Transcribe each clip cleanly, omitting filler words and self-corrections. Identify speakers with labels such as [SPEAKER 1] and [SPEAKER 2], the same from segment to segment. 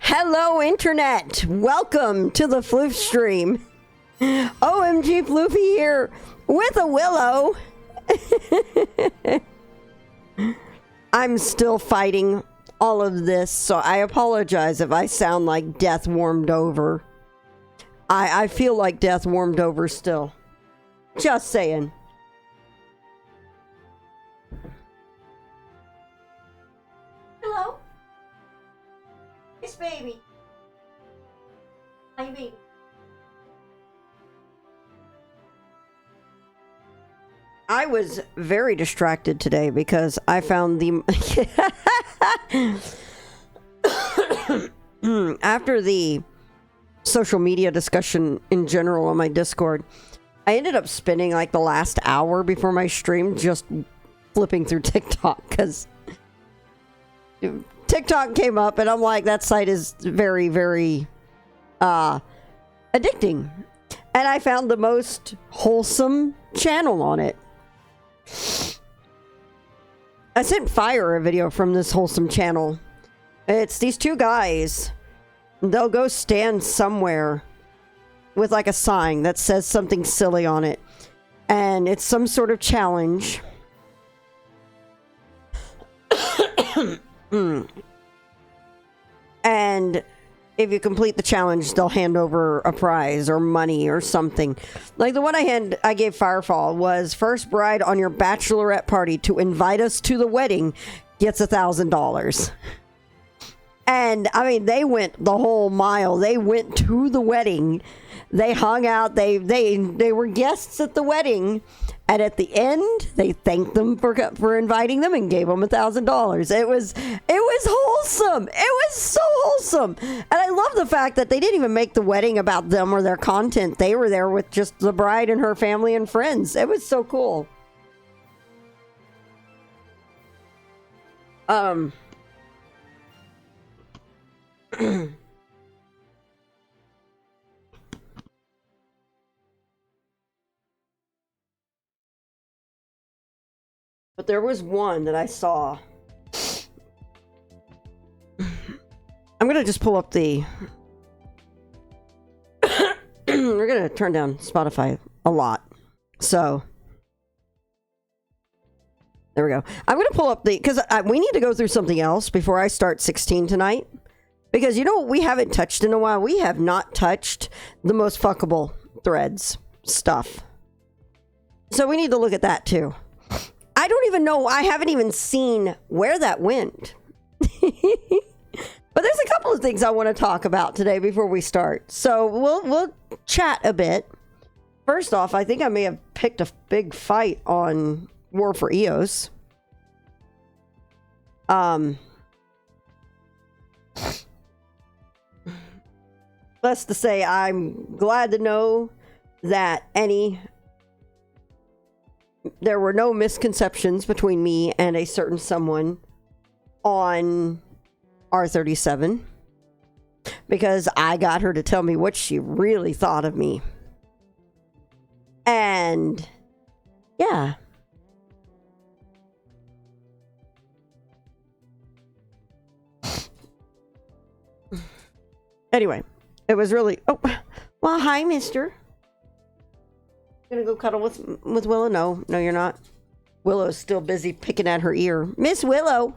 [SPEAKER 1] Hello, Internet. Welcome to the Floof stream. OMG Floofy here with a Willow. I'm still fighting all of this, so I apologize if I sound like death warmed over. I feel like death warmed over still. Just saying. Hello. It's baby. Hi, baby. I was very distracted today because I found the after the social media discussion in general on my Discord, I ended up spending like the last hour before my stream just flipping through TikTok because TikTok came up and I'm like, that site is very, very addicting. And I found the most wholesome channel on it. I sent Fire a video from this wholesome channel. It's these two guys. They'll go stand somewhere with like a sign that says something silly on it. And it's some sort of challenge. And if you complete the challenge, they'll hand over a prize or money or something. Like the one I gave Firefall was first bride on your bachelorette party to invite us to the wedding gets $1,000. And I mean, they went the whole mile. They went to the wedding. They hung out. They were guests at the wedding. And at the end, they thanked them for inviting them and gave them $1,000. It was wholesome. It was so wholesome. And I love the fact that they didn't even make the wedding about them or their content. They were there with just the bride and her family and friends. It was so cool. But there was one that I saw. I'm gonna just pull up the we're gonna turn down Spotify a lot, so there we go. I'm gonna pull up the because we need to go through something else before I start 16 tonight, because you know what we haven't touched in a while? We have not touched the most fuckable threads stuff, so we need to look at that too. I don't even know. I haven't even seen where that went. But there's a couple of things I want to talk about today before we start. So we'll chat a bit. First off, I think I may have picked a big fight on War for Eos. Less to say, I'm glad to know that there were no misconceptions between me and a certain someone on R37, because I got her to tell me what she really thought of me. And yeah. Anyway, it was really, oh, well, hi, mister. Gonna go cuddle with Willow? No, you're not. Willow's still busy picking at her ear. Miss Willow.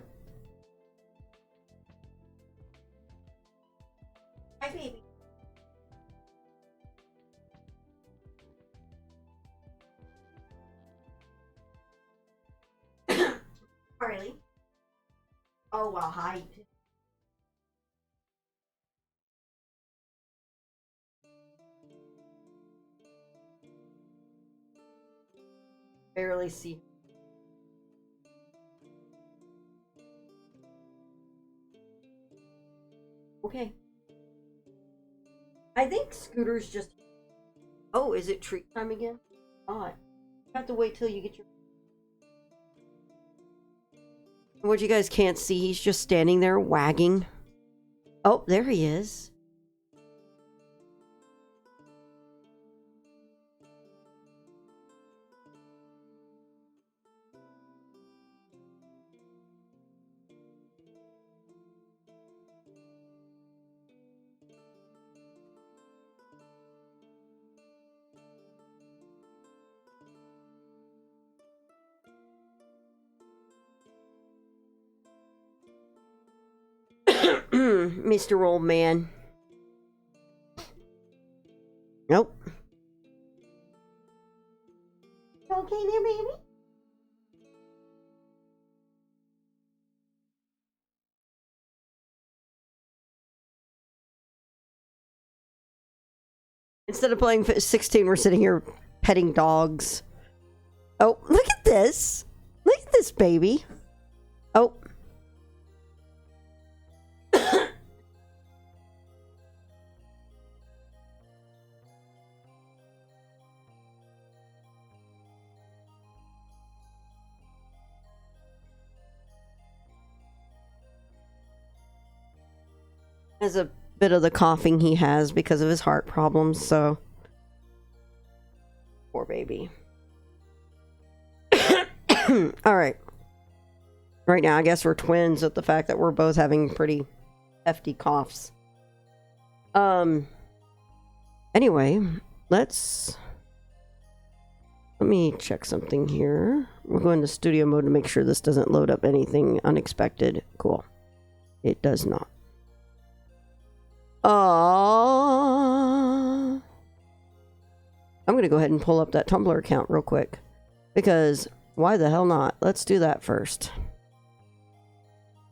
[SPEAKER 1] Hi, baby. Harley. Oh, well, hi. Barely see. Okay. I think Scooter's just... Oh, is it treat time again? Not. You have to wait till you get your... What you guys can't see, he's just standing there wagging. Oh, there he is. Mr. Old Man. Nope. Okay there, baby? Instead of playing 16, we're sitting here petting dogs. Oh, look at this. Look at this, baby. Oh. Has a bit of the coughing he has because of his heart problems, so poor baby. All right. Right now, I guess we're twins with the fact that we're both having pretty hefty coughs. Anyway, let me check something here. We'll go into studio mode to make sure this doesn't load up anything unexpected. Cool. It does not. I'm gonna go ahead and pull up that Tumblr account real quick, because why the hell not? Let's do that first.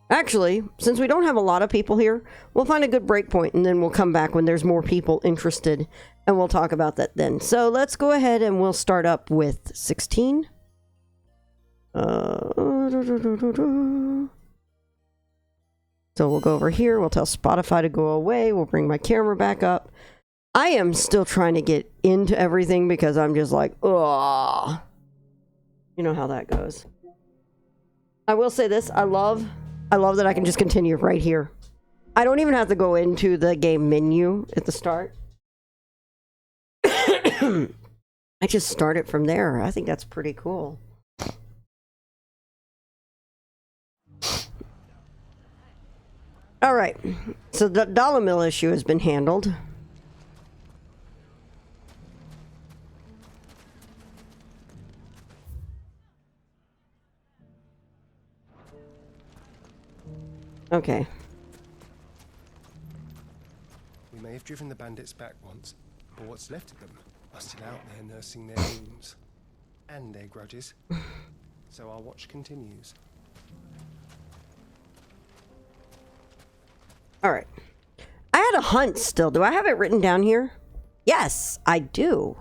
[SPEAKER 1] Actually, since we don't have a lot of people here, we'll find a good break point and then we'll come back when there's more people interested and we'll talk about that then. So let's go ahead and we'll start up with 16. So we'll go over here, we'll tell Spotify to go away, we'll bring my camera back up. I am still trying to get into everything because I'm just like, ugh. You know how that goes. I will say this, I love that I can just continue right here. I don't even have to go into the game menu at the start. I just start it from there. I think that's pretty cool. All right, so the dollar mill issue has been handled. Okay.
[SPEAKER 2] We may have driven the bandits back once, but what's left of them are still out there nursing their wounds and their grudges. So our watch continues.
[SPEAKER 1] All right. I had a hunt still. Do I have it written down here? Yes, I do.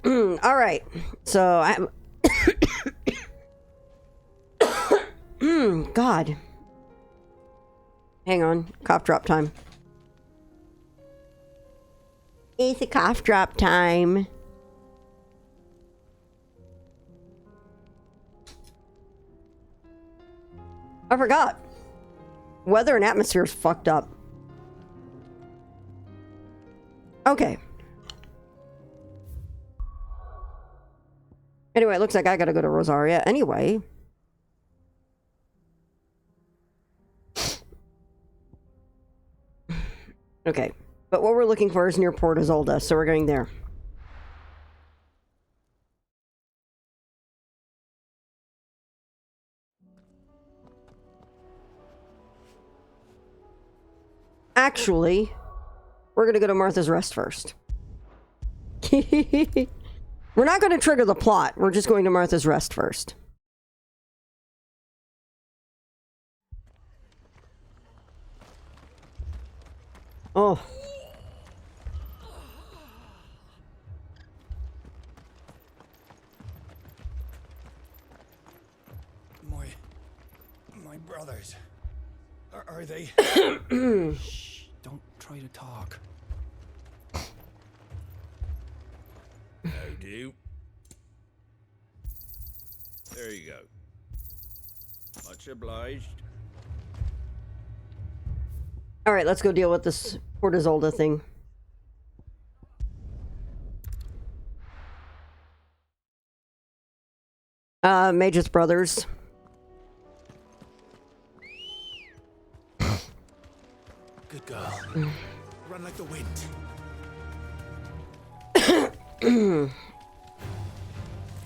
[SPEAKER 1] All right. So I'm... God. Hang on. Cough drop time. It's a cough drop time. I forgot. Weather and atmosphere is fucked up. Okay. Anyway, it looks like I gotta go to Rosaria anyway. Okay. But what we're looking for is near Port Isolde, so we're going there. Actually, we're gonna go to Martha's Rest first. We're not gonna trigger the plot. We're just going to Martha's Rest first. Oh.
[SPEAKER 2] My brothers. Are they? Shh, don't try to talk.
[SPEAKER 3] How do? There you go. Much obliged.
[SPEAKER 1] All right, let's go deal with this Port Isolde thing. Mage's brothers.
[SPEAKER 2] Good girl. Run like the wind.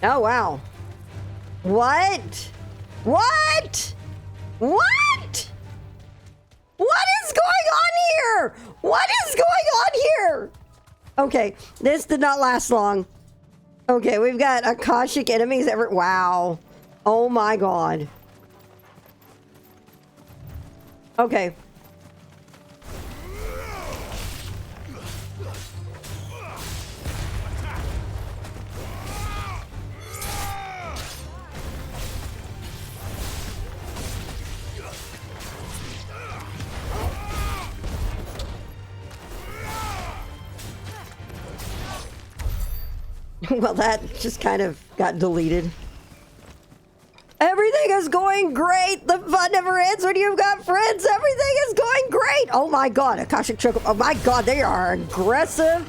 [SPEAKER 1] Oh, wow. What? What? What? here? What is going on here? Okay, this did not last long. Okay, we've got Akashic enemies ever. Wow. Oh my god. Okay. Well, that just kind of got deleted. Everything is going great. The fun never ends when you've got friends. Everything is going great. Oh my god, Akashic Choco. Oh my god, they are aggressive.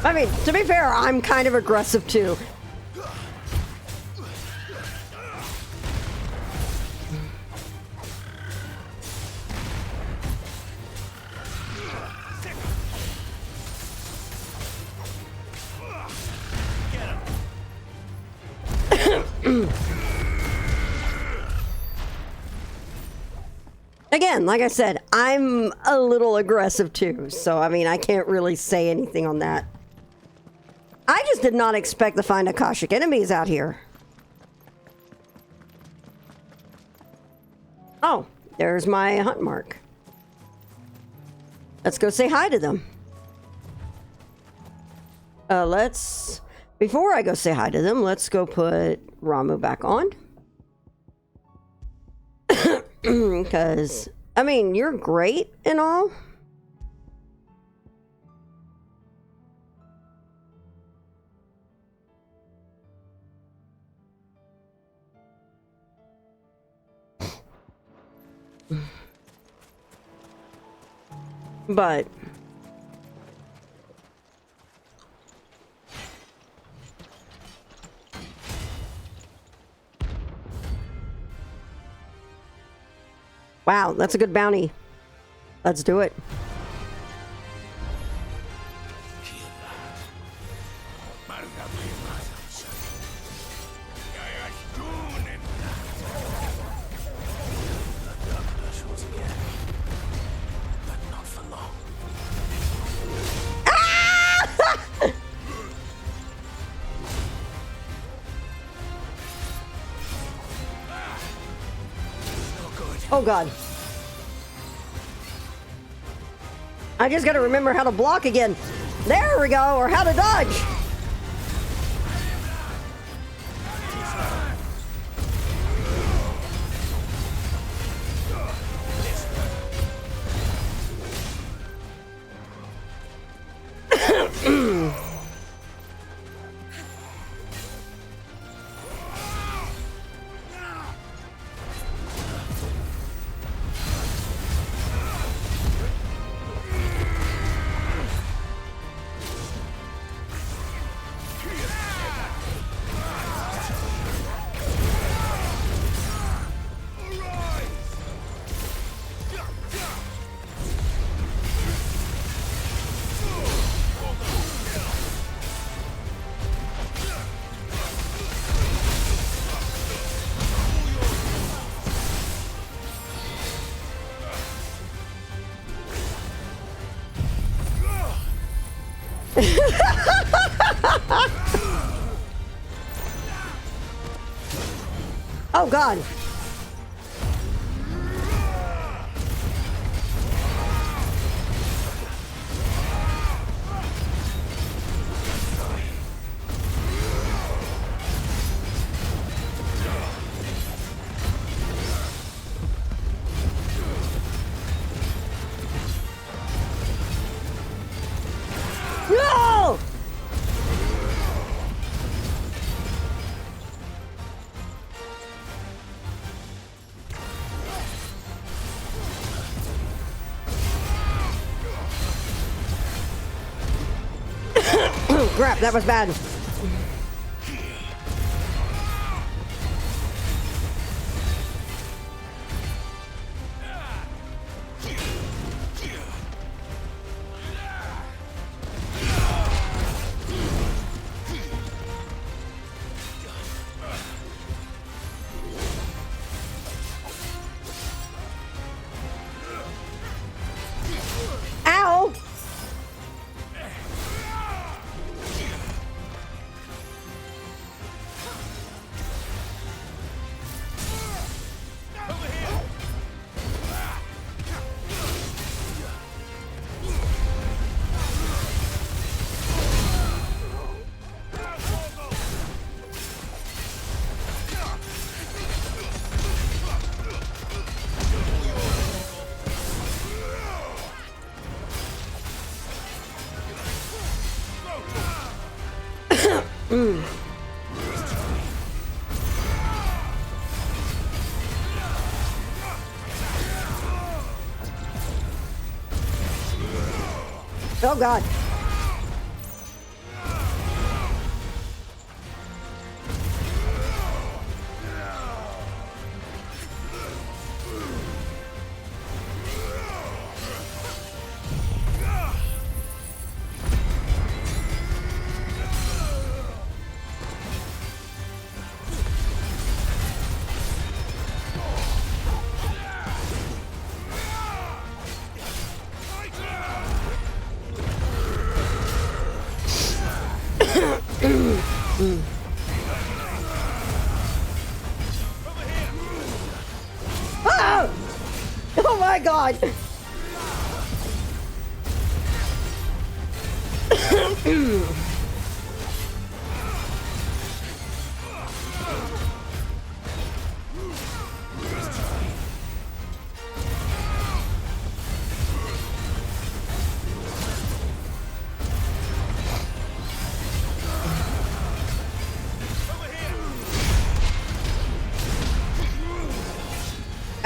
[SPEAKER 1] I mean, to be fair, I'm kind of aggressive too. Again, like I said, I'm a little aggressive too, so I mean, I can't really say anything on that. I just did not expect to find Akashic enemies out here. Oh, there's my hunt mark. Let's go say hi to them. Before I go say hi to them, let's go put Ramu back on. Because, I mean, you're great and all. But wow, that's a good bounty. Let's do it. Oh god. I just gotta remember how to block again. There we go, or how to dodge. Oh god. No! Crap, that was bad. Oh God. Ah! Oh my God.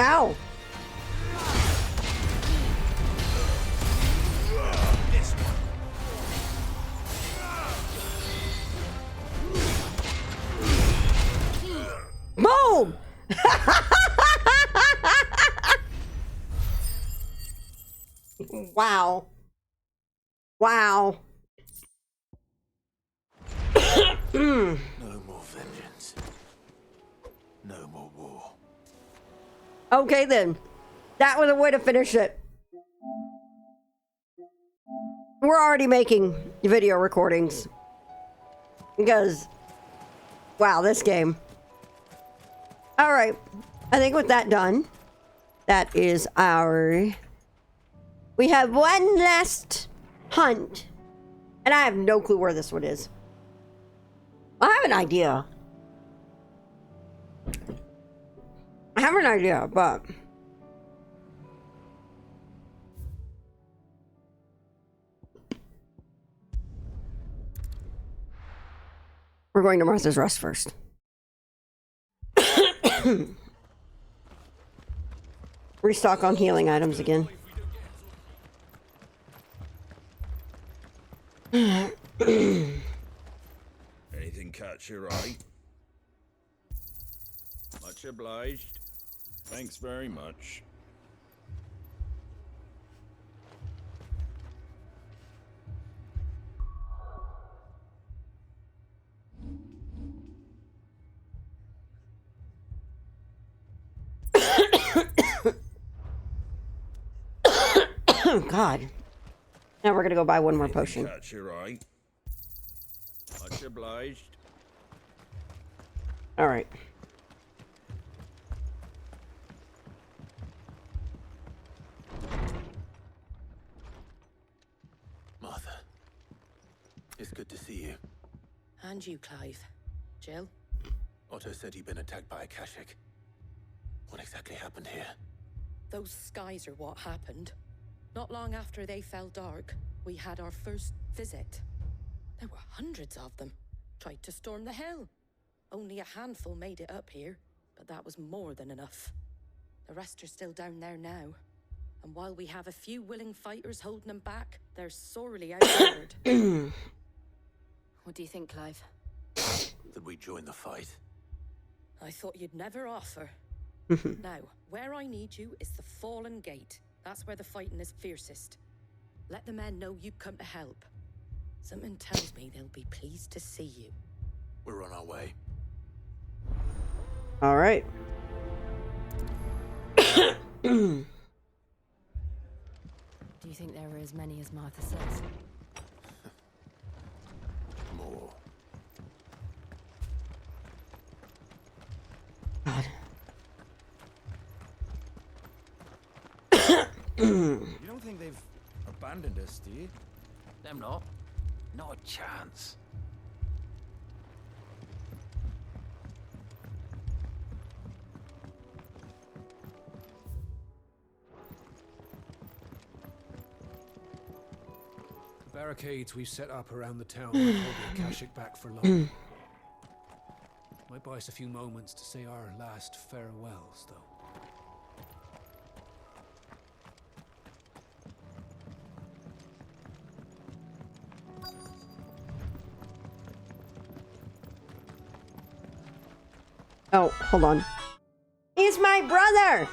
[SPEAKER 1] Ow. Boom! Wow. Wow.
[SPEAKER 4] No more vengeance. No more war.
[SPEAKER 1] Okay then. That was a way to finish it. We're already making video recordings. Because, wow, this game. Alright. I think with that done, that is our... We have one last hunt. And I have no clue where this one is. I have an idea. I have an idea, but... We're going to Martha's Rest first. Restock on healing items again.
[SPEAKER 3] Anything catch your eye? Much obliged. Thanks very much.
[SPEAKER 1] Oh, God. Now we're gonna go buy one more potion.
[SPEAKER 3] Catch your eye. Much obliged.
[SPEAKER 1] All right.
[SPEAKER 4] Martha, it's good to see you.
[SPEAKER 5] And you, Clive. Jill?
[SPEAKER 4] Otto said you'd been attacked by a Kashik. What exactly happened here?
[SPEAKER 5] Those skies are what happened. Not long after they fell dark, we had our first visit. There were hundreds of them. Tried to storm the hill. Only a handful made it up here, but that was more than enough. The rest are still down there now. And while we have a few willing fighters holding them back, they're sorely outnumbered. What do you think, Clive?
[SPEAKER 4] That we join the fight?
[SPEAKER 5] I thought you'd never offer. Now, where I need you is the Fallen Gate. That's where the fighting is fiercest. Let the men know you come to help. Something tells me they'll be pleased to see you.
[SPEAKER 4] We're on our way.
[SPEAKER 1] All right.
[SPEAKER 6] Do you think there were as many as Martha says?
[SPEAKER 4] More.
[SPEAKER 1] God.
[SPEAKER 7] You don't think they've abandoned us, do you?
[SPEAKER 8] Them not. Not a chance.
[SPEAKER 9] barricades we've set up around the town won't hold the Akashic back for long. Might buy us a few moments to say our last farewells, though.
[SPEAKER 1] Oh, hold on. He's my brother!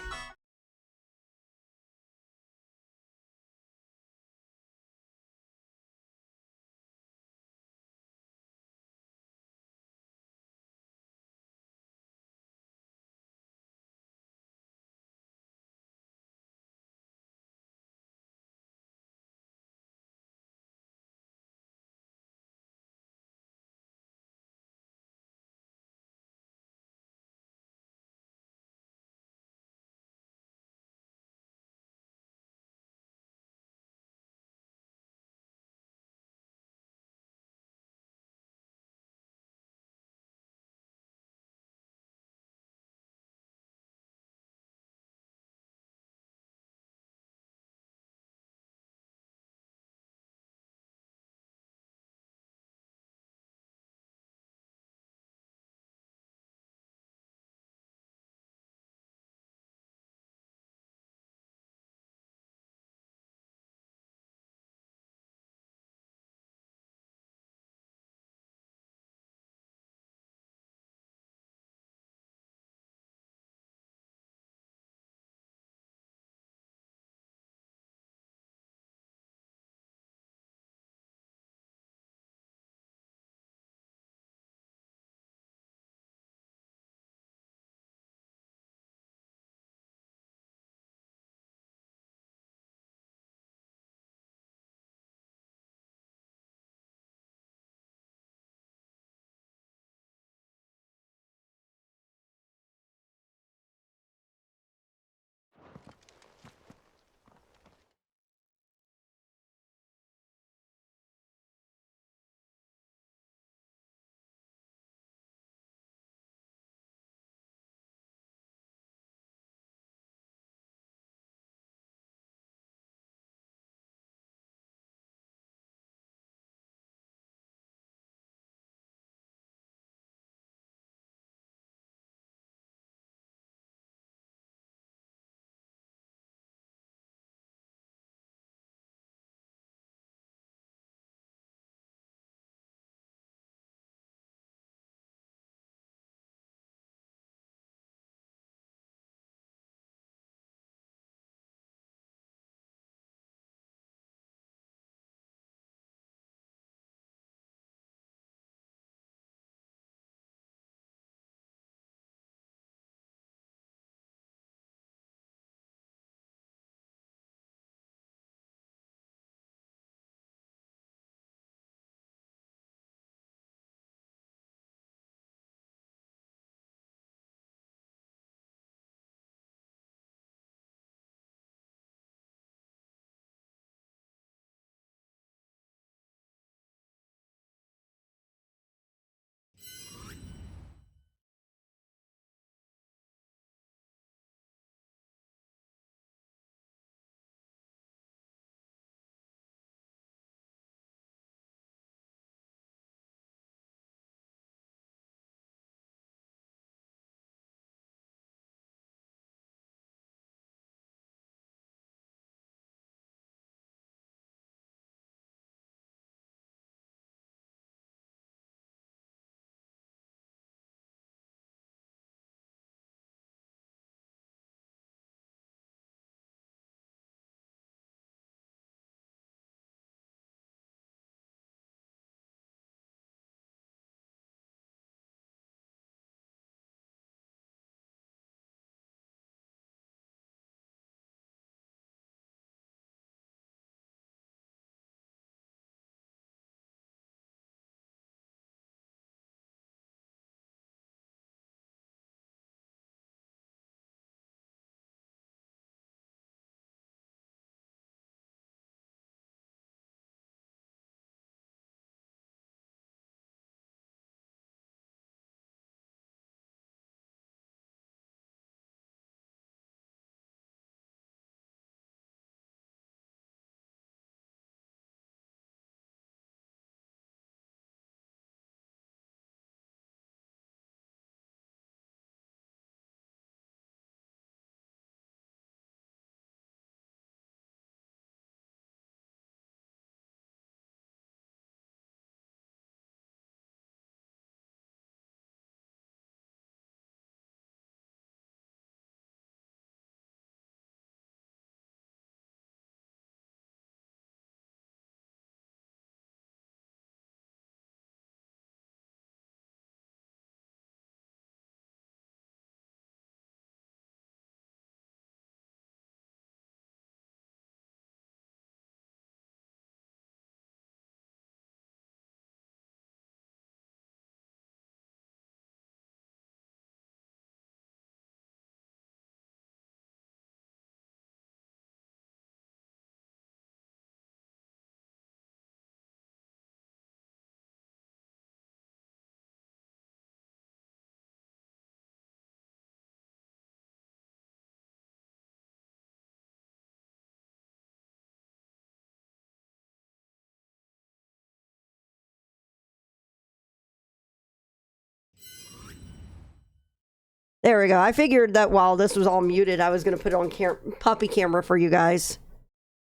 [SPEAKER 1] There we go. I figured that while this was all muted, I was going to put it on puppy camera for you guys.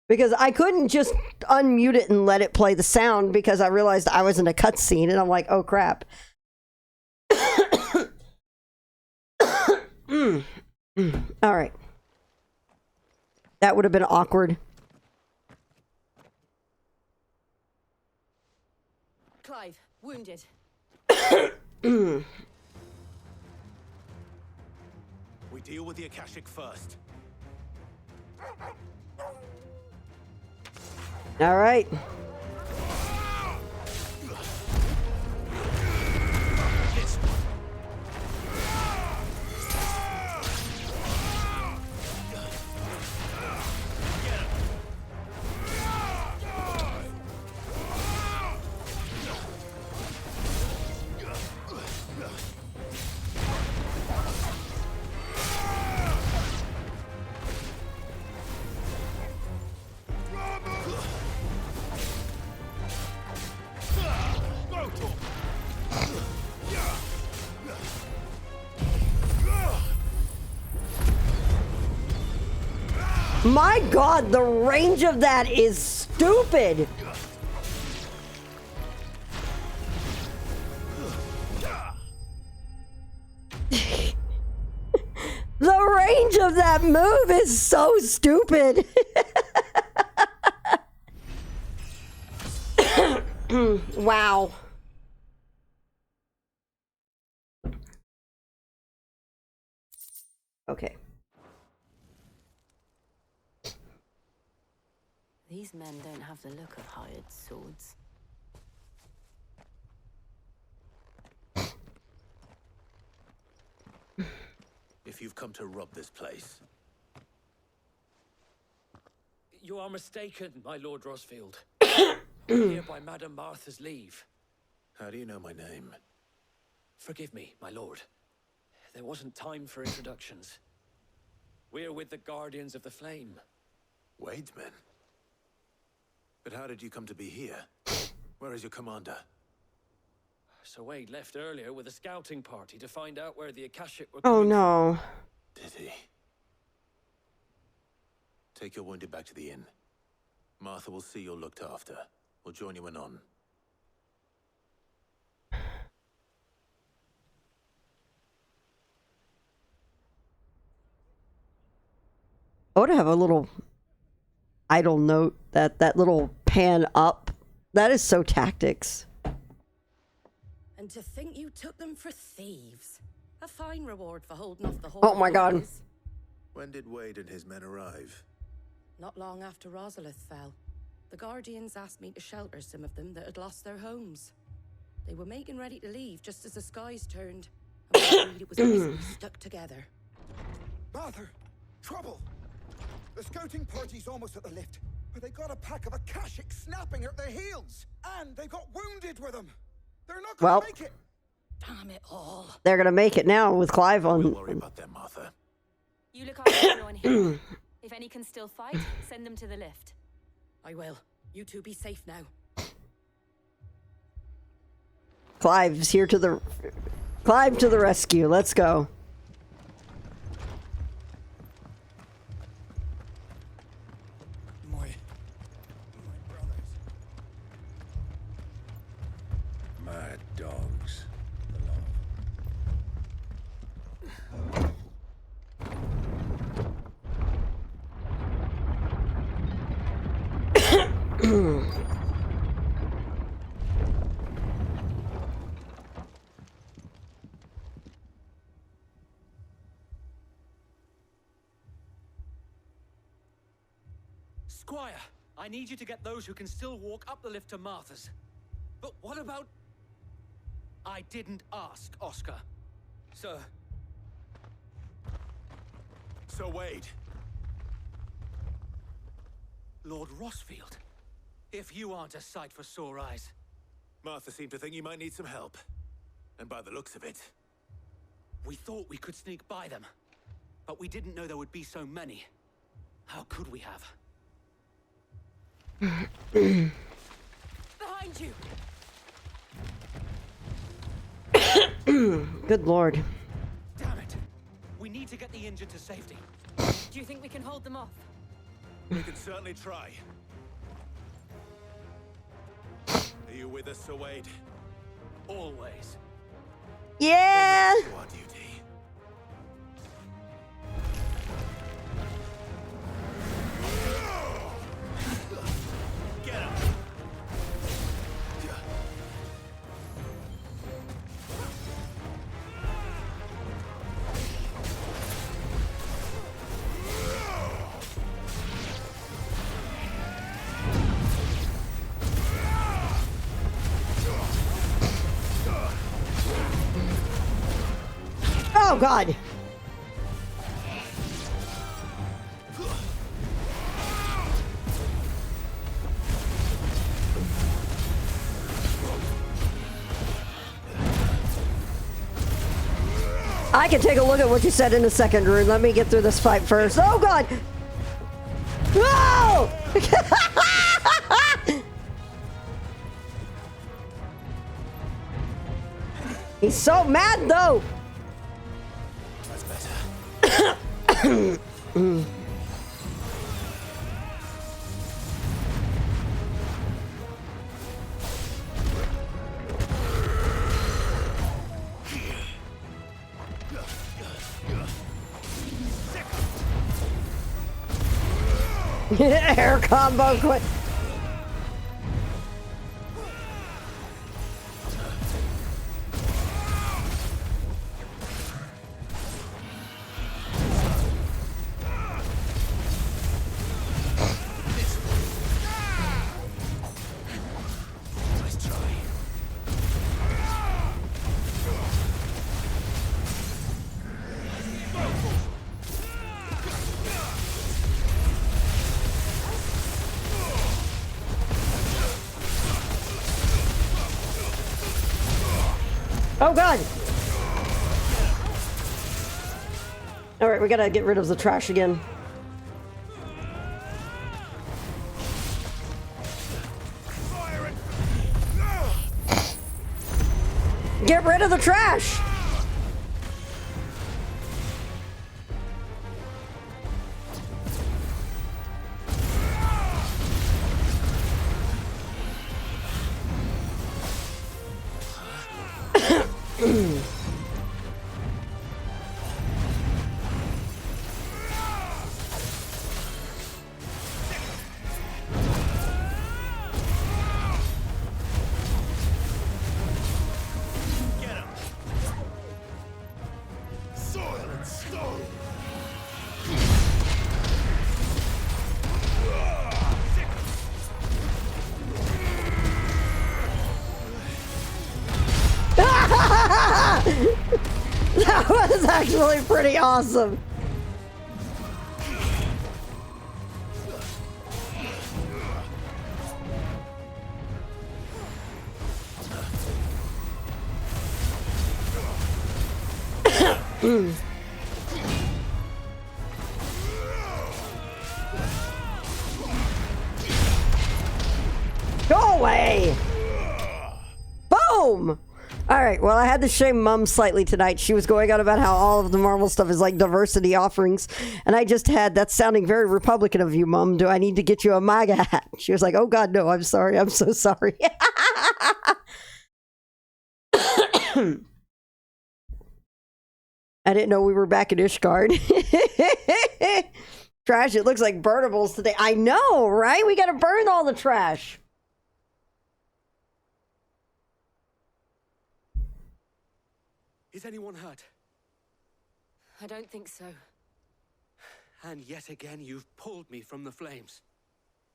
[SPEAKER 1] Because I couldn't just unmute it and let it play the sound because I realized I was in a cutscene and I'm like, oh crap. All right. That would have been awkward.
[SPEAKER 6] Clive, wounded.
[SPEAKER 4] We deal with the Akashic first.
[SPEAKER 1] All right. My God, the range of that is stupid. The range of that move is so stupid. Wow. Okay.
[SPEAKER 6] These men don't have the look of hired swords.
[SPEAKER 4] If you've come to rob this place,
[SPEAKER 8] You are mistaken, my Lord Rosfield. I'm here by Madame Martha's leave.
[SPEAKER 4] how do you know my name?
[SPEAKER 8] Forgive me, my lord. There wasn't time for introductions. We're with the Guardians of the Flame.
[SPEAKER 4] Wade's men? But how did you come to be here? Where is your commander?
[SPEAKER 8] Sir Wade left earlier with a scouting party to find out where the Akashic were
[SPEAKER 1] Oh
[SPEAKER 8] coming
[SPEAKER 1] no.
[SPEAKER 4] Did he? Take your wounded back to the inn. Martha will see you're looked after. We'll join you anon.
[SPEAKER 1] I would have a little idle note that little pan up. That is so tactics.
[SPEAKER 5] And to think you took them for thieves. A fine reward for holding off the whole.
[SPEAKER 1] Oh my God.
[SPEAKER 4] When did Wade and his men arrive?
[SPEAKER 5] Not long after Rosalith fell, the Guardians asked me to shelter some of them that had lost their homes. They were making ready to leave just as the skies turned, and we agreed it was best we stuck together.
[SPEAKER 10] Martha! Trouble! The scouting party's almost at the lift, but they got a pack of Akashic snapping at their heels! And they got wounded with them! They're not gonna make it!
[SPEAKER 5] Damn it all.
[SPEAKER 1] They're gonna make it now with Clive on.
[SPEAKER 4] We'll worry about them, Martha.
[SPEAKER 6] You look after everyone here. If any can still fight, send them to the lift.
[SPEAKER 5] I will. You two be safe now.
[SPEAKER 1] Clive's here to the Clive to the rescue. Let's go.
[SPEAKER 10] My brothers.
[SPEAKER 7] Mad dogs.
[SPEAKER 8] Squire, I need you to get those who can still walk up the lift to Martha's. But what about... I didn't ask, Oscar. Sir.
[SPEAKER 4] Sir Wade.
[SPEAKER 8] Lord Rosfield. If you aren't a sight for sore eyes.
[SPEAKER 4] Martha seemed to think you might need some help. And by the looks of it...
[SPEAKER 8] We thought we could sneak by them. But we didn't know there would be so many. How could we have?
[SPEAKER 6] Behind you!
[SPEAKER 1] Good lord.
[SPEAKER 8] Damn it! injured to safety.
[SPEAKER 6] Do you think we can hold them off?
[SPEAKER 4] We can certainly try. Are you with us, Sir Wade?
[SPEAKER 8] Always.
[SPEAKER 1] Yeah.
[SPEAKER 4] To our duty. Get him!
[SPEAKER 1] Oh God. I can take a look at what you said in a second, Rune. Let me get through this fight first. Oh God! Whoa! He's so mad though.
[SPEAKER 4] That's better.
[SPEAKER 1] Air combo quick.
[SPEAKER 4] Nice try.
[SPEAKER 1] Oh God! All right, we gotta get rid of the trash again. Get rid of the trash!
[SPEAKER 4] Get him! Soil and stone!
[SPEAKER 1] That was actually pretty awesome. Go away! Boom! Alright, well, I had to shame Mum slightly tonight. She was going on about how all of the Marvel stuff is like diversity offerings. And I just had, that's sounding very Republican of you, Mum. Do I need to get you a MAGA hat? She was like, oh God, no, I'm sorry. I'm so sorry. I didn't know we were back at Ishgard. Trash, it looks like burnables today. I know, right? We gotta burn all the trash.
[SPEAKER 8] Is anyone hurt?
[SPEAKER 6] I don't think so.
[SPEAKER 8] And yet again, you've pulled me from the flames.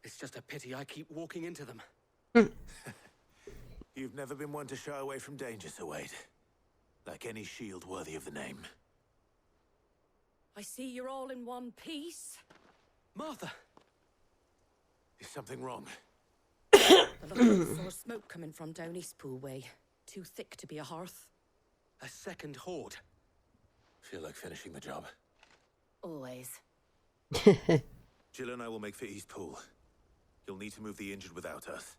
[SPEAKER 8] It's just a pity I keep walking into them.
[SPEAKER 4] You've never been one to shy away from danger, Sir Wade. Like any shield worthy of the name.
[SPEAKER 5] I see you're all in one piece.
[SPEAKER 8] Martha!
[SPEAKER 4] Is something wrong?
[SPEAKER 5] The look saw smoke coming from down Eastpool way. Too thick to be a hearth.
[SPEAKER 8] A second horde.
[SPEAKER 4] Feel like finishing the job.
[SPEAKER 6] Always.
[SPEAKER 4] Jill and I will make for Eastpool. You'll need to move the injured without us.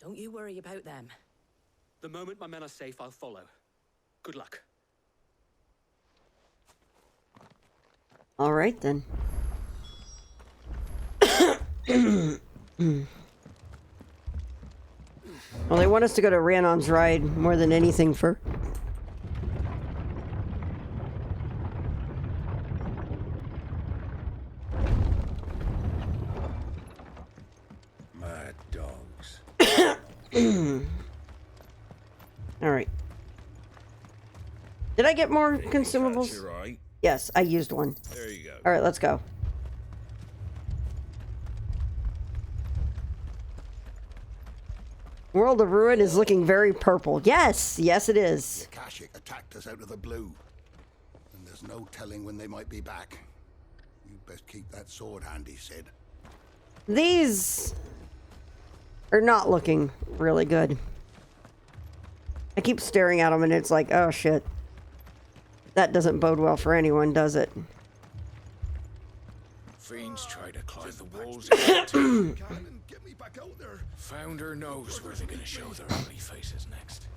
[SPEAKER 5] Don't you worry about them.
[SPEAKER 8] The moment my men are safe, I'll follow. Good luck.
[SPEAKER 1] All right then. Well, they want us to go to Rhiannon's ride more than anything for.
[SPEAKER 10] Mad dogs.
[SPEAKER 1] All right. Did I get more
[SPEAKER 3] That's
[SPEAKER 1] consumables?
[SPEAKER 3] right.
[SPEAKER 1] Yes, I used one.
[SPEAKER 3] There you go.
[SPEAKER 1] All right, let's go. World of Ruin is looking very purple. Yes, yes it is.
[SPEAKER 10] The Akashic attacked us out of the blue. And there's no telling when they might be back. You'd best keep that sword handy, Sid.
[SPEAKER 1] These are not looking really good. I keep staring at them and it's like, oh shit. That doesn't bode well for anyone, does it?
[SPEAKER 7] Fiends try to climb the walls.
[SPEAKER 10] Get me back out there.
[SPEAKER 7] Founder knows where they're gonna show their ugly faces next.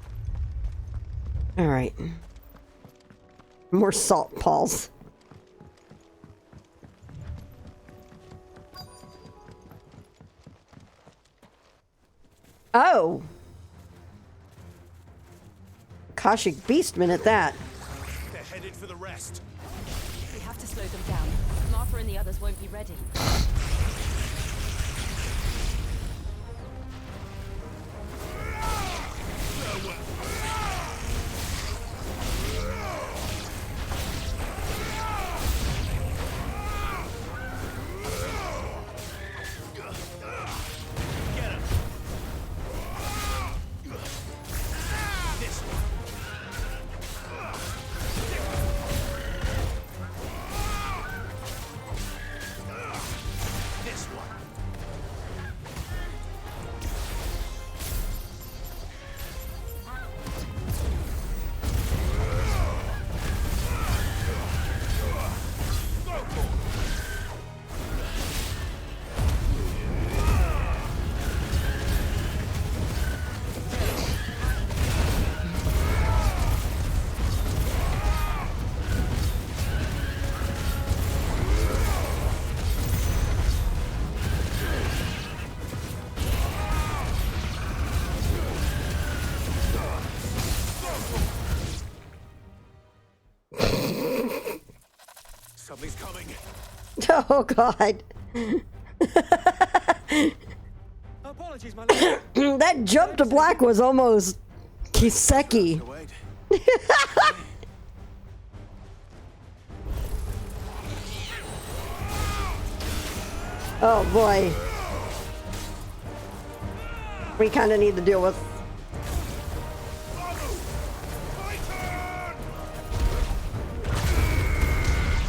[SPEAKER 1] All right. More salt balls. Oh. Akashic Beastman at that.
[SPEAKER 4] They're headed for the rest.
[SPEAKER 6] We have to slow them down. Martha and the others won't be ready.
[SPEAKER 4] Something's coming.
[SPEAKER 1] Oh god.
[SPEAKER 8] Apologies, my lord.
[SPEAKER 1] That jump to black was almost Kiseki.
[SPEAKER 4] Wait.
[SPEAKER 1] Oh boy. We kind of need to deal with.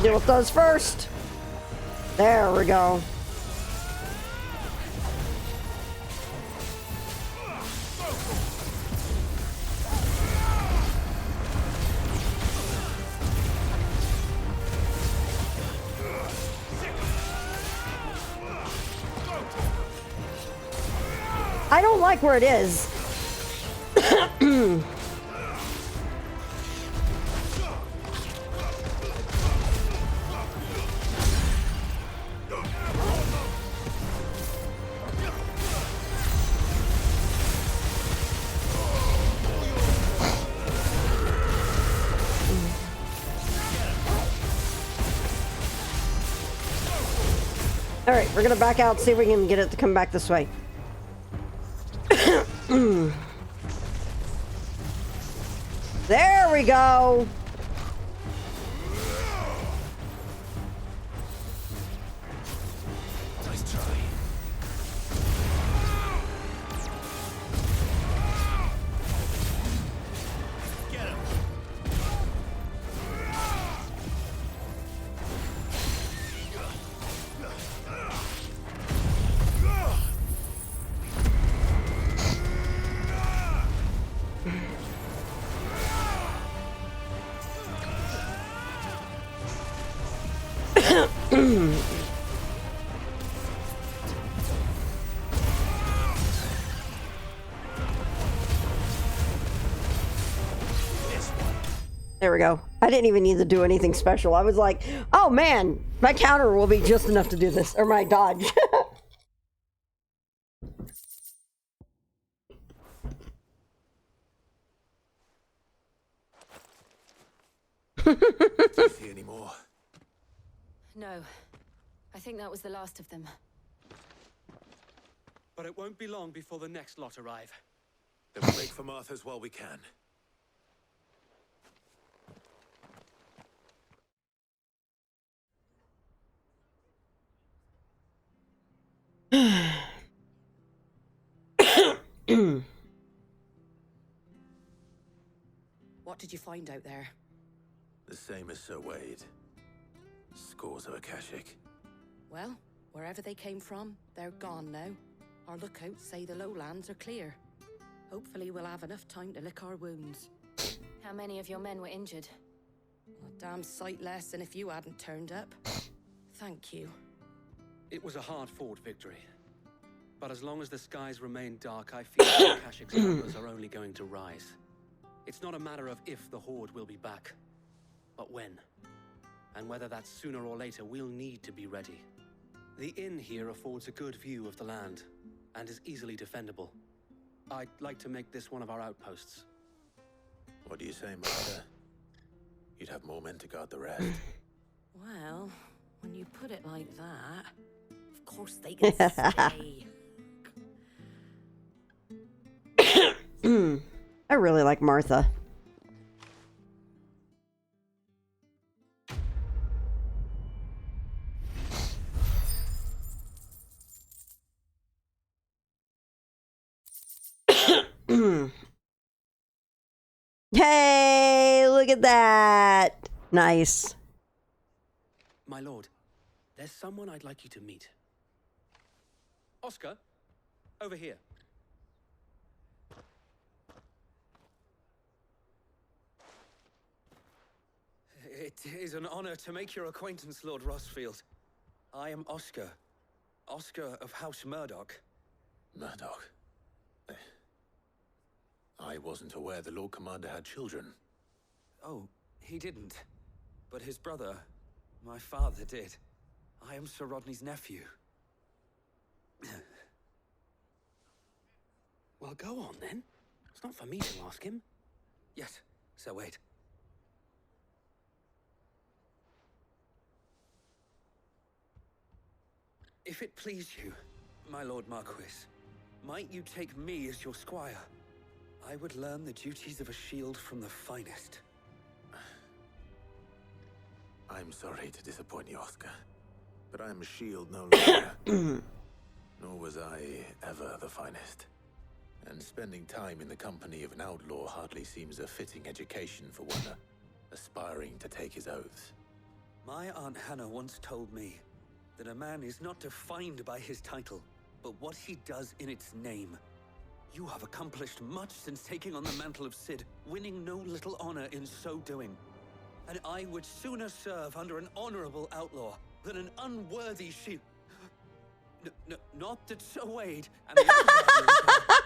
[SPEAKER 1] Deal with those first. There we go. I don't like where it is. All right, we're gonna back out, see if we can get it to come back this way. There we go.
[SPEAKER 4] Nice try. Get him.
[SPEAKER 1] There we go. I didn't even need to do anything special. I was like, oh man, my counter will be just enough to do this. Or my dodge.
[SPEAKER 4] Do you see any more?
[SPEAKER 6] No. I think that was the last of them.
[SPEAKER 8] But it won't be long before the next lot arrive.
[SPEAKER 4] Then we'll make for Martha's while we can.
[SPEAKER 5] What did you find out there?
[SPEAKER 4] The same as Sir Wade. Scores of Akashic.
[SPEAKER 5] Well, wherever they came from, they're gone now. Our lookouts say the lowlands are clear. Hopefully we'll have enough time to lick our wounds.
[SPEAKER 6] How many of your men were injured?
[SPEAKER 5] A damn sight less than if you hadn't turned up. Thank you.
[SPEAKER 8] It was a hard-fought victory. But as long as the skies remain dark, I feel the Akashic's numbers are only going to rise. It's not a matter of if the Horde will be back, but when. And whether that's sooner or later, we'll need to be ready. The inn here affords a good view of the land, and is easily defendable. I'd like to make this one of our outposts.
[SPEAKER 4] What do you say, Master? You'd have more men to guard the rest.
[SPEAKER 5] Well, when you put it like that, of course they can stay.
[SPEAKER 1] I really like Martha. Hey, look at that. Nice.
[SPEAKER 8] My lord, there's someone I'd like you to meet. Oscar, over here. It is an honor to make your acquaintance, Lord Rossfield. I am Oscar. Oscar of House Murdoch.
[SPEAKER 4] Murdoch? I wasn't aware the Lord Commander had children.
[SPEAKER 8] Oh, he didn't. But his brother, my father, did. I am Sir Rodney's nephew. Well, go on then. It's not for me to ask him. Yes, Sir Wade. If it please you, my Lord Marquis, might you take me as your squire? I would learn the duties of a shield from the finest.
[SPEAKER 4] I'm sorry to disappoint you, Oscar, but I am a shield no longer. Nor was I ever the finest. And spending time in the company of an outlaw hardly seems a fitting education for one aspiring to take his oaths.
[SPEAKER 8] My Aunt Hannah once told me that a man is not defined by his title, but what he does in its name. You have accomplished much since taking on the mantle of Cid, winning no little honor in so doing. And I would sooner serve under an honorable outlaw than an unworthy shield. Not that Sir Wade and the other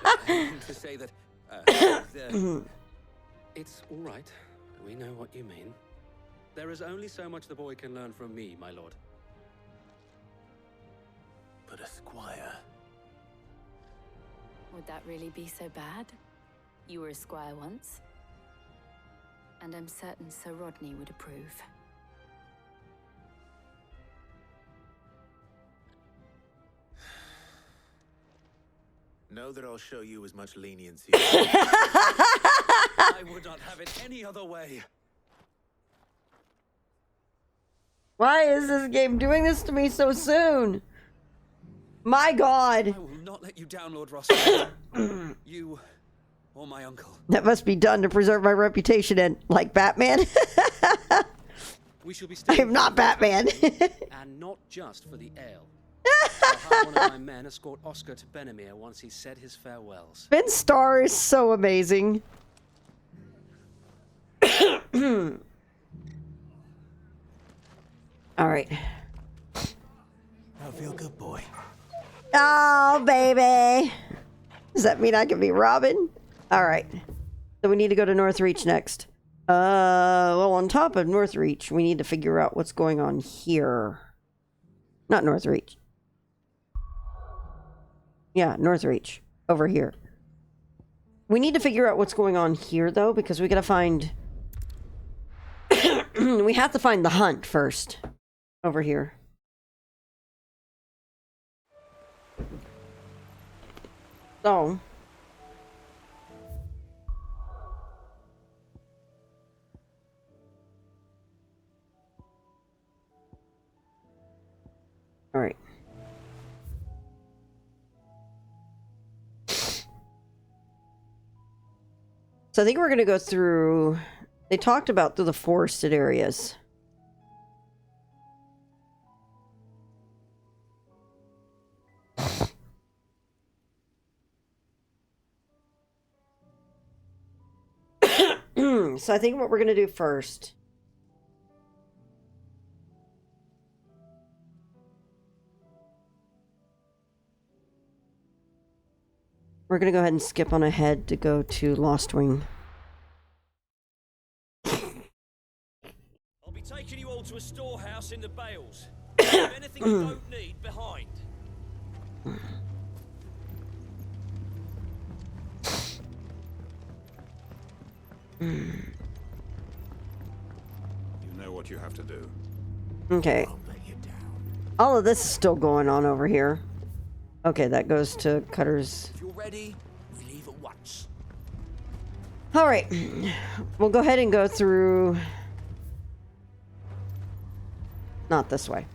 [SPEAKER 8] guardians to say that it's all right. We know what you mean. There is only so much the boy can learn from me, my lord.
[SPEAKER 4] But a squire?
[SPEAKER 6] Would that really be so bad? You were a squire once. And I'm certain Sir Rodney would approve.
[SPEAKER 4] Know that I'll show you as much leniency as
[SPEAKER 8] I would not have it any other way.
[SPEAKER 1] Why is this game doing this to me so soon? My God.
[SPEAKER 8] I will not let you down, Lord Ross. You or my uncle.
[SPEAKER 1] That must be done to preserve my reputation and, like Batman.
[SPEAKER 8] We shall be
[SPEAKER 1] I am not Batman.
[SPEAKER 8] And not just for the ale. I'll have one of my men escort Oscar to Benimir once he's said his farewells.
[SPEAKER 1] Ben Starr is so amazing. All right.
[SPEAKER 4] I feel good, boy.
[SPEAKER 1] Oh, baby. Does that mean I can be Robin? All right. So we need to go to North Reach next. Well, on top of Northreach, we need to figure out what's going on here. Not Northreach. Yeah, Northreach. Over here. We need to figure out what's going on here, though, because we gotta find... we have to find the hunt first. Over here. So... Alright. So I think we're going to go through... They talked about through the forested areas. So I think what we're going to do first... We're going to go ahead and skip on ahead to go to Lost Wing.
[SPEAKER 11] I'll be taking you all to a storehouse in the Bales. Leave anything you don't need behind.
[SPEAKER 3] You know what you have to do.
[SPEAKER 1] Okay. All of this is still going on over here. Okay, that goes to Cutter's.
[SPEAKER 11] If you're ready, we leave at once.
[SPEAKER 1] All right. We'll go ahead and go through... Not this way.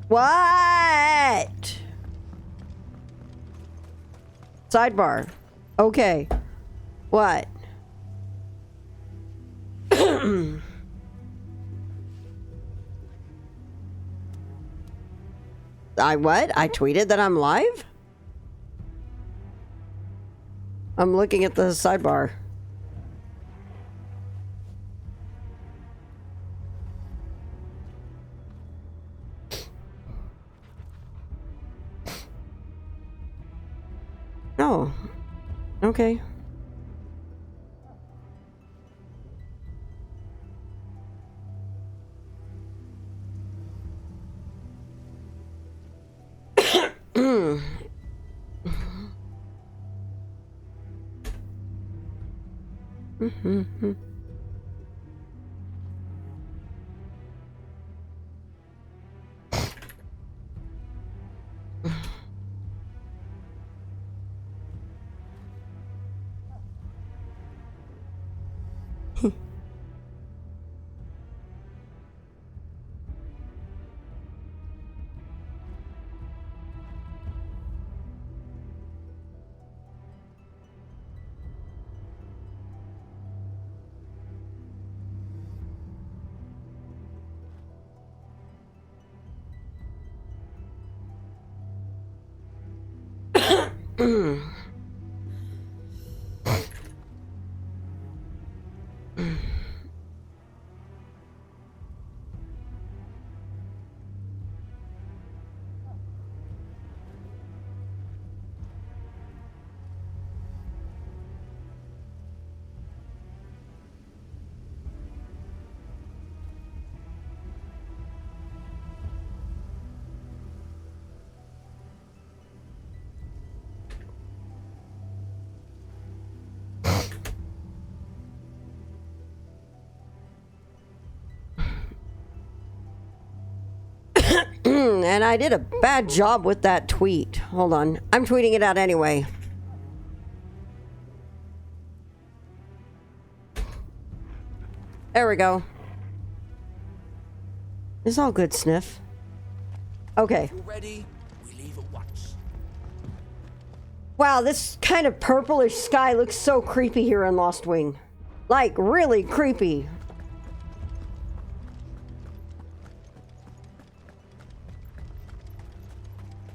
[SPEAKER 1] What? Sidebar. Okay. What? What? I tweeted that I'm live? I'm looking at the sidebar. Oh. Okay. And I did a bad job with that tweet. Hold on. I'm tweeting it out anyway. There we go. It's all good, Sniff. Okay.
[SPEAKER 11] If you're ready, we leave at once.
[SPEAKER 1] Wow, this kind of purplish sky looks so creepy here in Lost Wing. Like, really creepy.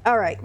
[SPEAKER 1] All right.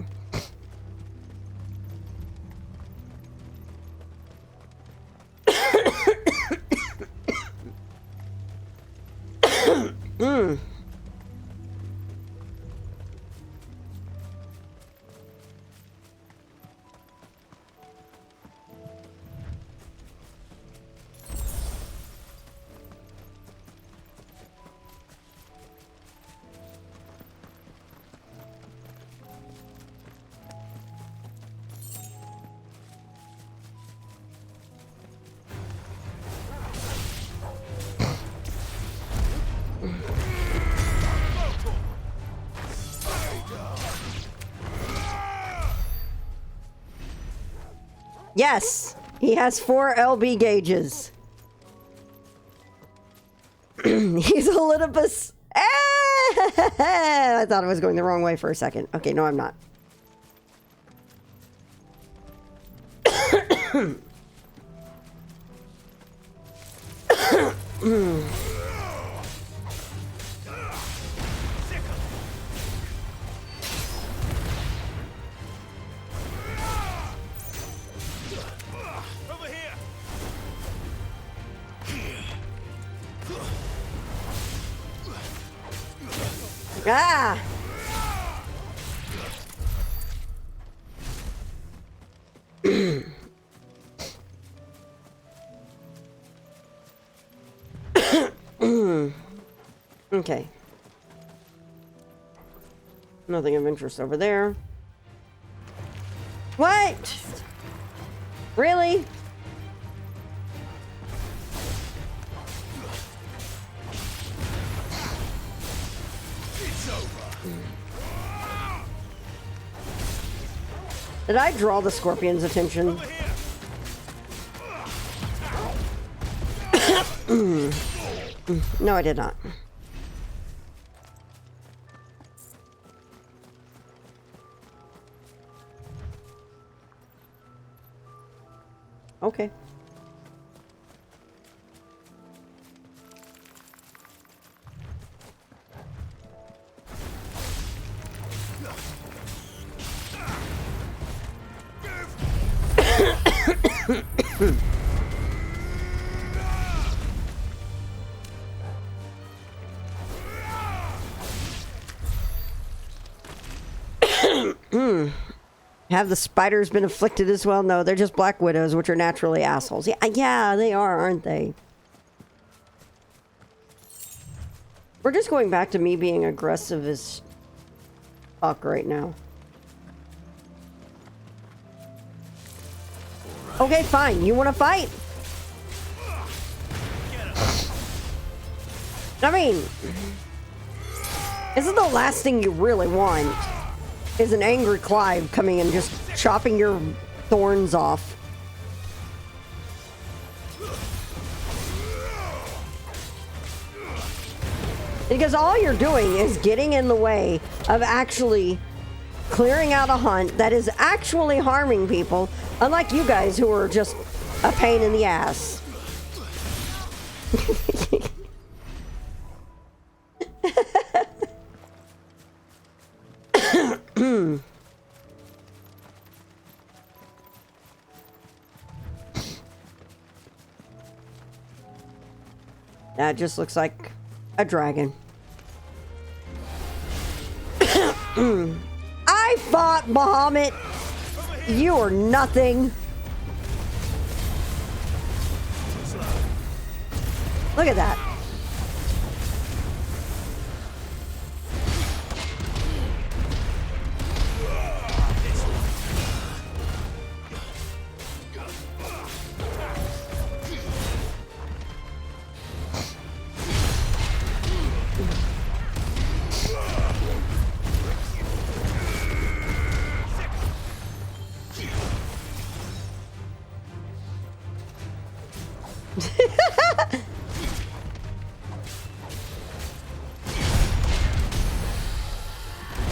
[SPEAKER 1] Yes, he has 4 LB gauges. He's a little bit... I thought I was going the wrong way for a second. Okay, no, I'm not. Ah! Okay. Nothing of interest over there. What? Really? Did I draw the scorpion's attention? No, I did not. Okay. Have the spiders been afflicted as well? No, they're just black widows, which are naturally assholes. Yeah, they are, aren't they? We're just going back to me being aggressive as fuck right now. Okay, fine. You want to fight? I mean, this is the last thing you really want. Is an angry Clive coming and just chopping your thorns off. Because all you're doing is getting in the way of actually clearing out a hunt that is actually harming people, unlike you guys who are just a pain in the ass. That just looks like a dragon. I fought Bahamut. You are nothing. Look at that.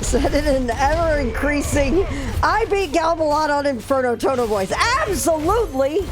[SPEAKER 1] Said it in ever increasing. I beat Galbalot on Inferno Total Voice. Absolutely.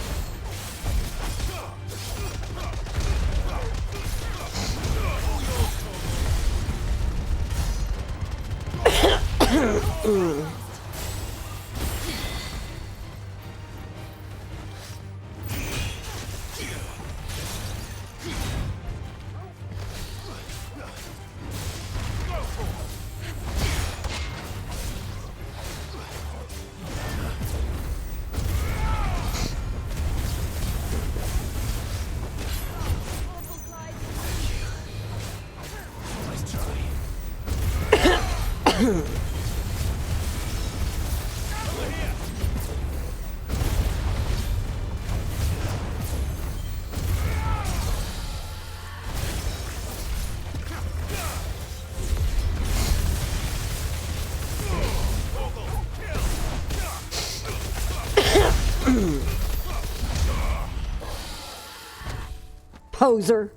[SPEAKER 1] Poser.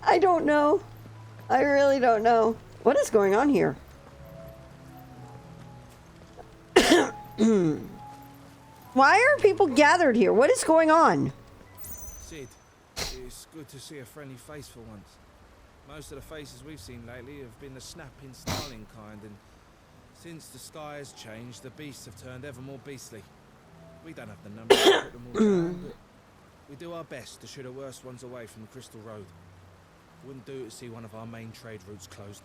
[SPEAKER 1] I don't know. I really don't know. What is going on here? Why are people gathered here? What is going on?
[SPEAKER 7] Sid, it's good to see a friendly face for once. Most of the faces we've seen lately have been the snapping, snarling kind, and since the sky has changed, the beasts have turned ever more beastly. We don't have the numbers to put them all down, but we do our best to shoo the worst ones away from the Crystal Road. Wouldn't do to see one of our main trade routes closed.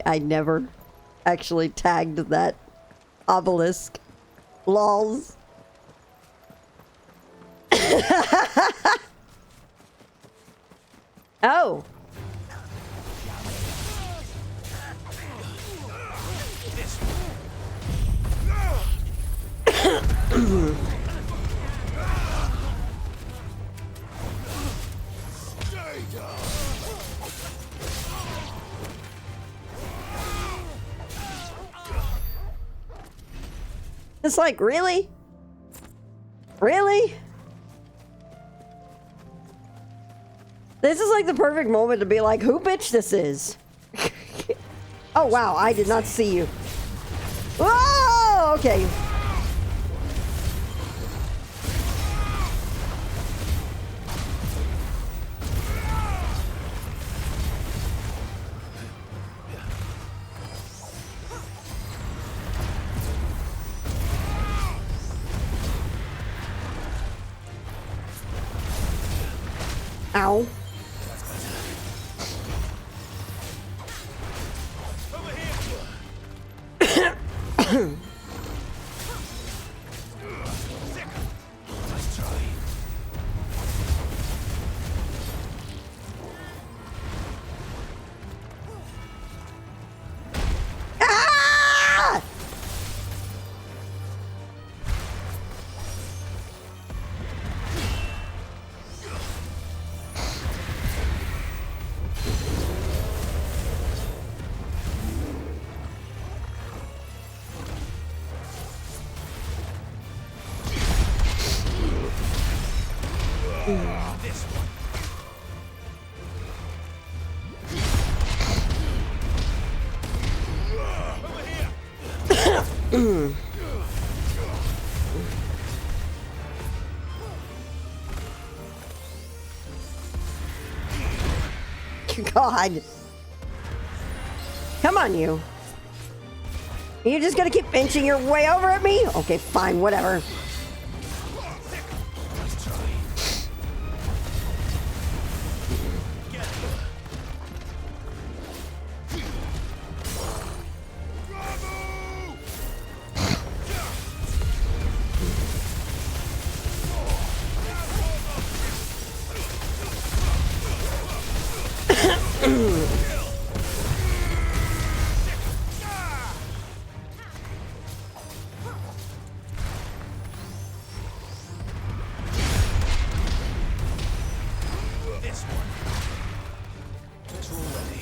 [SPEAKER 1] I never actually tagged that obelisk. Lols. Oh. It's like, really? Really? This is like the perfect moment to be like, who bitch this is? Oh, wow, I did not see you. Whoa, okay. Ow. Ah!
[SPEAKER 11] This one. Over here.
[SPEAKER 1] God. Come on, you. You just gonna keep inching your way over at me? Okay, fine, whatever.
[SPEAKER 11] This one. It's all ready.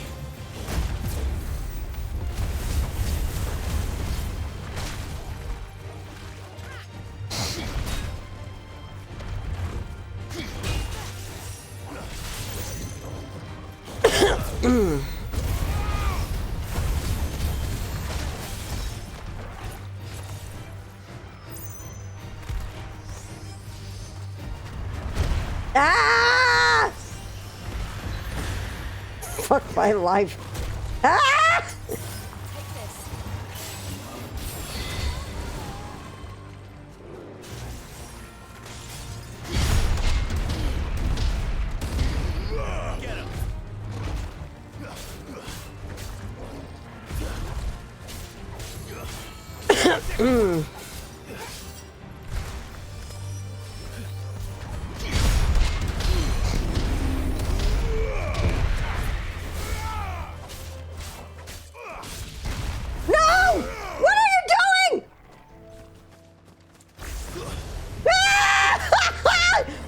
[SPEAKER 1] My life. Ah! No! What are you doing?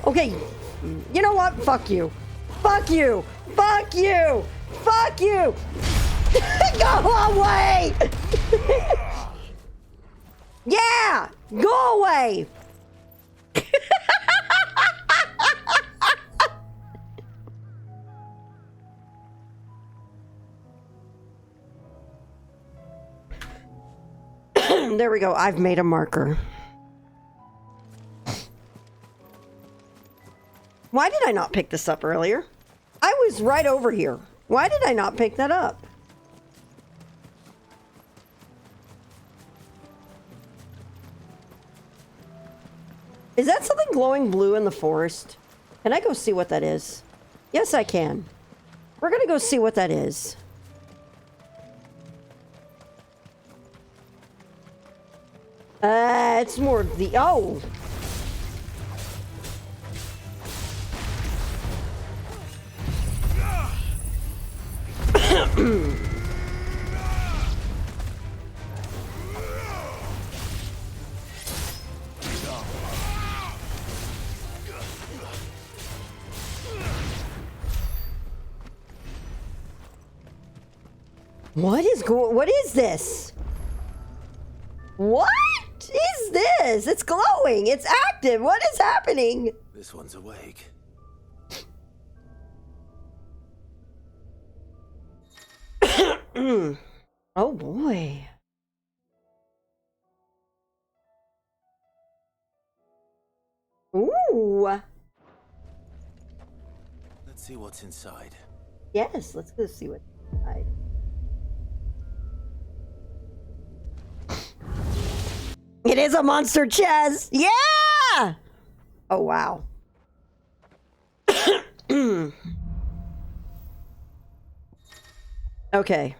[SPEAKER 1] Okay, you know what? Fuck you. Fuck you. Fuck you. Fuck you. Go away. Yeah, go away. There we go. I've made a marker. Why did I not pick this up earlier? I was right over here. Why did I not pick that up? Is that something glowing blue in the forest? Can I go see what that is? Yes, I can. We're gonna go see what that is. It's more of the... Oh! What is this? What is this? It's glowing. It's active. What is happening?
[SPEAKER 4] This one's awake.
[SPEAKER 1] Oh boy. Ooh.
[SPEAKER 4] Let's see what's inside.
[SPEAKER 1] Yes, let's go see what's inside. It is a monster chest. Yeah. Oh wow. Okay.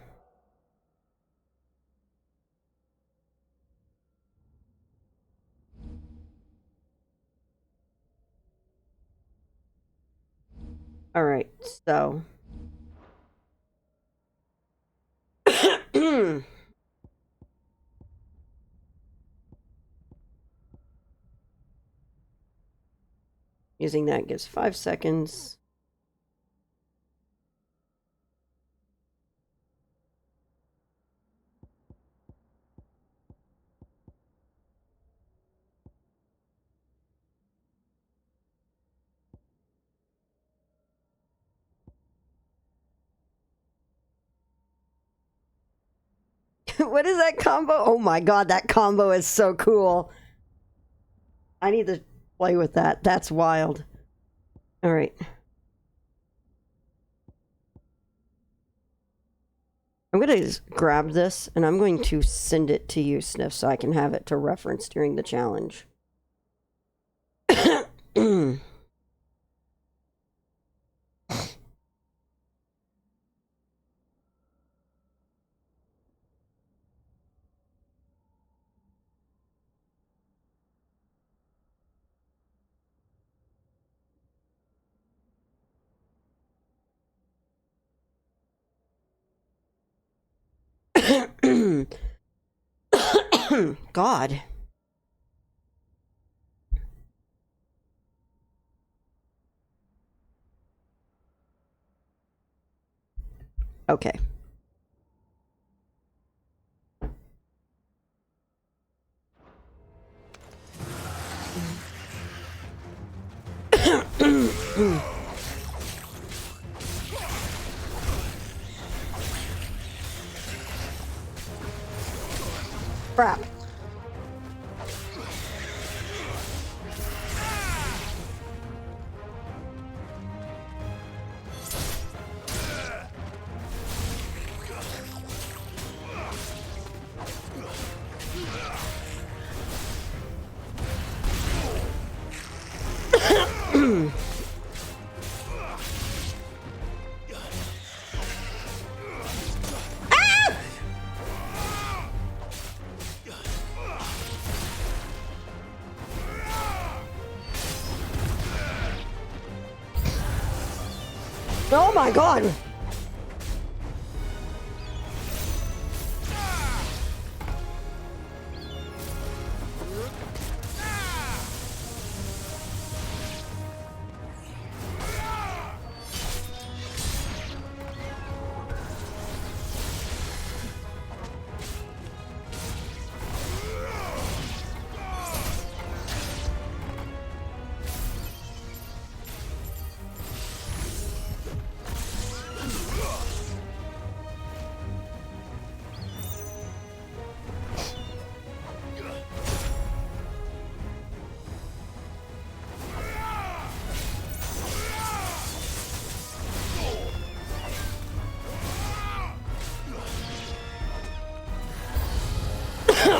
[SPEAKER 1] All right. So using that gives 5 seconds. What is that combo? Oh my god, that combo is so cool. I need to play with that. That's wild. All right. I'm going to grab this and I'm going to send it to you, Sniff, so I can have it to reference during the challenge. God. Okay. Crap. Oh my god!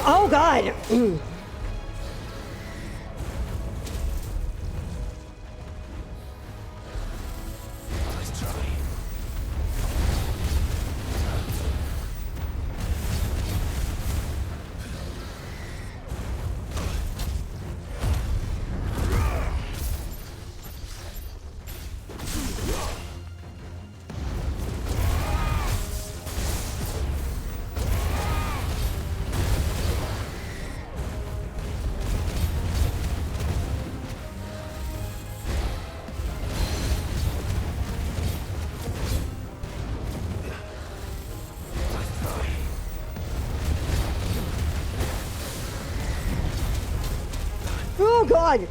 [SPEAKER 1] Oh god! Oh god!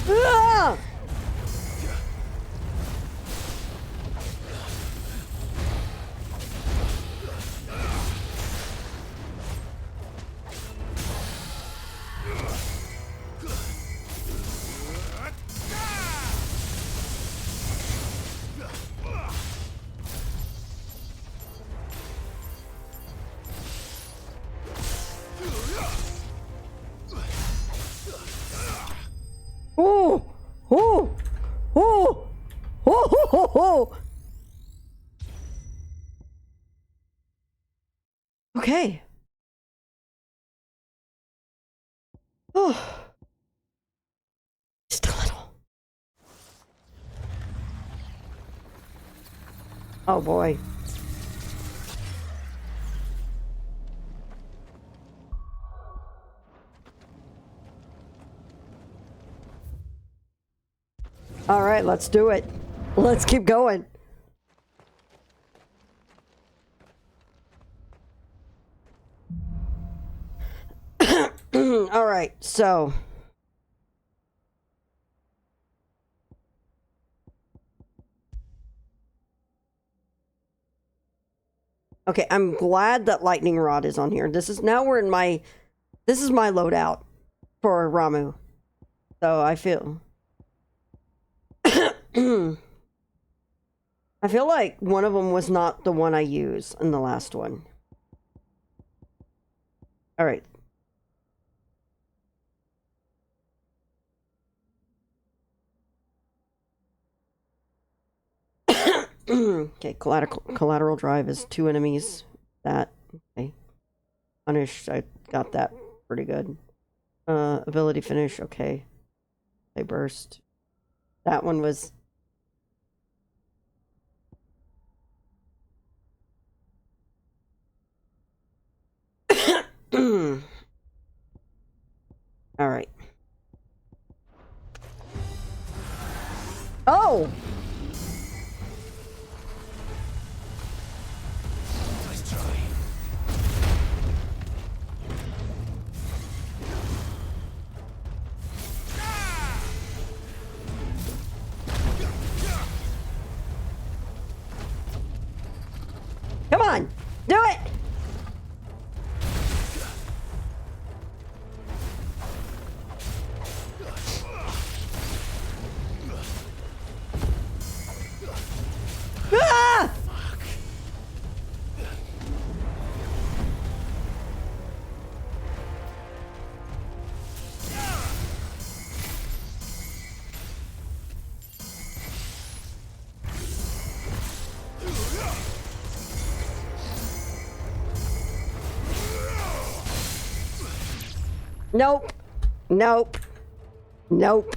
[SPEAKER 1] Ah! Oh! Oh! Oh! Oh! Okay. Oh. Just a little. Oh boy. All right, let's do it. Let's keep going. All right, so okay, I'm glad that lightning rod is on here. This is my loadout for Ramu. So I feel I feel like one of them was not the one I used in the last one. All right. Okay, collateral drive is 2 enemies. That, okay. Punish, I got that pretty good. Ability finish, okay. They burst. That one was... All right. Oh!
[SPEAKER 4] Nice try.
[SPEAKER 1] Come on! Do it! Ah! Nope. Nope. Nope.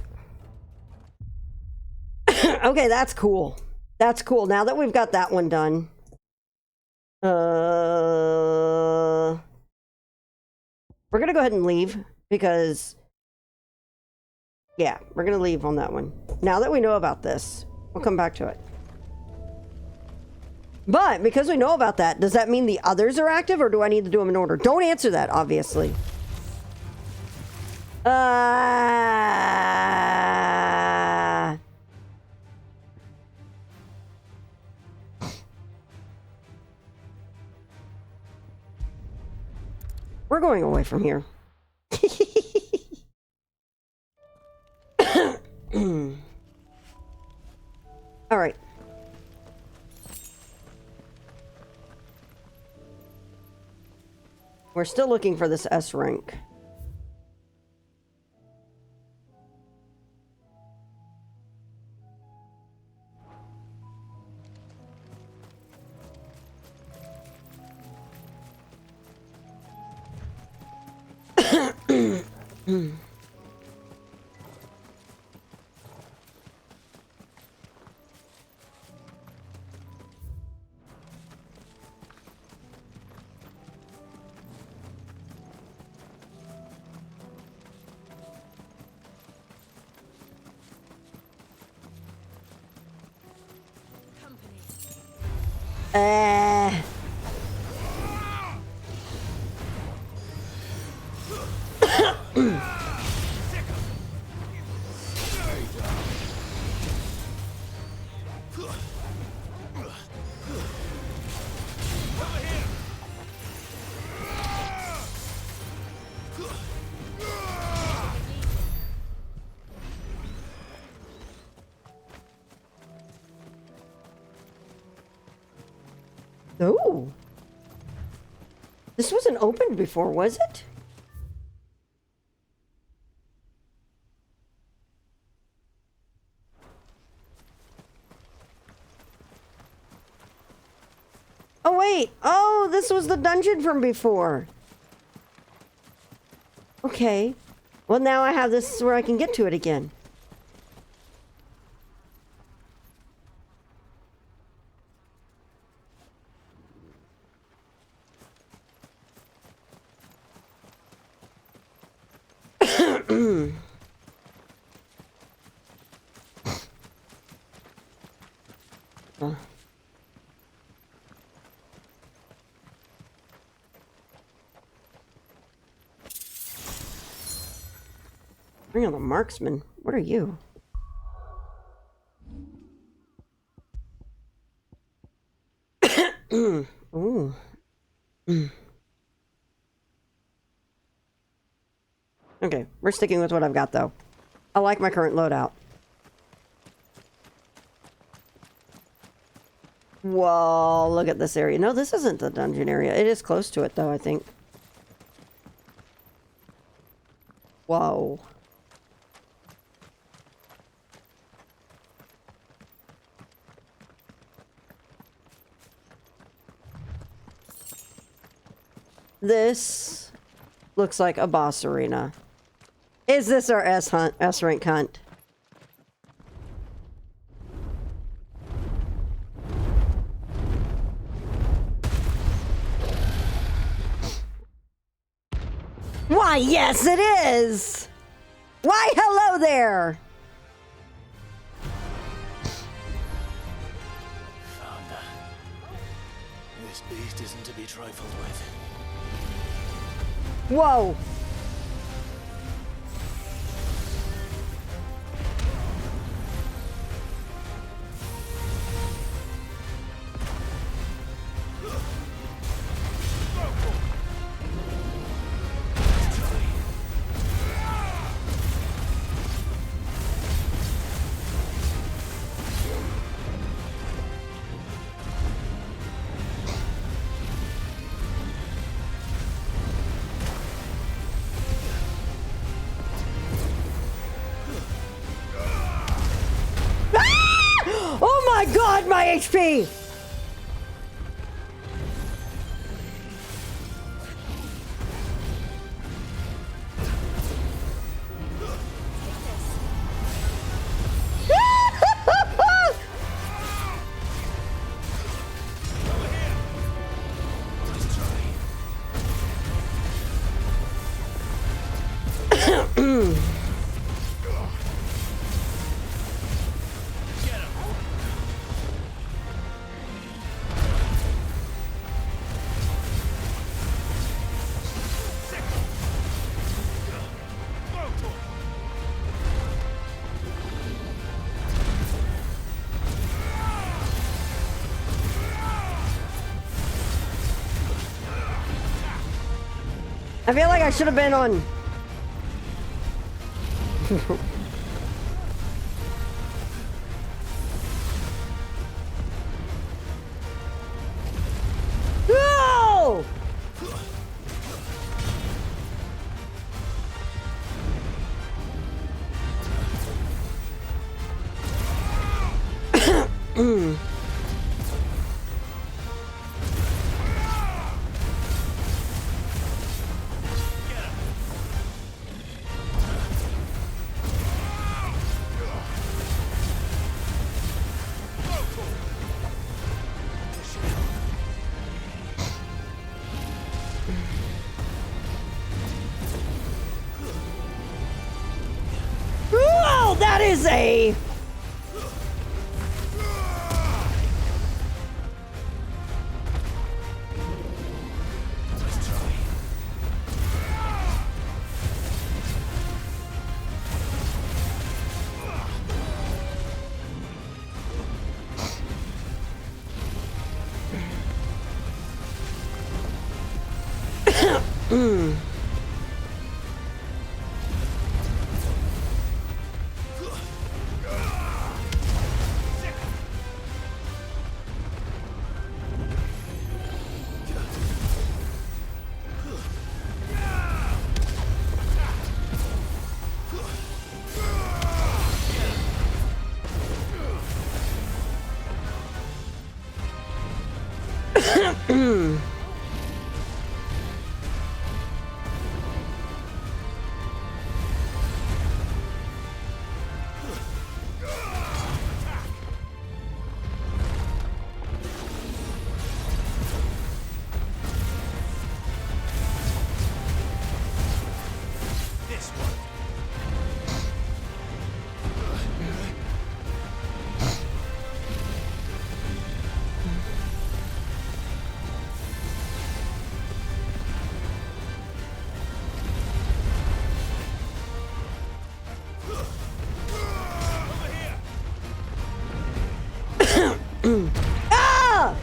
[SPEAKER 1] Okay, that's cool. That's cool. Now that we've got that one done. We're gonna go ahead and leave because yeah, we're gonna leave on that one. Now that we know about this, we'll come back to it. But because we know about that, does that mean the others are active or do I need to do them in order? Don't answer that, obviously. We're going away from here. All right. We're still looking for this S rank. Oh. This wasn't opened before, was it? Oh, wait. Oh, this was the dungeon from before. Okay. Well, now I have this where I can get to it again. Bring on the marksman. What are you? Ooh. Okay, we're sticking with what I've got, though. I like my current loadout. Whoa, look at this area. No, this isn't the dungeon area. It is close to it, though, I think. Whoa. This looks like a boss arena. Is this our S rank hunt? Why, yes, it is! Why, hello there!
[SPEAKER 4] Founder, this beast isn't to be trifled with.
[SPEAKER 1] Whoa! Oh my god, my HP! I feel like I should have been on. No! Oh, that is a. Ah!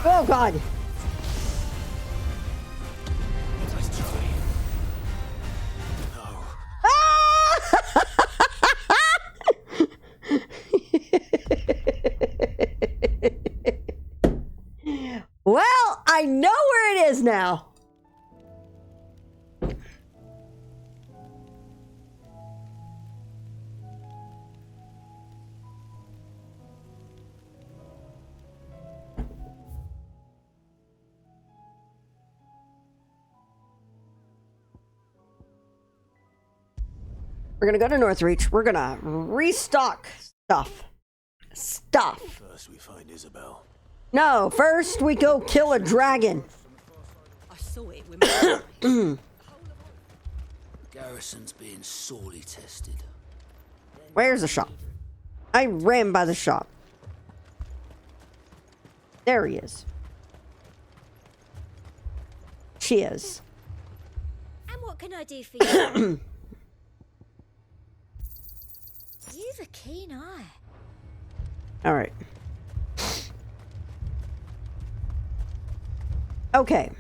[SPEAKER 1] Oh God. Well, I know where it is now. We're gonna go to Northreach. We're gonna restock stuff.
[SPEAKER 4] First we find Isabel.
[SPEAKER 1] No, first we go kill a dragon.
[SPEAKER 12] I saw it with my eyes.
[SPEAKER 8] Garrison's being sorely tested.
[SPEAKER 1] Where's the shop? I ran by the shop. There he is. She is.
[SPEAKER 13] And what can I do for you? You've a keen eye.
[SPEAKER 1] All right. Okay.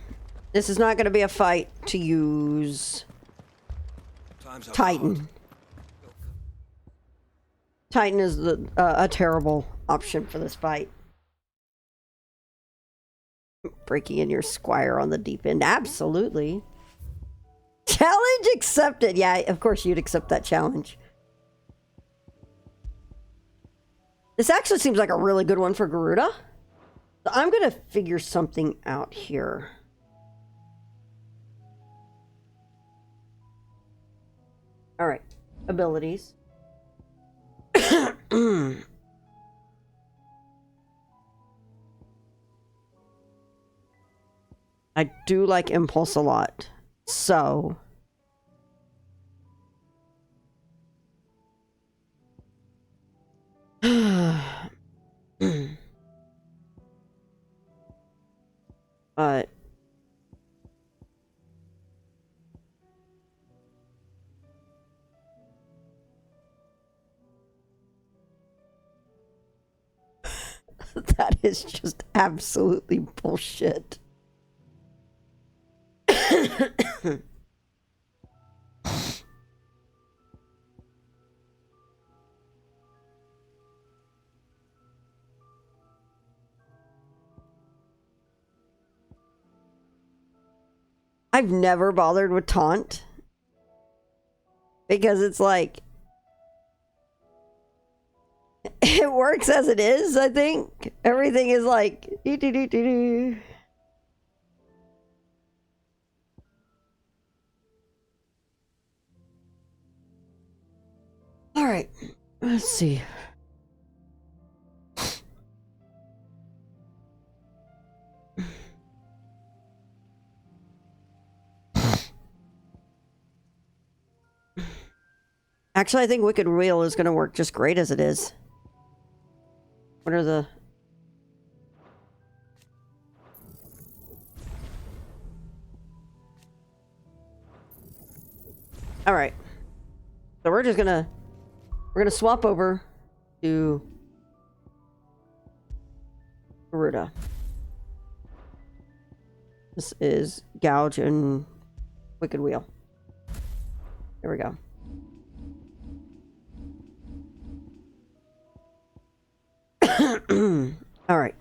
[SPEAKER 1] This is not going to be a fight to use Titan. Titan is a terrible option for this fight. Breaking in your squire on the deep end. Absolutely. Challenge accepted. Yeah, of course you'd accept that challenge. This actually seems like a really good one for Garuda. So I'm going to figure something out here. All right. Abilities. I do like impulse a lot. So... but... that is just absolutely bullshit. I've never bothered with taunt because it's like it works as it is. I think everything is like all right, let's see. Actually, I think Wicked Wheel is going to work just great as it is. What are the... All right. So we're just gonna... We're gonna swap over to... Garuda. This is Gouge and Wicked Wheel. There we go. All right.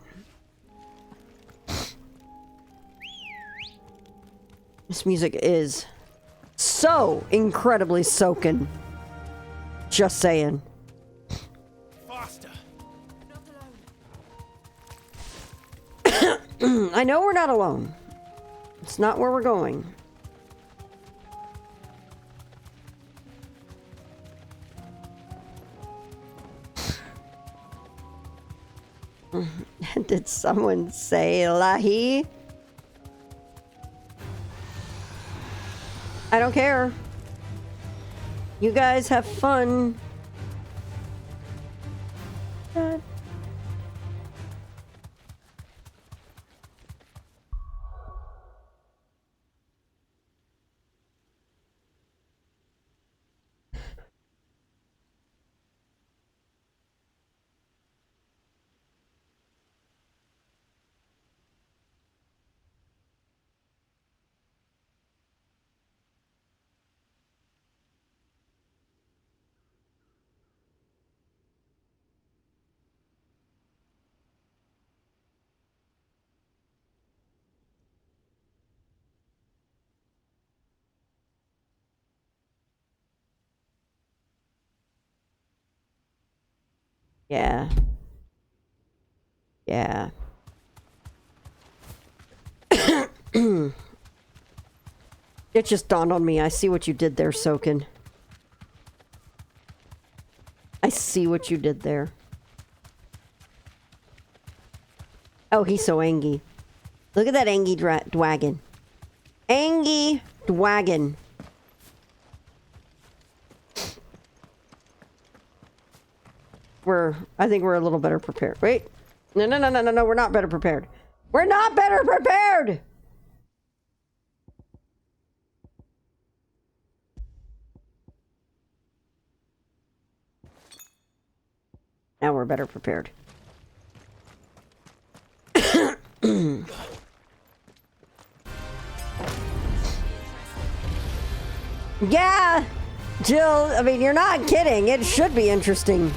[SPEAKER 1] This music is so incredibly soaking. Just saying.
[SPEAKER 11] Faster.
[SPEAKER 1] I know we're not alone. It's not where we're going. Did someone say Lahi? I don't care. You guys have fun. Yeah. Yeah. It just dawned on me. I see what you did there, Soken. I see what you did there. Oh, he's so angry. Look at that angry dwagon. Angry dwagon. I think we're a little better prepared. Wait. No, we're not better prepared. We're not better prepared! Now we're better prepared. Yeah! Jill, I mean, you're not kidding. It should be interesting.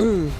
[SPEAKER 1] Ugh!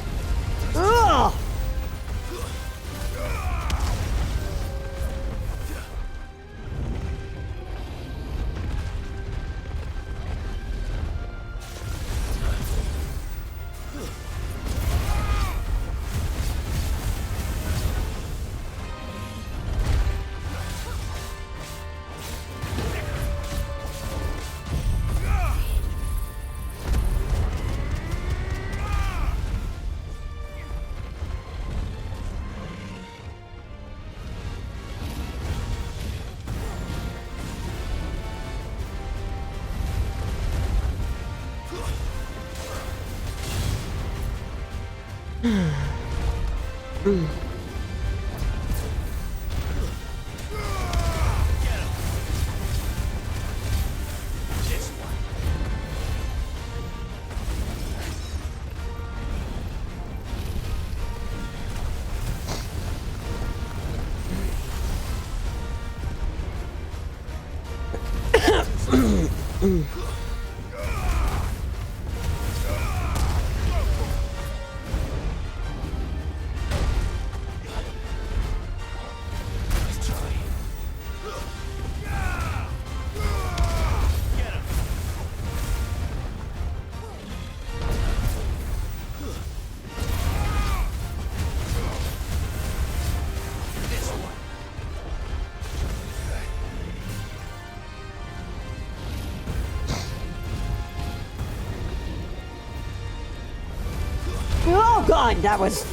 [SPEAKER 1] Oh god, that was...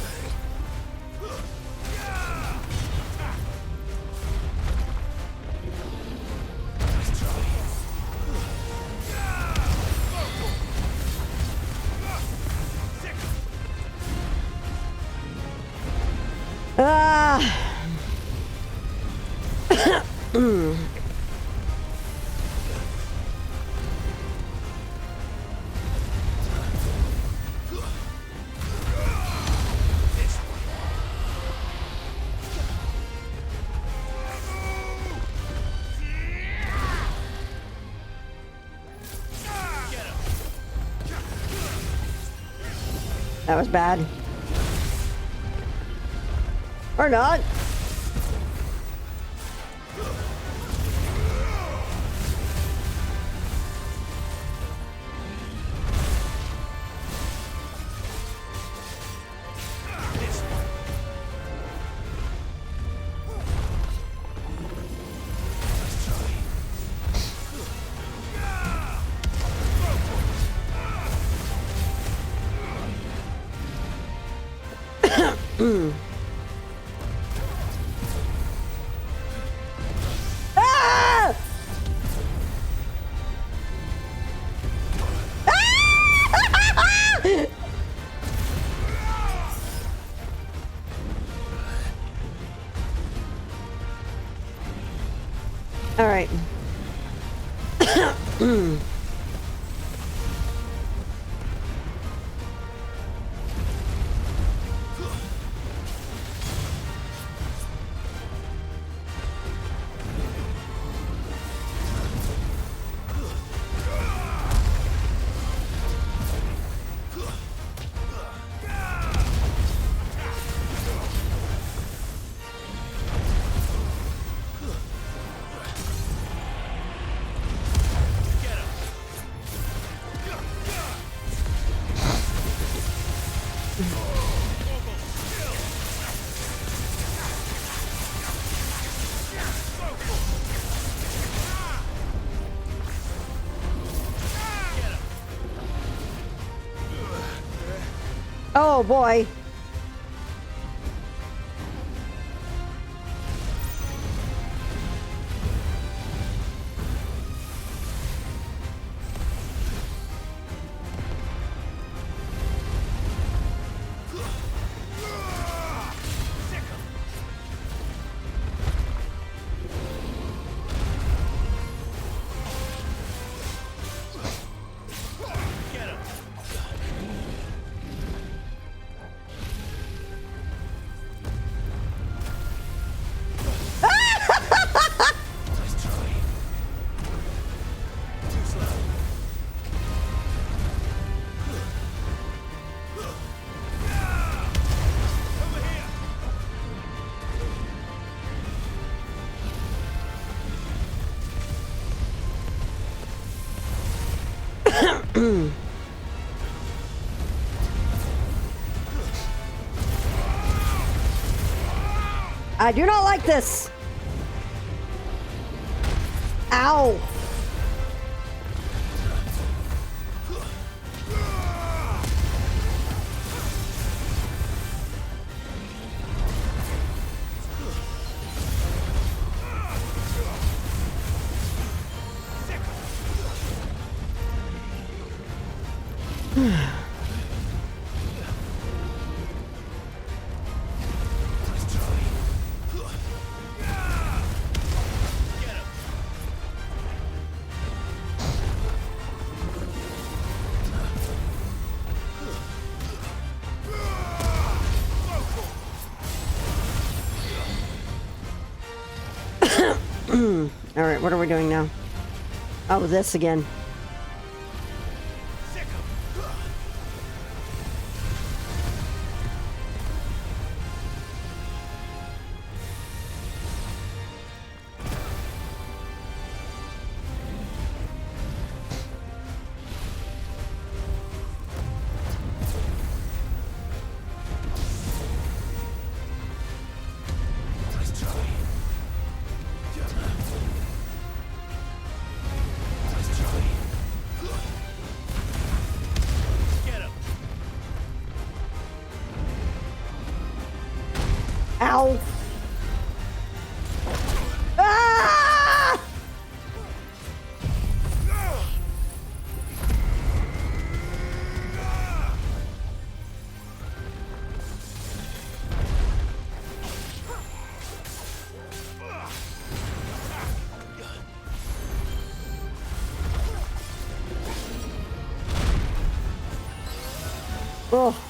[SPEAKER 1] That was bad. Or not. Ah! All right. Oh boy. I do not like this. Ow. All right, what are we doing now? Oh, this again. Ow. Ah! Oh.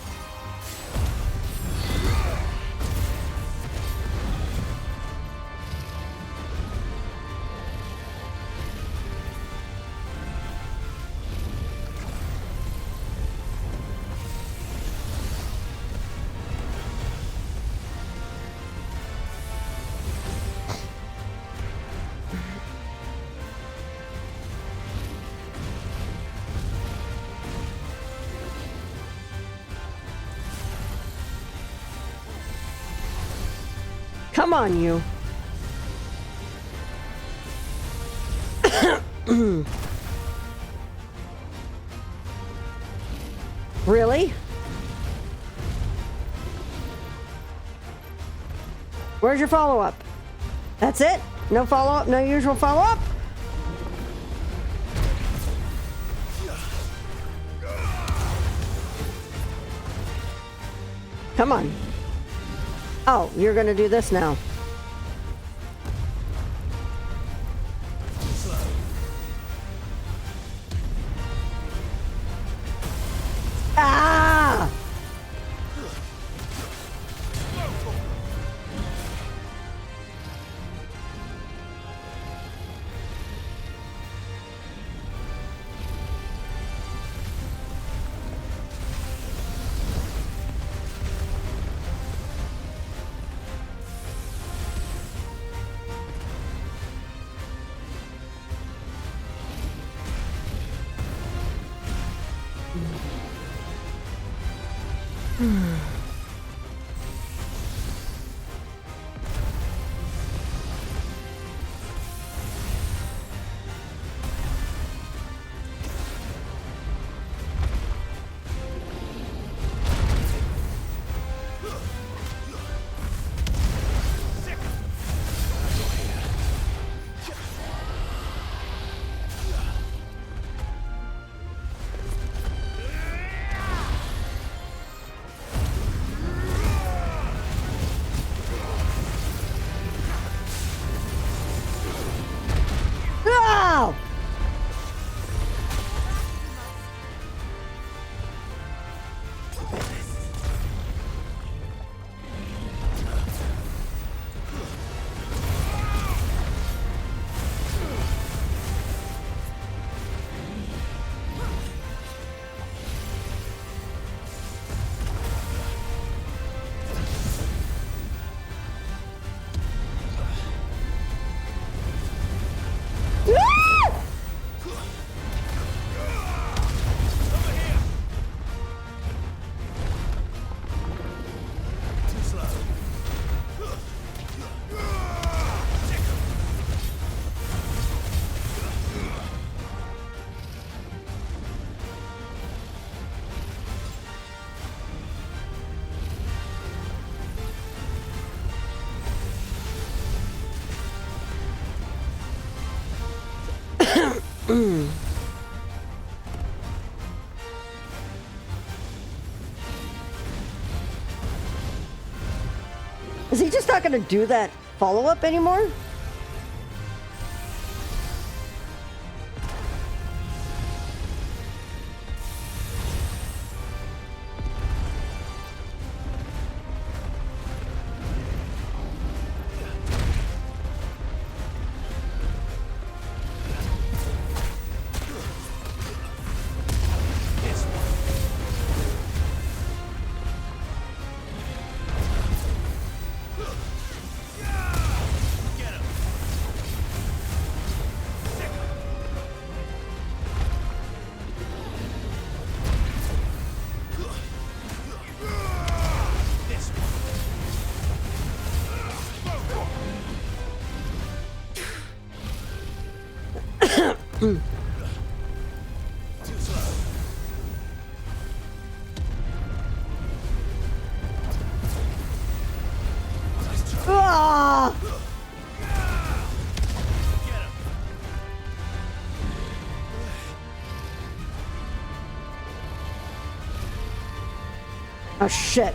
[SPEAKER 1] Come on, you. Really? Where's your follow-up? That's it? No follow-up? No usual follow-up? Come on. Oh, you're gonna do this now. Ah! Is he just not going to do that follow-up anymore? Ah! Oh shit.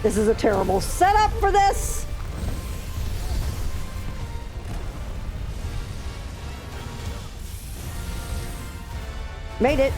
[SPEAKER 1] This is a terrible setup for this. Made it.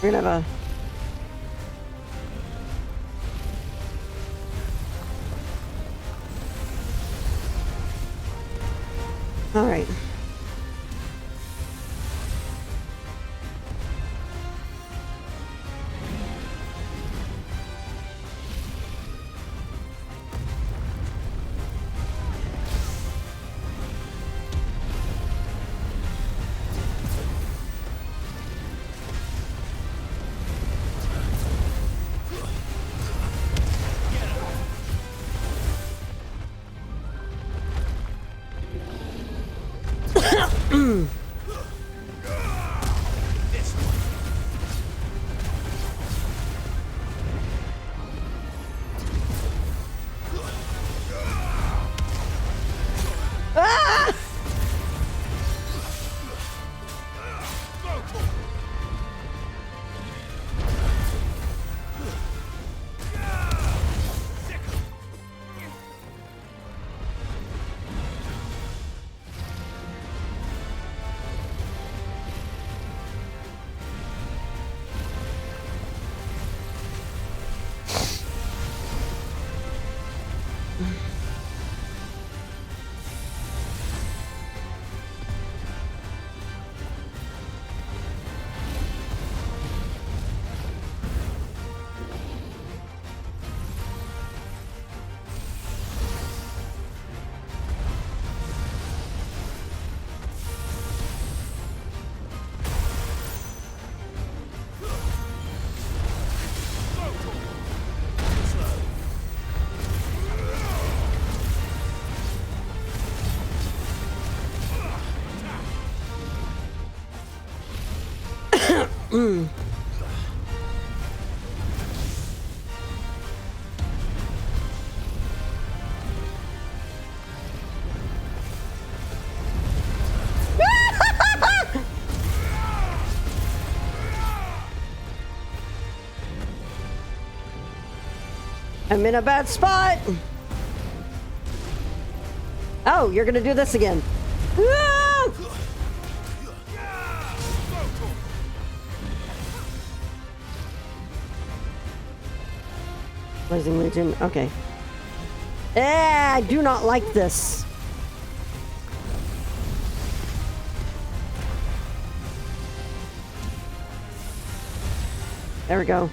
[SPEAKER 1] We're gonna have a... All right. I'm in a bad spot. Oh, you're gonna do this again. Ah! Blazing Legion. Okay. I do not like this. There we go.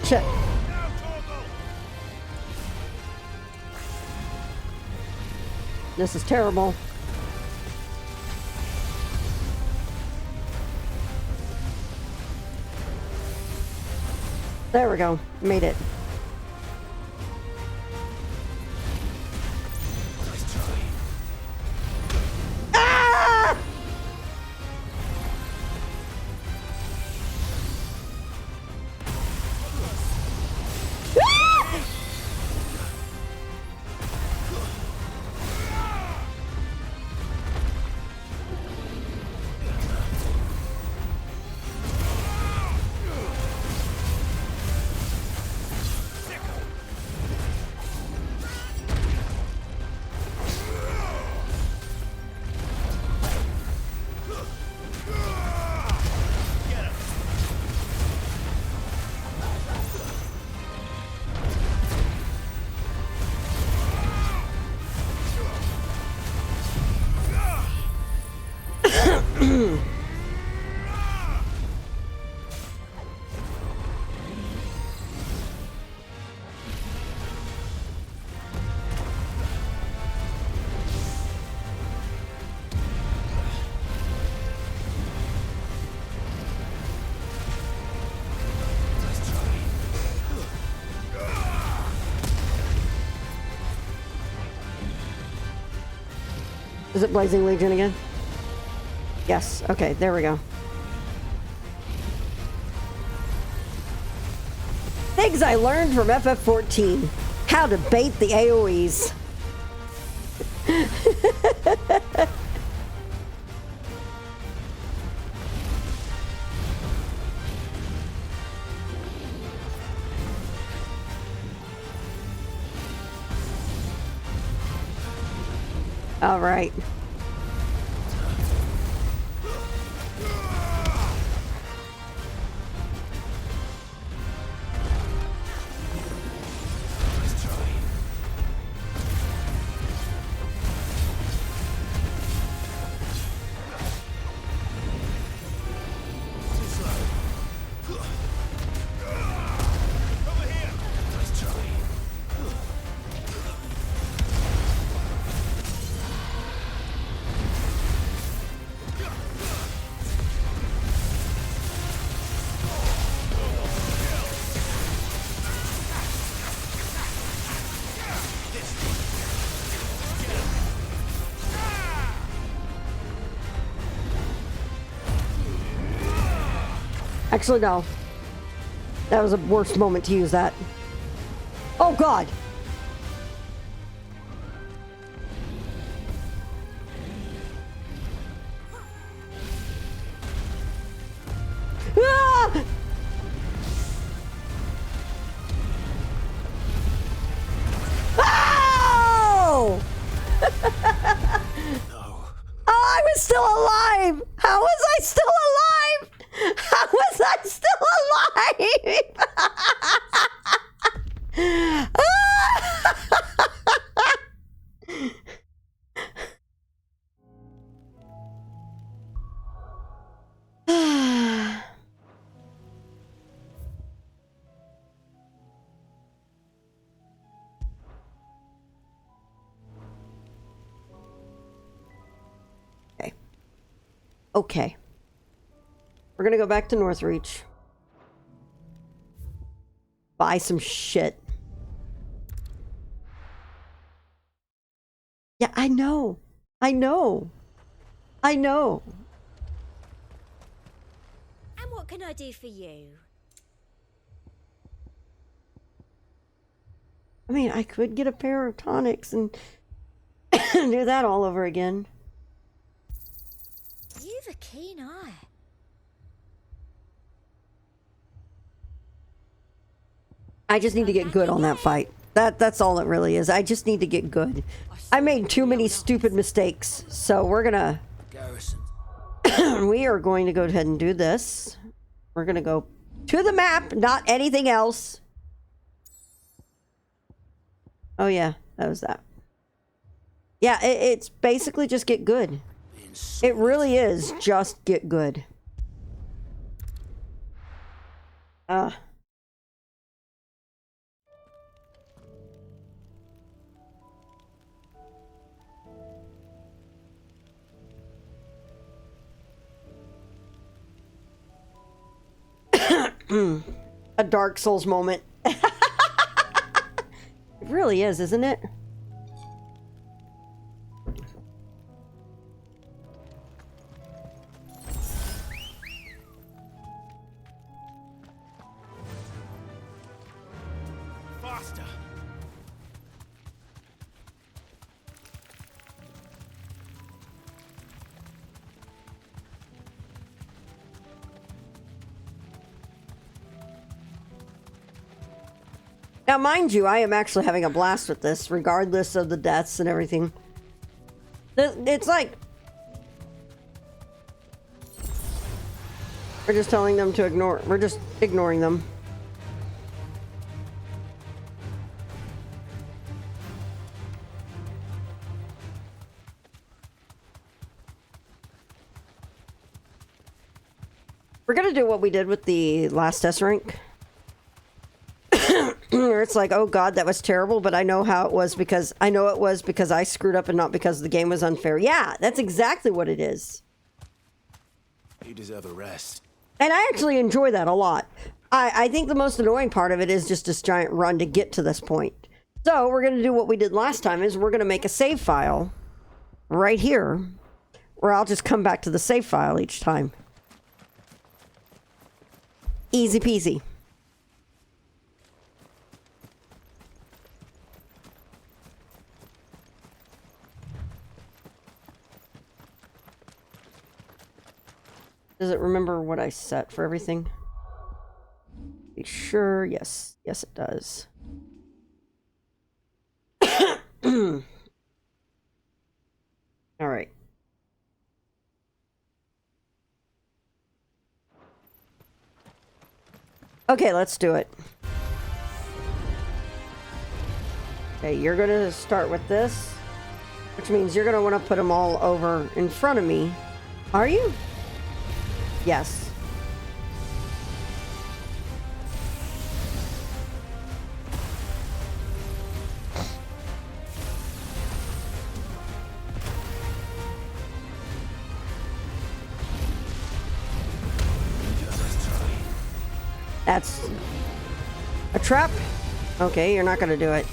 [SPEAKER 1] Shit. This is terrible. There we go. Made it. Ah! Is it Blazing Legion again? Yes. Okay, there we go. Things I learned from FF14. How to bait the AoEs. All right. Actually, no. That was a worse moment to use that. Oh, God. Okay. We're gonna go back to Northreach. Buy some shit. Yeah, I know. I know. I know.
[SPEAKER 13] And what can I do for you?
[SPEAKER 1] I mean, I could get a pair of tonics and do that all over again.
[SPEAKER 13] You've a keen eye.
[SPEAKER 1] I just need to get good on that fight. That's all it really is. I just need to get good. I made too many stupid mistakes. So we're gonna... we are going to go ahead and do this. We're gonna go to the map, not anything else. Oh yeah, that was that. Yeah, it's basically just get good. It really is just get good. A Dark Souls moment. It really is, isn't it?
[SPEAKER 11] Faster.
[SPEAKER 1] Now, mind you, I am actually having a blast with this, regardless of the deaths and everything. It's like... we're just telling them to ignore... we're just ignoring them. We're gonna do what we did with the last S rank. Where it's like, oh god, that was terrible, but I know how it was because I know it was because I screwed up and not because the game was unfair. Yeah, that's exactly what it is.
[SPEAKER 4] You deserve a rest.
[SPEAKER 1] And I actually enjoy that a lot. I think the most annoying part of it is just this giant run to get to this point. So we're going to do what we did last time, is we're going to make a save file right here, where I'll just come back to the save file each time. Easy peasy. Does it remember what I set for everything? Be sure. Yes. Yes, it does. All right. Okay, let's do it. Okay, you're going to start with this, which means you're going to want to put them all over in front of me. Are you? Yes. That's a trap? Okay, you're not gonna do it.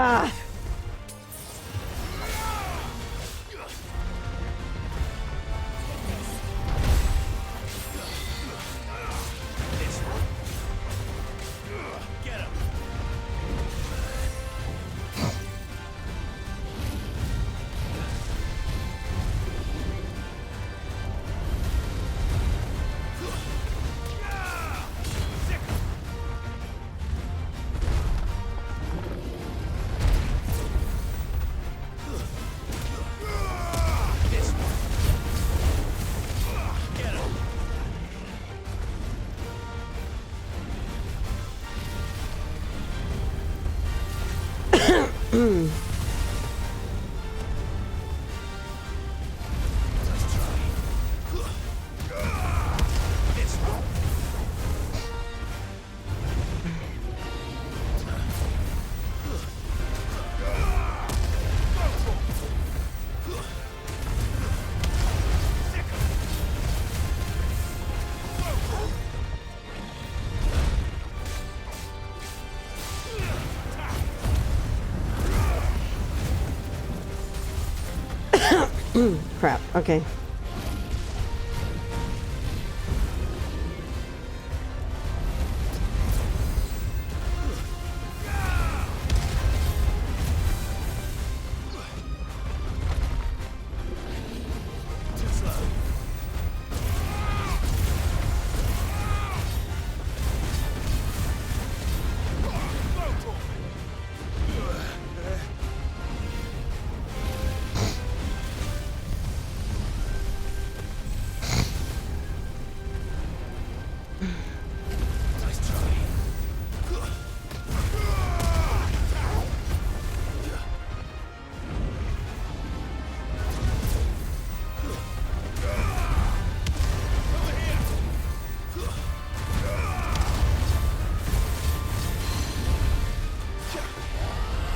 [SPEAKER 1] Ah. Crap. Okay.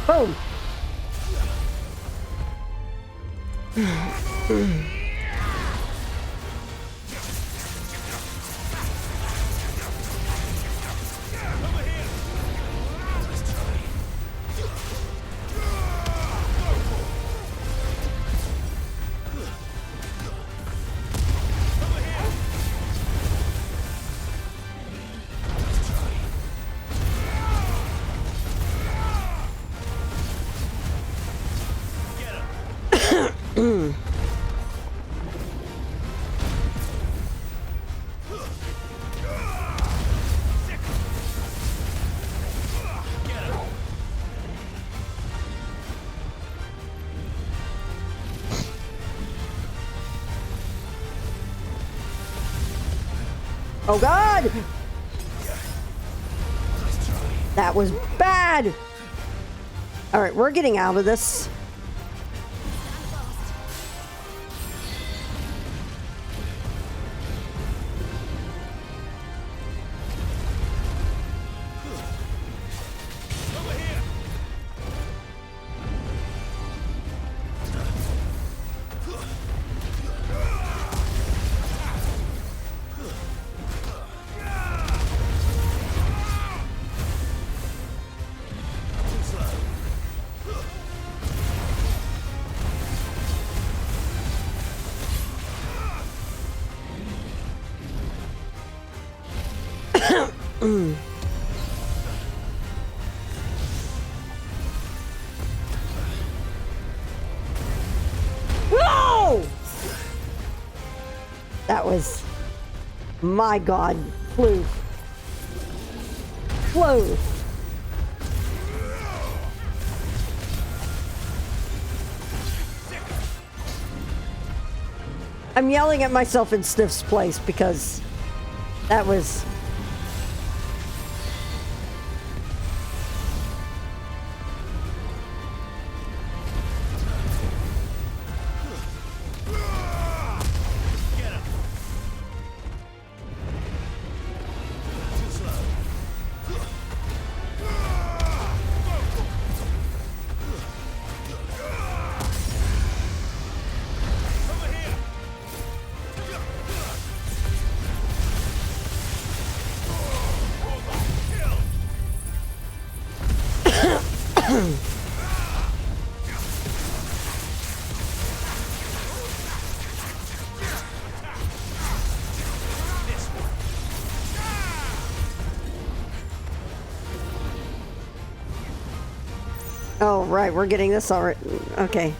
[SPEAKER 1] Boom. Oh God! That was bad! Alright, we're getting out of this. No! That was, my God, flew. Flew. I'm yelling at myself in Stiff's place because that was... Oh, right, we're getting this already. Okay.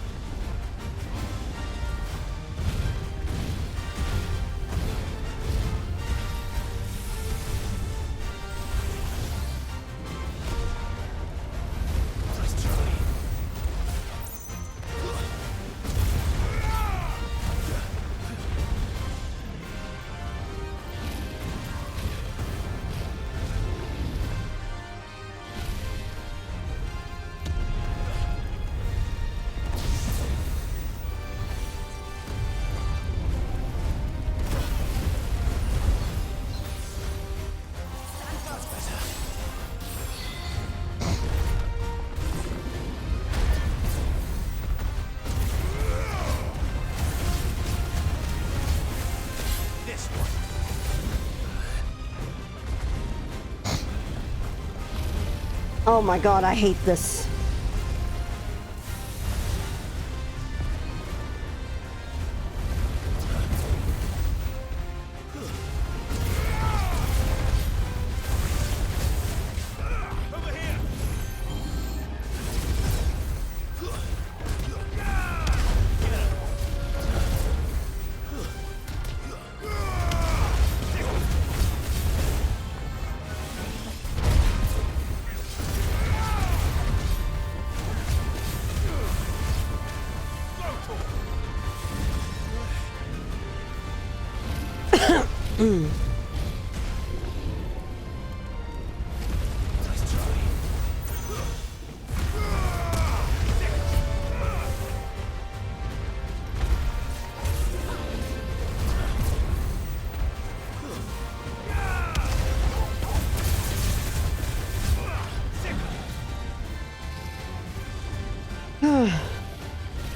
[SPEAKER 1] Oh my god, I hate this.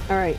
[SPEAKER 1] All right.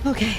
[SPEAKER 1] Okay.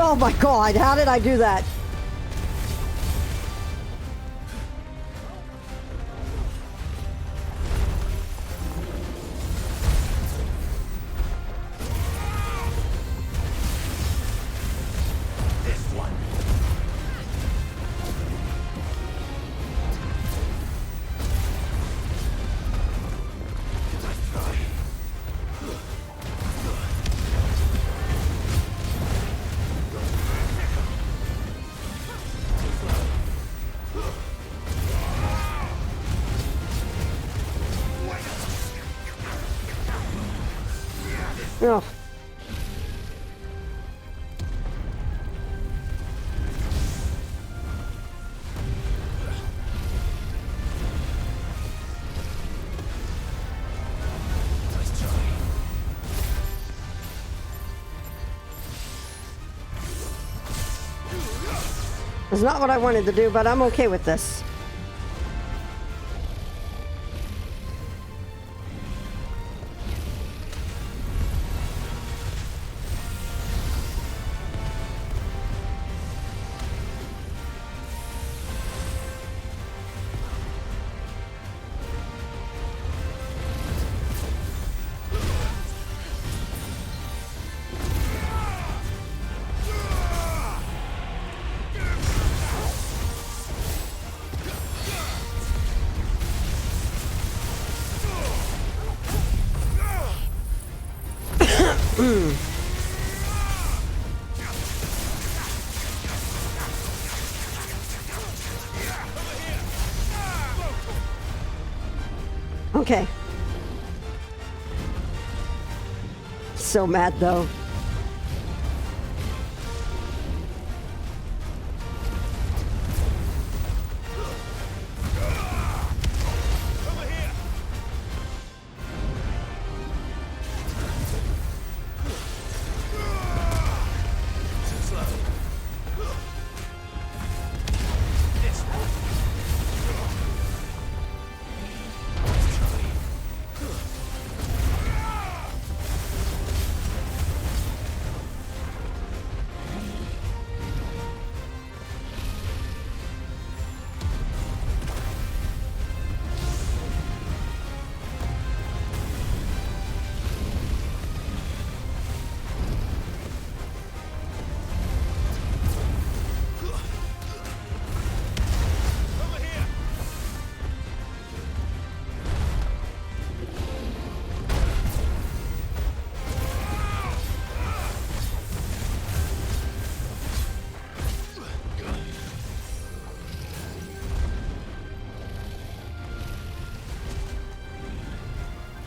[SPEAKER 1] Oh my god, how did I do that? Oh. It's not what I wanted to do, but I'm okay with this. Okay. So mad though.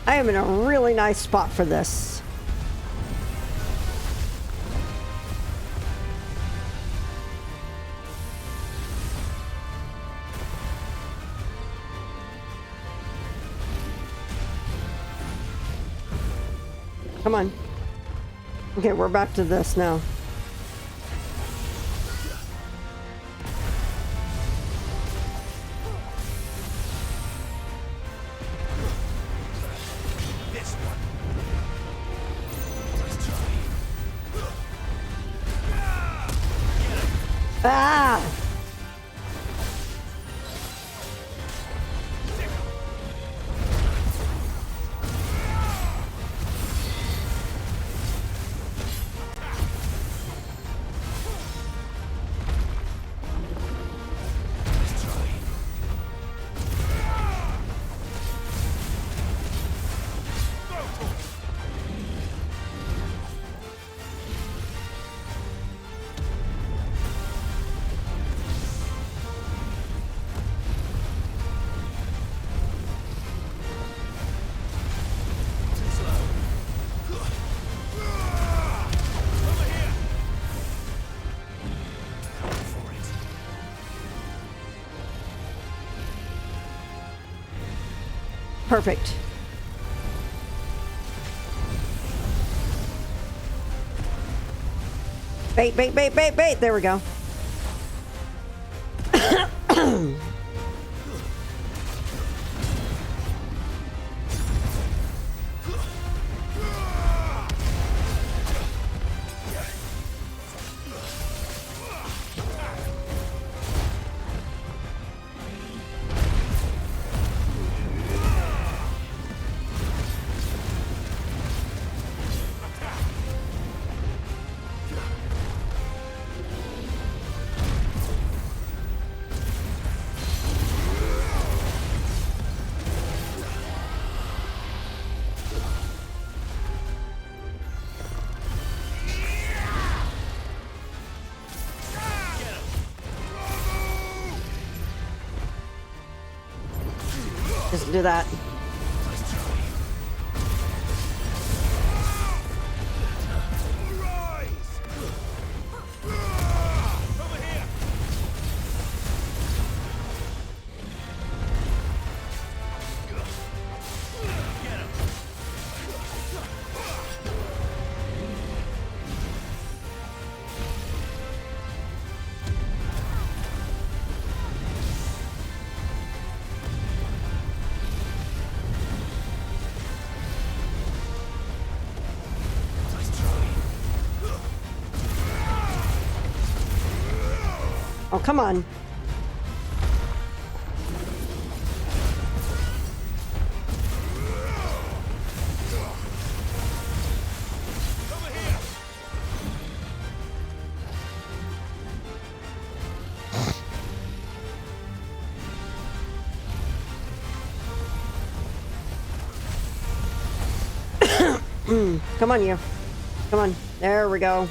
[SPEAKER 1] I am in a really nice spot for this. Come on. Okay, we're back to this now. Ah! Perfect. Bait, bait, bait, bait, bait. There we go. Just do that. Oh, come on. Come on, you. Come on. There we go.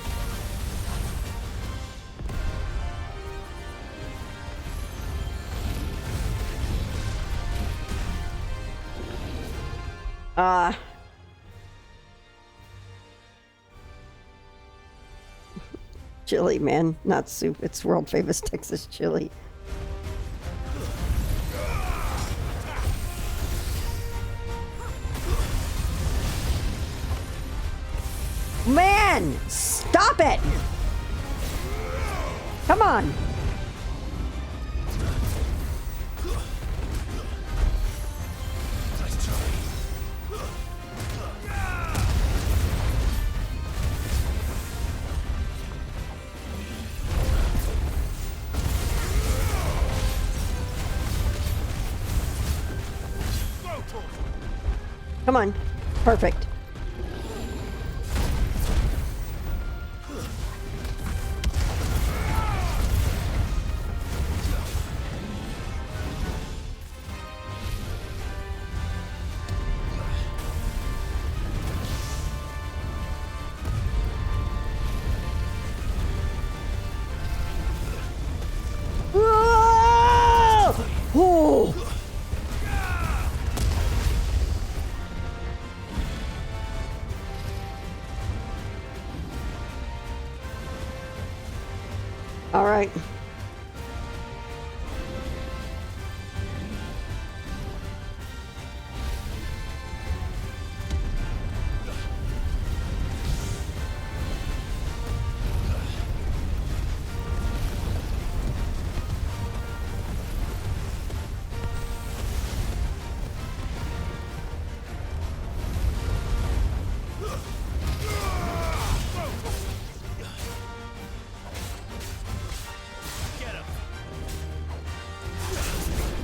[SPEAKER 1] Chili, man. Not soup. It's world famous Texas chili. Man! Stop it! Come on! Come on. Perfect. Oh! All right.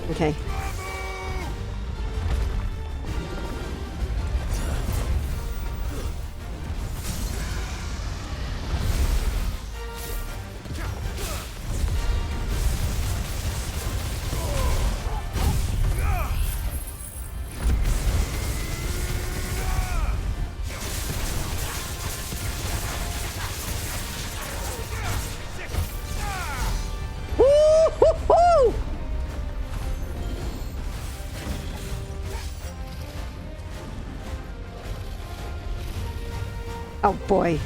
[SPEAKER 1] Okay. Woo-hoo-hoo! Oh boy.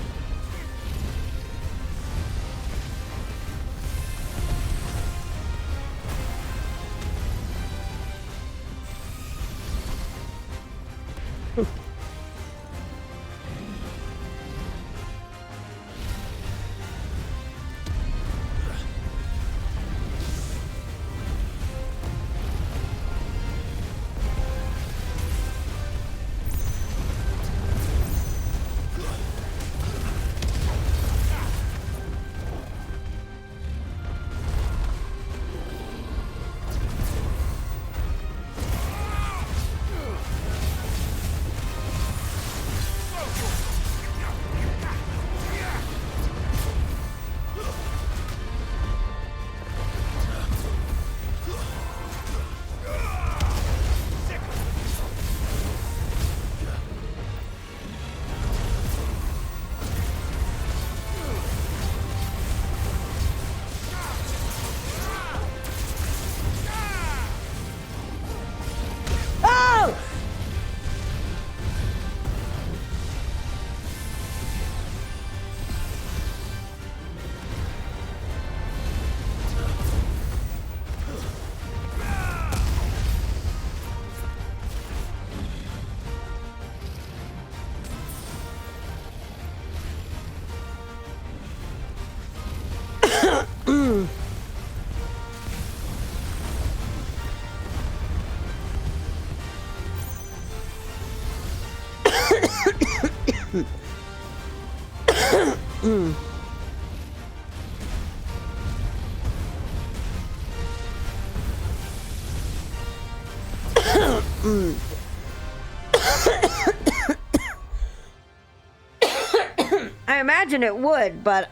[SPEAKER 1] I imagine it would, but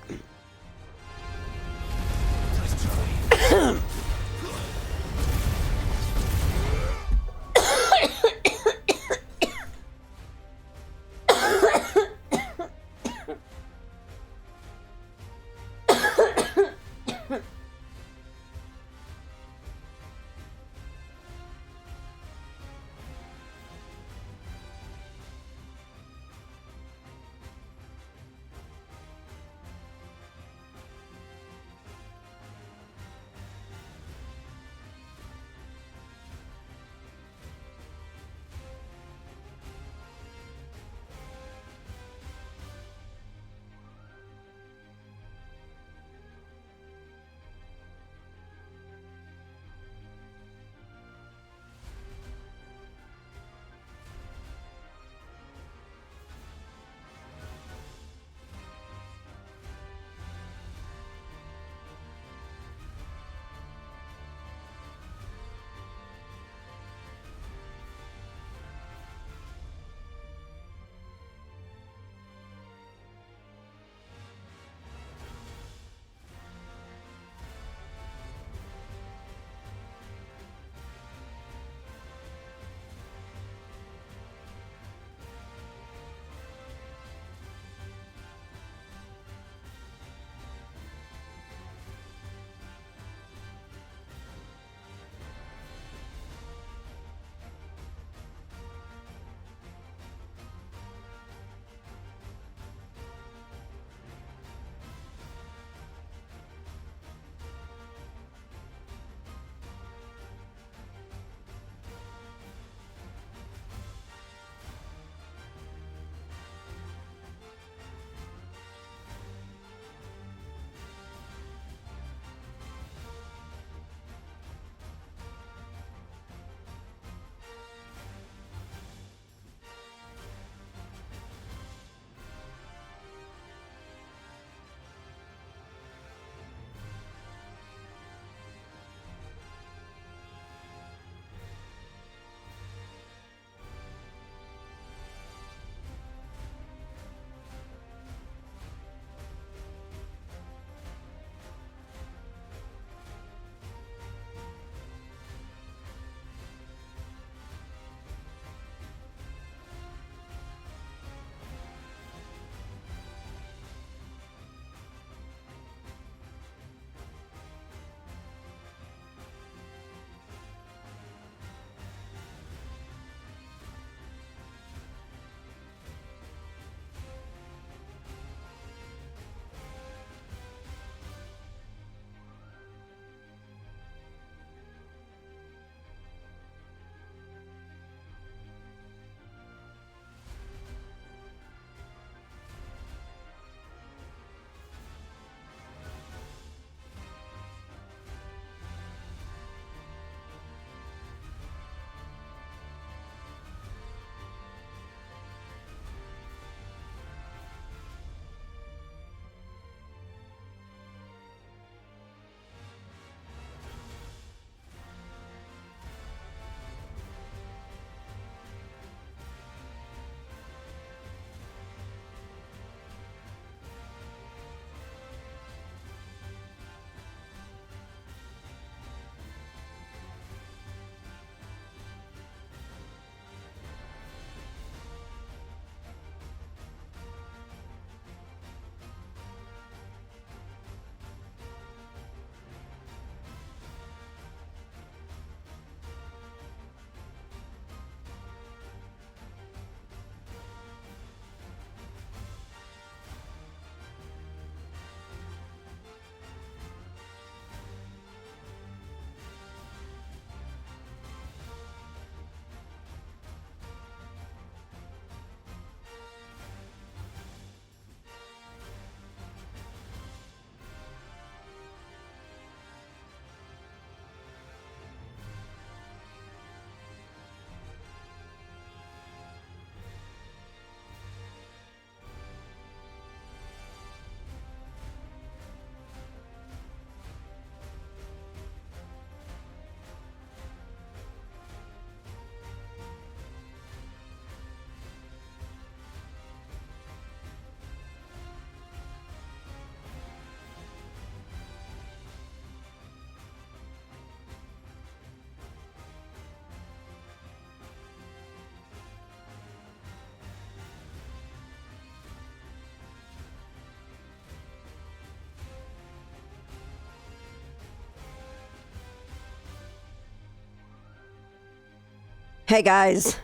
[SPEAKER 1] Hey guys,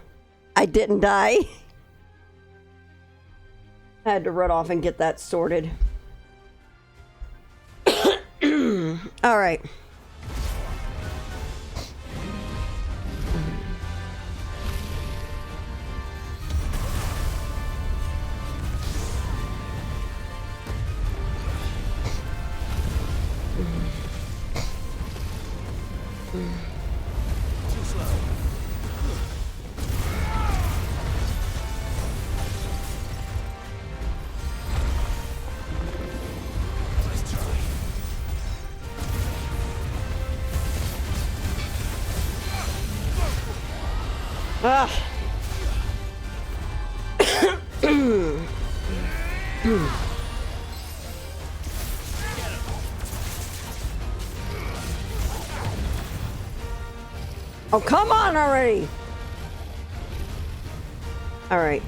[SPEAKER 1] I didn't die. I had to run off and get that sorted. All right. Ah. Oh, come on already. All right.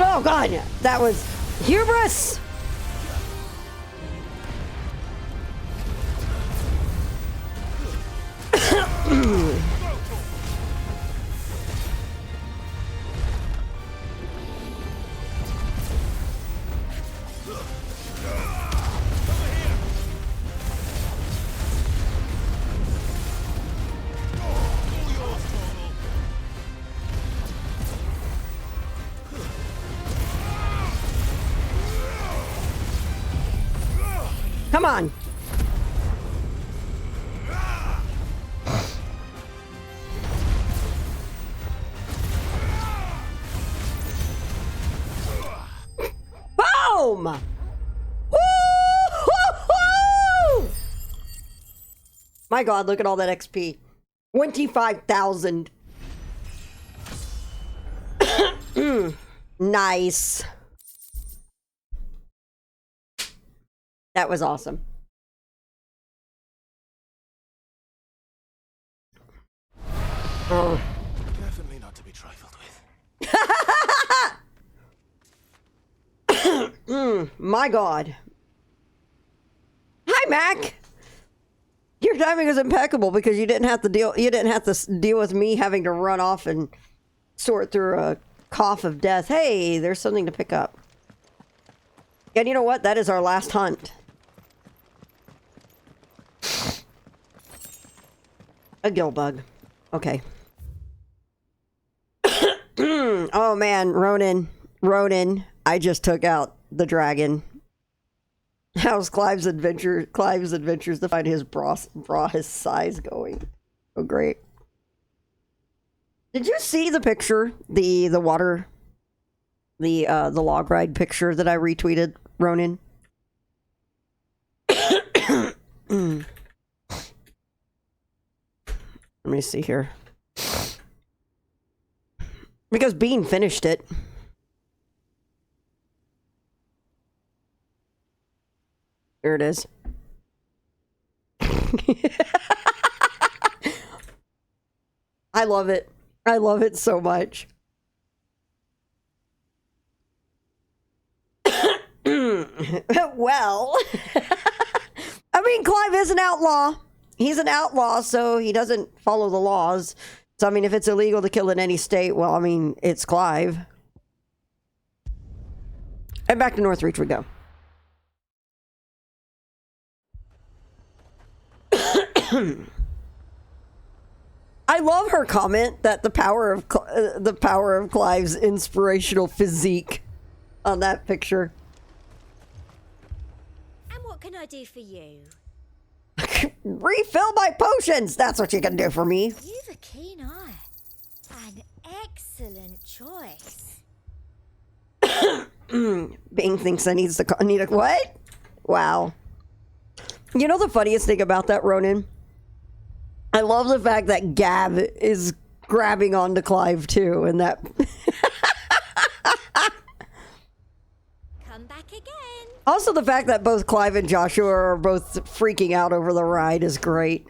[SPEAKER 1] Oh god, that was hubris. Come on. Boom! Woo-hoo-hoo! My god, look at all that XP. 25,000. Nice. That was awesome. Oh.
[SPEAKER 4] Definitely not to be trifled with.
[SPEAKER 1] My god. Hi, Mac. Your timing was impeccable because you didn't have to deal with me having to run off and sort through a cough of death. Hey, there's something to pick up. And you know what? That is our last hunt. A gill bug. Okay. Oh man, Ronan. I just took out the dragon. How's Clive's adventures to find his bra his size going? Oh great. Did you see the picture? The water the log ride picture that I retweeted, Ronan? Let me see here. Because Bean finished it. Here it is. I love it. I love it so much. Well, I mean, Clive is an outlaw. He's an outlaw, so he doesn't follow the laws. So, I mean, if it's illegal to kill in any state, well, I mean, it's Clive. And back to Northreach we go. I love her comment that the power of Clive's inspirational physique on that picture.
[SPEAKER 13] And what can I do for you?
[SPEAKER 1] Refill my potions. That's what you can do for me.
[SPEAKER 13] You've a keen eye. An excellent choice.
[SPEAKER 1] Bing thinks I need a what? Wow. You know the funniest thing about that, Ronan? I love the fact that Gab is grabbing onto Clive too, and that.
[SPEAKER 13] Come back again.
[SPEAKER 1] Also, the fact that both Clive and Joshua are both freaking out over the ride is great.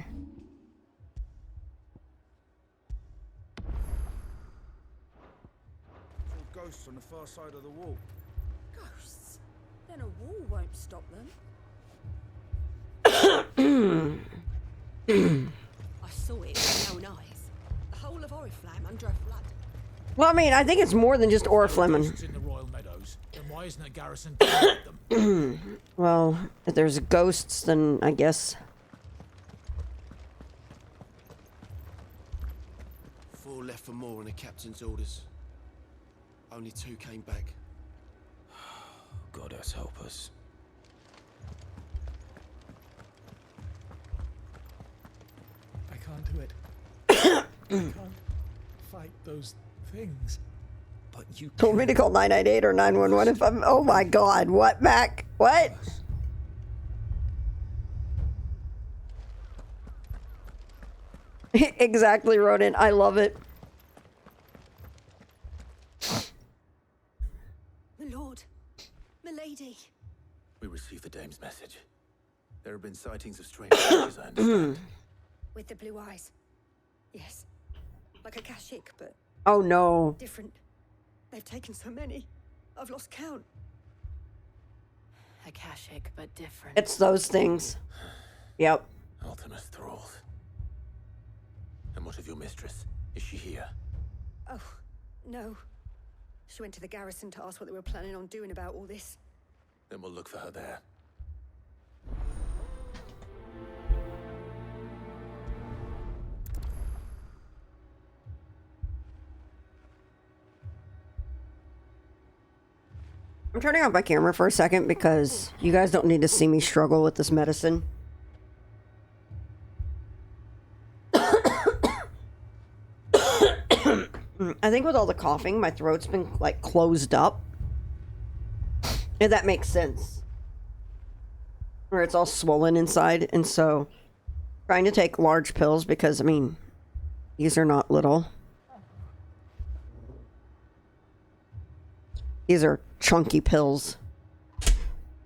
[SPEAKER 7] Ghosts on the far side of the wall.
[SPEAKER 12] Ghosts? Then a wall won't stop them. I saw it with my own eyes. The whole of Oriflamme under a flood.
[SPEAKER 1] Well, I mean, I think it's more than just Oriflamme.
[SPEAKER 9] In the Royal Meadows, then why isn't a garrison dealing with them?
[SPEAKER 1] Well, if there's ghosts, then I guess.
[SPEAKER 14] 4 left for more on the captain's orders. Only 2 came back.
[SPEAKER 3] God has help us.
[SPEAKER 9] I can't do it. I can't fight those things. But you
[SPEAKER 1] Told me to call 998 or 911 if I'm. Oh my god, what, Mac? What? Exactly, Ronan. I love it.
[SPEAKER 12] My lord. My lady.
[SPEAKER 4] We received the dame's message. There have been sightings of strange creatures, I understand.
[SPEAKER 5] With the blue eyes. Yes. Like a Kashik, but
[SPEAKER 1] Oh no.
[SPEAKER 5] different. They've taken so many. I've lost count.
[SPEAKER 6] Akashic, but different.
[SPEAKER 1] It's those things. Yep.
[SPEAKER 4] Ultimus thralls. And what of your mistress? Is she here?
[SPEAKER 5] Oh, no. She went to the garrison to ask what they were planning on doing about all this.
[SPEAKER 4] Then we'll look for her there.
[SPEAKER 1] I'm turning off my camera for a second because you guys don't need to see me struggle with this medicine. I think with all the coughing, my throat's been like closed up. If that makes sense. Where it's all swollen inside, and so trying to take large pills because, I mean, these are not little. These are chunky pills.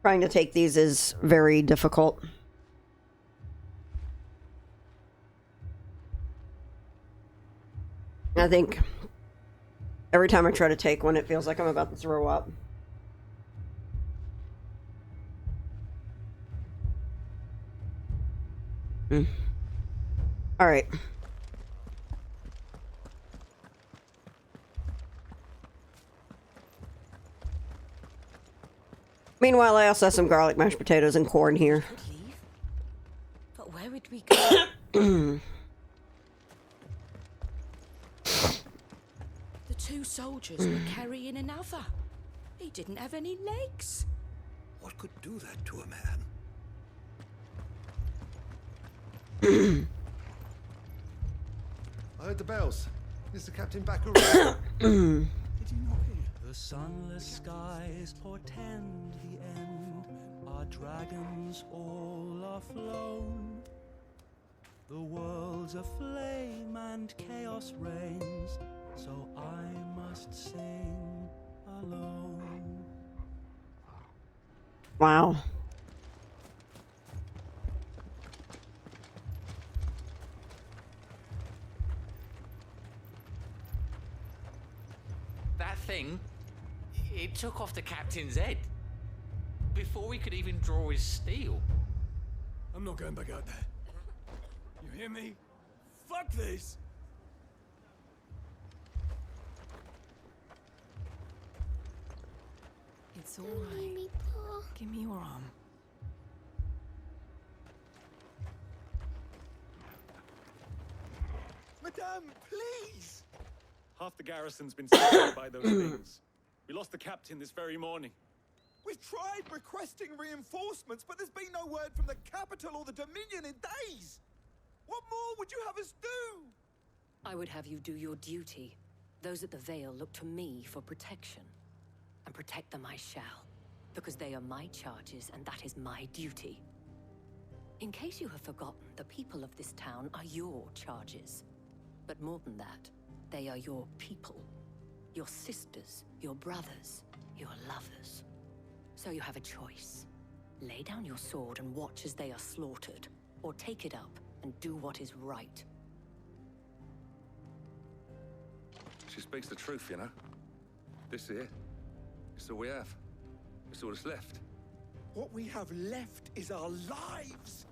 [SPEAKER 1] Trying to take these is very difficult. I think every time I try to take one, it feels like I'm about to throw up. All right. Meanwhile, I also have some garlic mashed potatoes and corn here.
[SPEAKER 12] Leave? But where would we go? The 2 soldiers were carrying another. He didn't have any legs.
[SPEAKER 10] What could do that to a man?
[SPEAKER 2] I heard the bells. Is the captain back already?
[SPEAKER 10] Did you not hear?
[SPEAKER 15] The sunless skies portend the end. Our dragons all are flown. The world's aflame and chaos reigns, so I must sing alone.
[SPEAKER 1] Wow.
[SPEAKER 16] That thing, it took off the captain's head before we could even draw his steel.
[SPEAKER 10] I'm not going back out there. You hear me? Fuck this!
[SPEAKER 6] It's all right. Give me your arm.
[SPEAKER 10] Madame, please!
[SPEAKER 17] Half the garrison's been slain by those things. We lost the captain this very morning.
[SPEAKER 10] We've tried requesting reinforcements, but there's been no word from the capital or the Dominion in days! What more would you have us do?
[SPEAKER 5] I would have you do your duty. Those at the Vale look to me for protection. And protect them I shall. Because they are my charges, and that is my duty. In case you have forgotten, the people of this town are your charges. But more than that, they are your people. Your sisters, your brothers, your lovers. So you have a choice. Lay down your sword and watch as they are slaughtered, or take it up and do what is right.
[SPEAKER 18] She speaks the truth, you know. This here, it's all we have. It's all that's left.
[SPEAKER 10] What we have left is our lives.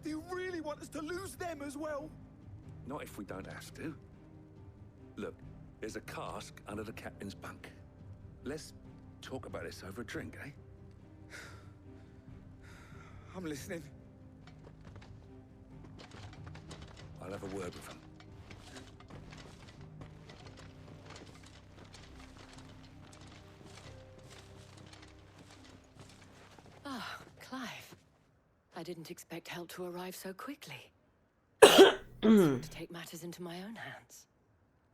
[SPEAKER 10] Do you really want us to lose them as well?
[SPEAKER 18] Not if we don't have to. Look, there's a cask under the captain's bunk. Let's talk about this over a drink, eh?
[SPEAKER 10] I'm listening.
[SPEAKER 18] I'll have a word with him.
[SPEAKER 5] Ah, Clive. I didn't expect help to arrive so quickly. To take matters into my own hands.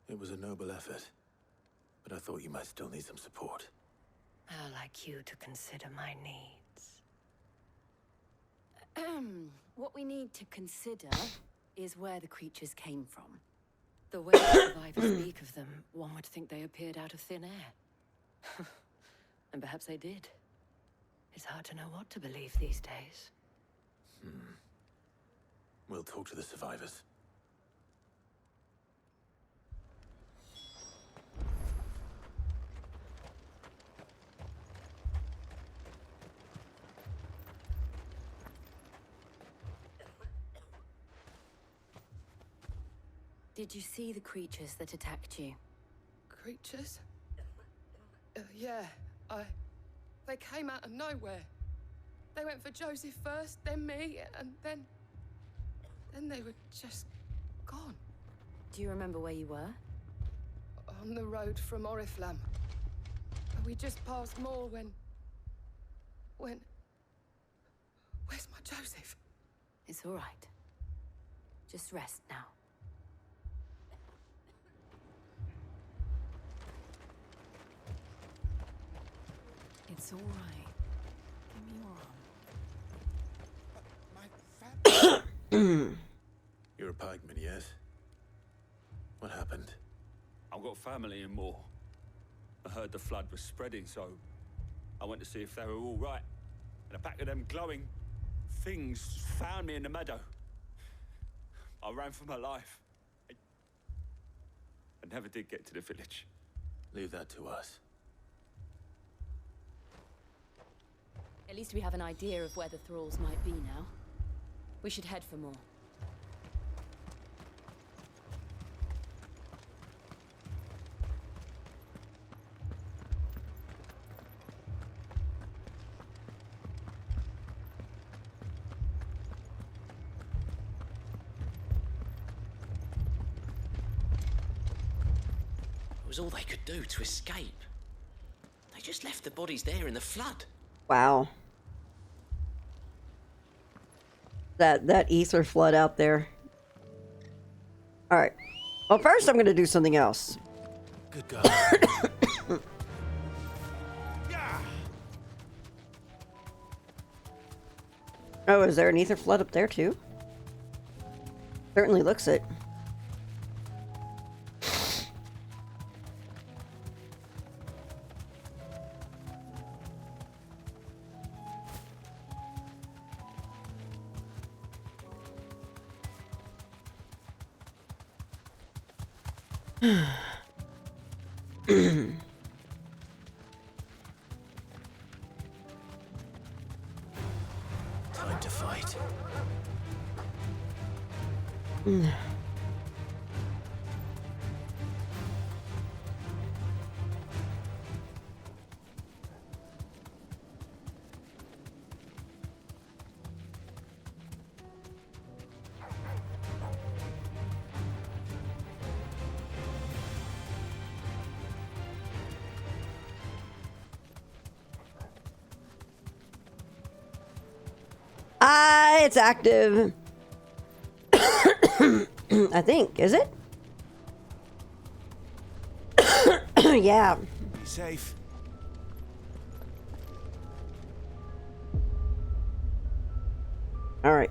[SPEAKER 4] It was a noble effort, but I thought you might still need some support.
[SPEAKER 5] How like you to consider my needs.
[SPEAKER 6] What we need to consider is where the creatures came from.
[SPEAKER 5] The way the survivors speak of them, one would think they appeared out of thin air. And perhaps they did. It's hard to know what to believe these days.
[SPEAKER 4] We'll talk to the survivors.
[SPEAKER 6] Did you see the creatures that attacked you?
[SPEAKER 12] Creatures? Yeah, they came out of nowhere. They went for Joseph first, then me, and then they were just gone.
[SPEAKER 6] Do you remember where you were?
[SPEAKER 12] On the road from Oriflamme. We just passed Moor when... Where's my Joseph?
[SPEAKER 6] It's all right. Just rest now. It's all right. Give me your arm.
[SPEAKER 4] You're a pikeman, yes? What happened?
[SPEAKER 3] I've got family in Moor. I heard the flood was spreading, so I went to see if they were all right. And a pack of them glowing things found me in the meadow. I ran for my life. I never did get to the village.
[SPEAKER 4] Leave that to us.
[SPEAKER 6] At least we have an idea of where the thralls might be now. We should head for more.
[SPEAKER 14] It was all they could do to escape. They just left the bodies there in the flood.
[SPEAKER 1] Wow. That ether flood out there. All right. Well, first I'm going to do something else.
[SPEAKER 14] Good girl.
[SPEAKER 1] Oh, is there an ether flood up there too? Certainly looks it.
[SPEAKER 14] Time to fight.
[SPEAKER 1] It's active. I think. Is it? Yeah.
[SPEAKER 7] Be safe.
[SPEAKER 1] All right.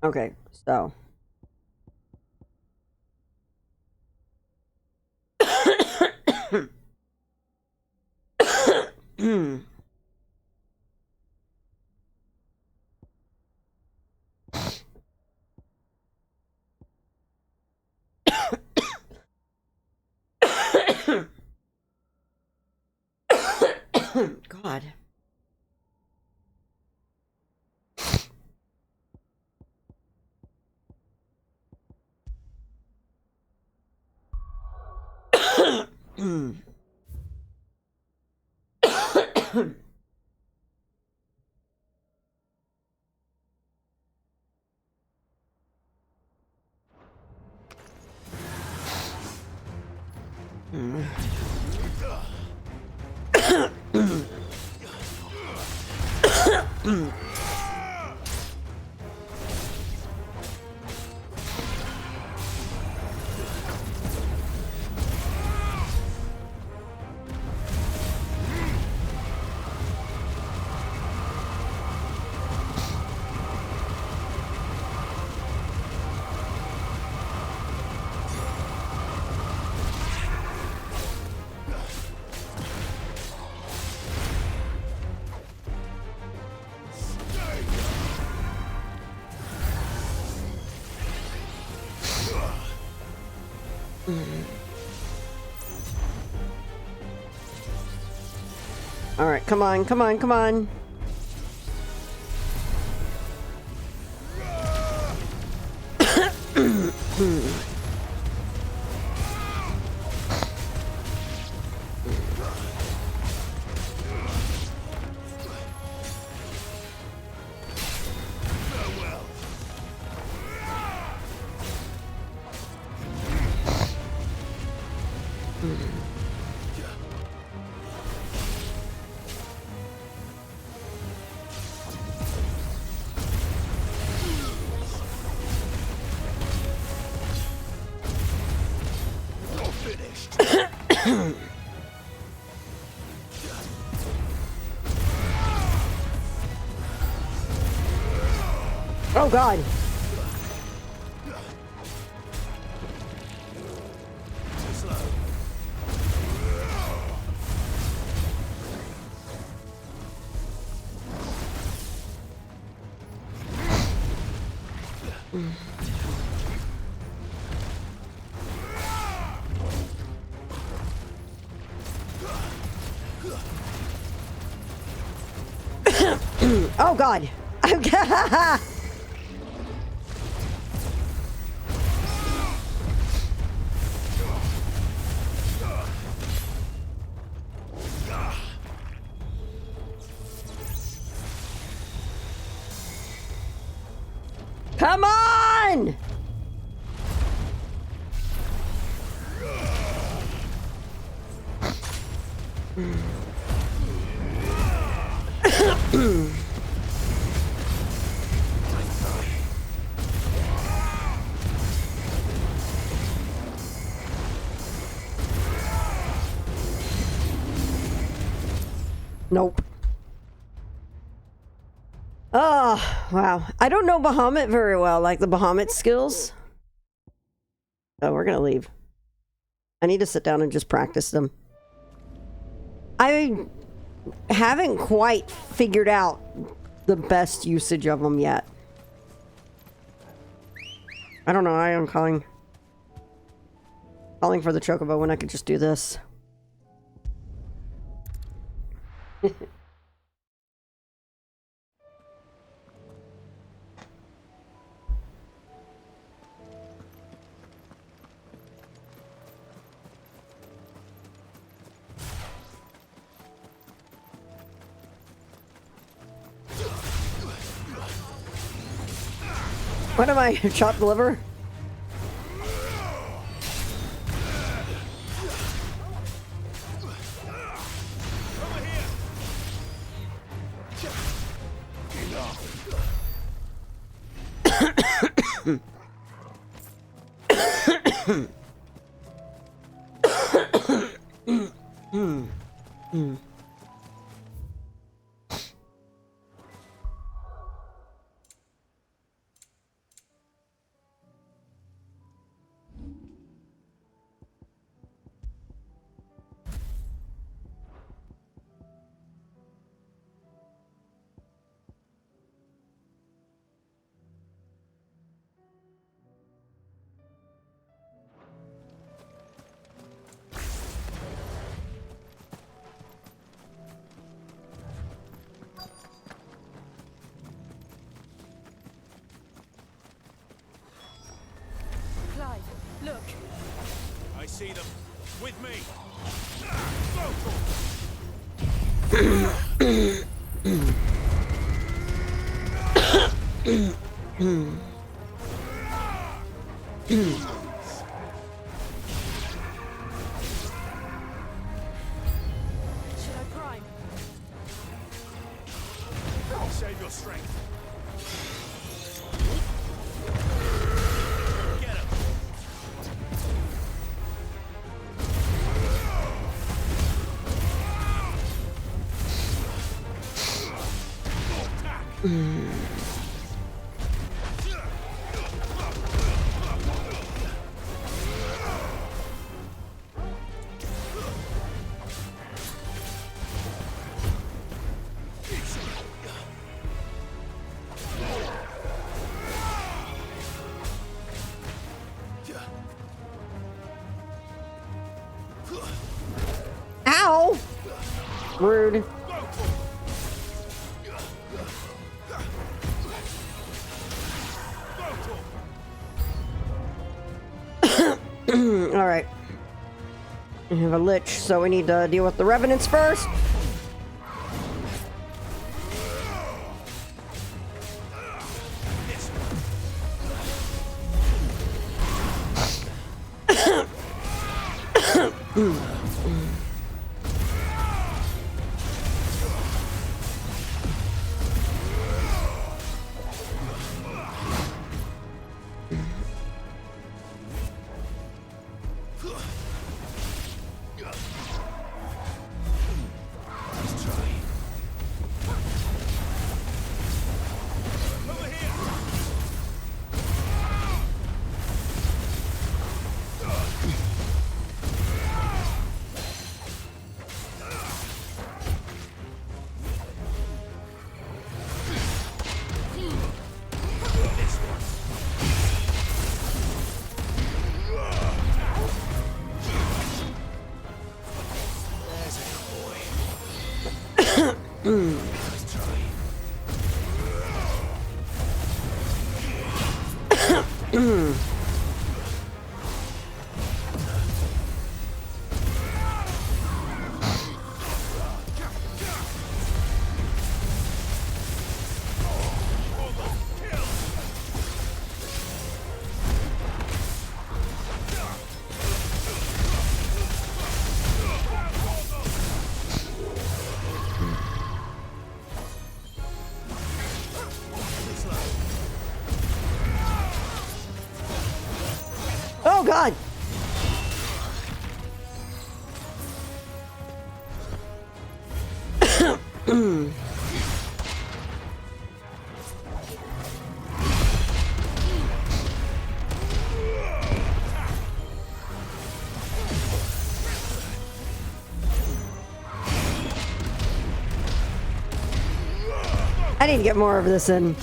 [SPEAKER 1] Okay, so. God. All right, come on, come on, come on. Oh God. Oh God. Come on! Nope. Oh, wow. I don't know Bahamut very well, like the Bahamut skills. So we're gonna leave. I need to sit down and just practice them. I haven't quite figured out the best usage of them yet. I don't know. I am calling for the chocobo when I could just do this. What am I? Chopped liver?
[SPEAKER 11] see them. With me.
[SPEAKER 5] Should I prime?
[SPEAKER 11] Save your strength. Get him.
[SPEAKER 1] Ow! Rude. All right. We have a lich, so we need to deal with the revenants first. Oh God! I need to get more of this in.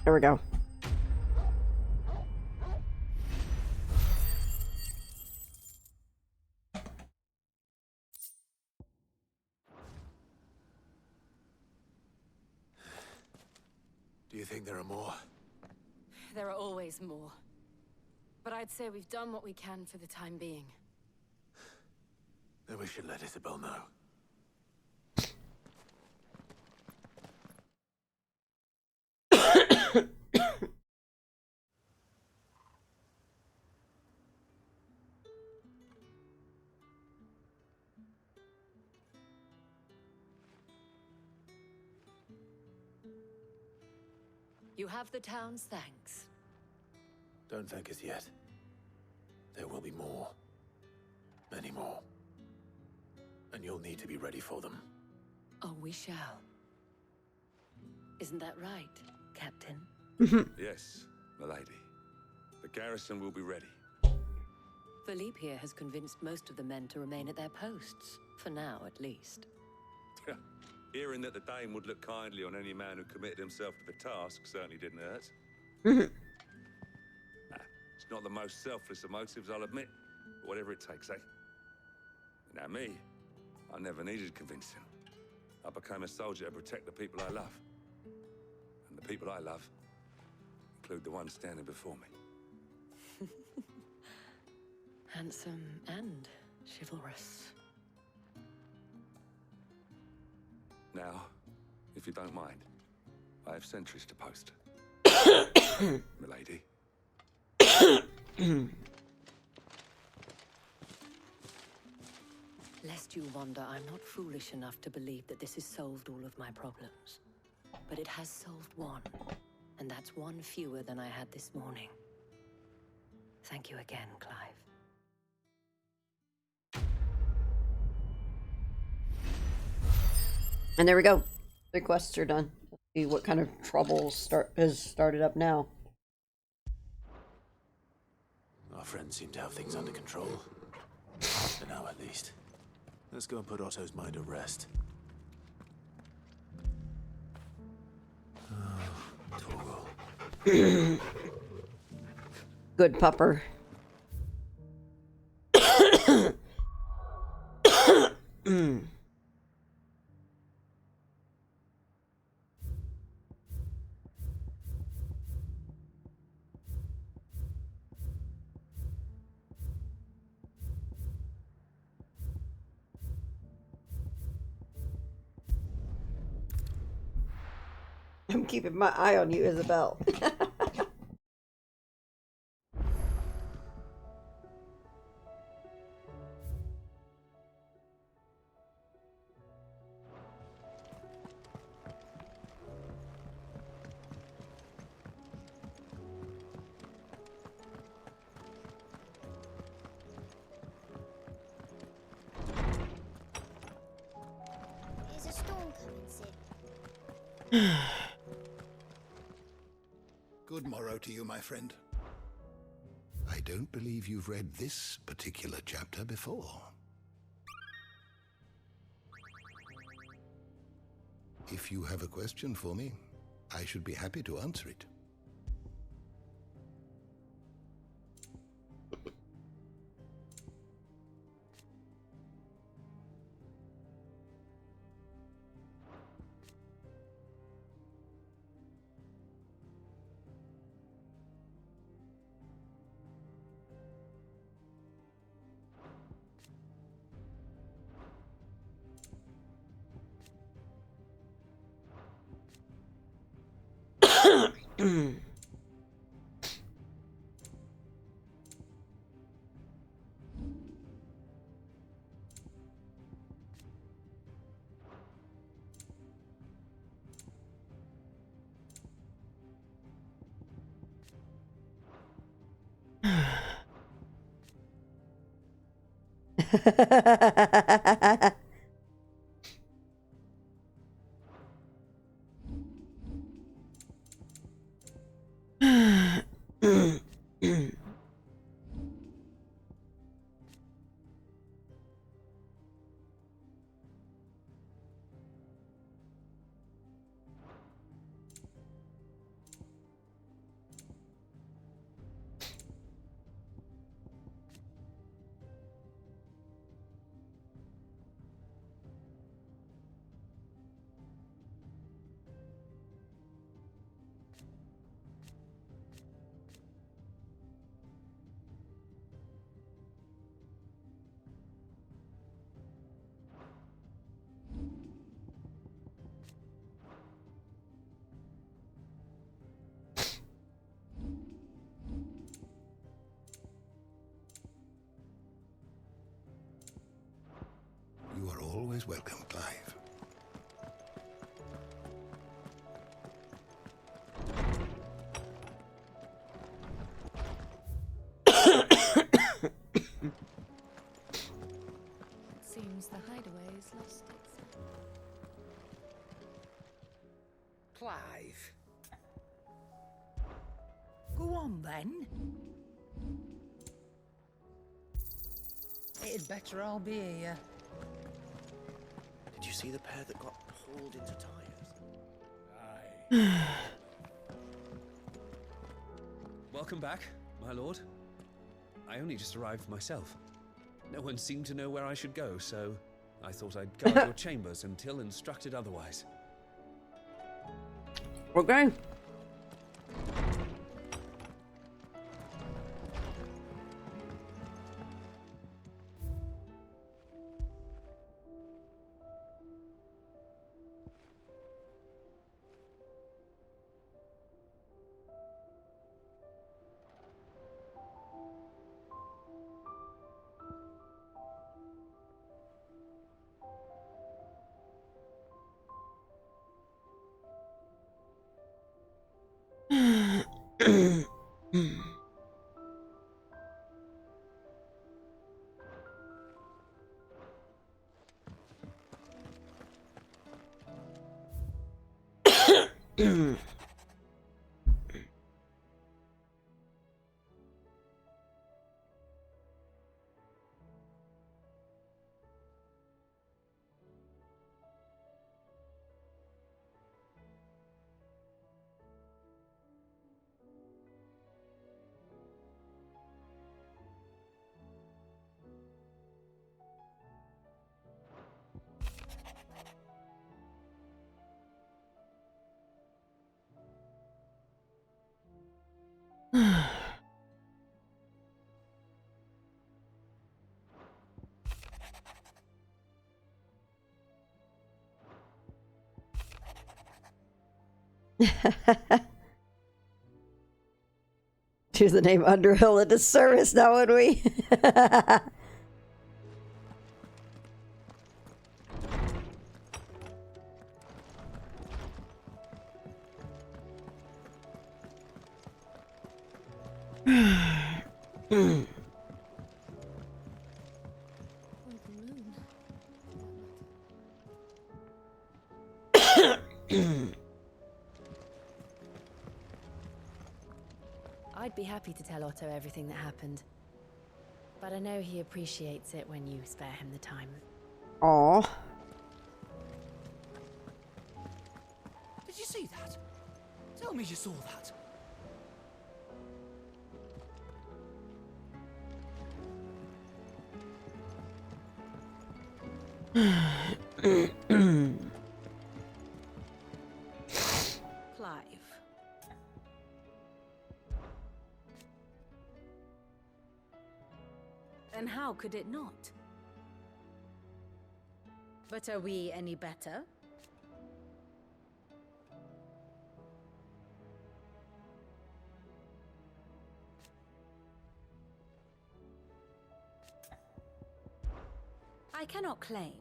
[SPEAKER 1] There we go.
[SPEAKER 4] Do you think there are more?
[SPEAKER 6] There are always more. But I'd say we've done what we can for the time being.
[SPEAKER 4] Then we should let Isabel know.
[SPEAKER 6] You have the town's thanks.
[SPEAKER 4] Don't thank us yet. There will be more. Many more. And you'll need to be ready for them.
[SPEAKER 6] Oh, we shall. Isn't that right, Captain?
[SPEAKER 18] Yes, milady. The garrison will be ready.
[SPEAKER 6] Philippe here has convinced most of the men to remain at their posts. For now, at least.
[SPEAKER 18] Hearing that the Dame would look kindly on any man who committed himself to the task certainly didn't hurt. It's not the most selfless of motives, I'll admit. But whatever it takes, eh? Now me, I never needed convincing. I became a soldier to protect the people I love. And the people I love include the ones standing before me.
[SPEAKER 5] Handsome and chivalrous.
[SPEAKER 18] Now, if you don't mind, I have sentries to post. Milady.
[SPEAKER 5] Lest you wonder, I'm not foolish enough to believe that this has solved all of my problems. But it has solved one, and that's one fewer than I had this morning. Thank you again, Clive.
[SPEAKER 1] And there we go. The quests are done. Let's see what kind of trouble has started up now.
[SPEAKER 14] Our friends seem to have things under control. For now, at least. Let's go and put Otto's mind at rest.
[SPEAKER 1] Good pupper. I'm keeping my eye on you, Isabel.
[SPEAKER 13] Is a storm coming, Sid?
[SPEAKER 19] Good morrow to you, my friend. I don't believe you've read this particular chapter before. If you have a question for me, I should be happy to answer it. You are always welcome, Clive.
[SPEAKER 6] Seems the hideaway has lost its...
[SPEAKER 20] Clive. Go on, then. It'd better I'll be here.
[SPEAKER 14] Did you see the pair that got
[SPEAKER 11] crawled into tires.
[SPEAKER 7] Welcome back, my lord. I only just arrived myself. No one seemed to know where I should go, so I thought I'd guard your chambers until instructed otherwise.
[SPEAKER 1] Okay. Choose the name Underhill into service now, would we?
[SPEAKER 21] I'd be happy to tell Otto everything that happened. But I know he appreciates it when you spare him the time.
[SPEAKER 1] Aw.
[SPEAKER 20] Did you see that? Tell me you saw that.
[SPEAKER 21] Clive. Then how could it not? But are we any better? I cannot claim.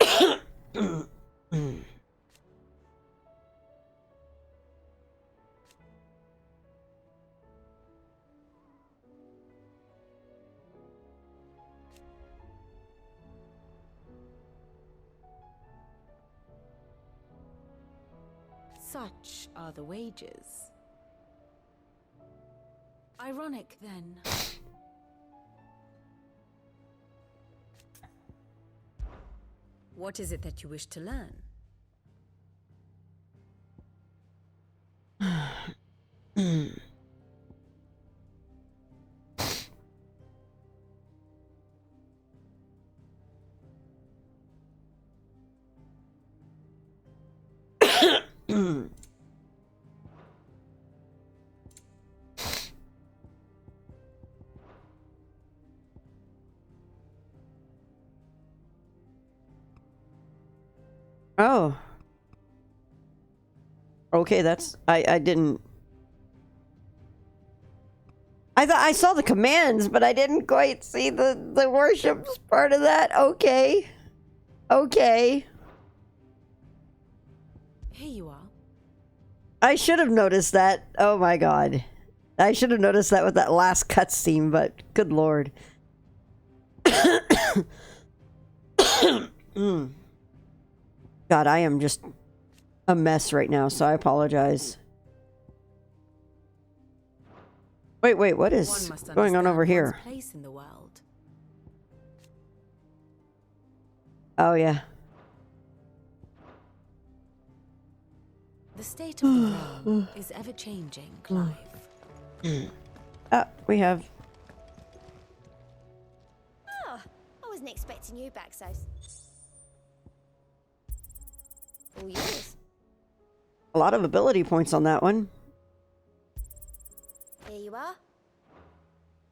[SPEAKER 21] Such are the wages. Ironic, then. What is it that you wish to learn?
[SPEAKER 1] Oh. Okay, that's... I didn't... I thought I saw the commands, but I didn't quite see the worships part of that. Okay. Okay.
[SPEAKER 21] Here you are.
[SPEAKER 1] I should have noticed that. Oh my god. I should have noticed that with that last cutscene, but good lord. God, I am just a mess right now, so I apologize. Wait, what is going on over here?
[SPEAKER 21] Place in the world.
[SPEAKER 1] Oh, yeah.
[SPEAKER 6] The state of the realm is ever changing, Clive.
[SPEAKER 1] We have.
[SPEAKER 13] Oh, I wasn't expecting you back, so. All yours.
[SPEAKER 1] A lot of ability points on that one.
[SPEAKER 13] Here you are.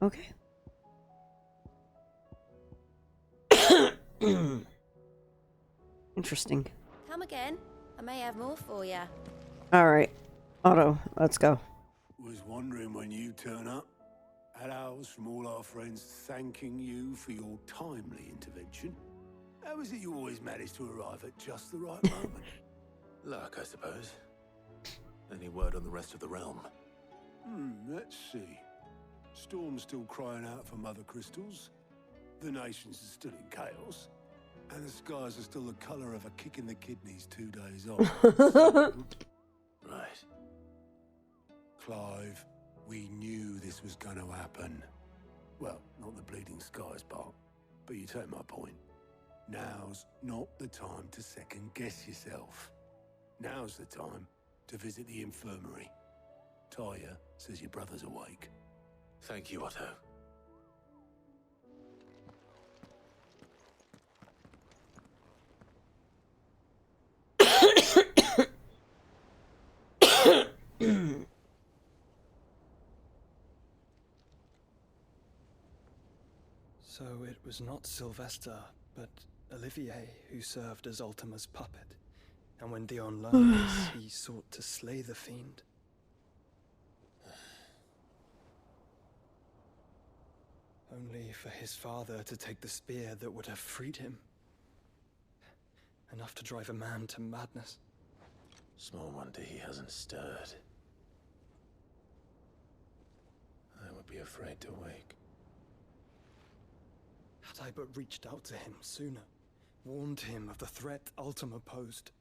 [SPEAKER 1] Okay. Interesting.
[SPEAKER 13] Come again. I may have more for you.
[SPEAKER 1] All right, Otto, let's go.
[SPEAKER 8] Was wondering when you turn up. Had ours from all our friends thanking you for your timely intervention. How is it you always manage to arrive at just the right moment?
[SPEAKER 14] Luck, I suppose. Any word on the rest of the realm?
[SPEAKER 8] Let's see. Storm's still crying out for mother crystals. The nations are still in chaos. And the skies are still the colour of a kick in the kidneys 2 days on.
[SPEAKER 14] Right.
[SPEAKER 8] Clive, we knew this was going to happen. Well, not the bleeding skies part, but you take my point. Now's not the time to second guess yourself. Now's the time to visit the infirmary. Taya says your brother's awake.
[SPEAKER 14] Thank you, Otto.
[SPEAKER 15] So it was not Sylvester, but Olivier who served as Ultima's puppet. And when Dion learned this, he sought to slay the fiend. Only for his father to take the spear that would have freed him. Enough to drive a man to madness.
[SPEAKER 14] Small wonder he hasn't stirred. I would be afraid to wake.
[SPEAKER 15] Had I but reached out to him sooner, warned him of the threat Ultima posed.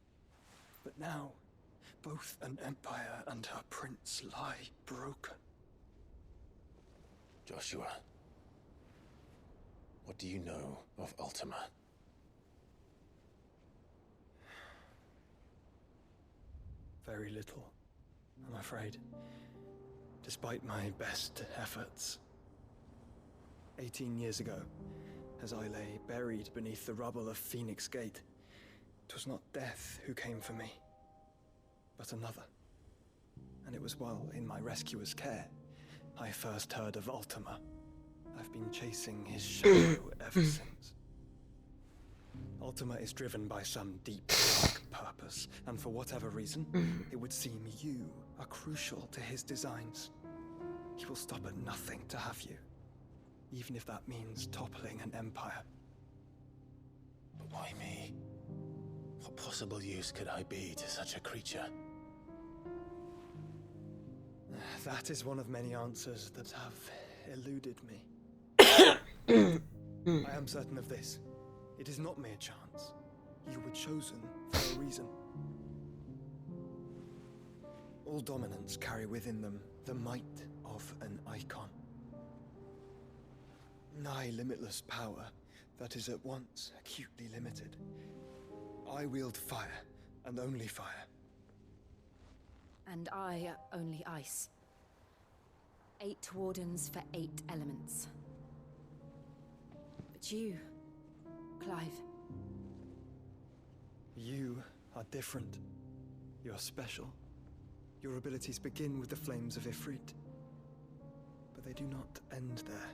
[SPEAKER 15] But now, both an empire and her prince lie broken.
[SPEAKER 14] Joshua, what do you know of Ultima?
[SPEAKER 15] Very little, I'm afraid. Despite my best efforts. 18 years ago, as I lay buried beneath the rubble of Phoenix Gate, 'twas not death who came for me, but another. And it was while in my rescuer's care, I first heard of Ultima. I've been chasing his shadow ever since. Ultima is driven by some deep, dark purpose, and for whatever reason, it would seem you are crucial to his designs. He will stop at nothing to have you, even if that means toppling an empire.
[SPEAKER 14] But why me? What possible use could I be to such a creature?
[SPEAKER 15] That is one of many answers that have eluded me. I am certain of this. It is not mere chance. You were chosen for a reason. All dominants carry within them the might of an icon. Nigh limitless power that is at once acutely limited. I wield fire, and only fire.
[SPEAKER 6] And I only ice. 8 wardens for 8 elements. But you, Clive.
[SPEAKER 15] You are different. You're special. Your abilities begin with the flames of Ifrit. But they do not end there.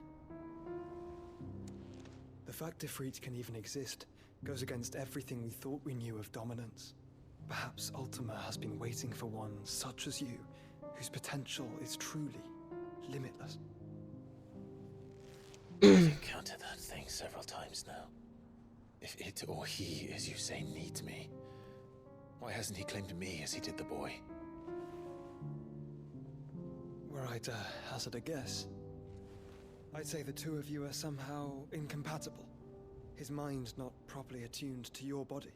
[SPEAKER 15] The fact Ifrit can even exist goes against everything we thought we knew of dominance. Perhaps Ultima has been waiting for one such as you, whose potential is truly limitless.
[SPEAKER 14] I've encountered that thing several times now. If it or he, as you say, needs me, why hasn't he claimed me as he did the boy?
[SPEAKER 15] Were I to hazard a guess, I'd say the two of you are somehow incompatible. His mind not properly attuned to your body.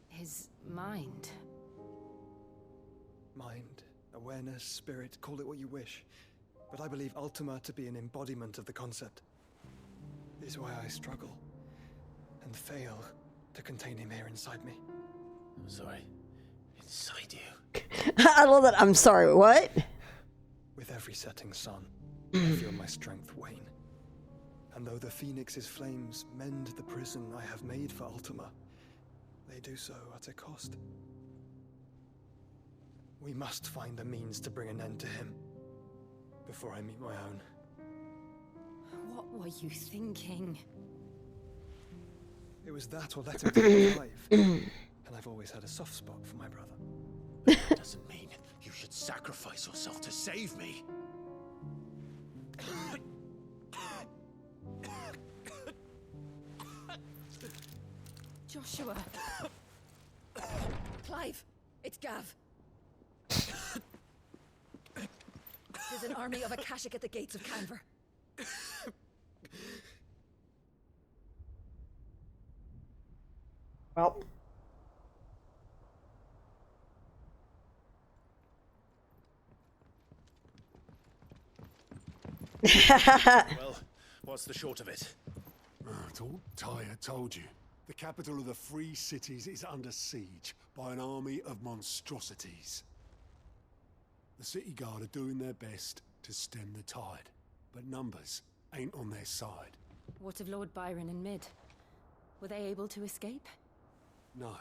[SPEAKER 6] His mind?
[SPEAKER 15] Mind, awareness, spirit, call it what you wish. But I believe Ultima to be an embodiment of the concept. This is why I struggle and fail to contain him here inside me.
[SPEAKER 14] I'm sorry. inside you.
[SPEAKER 1] I love that. I'm sorry, what?
[SPEAKER 15] With every setting sun, I feel my strength wane. And though the Phoenix's flames mend the prison I have made for Ultima, they do so at a cost. We must find a means to bring an end to him before I meet my own.
[SPEAKER 21] What were you thinking?
[SPEAKER 15] It was that or let him take alive. And I've always had a soft spot for my brother.
[SPEAKER 14] That doesn't mean you should sacrifice yourself to save me.
[SPEAKER 5] Joshua. Clive, it's Gav. There's an army of Akashic at the gates of Canver.
[SPEAKER 1] Well.
[SPEAKER 14] Well, what's the short of it?
[SPEAKER 8] Tyre told you. The capital of the Free Cities is under siege by an army of monstrosities. The city guard are doing their best to stem the tide, but numbers ain't on their side.
[SPEAKER 21] What of Lord Byron and Mid? Were they able to escape?
[SPEAKER 8] No,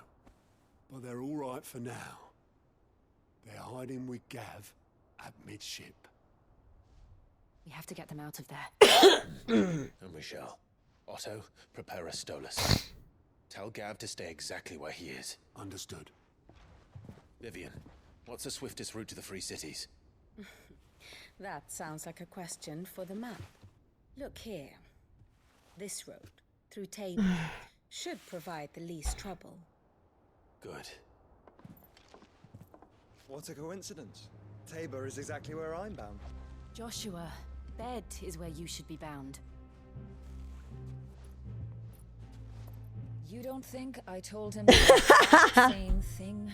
[SPEAKER 8] but they're all right for now. They're hiding with Gav at midship.
[SPEAKER 21] We have to get them out of there.
[SPEAKER 14] And we shall. Otto, prepare a Stolas. Tell Gav to stay exactly where he is.
[SPEAKER 8] Understood.
[SPEAKER 14] Vivian, what's the swiftest route to the Free Cities?
[SPEAKER 21] That sounds like a question for the map. Look here. This road, through Tabor, should provide the least trouble.
[SPEAKER 14] Good.
[SPEAKER 15] What a coincidence. Tabor is exactly where I'm bound.
[SPEAKER 21] Joshua, Bed is where you should be bound.
[SPEAKER 9] You don't think I told him the same thing?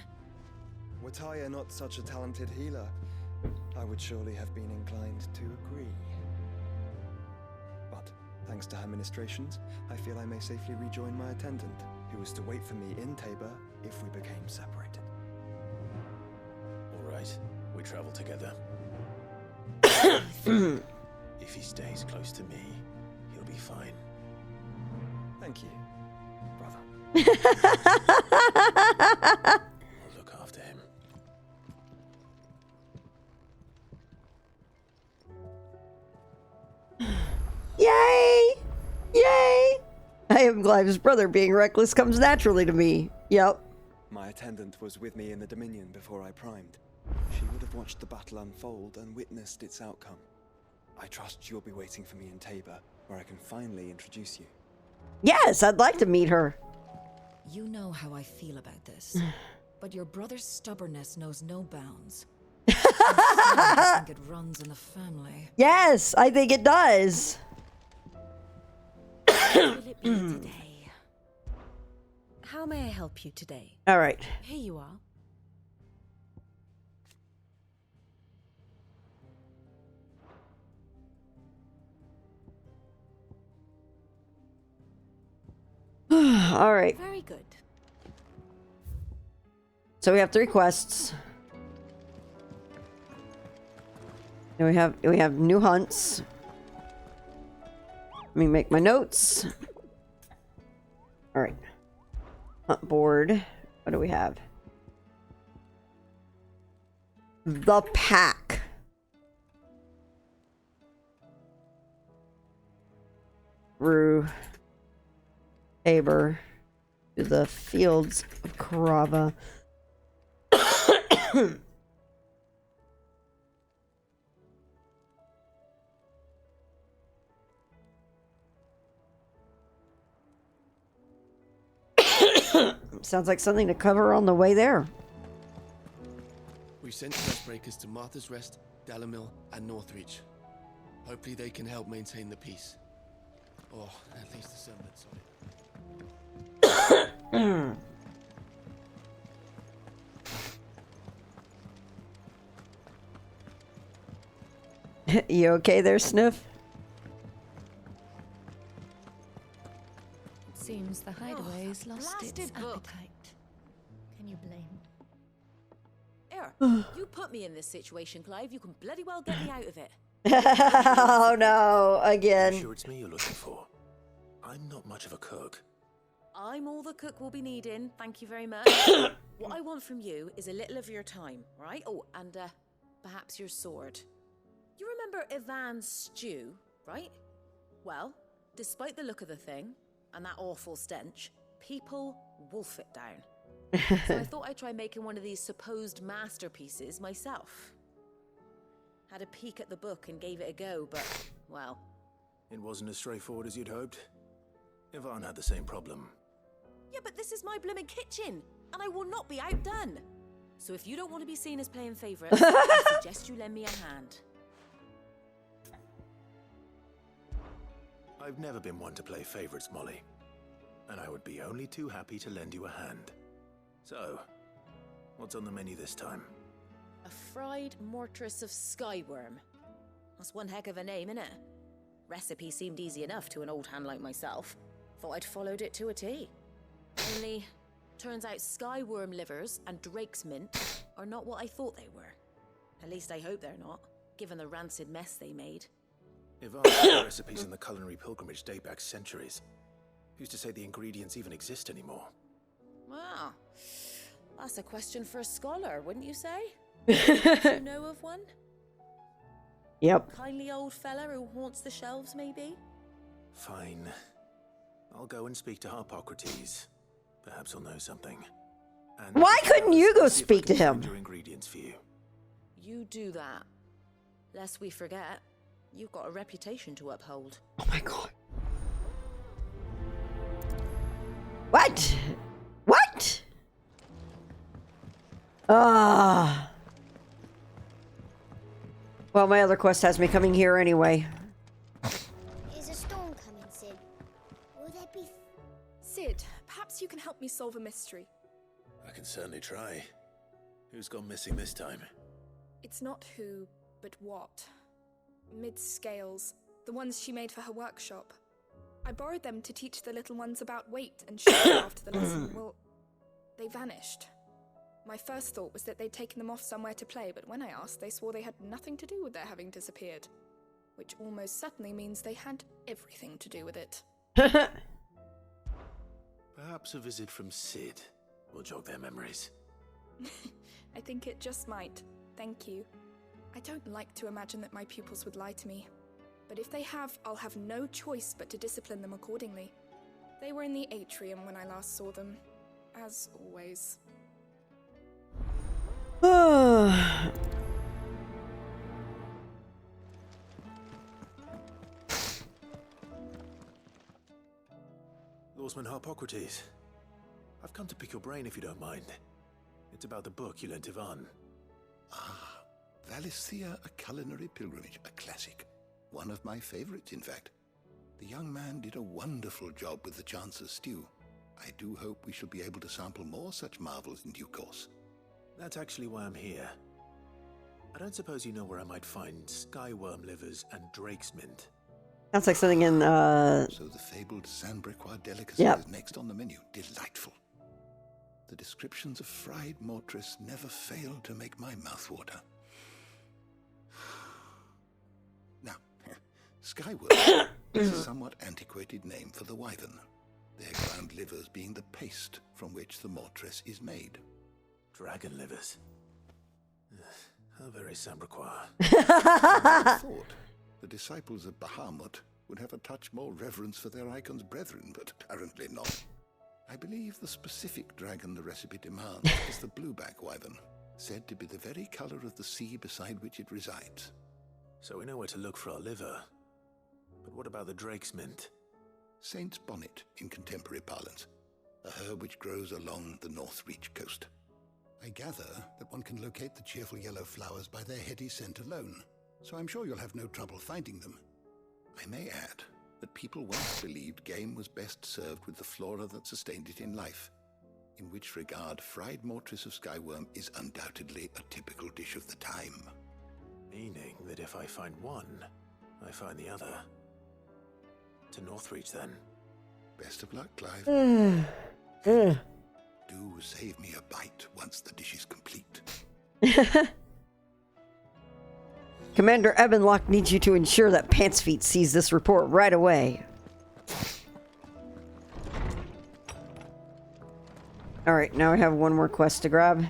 [SPEAKER 15] Were Tyre not such a talented healer, I would surely have been inclined to agree. But, thanks to her ministrations, I feel I may safely rejoin my attendant, who was to wait for me in Tabor if we became separated.
[SPEAKER 14] All right, we travel together. If he stays close to me, he'll be fine.
[SPEAKER 15] Thank you, brother.
[SPEAKER 14] I'll look after him.
[SPEAKER 1] Yay! Yay! I am Clive's brother. Being reckless comes naturally to me. Yep.
[SPEAKER 15] My attendant was with me in the Dominion before I primed. She would have watched the battle unfold and witnessed its outcome. I trust you'll be waiting for me in Tabor, where I can finally introduce you.
[SPEAKER 1] Yes, I'd like to meet her.
[SPEAKER 9] You know how I feel about this, but your brother's stubbornness knows no bounds. I think it runs in the family.
[SPEAKER 1] Yes, I think it does.
[SPEAKER 21] Will it be today? How may I help you today?
[SPEAKER 1] All right.
[SPEAKER 21] Here you are.
[SPEAKER 1] All right.
[SPEAKER 21] Very good.
[SPEAKER 1] So we have 3 quests. And we have new hunts. Let me make my notes. All right. Hunt board. What do we have? The pack. Through Tabor to the fields of Karava. Sounds like something to cover on the way there.
[SPEAKER 22] We've sent breakers to Martha's Rest, Dalamil, and Northreach. Hopefully they can help maintain the peace. Or at least the semblance of it.
[SPEAKER 1] You okay there, Sniff?
[SPEAKER 21] Seems the hideaway's lost its
[SPEAKER 13] blasted book.
[SPEAKER 21] appetite.
[SPEAKER 13] Can you blame?
[SPEAKER 2] Here, you put me in this situation, Clive. You can bloody well get me out of it.
[SPEAKER 1] Oh no,
[SPEAKER 4] I'm
[SPEAKER 1] again.
[SPEAKER 4] sure it's me you're looking for. I'm not much of a cook.
[SPEAKER 2] I'm all the cook will be needing. Thank you very much. What I want from you is a little of your time, right? Oh, and perhaps your sword. You remember Ivan's stew, right? Well, despite the look of the thing and that awful stench, people wolf it down. So I thought I'd try making one of these supposed masterpieces myself. Had a peek at the book and gave it a go, but, well...
[SPEAKER 4] It wasn't as straightforward as you'd hoped. Ivan had the same problem.
[SPEAKER 2] Yeah, but this is my blimmin' kitchen, and I will not be outdone. So if you don't want to be seen as playing favourites, I suggest you lend me a hand.
[SPEAKER 4] I've never been one to play favorites, Molly. And I would be only too happy to lend you a hand. So, what's on the menu this time?
[SPEAKER 2] A fried mortress of skyworm. That's one heck of a name, innit? Recipe seemed easy enough to an old hand like myself. Thought I'd followed it to a T. Only, turns out skyworm livers and drake's mint are not what I thought they were. At least I hope they're not, given the rancid mess they made.
[SPEAKER 4] Ivan's recipes in the culinary pilgrimage date back centuries. Who's to say the ingredients even exist anymore?
[SPEAKER 2] Wow. That's a question for a scholar, wouldn't you say? Do you know of one?
[SPEAKER 1] Yep.
[SPEAKER 2] Kindly old fella who haunts the shelves, maybe?
[SPEAKER 4] Fine. I'll go and speak to Harpocrates. Perhaps he'll know something. And
[SPEAKER 1] Why couldn't you go
[SPEAKER 4] see if I
[SPEAKER 1] speak to
[SPEAKER 4] can
[SPEAKER 1] him?
[SPEAKER 4] find your ingredients for you.
[SPEAKER 2] You do that. Lest we forget, you've got a reputation to uphold.
[SPEAKER 1] Oh my god. What? What? Ah. Well, my other quest has me coming here anyway.
[SPEAKER 13] Is a storm coming, Sid? Will there be...
[SPEAKER 16] Sid, perhaps you can help me solve a mystery.
[SPEAKER 4] I can certainly try. Who's gone missing this time?
[SPEAKER 16] It's not who, but what. Mid's scales, the ones she made for her workshop. I borrowed them to teach the little ones about weight and shape after the lesson. Well, they vanished. My first thought was that they'd taken them off somewhere to play, but when I asked, they swore they had nothing to do with their having disappeared. Which almost certainly means they had everything to do with it.
[SPEAKER 4] Perhaps a visit from Sid will jog their memories.
[SPEAKER 16] I think it just might. Thank you. I don't like to imagine that my pupils would lie to me. But if they have, I'll have no choice but to discipline them accordingly. They were in the atrium when I last saw them. As always.
[SPEAKER 4] Lawsman Harpocrates. I've come to pick your brain if you don't mind. It's about the book you lent Ivan.
[SPEAKER 19] Ah, Valisthea, A Culinary Pilgrimage, a classic. One of my favorites, in fact. The young man did a wonderful job with the Chance's stew. I do hope we shall be able to sample more such marvels in due course.
[SPEAKER 4] That's actually why I'm here. I don't suppose you know where I might find skyworm livers and drake's mint.
[SPEAKER 1] Sounds like something in,
[SPEAKER 19] So the fabled Sandbrequois delicacy is next on the menu. Delightful. The descriptions of fried mortress never fail to make my mouth water. Now, skyworm is a somewhat antiquated name for the wyvern, their ground livers being the paste from which the mortress is made.
[SPEAKER 4] Dragon livers. How very Sandbrequois.
[SPEAKER 19] I thought the disciples of Bahamut would have a touch more reverence for their icon's brethren, but apparently not. I believe the specific dragon the recipe demands is the blueback wyvern, said to be the very color of the sea beside which it resides.
[SPEAKER 4] So we know where to look for our liver. But what about the drake's mint?
[SPEAKER 19] Saint's bonnet in contemporary parlance, a herb which grows along the North Reach coast. I gather that one can locate the cheerful yellow flowers by their heady scent alone, so I'm sure you'll have no trouble finding them. I may add that people once believed game was best served with the flora that sustained it in life, in which regard fried mortress of skyworm is undoubtedly a typical dish of the time.
[SPEAKER 4] Meaning that if I find one, I find the other. To Northreach, then.
[SPEAKER 19] Best of luck, Clive. Do save me a bite once the dish is complete.
[SPEAKER 1] Commander Ebenlock needs you to ensure that Pantsfeet sees this report right away. Alright, now I have one more quest to grab.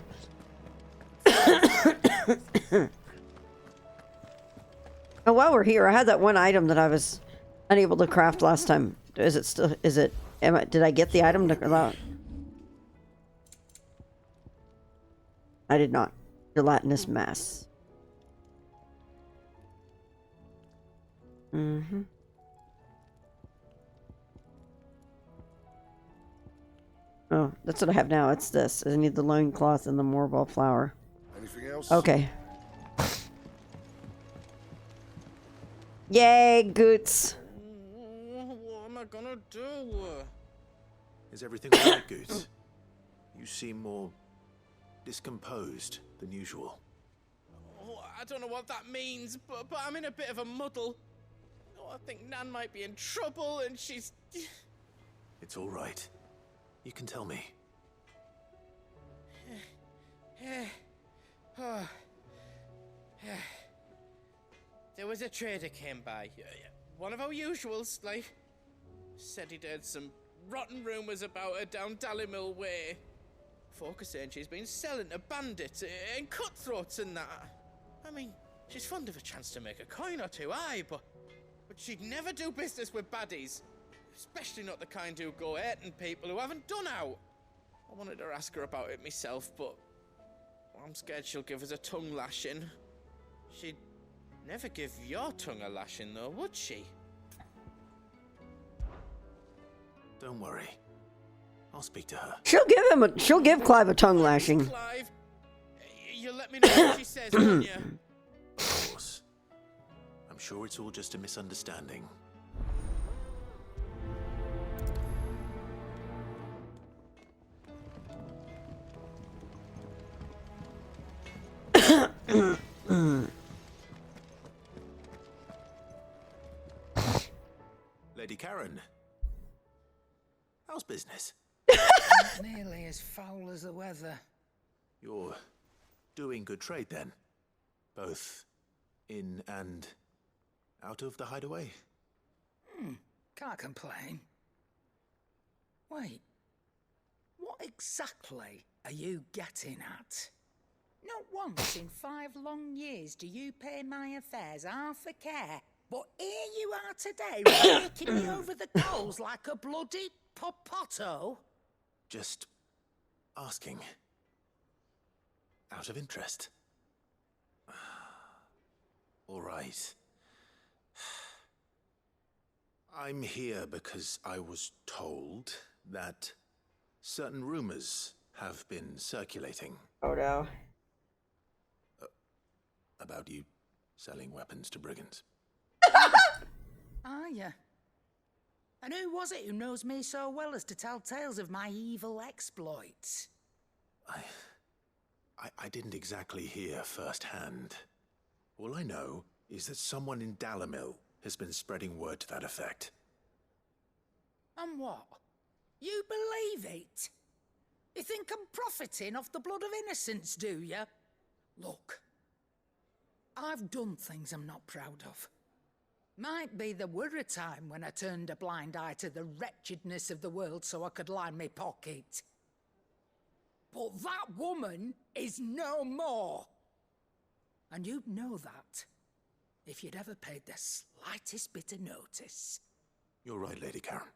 [SPEAKER 1] Oh, while we're here, I had that one item that I was unable to craft last time. Is it still... did I get the item to... I did not. Gelatinous mass. Mm-hmm. Oh, that's what I have now. It's this. I need the loincloth and the morbol flower.
[SPEAKER 10] Anything else?
[SPEAKER 1] Okay. Yay, Goots.
[SPEAKER 7] What am I gonna do?
[SPEAKER 4] Is everything alright, Goose? You seem more discomposed than usual.
[SPEAKER 7] Oh, I don't know what that means, but I'm in a bit of a muddle. Oh, I think Nan might be in trouble, and she's...
[SPEAKER 4] It's alright. You can tell me.
[SPEAKER 7] There was a trader came by. One of our usuals, like. Said he'd heard some rotten rumours about her down Dalimil Way. Folk are saying she's been selling to bandits and cutthroats and that. I mean, she's fond of a chance to make a coin or two, aye, but she'd never do business with baddies. Especially not the kind who go hurting people who haven't done out. I wanted to ask her about it myself, but I'm scared she'll give us a tongue lashing. She'd never give your tongue a lashing, though, would she?
[SPEAKER 4] Don't worry. I'll speak to her.
[SPEAKER 1] She'll give Clive a tongue lashing.
[SPEAKER 7] Clive, you'll let me know what she says, won't you?
[SPEAKER 4] Of course. I'm sure it's all just a misunderstanding. Lady Karen, how's business?
[SPEAKER 17] Nearly as foul as the weather.
[SPEAKER 4] You're doing good trade then? Both in and out of the hideaway?
[SPEAKER 17] Can't complain. Wait, what exactly are you getting at?
[SPEAKER 23] Not once in 5 long years do you pay my affairs half a care. But here you are today, raking me over the coals like a bloody popoto.
[SPEAKER 4] Just asking. Out of interest. All right. I'm here because I was told that certain rumors have been circulating.
[SPEAKER 1] Oh no.
[SPEAKER 4] About you selling weapons to brigands.
[SPEAKER 23] Are you? And who was it who knows me so well as to tell tales of my evil exploits?
[SPEAKER 4] I didn't exactly hear firsthand. All I know is that someone in Dalimil has been spreading word to that effect.
[SPEAKER 23] And what? You believe it? You think I'm profiting off the blood of innocents, do you? Look, I've done things I'm not proud of. Might be there were a time when I turned a blind eye to the wretchedness of the world so I could line my pocket. But that woman is no more. And you'd know that if you'd ever paid the slightest bit of notice.
[SPEAKER 4] You're right, Lady Karen.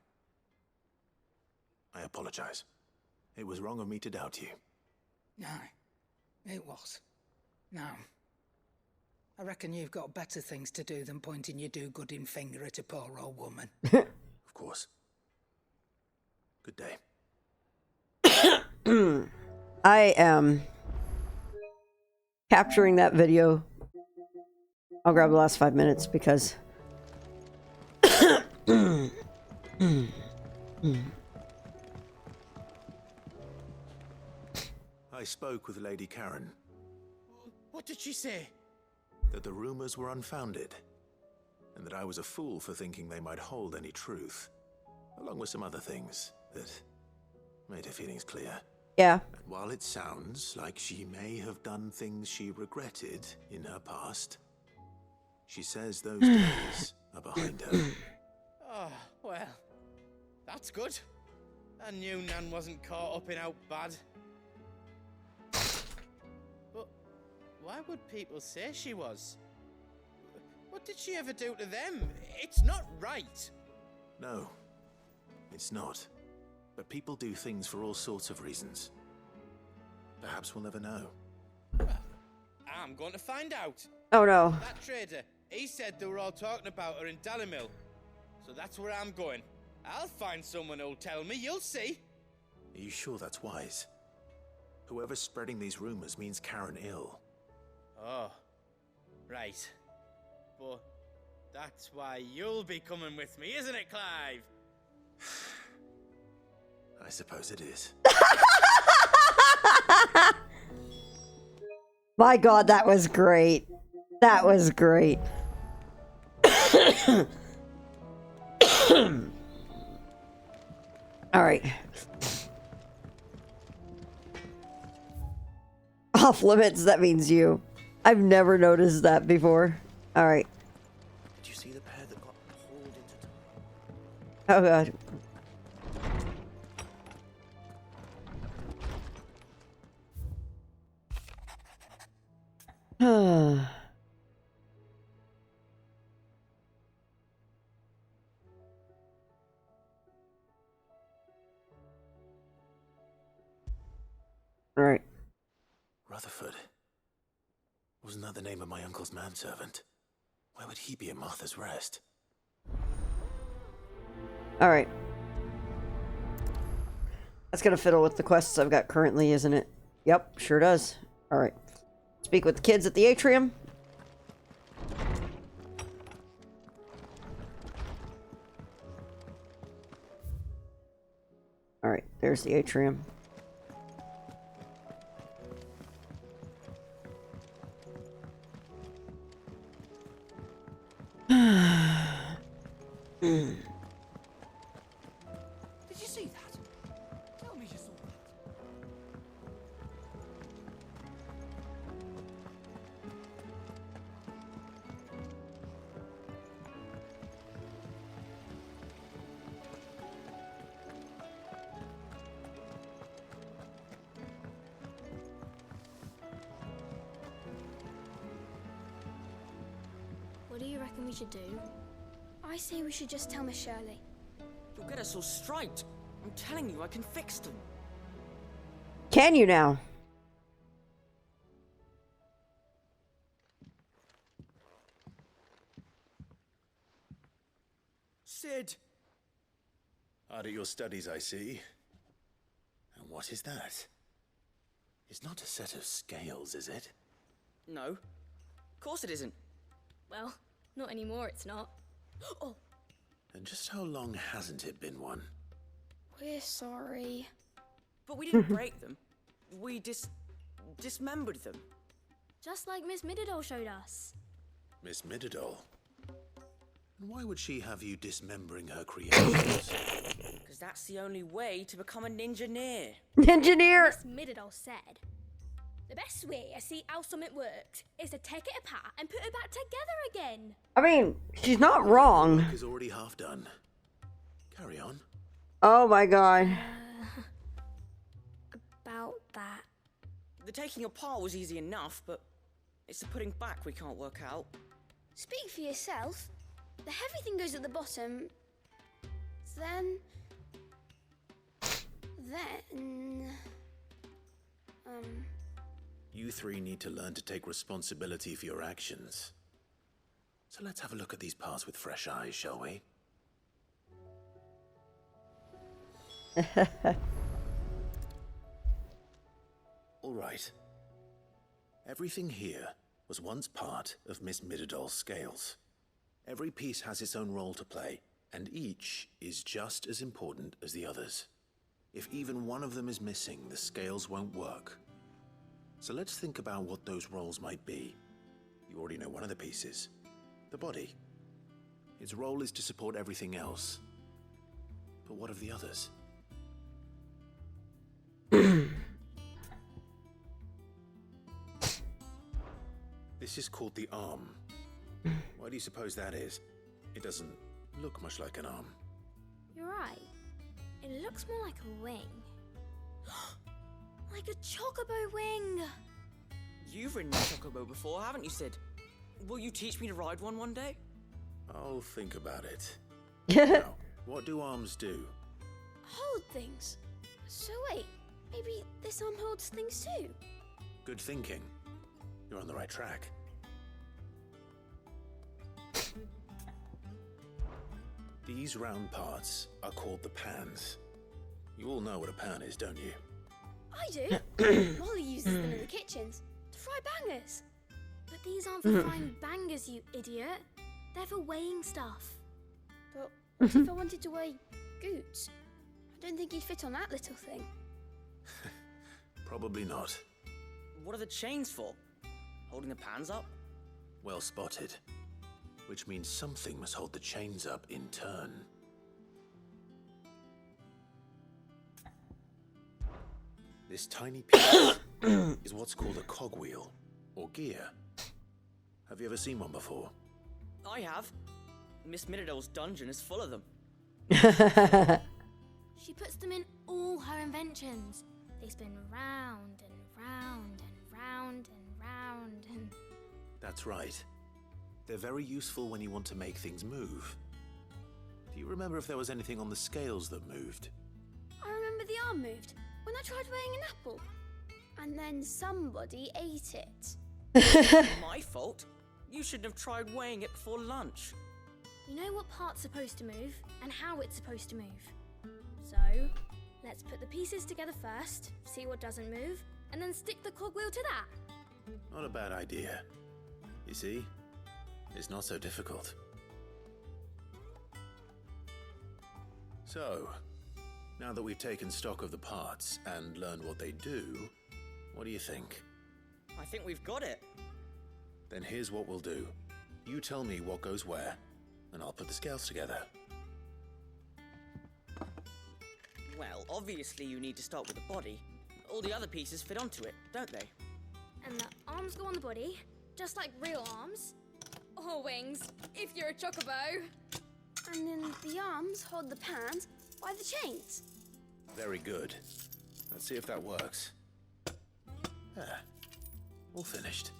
[SPEAKER 4] I apologize. It was wrong of me to doubt you.
[SPEAKER 23] No, it was. Now, I reckon you've got better things to do than pointing your do-gooding finger at a poor old woman.
[SPEAKER 4] Of course. Good day.
[SPEAKER 1] I am capturing that video. I'll grab the last 5 minutes because
[SPEAKER 4] I spoke with Lady Karen.
[SPEAKER 7] What did she say?
[SPEAKER 4] That the rumors were unfounded, and that I was a fool for thinking they might hold any truth, along with some other things that made her feelings clear.
[SPEAKER 1] Yeah.
[SPEAKER 4] And while it sounds like she may have done things she regretted in her past, she says those days are behind her.
[SPEAKER 22] Oh, well, that's good. I knew Nan wasn't caught up in out bad. But why would people say she was? What did she ever do to them? It's not right.
[SPEAKER 4] No, it's not. But people do things for all sorts of reasons. Perhaps we'll never know.
[SPEAKER 22] I'm going to find out.
[SPEAKER 1] Oh no.
[SPEAKER 22] That trader, he said they were all talking about her in Dalimil. So that's where I'm going. I'll find someone who'll tell me, you'll see.
[SPEAKER 4] Are you sure that's wise? Whoever's spreading these rumors means Karen ill.
[SPEAKER 22] Oh, right. But that's why you'll be coming with me, isn't it, Clive?
[SPEAKER 4] I suppose it is.
[SPEAKER 1] My God, that was great. That was great. All right. Off limits, that means you. I've never noticed that before. All right.
[SPEAKER 11] Did you see the pair that got pulled into
[SPEAKER 1] Oh God. All right.
[SPEAKER 4] Rutherford. Wasn't that the name of my uncle's manservant? Why would he be at Martha's Rest?
[SPEAKER 1] All right. That's gonna fiddle with the quests I've got currently, isn't it? Yep, sure does. All right. Speak with the kids at the atrium. All right, there's the atrium.
[SPEAKER 20] Did you see that? Tell me you saw that.
[SPEAKER 3] What do you reckon we should do? I say we should just tell Miss Shirley.
[SPEAKER 11] You'll get us all striped. I'm telling you, I can fix them.
[SPEAKER 1] Can you now?
[SPEAKER 11] Sid!
[SPEAKER 4] Hard at your studies, I see. And what is that? It's not a set of scales, is it?
[SPEAKER 11] No. Of course it isn't.
[SPEAKER 3] Well, not anymore, it's not. Oh,
[SPEAKER 4] And just how long hasn't it been one?
[SPEAKER 3] we're sorry.
[SPEAKER 11] But we didn't break them. We dismembered them.
[SPEAKER 3] Just like Miss Middledore showed us.
[SPEAKER 4] Miss Middledore? And why would she have you dismembering her creations?
[SPEAKER 11] Because that's the only way to become an engineer.
[SPEAKER 1] Engineer!
[SPEAKER 3] Miss Middledore said, the best way to see how something works is to take it apart and put it back together again.
[SPEAKER 1] I mean, she's not wrong.
[SPEAKER 4] Work is already half done. Carry on.
[SPEAKER 1] Oh my God.
[SPEAKER 3] About that.
[SPEAKER 11] The taking apart was easy enough, but it's the putting back we can't work out.
[SPEAKER 3] Speak for yourself. The heavy thing goes at the bottom. Then...
[SPEAKER 4] You three need to learn to take responsibility for your actions. So let's have a look at these parts with fresh eyes, shall we? All right. Everything here was once part of Miss Middledor's scales. Every piece has its own role to play, and each is just as important as the others. If even one of them is missing, the scales won't work. So let's think about what those roles might be. You already know one of the pieces, the body. Its role is to support everything else. But what of the others? This is called the arm. Why do you suppose that is? It doesn't look much like an arm.
[SPEAKER 3] You're right. It looks more like a wing. Like a chocobo wing!
[SPEAKER 10] You've ridden a chocobo before, haven't you, Sid? Will you teach me to ride one day?
[SPEAKER 4] I'll think about it. Now, what do arms do?
[SPEAKER 3] Hold things. So wait, maybe this arm holds things too?
[SPEAKER 4] Good thinking. You're on the right track. These round parts are called the pans. You all know what a pan is, don't you?
[SPEAKER 3] I do. Molly uses them in the kitchens to fry bangers. But these aren't for frying bangers, you idiot. They're for weighing stuff. But what if I wanted to weigh Goots? I don't think he'd fit on that little thing.
[SPEAKER 4] Probably not.
[SPEAKER 10] What are the chains for? Holding the pans up?
[SPEAKER 4] Well spotted. Which means something must hold the chains up in turn. This tiny piece is what's called a cogwheel, or gear. Have you ever seen one before?
[SPEAKER 10] I have. Miss Middledale's dungeon is full of them.
[SPEAKER 3] She puts them in all her inventions. They spin round and round and round and round and...
[SPEAKER 4] That's right. They're very useful when you want to make things move. Do you remember if there was anything on the scales that moved?
[SPEAKER 3] I remember the arm moved when I tried weighing an apple. And then somebody ate it.
[SPEAKER 10] My fault. You shouldn't have tried weighing it before lunch.
[SPEAKER 3] You know what part's supposed to move and how it's supposed to move. So, let's put the pieces together first, see what doesn't move, and then stick the cogwheel to that.
[SPEAKER 4] Not a bad idea. You see? It's not so difficult. So, now that we've taken stock of the parts and learned what they do, what do you think?
[SPEAKER 10] I think we've got it.
[SPEAKER 4] Then here's what we'll do. You tell me what goes where, and I'll put the scales together.
[SPEAKER 10] Well, obviously you need to start with the body. All the other pieces fit onto it, don't they?
[SPEAKER 3] And the arms go on the body, just like real arms. Or wings, if you're a chocobo. And then the arms hold the pans by the chains.
[SPEAKER 4] Very good. Let's see if that works. There. All finished.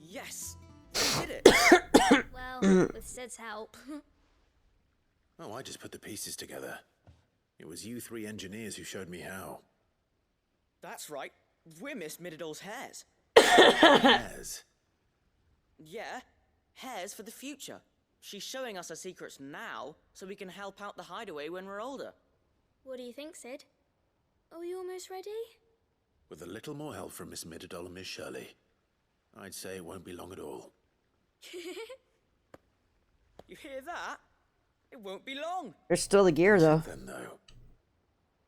[SPEAKER 10] Yes! We did it!
[SPEAKER 3] Well, with Sid's help.
[SPEAKER 4] Oh, I just put the pieces together. It was you three engineers who showed me how.
[SPEAKER 10] That's right. We're Miss Middledale's hares.
[SPEAKER 4] Hares?
[SPEAKER 10] Yeah, hares for the future. She's showing us her secrets now, so we can help out the hideaway when we're older.
[SPEAKER 3] What do you think, Sid? Are we almost ready?
[SPEAKER 4] With a little more help from Miss Middledale and Miss Shirley, I'd say it won't be long at all.
[SPEAKER 10] You hear that? It won't be long.
[SPEAKER 1] There's still the gear, though.
[SPEAKER 4] Then, though,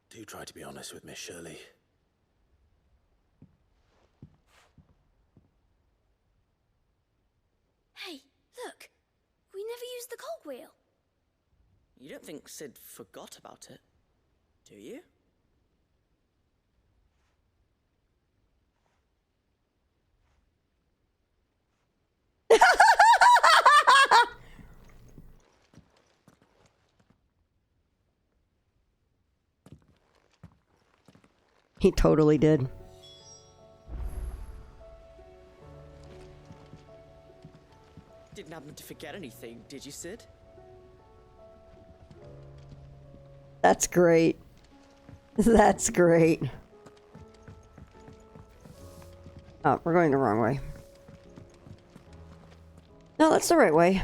[SPEAKER 4] do try to be honest with Miss Shirley.
[SPEAKER 3] Hey, look! We never used the cogwheel.
[SPEAKER 10] You don't think Sid forgot about it, do you?
[SPEAKER 1] He totally did.
[SPEAKER 10] Didn't happen to forget anything, did you, Sid?
[SPEAKER 1] That's great. That's great. Oh, we're going the wrong way. No, that's the right way.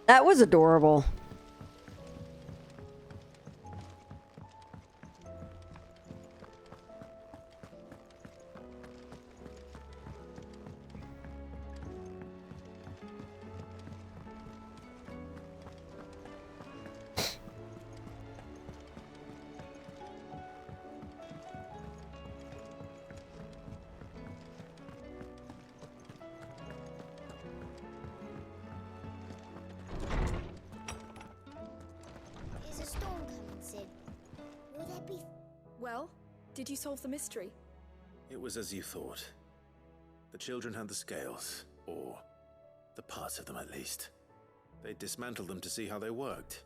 [SPEAKER 1] That was adorable.
[SPEAKER 16] Did you solve the mystery?
[SPEAKER 4] It was as you thought. The children had the scales, or the parts of them at least. They dismantled them to see how they worked.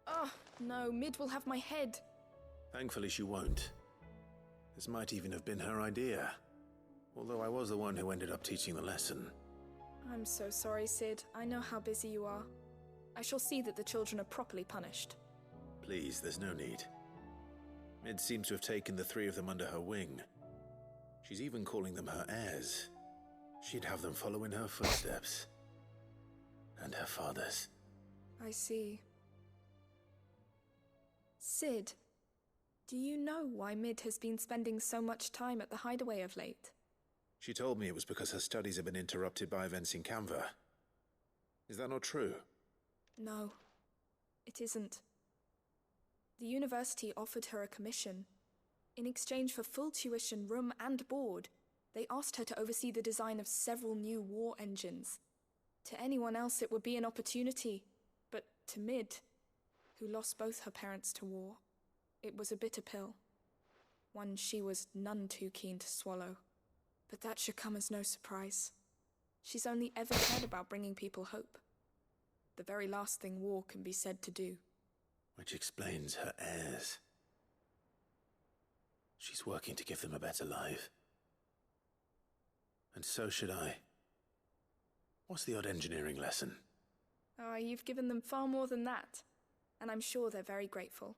[SPEAKER 16] Oh, no, Mid will have my head.
[SPEAKER 4] Thankfully she won't. This might even have been her idea. Although I was the one who ended up teaching the lesson.
[SPEAKER 16] I'm so sorry, Sid. I know how busy you are. I shall see that the children are properly punished.
[SPEAKER 4] Please, there's no need. Mid seems to have taken the three of them under her wing. She's even calling them her heirs. She'd have them follow in her footsteps. And her father's.
[SPEAKER 16] I see. Sid, do you know why Mid has been spending so much time at the hideaway of late?
[SPEAKER 4] She told me it was because her studies have been interrupted by events in Canva. Is that not true?
[SPEAKER 16] No, it isn't. The university offered her a commission. In exchange for full tuition, room and board, they asked her to oversee the design of several new war engines. To anyone else it would be an opportunity, but to Mid, who lost both her parents to war, it was a bitter pill. One she was none too keen to swallow. But that should come as no surprise. She's only ever cared about bringing people hope. The very last thing war can be said to do.
[SPEAKER 4] Which explains her heirs. She's working to give them a better life. And so should I. What's the odd engineering lesson?
[SPEAKER 16] Oh, you've given them far more than that. And I'm sure they're very grateful.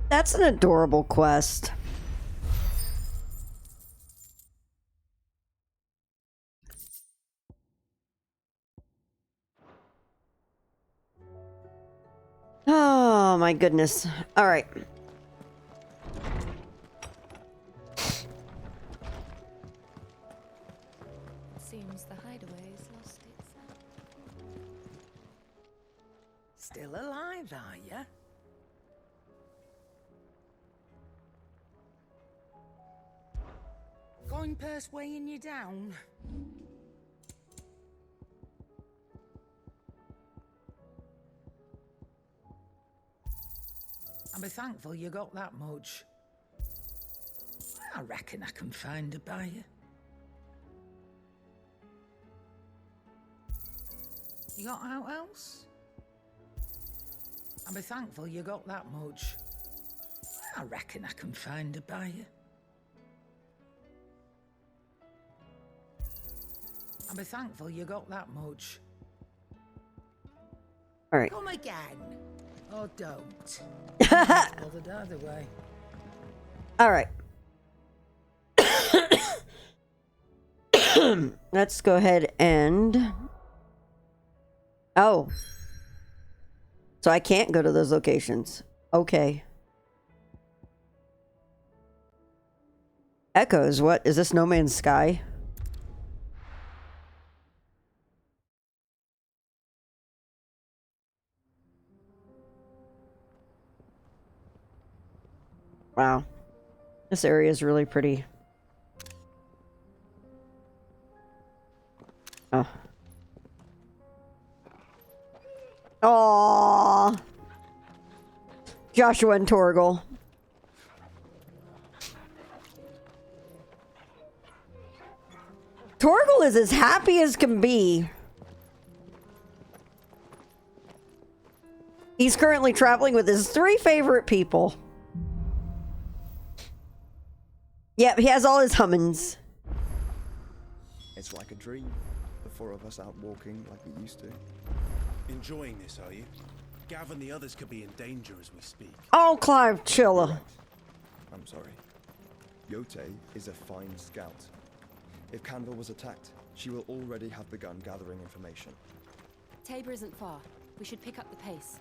[SPEAKER 1] That's an adorable quest. Oh my goodness. All right.
[SPEAKER 21] Seems the hideaway's lost its
[SPEAKER 23] Still alive, are ya? Coin purse weighing you down? I'll be thankful you got that much. I reckon I can find a buyer. You got out else? I'll be thankful you got that much. I reckon I can find a buyer. I'll be thankful you got that much.
[SPEAKER 1] All right.
[SPEAKER 23] Come again. Or don't. I'm not bothered either way.
[SPEAKER 1] All right. Let's go ahead and... Oh. So I can't go to those locations. Okay. Echoes, what? Is this No Man's Sky? Wow. This area is really pretty. Oh. Aww. Joshua and Torgal. Torgal is as happy as can be. He's currently traveling with his 3 favorite people. Yep, he has all his hummins.
[SPEAKER 6] It's like a dream. The 4 of us out walking like we used to.
[SPEAKER 7] Enjoying this, are you? Gav and the others could be in danger as we speak.
[SPEAKER 1] Oh, Clive Chilla.
[SPEAKER 6] I'm sorry. Yote is a fine scout. If Canva was attacked, she will already have begun gathering information.
[SPEAKER 12] Tabor isn't far. We should pick up the pace.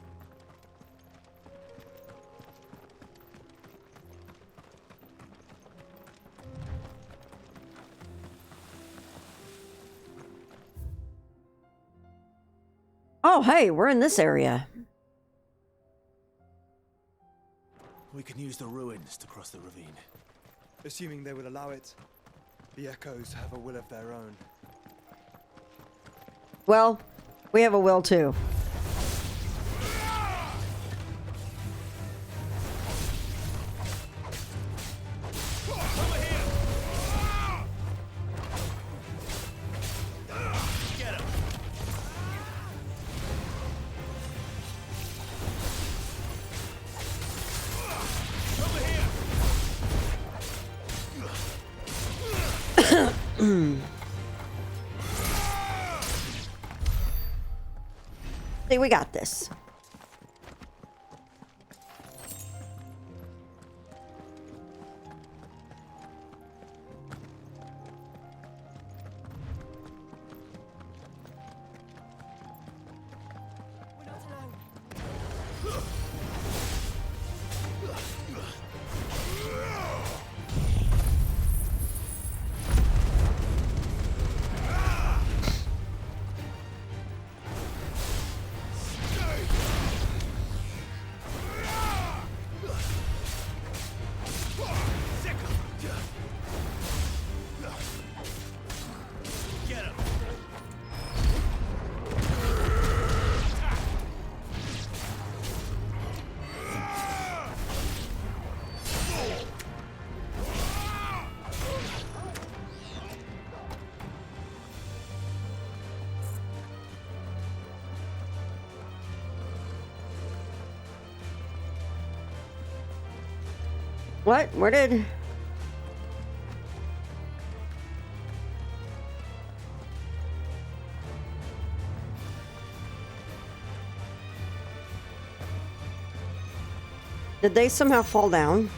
[SPEAKER 1] Oh, hey, we're in this area.
[SPEAKER 7] We can use the ruins to cross the ravine.
[SPEAKER 6] Assuming they will allow it, the Echoes have a will of their own.
[SPEAKER 1] Well, we have a will too. See, we got this. What? Where did... Did they somehow fall down?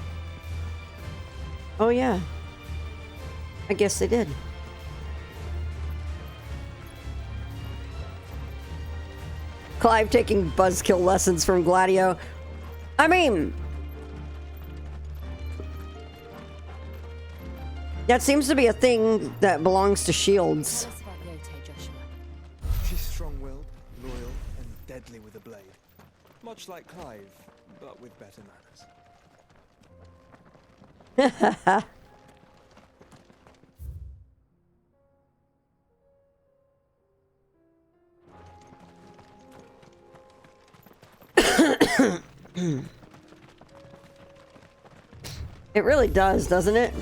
[SPEAKER 1] Oh, yeah. I guess they did. Clive taking buzzkill lessons from Gladio. I mean... that seems to be a thing that belongs to shields.
[SPEAKER 15] She's strong-willed, loyal, and deadly with a blade. Much like Clive, but with better manners.
[SPEAKER 1] It really does, doesn't it?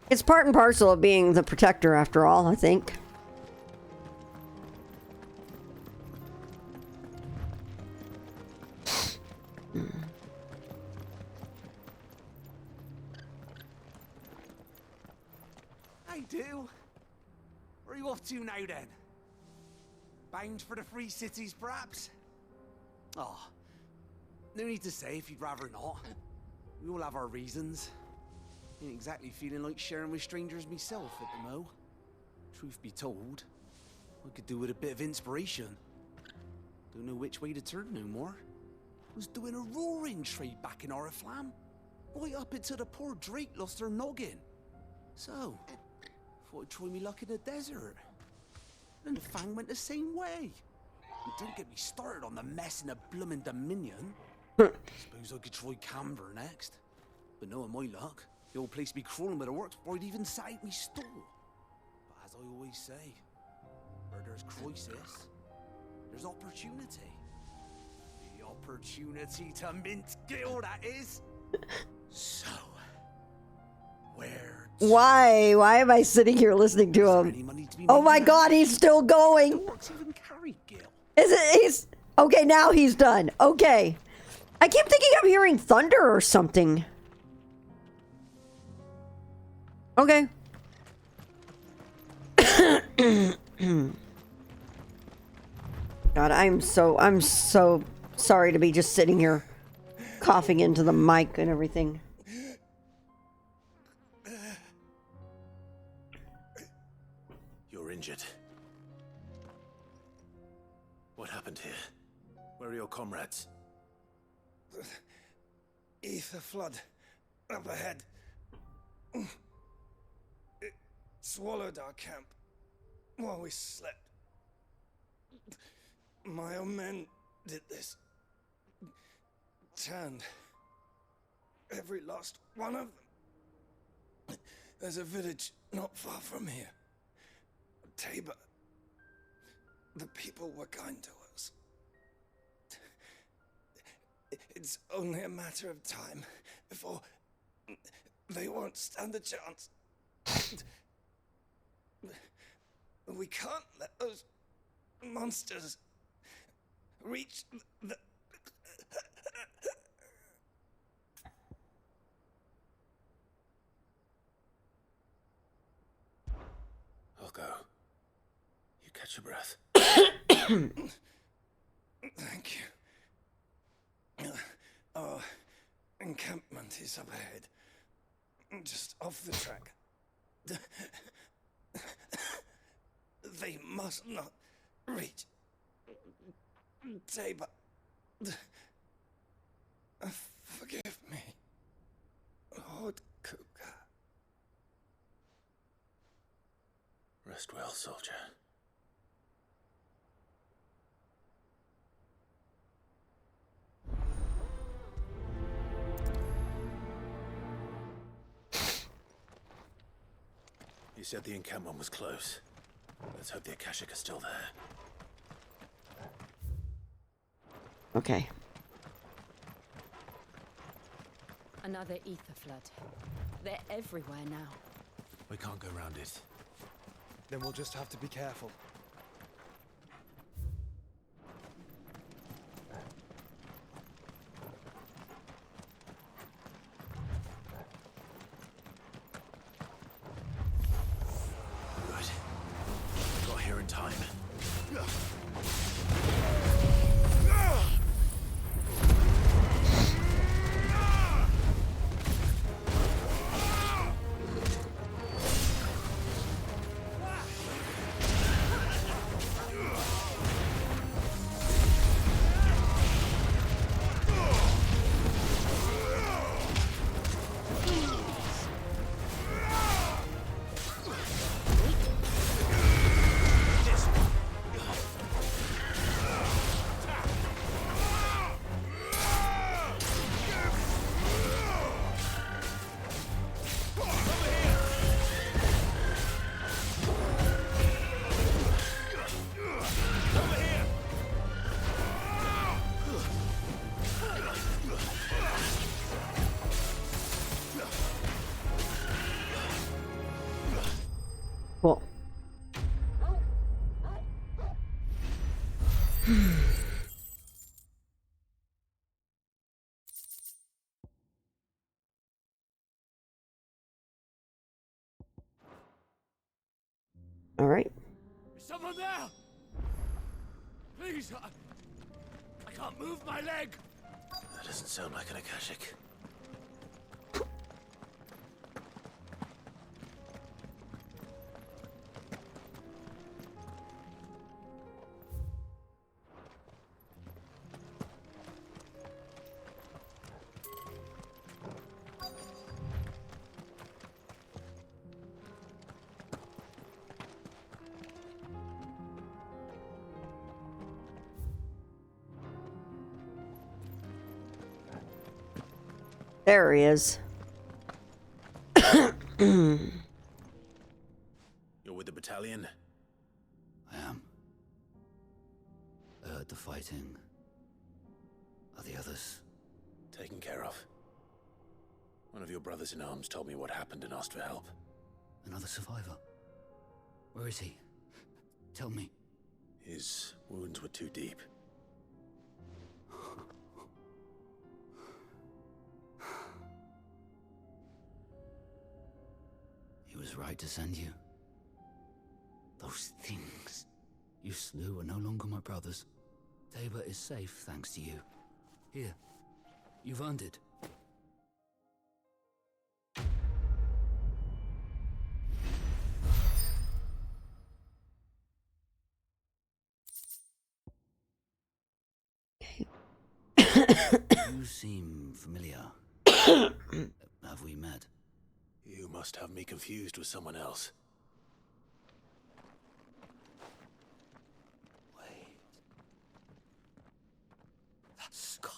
[SPEAKER 1] It's part and parcel of being the protector, after all, I think.
[SPEAKER 20] Hey, do. Where are you off to now, then? Bound for the Free Cities, perhaps? Oh, no need to say if you'd rather not. We all have our reasons. Ain't exactly feeling like sharing with strangers myself at the mo. Truth be told, I could do with a bit of inspiration. Don't know which way to turn no more. Was doing a roaring trade back in Oriflamme. Right up until the poor Drake lost her noggin. So, thought I'd try me luck in the desert. And Fang went the same way. And don't get me started on the mess in the bloomin' Dominion. Suppose I could try Camber next. But knowing my luck, the old place be crawling with the works before I'd even set out me stall. But as I always say, where there's crisis, there's opportunity. The opportunity to mint Gil, that is. So, where?
[SPEAKER 1] Why? Why am I sitting here listening to him? Oh my god, he's still going! Is it? He's... okay, now he's done. Okay. I keep thinking I'm hearing thunder or something. Okay. God, I'm so sorry to be just sitting here coughing into the mic and everything.
[SPEAKER 14] You're injured. What happened here? Where are your comrades?
[SPEAKER 15] Ether flood up ahead. It swallowed our camp while we slept. My own men did this. Turned every last one of them. There's a village not far from here. Tabor. The people were kind to us. It's only a matter of time before they won't stand a chance. We can't let those monsters reach the...
[SPEAKER 14] I'll go. You catch your breath.
[SPEAKER 15] Thank you. Our encampment is up ahead. Just off the track. They must not reach Tabor. Forgive me, Lord Cougar.
[SPEAKER 14] Rest well, soldier. You said the encampment was close. Let's hope the Akashic are still there.
[SPEAKER 1] Okay.
[SPEAKER 12] Another ether flood. They're everywhere now.
[SPEAKER 14] We can't go round it.
[SPEAKER 6] Then we'll just have to be careful.
[SPEAKER 14] Good. Got here in time.
[SPEAKER 1] Cool. All right.
[SPEAKER 11] Is someone there? Please, I can't move my leg.
[SPEAKER 14] That doesn't sound like an Akashic.
[SPEAKER 1] There he is.
[SPEAKER 14] You're with the battalion?
[SPEAKER 5] I am. I heard the fighting. Are the others?
[SPEAKER 14] Taken care of. One of your brothers in arms told me what happened and asked for help.
[SPEAKER 5] Another survivor? Where is he? Tell me.
[SPEAKER 14] His wounds were too deep.
[SPEAKER 5] He was right to send you. Those things you slew are no longer my brothers. Tabor is safe thanks to you. Here, you've earned it. You seem familiar. Have we met?
[SPEAKER 14] You must have me confused with someone else.
[SPEAKER 5] Wait. That scar.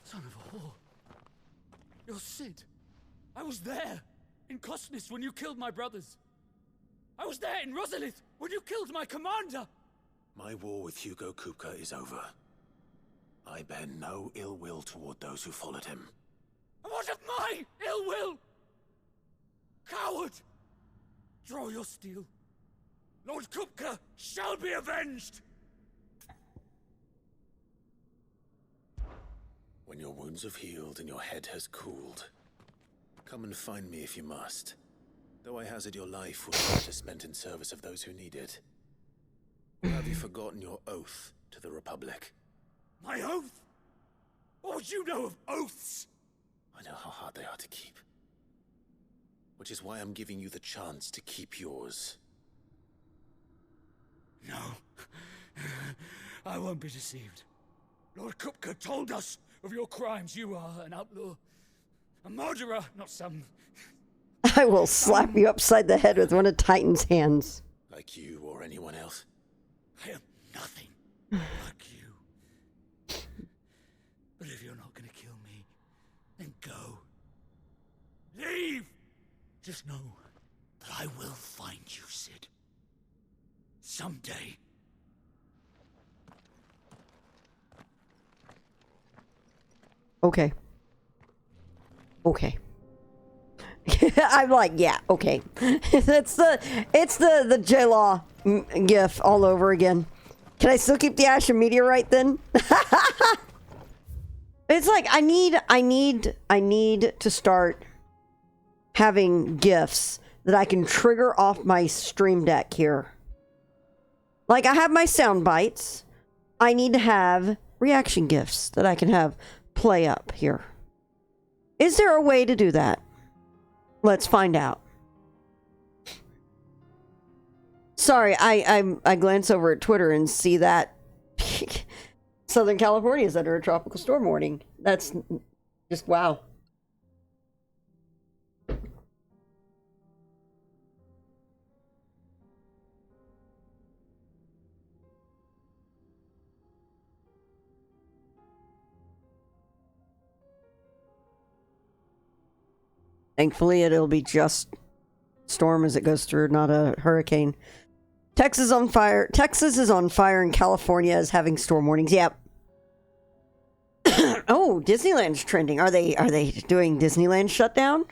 [SPEAKER 11] Son of a whore. You're Sid. I was there in Cosnis when you killed my brothers. I was there in Rosalith when you killed my commander.
[SPEAKER 4] My war with Hugo Kupka is over. I bear no ill will toward those who followed him.
[SPEAKER 11] What of my ill will? Coward! Draw your steel. Lord Kupka shall be avenged!
[SPEAKER 4] When your wounds have healed and your head has cooled, come and find me if you must. Though I hazard your life will be better spent in service of those who need it. Or have you forgotten your oath to the Republic?
[SPEAKER 11] My oath? What would you know of oaths?
[SPEAKER 4] I know how hard they are to keep. Which is why I'm giving you the chance to keep yours.
[SPEAKER 11] No. I won't be deceived. Lord Kupka told us of your crimes. You are an outlaw. A murderer, not some...
[SPEAKER 1] I will slap you upside the head with one of Titan's hands.
[SPEAKER 4] Like you or anyone else.
[SPEAKER 11] I am nothing like you. But if you're not gonna kill me, then go. Leave! Just know that I will find you, Sid. Someday.
[SPEAKER 1] Okay. Okay. I'm like, yeah, okay. it's the J-Law gif all over again. Can I still keep the ash and meteorite then? It's like I need to start having gifs that I can trigger off my stream deck here. Like I have my sound bites. I need to have reaction gifs that I can have play up here. Is there a way to do that? Let's find out. Sorry, I glance over at Twitter and see that Southern California is under a tropical storm warning. That's just wow. Thankfully, it'll be just storm as it goes through, not a hurricane. Texas on fire. Texas is on fire, and California is having storm warnings. Yep. Oh, Disneyland's trending. Are they doing Disneyland shutdown?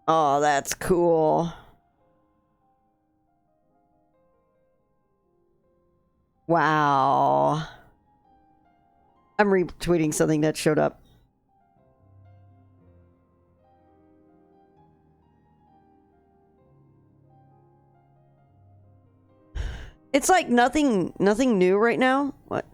[SPEAKER 1] Oh, that's cool. Wow. I'm retweeting something that showed up. It's like nothing new right now. What?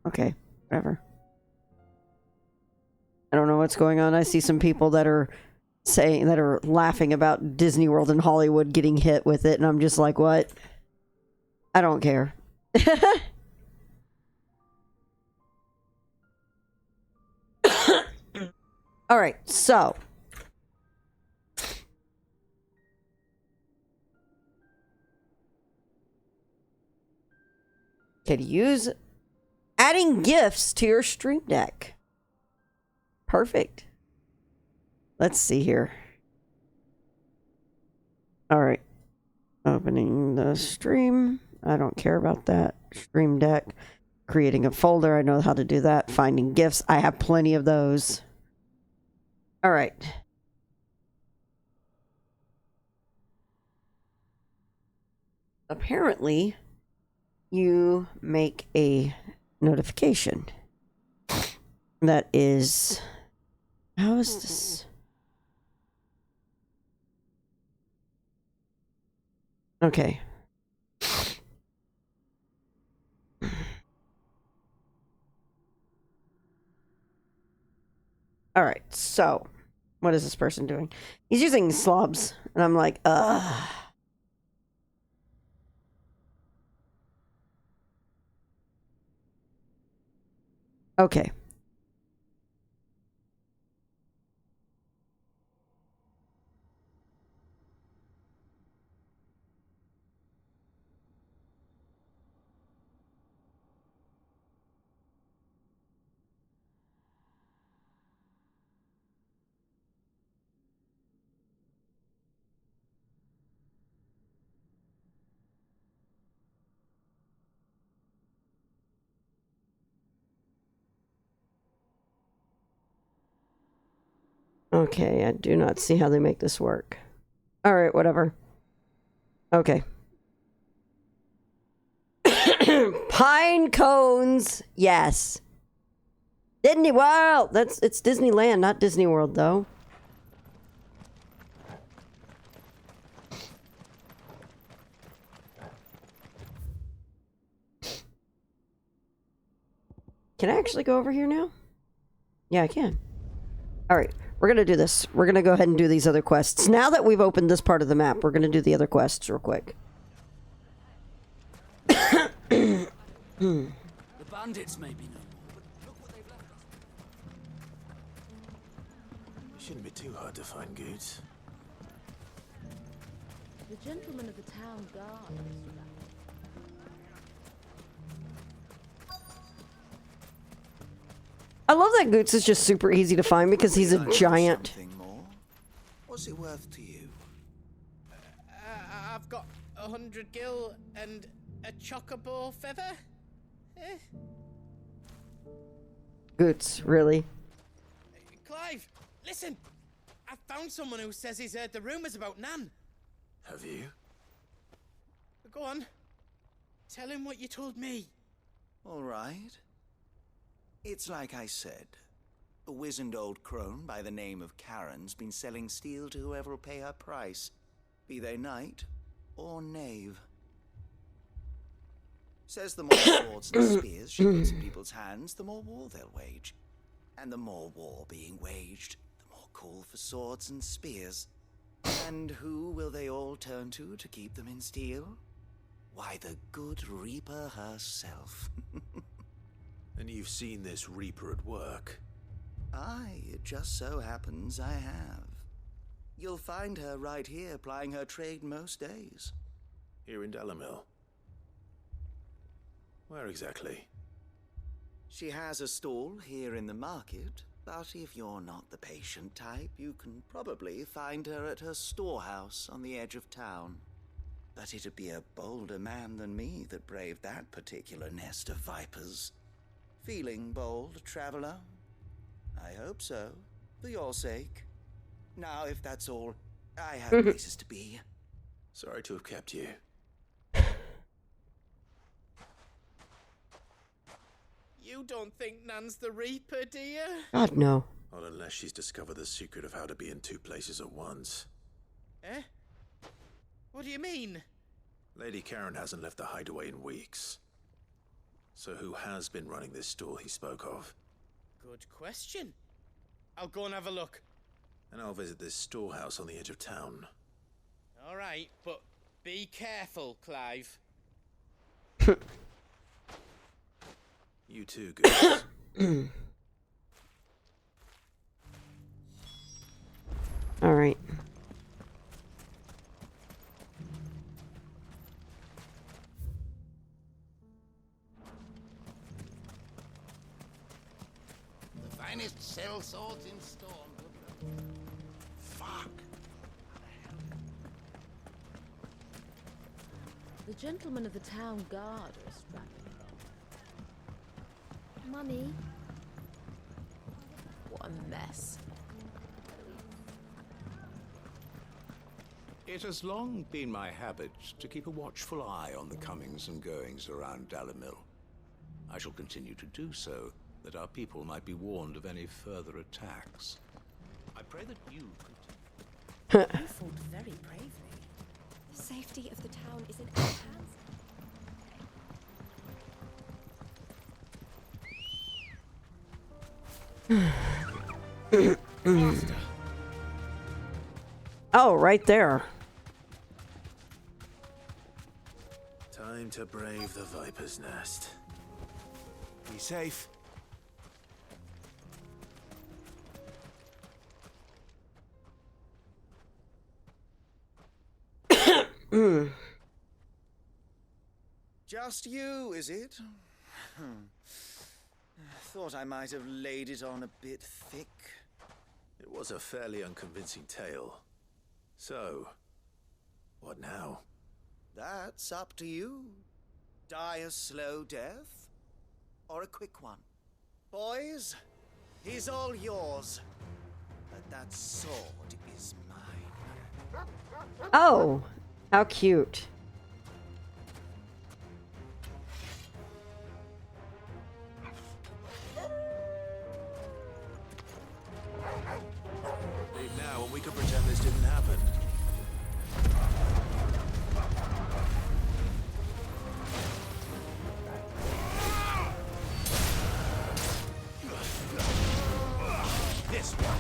[SPEAKER 1] Okay, whatever. I don't know what's going on. I see some people that are laughing about Disney World in Hollywood getting hit with it, and I'm just like, what? I don't care. All right, so could use adding gifts to your stream deck. Perfect. Let's see here. All right. Opening the stream. I don't care about that. Stream deck. Creating a folder. I know how to do that. Finding gifts. I have plenty of those. All right. Apparently, you make a notification. That is... How is this? Okay. All right, so what is this person doing? He's using slobs, and I'm like, ugh. Okay. Okay, I do not see how they make this work. All right, whatever. Okay. Pine cones. Yes. Disney World. It's Disneyland, not Disney World though. Can I actually go over here now? Yeah, I can. All right, we're going to do this. We're going to go ahead and do these other quests. Now that we've opened this part of the map, we're going to do the other quests real quick.
[SPEAKER 5] The bandits may be no more, but look what they've left us.
[SPEAKER 14] It shouldn't be too hard to find goods.
[SPEAKER 2] The gentleman of the town guard.
[SPEAKER 1] I love that Goots is just super easy to find because he's a giant.
[SPEAKER 11] What's it worth to you?
[SPEAKER 7] I've got 100 gil and a chocobo feather.
[SPEAKER 1] Goots, really?
[SPEAKER 7] Clive, listen! I found someone who says he's heard the rumors about Nan.
[SPEAKER 14] Have you?
[SPEAKER 7] Go on. Tell him what you told me.
[SPEAKER 11] All right. It's like I said. A wizened old crone by the name of Karen's been selling steel to whoever will pay her price, be they knight or knave. Says the more swords and spears she puts in people's hands, the more war they'll wage. And the more war being waged, the more call for swords and spears. And who will they all turn to keep them in steel? Why, the good Reaper herself.
[SPEAKER 14] And you've seen this Reaper at work?
[SPEAKER 11] Aye, it just so happens I have. You'll find her right here plying her trade most days.
[SPEAKER 14] Here in Delamil? Where exactly?
[SPEAKER 11] She has a stall here in the market, but if you're not the patient type, you can probably find her at her storehouse on the edge of town. But it'd be a bolder man than me that braved that particular nest of vipers. Feeling bold, traveler? I hope so, for your sake. Now, if that's all, I have places to be.
[SPEAKER 14] Sorry to have kept you.
[SPEAKER 7] You don't think Nan's the Reaper, do you?
[SPEAKER 1] God, no.
[SPEAKER 14] Not unless she's discovered the secret of how to be in two places at once.
[SPEAKER 7] Eh? What do you mean?
[SPEAKER 14] Lady Karen hasn't left the hideaway in weeks. So who has been running this stall he spoke of?
[SPEAKER 7] Good question. I'll go and have a look.
[SPEAKER 14] And I'll visit this storehouse on the edge of town.
[SPEAKER 7] All right, but be careful, Clive.
[SPEAKER 14] You too, Goose.
[SPEAKER 1] All right.
[SPEAKER 19] The finest sell swords in Storm. Fuck.
[SPEAKER 2] The gentleman of the town guard is strapping.
[SPEAKER 3] Mummy.
[SPEAKER 2] What a mess.
[SPEAKER 8] It has long been my habit to keep a watchful eye on the comings and goings around Dalamil. I shall continue to do so, that our people might be warned of any further attacks. I pray that you continue.
[SPEAKER 3] You fought very bravely. The safety of the town is in our hands.
[SPEAKER 1] All Oh, right there.
[SPEAKER 4] Time to brave the Viper's Nest.
[SPEAKER 20] Be safe.
[SPEAKER 9] Just you, is it? Thought I might have laid it on a bit thick.
[SPEAKER 4] It was a fairly unconvincing tale. So, what now?
[SPEAKER 9] That's up to you. Die a slow death, or a quick one. Boys, he's all yours. But that sword is mine.
[SPEAKER 1] Oh, how cute.
[SPEAKER 4] Leave now and we can pretend this didn't happen.
[SPEAKER 20] This one.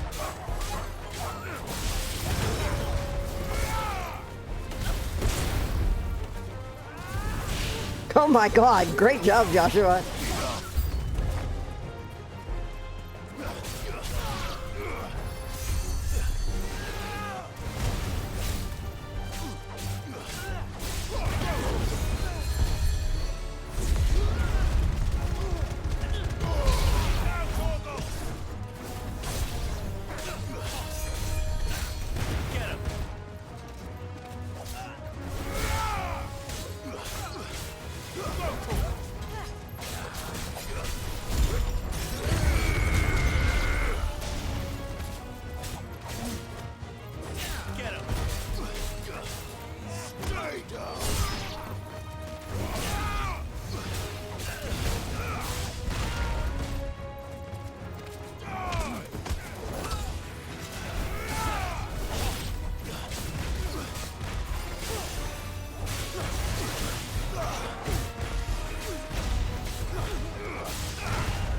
[SPEAKER 1] Oh my god, great job, Joshua.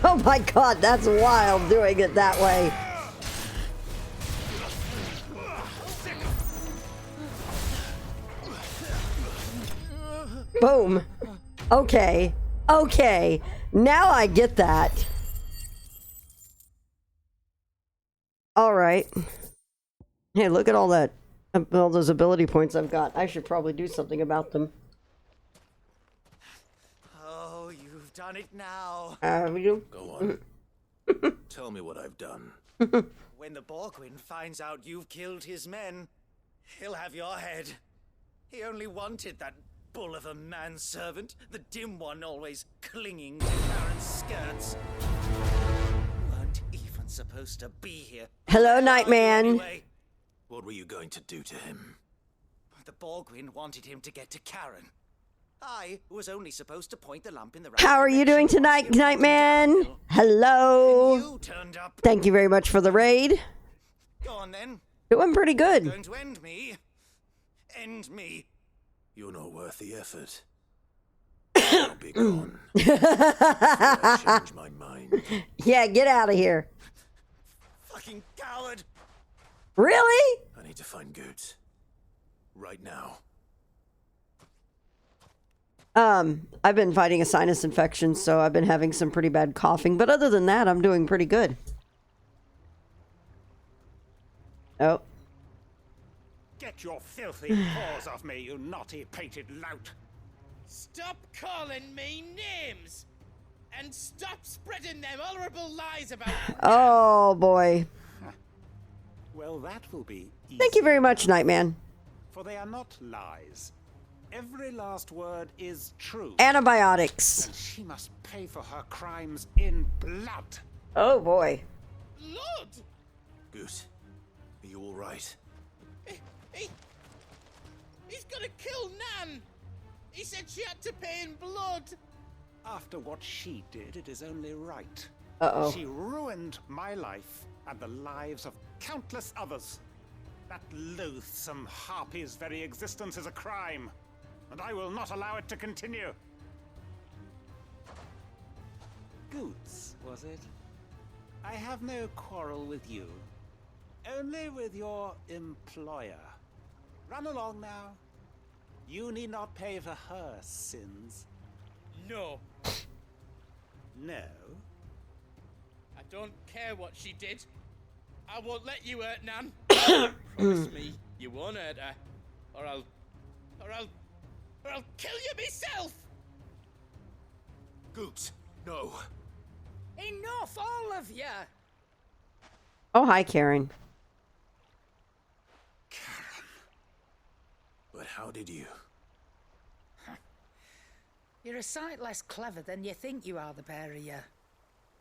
[SPEAKER 1] Oh my god, that's wild doing it that way. Boom. Okay. Okay. Now I get that. All right. Hey, look at all that, all those ability points I've got. I should probably do something about them.
[SPEAKER 9] Oh, you've done it now.
[SPEAKER 4] Go on. Tell me what I've done.
[SPEAKER 9] When the Borgwyn finds out you've killed his men, he'll have your head. He only wanted that bull of a manservant, the dim one always clinging to Karen's skirts. You weren't even supposed to be here.
[SPEAKER 1] Hello, Nightman.
[SPEAKER 9] Anyway,
[SPEAKER 4] What were you going to do to him?
[SPEAKER 9] the Borgwyn wanted him to get to Karen. I was only supposed to point the lamp in the right
[SPEAKER 1] How are you doing tonight, Nightman? Hello.
[SPEAKER 9] You turned up.
[SPEAKER 1] Thank you very much for the raid.
[SPEAKER 9] Go on then.
[SPEAKER 1] Doing pretty good.
[SPEAKER 9] Going to end me. End me.
[SPEAKER 4] You're not worth the effort. I'll be gone. I change my mind.
[SPEAKER 1] Yeah, get out of here.
[SPEAKER 9] Fucking coward.
[SPEAKER 1] Really?
[SPEAKER 4] I need to find Goots. Right now.
[SPEAKER 1] I've been fighting a sinus infection, so I've been having some pretty bad coughing. But other than that, I'm doing pretty good. Oh.
[SPEAKER 13] Get your filthy paws off me, you naughty-pated lout!
[SPEAKER 18] Stop calling me names! And stop spreading them horrible lies about me!
[SPEAKER 1] Oh, boy.
[SPEAKER 13] Well, that will be easy.
[SPEAKER 1] Thank you very much, Nightman.
[SPEAKER 13] For they are not lies. Every last word is true.
[SPEAKER 1] Antibiotics.
[SPEAKER 13] And she must pay for her crimes in blood.
[SPEAKER 1] Oh, boy.
[SPEAKER 18] Blood?
[SPEAKER 4] Goose, are you all right?
[SPEAKER 18] He's gonna kill Nan! He said she had to pay in blood!
[SPEAKER 13] After what she did, it is only right.
[SPEAKER 1] Uh-oh.
[SPEAKER 13] She ruined my life and the lives of countless others. That loathsome harpy's very existence is a crime, and I will not allow it to continue. Goots, was it? I have no quarrel with you. Only with your employer. Run along now. You need not pay for her sins.
[SPEAKER 18] No.
[SPEAKER 13] No?
[SPEAKER 18] I don't care what she did. I won't let you hurt Nan. Promise me you won't hurt her. Or I'll kill you myself!
[SPEAKER 8] Goot, no.
[SPEAKER 23] Enough, all of you!
[SPEAKER 1] Oh, hi, Karen.
[SPEAKER 4] But how did you?
[SPEAKER 23] You're a sight less clever than you think you are, the pair of you.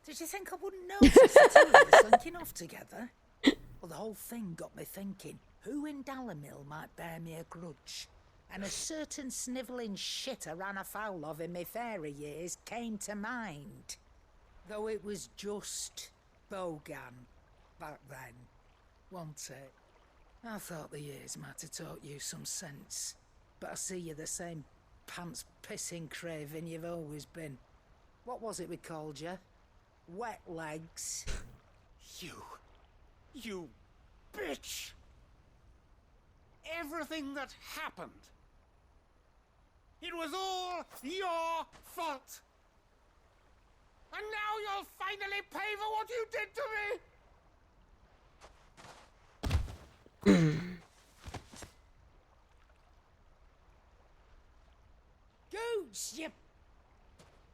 [SPEAKER 23] Did you think I wouldn't notice until you were slinking off together? Well, the whole thing got me thinking, who in Dalimil might bear me a grudge? And a certain snivelling shit I ran afoul of in my fairy years came to mind. Though it was just Bogan back then, wasn't it? I thought the years might have taught you some sense, but I see you're the same pants-pissing craven you've always been. What was it we called you? Wet legs?
[SPEAKER 13] You bitch! Everything that happened, it was all your fault! And now you'll finally pay for what you did to me!
[SPEAKER 23] Goose, you...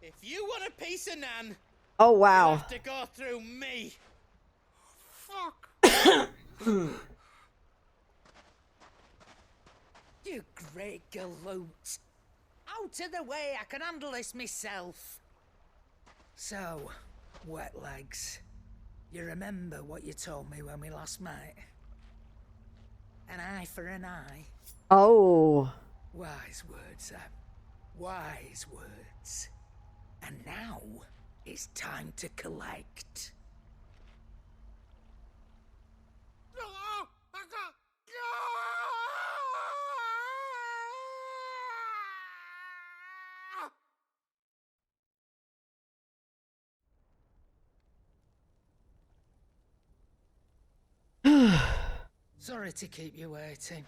[SPEAKER 18] If you want a piece of Nan,
[SPEAKER 1] Oh,
[SPEAKER 18] you'll
[SPEAKER 1] wow.
[SPEAKER 18] have to go through me.
[SPEAKER 13] Fuck!
[SPEAKER 23] You great galoot. Out of the way, I can handle this myself. So, wet legs. You remember what you told me when we last met? An eye for an eye.
[SPEAKER 1] Oh.
[SPEAKER 23] Wise words, wise words. And now, it's time to collect. Sorry to keep you waiting.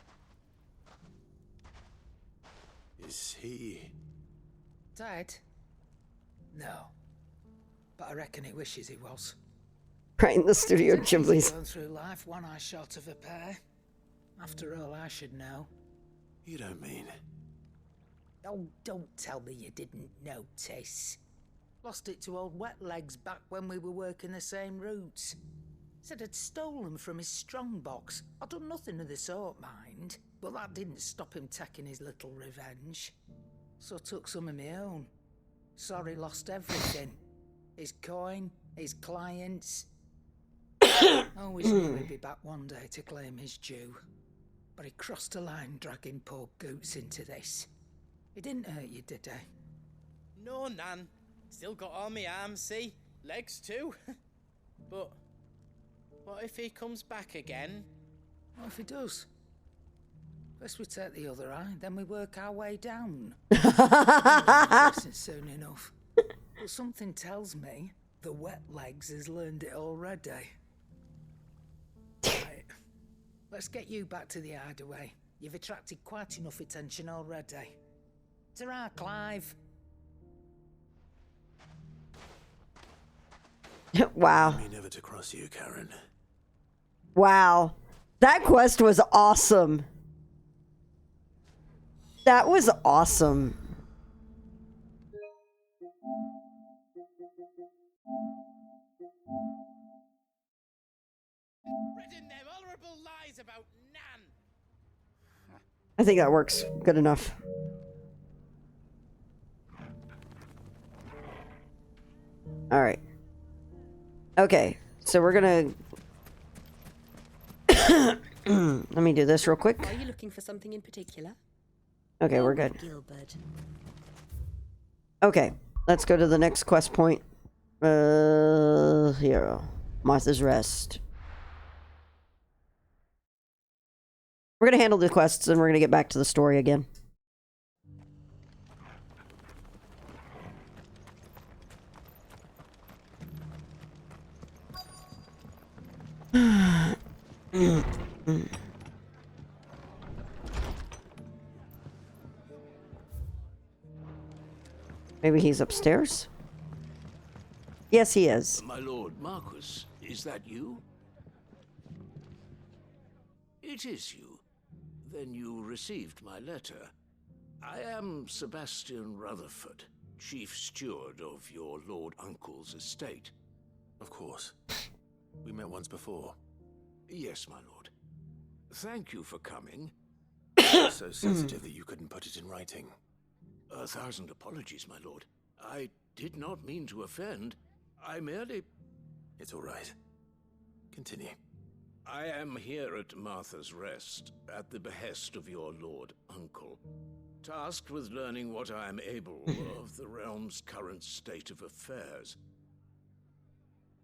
[SPEAKER 4] Is he...
[SPEAKER 23] Dead? No. But I reckon he wishes he was.
[SPEAKER 1] Right in the Studio Ghibli's.
[SPEAKER 23] Going through life one eye short of a pair. After all, I should know.
[SPEAKER 4] You don't mean...
[SPEAKER 23] Oh, don't tell me you didn't notice. Lost it to old Wet Legs back when we were working the same routes. Said I'd stolen from his strongbox. I'd done nothing of the sort, mind. But that didn't stop him taking his little revenge. So I took some of my own. Sorry, lost everything. His coin, his clients. Always knew he'd be back one day to claim his due. But he crossed a line dragging poor Goots into this. He didn't hurt you, did he?
[SPEAKER 18] No, Nan. Still got all my arms, see? Legs too. But what if he comes back again?
[SPEAKER 23] What if he does? First we take the other eye, then we work our way down. Soon enough. But something tells me the Wet Legs has learned it already. Right. Let's get you back to the hideaway. You've attracted quite enough attention already. Ta-ra, Clive.
[SPEAKER 1] Wow.
[SPEAKER 4] I mean never to cross you, Karen.
[SPEAKER 1] Wow. That quest was awesome. That was awesome.
[SPEAKER 18] Spreading them horrible lies about Nan.
[SPEAKER 1] I think that works good enough. All right. Okay, so we're gonna... Let me do this real quick.
[SPEAKER 12] Are you looking for something in particular?
[SPEAKER 1] Okay, we're good.
[SPEAKER 12] Gilbert.
[SPEAKER 1] Okay, let's go to the next quest point. Here. Martha's Rest. We're gonna handle the quests and we're gonna get back to the story again. Maybe he's upstairs? Yes, he is.
[SPEAKER 8] My lord Marquis, is that you? It is you. Then you received my letter. I am Sebastian Rutherford, chief steward of your lord uncle's estate.
[SPEAKER 14] Of course. We met once before.
[SPEAKER 8] Yes, my lord. Thank you for coming.
[SPEAKER 14] So sensitive that you couldn't put it in writing.
[SPEAKER 8] 1,000 apologies, my lord. I did not mean to offend. I merely...
[SPEAKER 14] It's all right. Continue.
[SPEAKER 8] I am here at Martha's Rest, at the behest of your lord uncle, tasked with learning what I am able of the realm's current state of affairs.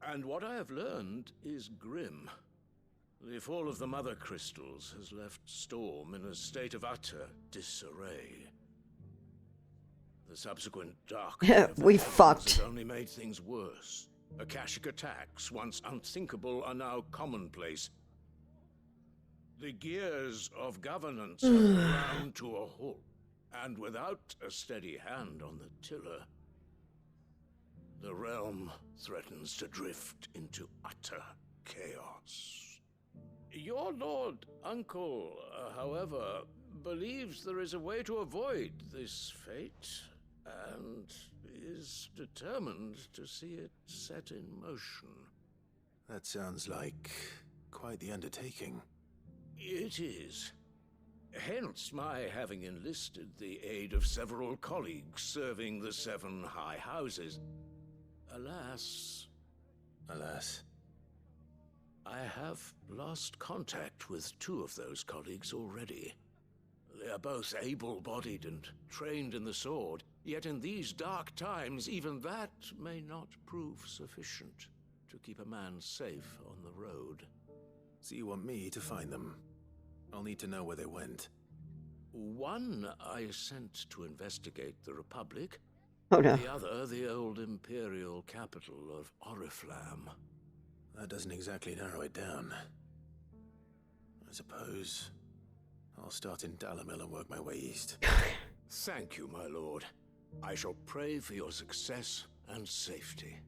[SPEAKER 8] And what I have learned is grim. The fall of the Mother Crystals has left Storm in a state of utter disarray. The subsequent dark
[SPEAKER 1] we fucked.
[SPEAKER 8] has only made things worse. Akashic attacks, once unthinkable, are now commonplace. The gears of governance have ground to a halt, and without a steady hand on the tiller, the realm threatens to drift into utter chaos. Your lord uncle, however, believes there is a way to avoid this fate, and is determined to see it set in motion.
[SPEAKER 14] That sounds like quite the undertaking.
[SPEAKER 8] It is. Hence my having enlisted the aid of several colleagues serving the 7 high houses. Alas, I have lost contact with 2 of those colleagues already. They are both able-bodied and trained in the sword, yet in these dark times, even that may not prove sufficient to keep a man safe on the road.
[SPEAKER 14] So you want me to find them? I'll need to know where they went.
[SPEAKER 8] One I sent to investigate the Republic.
[SPEAKER 1] Oh no.
[SPEAKER 8] The other, the old imperial capital of Oriflamme.
[SPEAKER 14] That doesn't exactly narrow it down. I suppose I'll start in Dalamil and work my way east.
[SPEAKER 8] Thank you, my lord. I shall pray for your success and safety.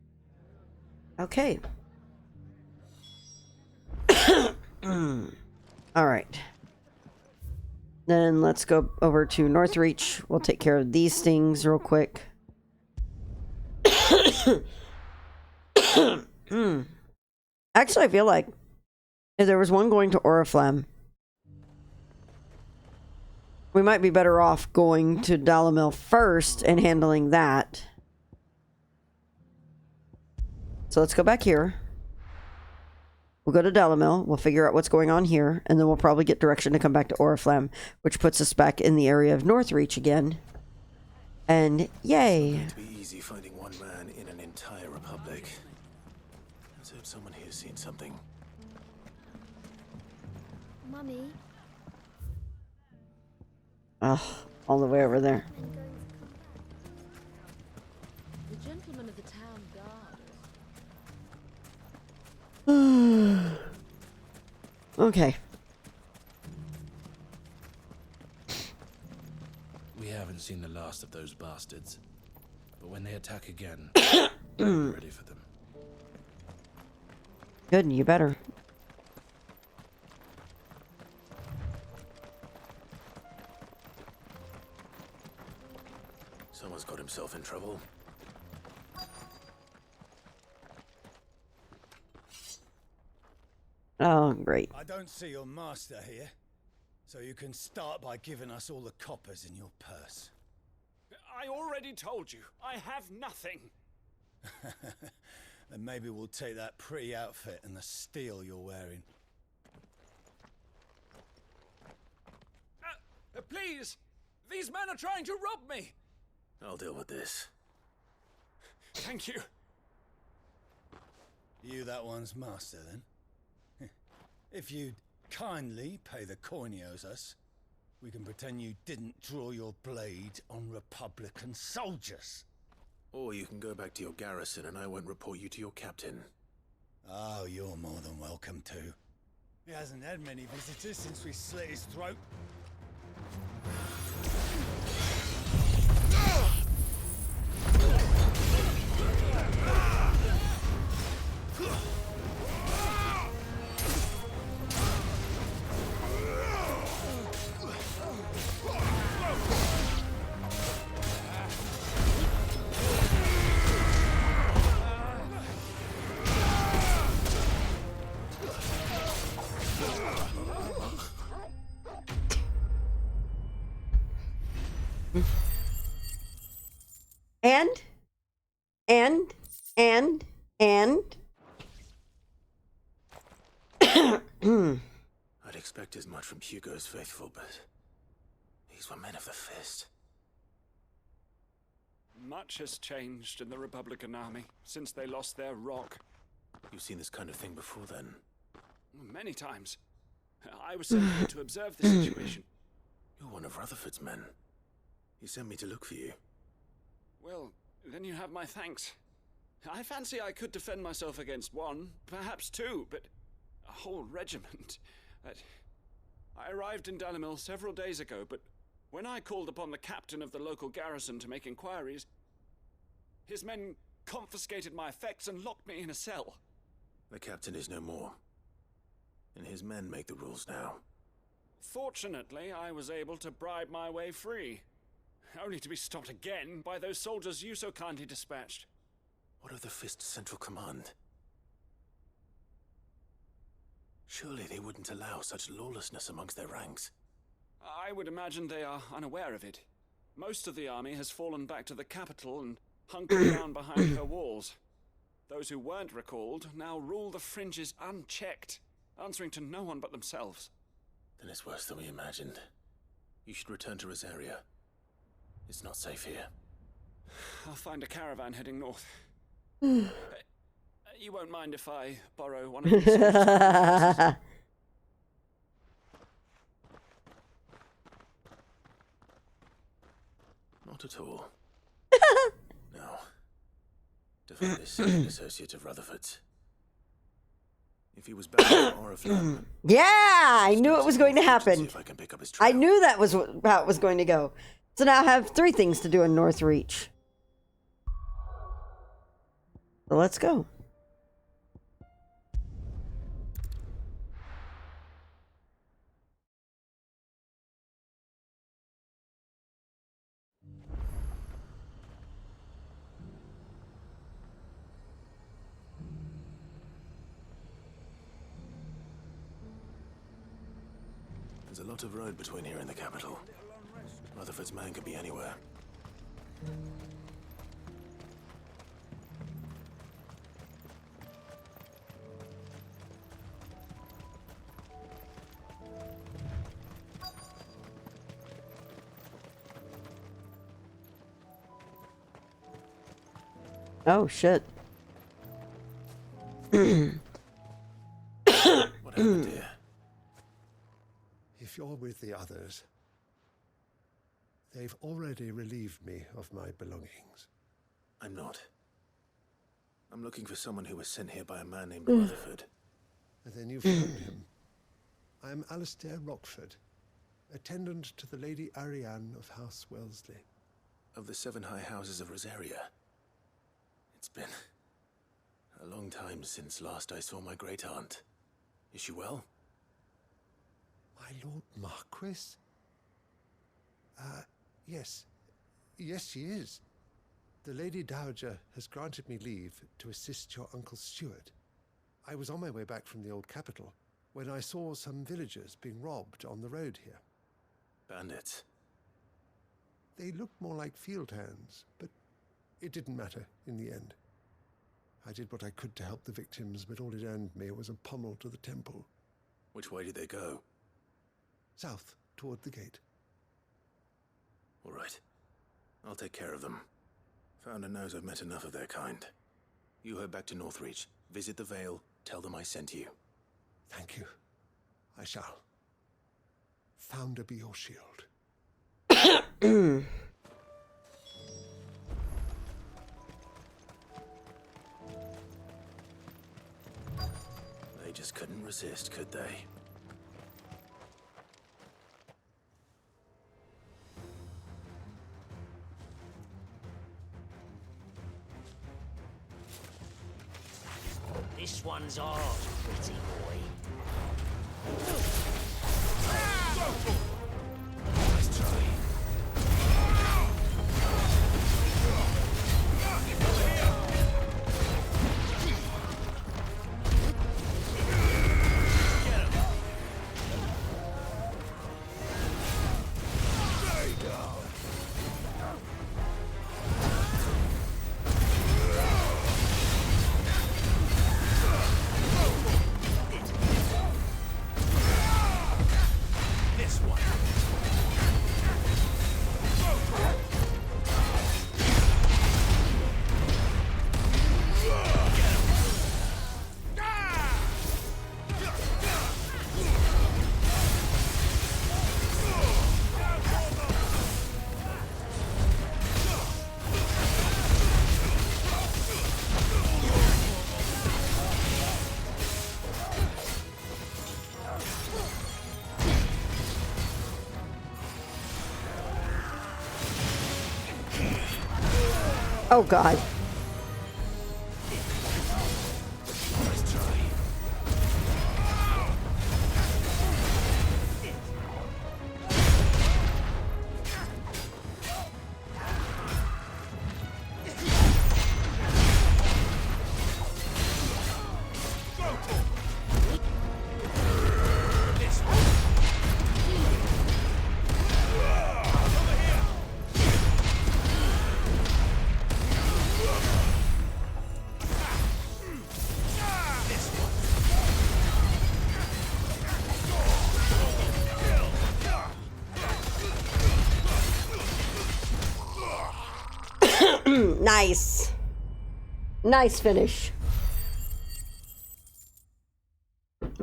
[SPEAKER 1] Okay. All right. Then let's go over to Northreach. We'll take care of these things real quick. Actually, I feel like if there was one going to Oriflamme, we might be better off going to Dalamil first and handling that. So let's go back here. We'll go to Dalamil. We'll figure out what's going on here, and then we'll probably get direction to come back to Oriflamme, which puts us back in the area of Northreach again. And yay!
[SPEAKER 14] It's going to be easy finding one man in an entire republic. Let's hope someone here's seen something.
[SPEAKER 3] Mummy.
[SPEAKER 1] Oh, all the way over there.
[SPEAKER 2] The gentleman of the town guard.
[SPEAKER 1] Okay.
[SPEAKER 7] We haven't seen the last of those bastards. But when they attack again, we're ready for them.
[SPEAKER 1] Good, you better.
[SPEAKER 14] Someone's got himself in trouble.
[SPEAKER 1] Oh, great.
[SPEAKER 10] I don't see your master here, so you can start by giving us all the coppers in your purse.
[SPEAKER 13] I already told you, I have nothing.
[SPEAKER 10] Then maybe we'll take that pretty outfit and the steel you're wearing.
[SPEAKER 13] Please! These men are trying to rob me!
[SPEAKER 14] I'll deal with this.
[SPEAKER 13] Thank you.
[SPEAKER 10] You that one's master, then? If you'd kindly pay the coin he owes us, we can pretend you didn't draw your blade on Republican soldiers.
[SPEAKER 14] Or you can go back to your garrison and I won't report you to your captain.
[SPEAKER 10] Oh, you're more than welcome to. He hasn't had many visitors since we slit his throat.
[SPEAKER 14] I'd expect as much from Hugo's faithful, but these were men of the fist.
[SPEAKER 16] Much has changed in the Republican army since they lost their rock.
[SPEAKER 14] You've seen this kind of thing before, then?
[SPEAKER 16] Many times. I was sent here to observe the situation.
[SPEAKER 14] You're one of Rutherford's men. He sent me to look for you.
[SPEAKER 16] Well, then you have my thanks. I fancy I could defend myself against one, perhaps two, but a whole regiment. I arrived in Dalimil several days ago, but when I called upon the captain of the local garrison to make inquiries, his men confiscated my effects and locked me in a cell.
[SPEAKER 14] The captain is no more, and his men make the rules now.
[SPEAKER 16] Fortunately, I was able to bribe my way free, only to be stopped again by those soldiers you so kindly dispatched.
[SPEAKER 14] What of the Fist's Central Command? Surely they wouldn't allow such lawlessness amongst their ranks.
[SPEAKER 16] I would imagine they are unaware of it. Most of the army has fallen back to the capital and hunkered down behind her walls. Those who weren't recalled now rule the fringes unchecked, answering to no one but themselves.
[SPEAKER 14] Then it's worse than we imagined. You should return to Rosaria. It's not safe here.
[SPEAKER 16] I'll find a caravan heading north. You won't mind if I borrow one of these soldiers?
[SPEAKER 14] Not at all. No. Devon is such an associate of Rutherford's. If he was back in Oriflamme...
[SPEAKER 1] Yeah, I knew it was going to happen. I knew that was how it was going to go. So now I have 3 things to do in Northreach. So let's go.
[SPEAKER 14] There's a lot of road between here and the capital. Rutherford's man could be anywhere.
[SPEAKER 1] Oh, shit.
[SPEAKER 14] What happened here?
[SPEAKER 17] If you're with the others, they've already relieved me of my belongings.
[SPEAKER 14] I'm not. I'm looking for someone who was sent here by a man named Rutherford.
[SPEAKER 17] And then you found him. I am Alistair Rockford, attendant to the Lady Ariane of House Wellesley.
[SPEAKER 14] Of the 7 high houses of Rosaria. It's been a long time since last I saw my great-aunt. Is she well?
[SPEAKER 17] My Lord Marquis? Yes. Yes, she is. The Lady Dowager has granted me leave to assist your Uncle Stuart. I was on my way back from the old capital when I saw some villagers being robbed on the road here.
[SPEAKER 14] Bandits?
[SPEAKER 17] They looked more like field hands, but it didn't matter in the end. I did what I could to help the victims, but all it earned me was a pommel to the temple.
[SPEAKER 14] Which way did they go?
[SPEAKER 17] South, toward the gate.
[SPEAKER 14] All right. I'll take care of them. Founder knows I've met enough of their kind. You head back to Northreach, visit the Vale, tell them I sent you.
[SPEAKER 17] Thank you. I shall. Founder be your shield.
[SPEAKER 14] They just just couldn't resist, could they?
[SPEAKER 15] This one's ours, pretty boy.
[SPEAKER 14] Nice try.
[SPEAKER 1] Oh, God. Nice. Nice finish.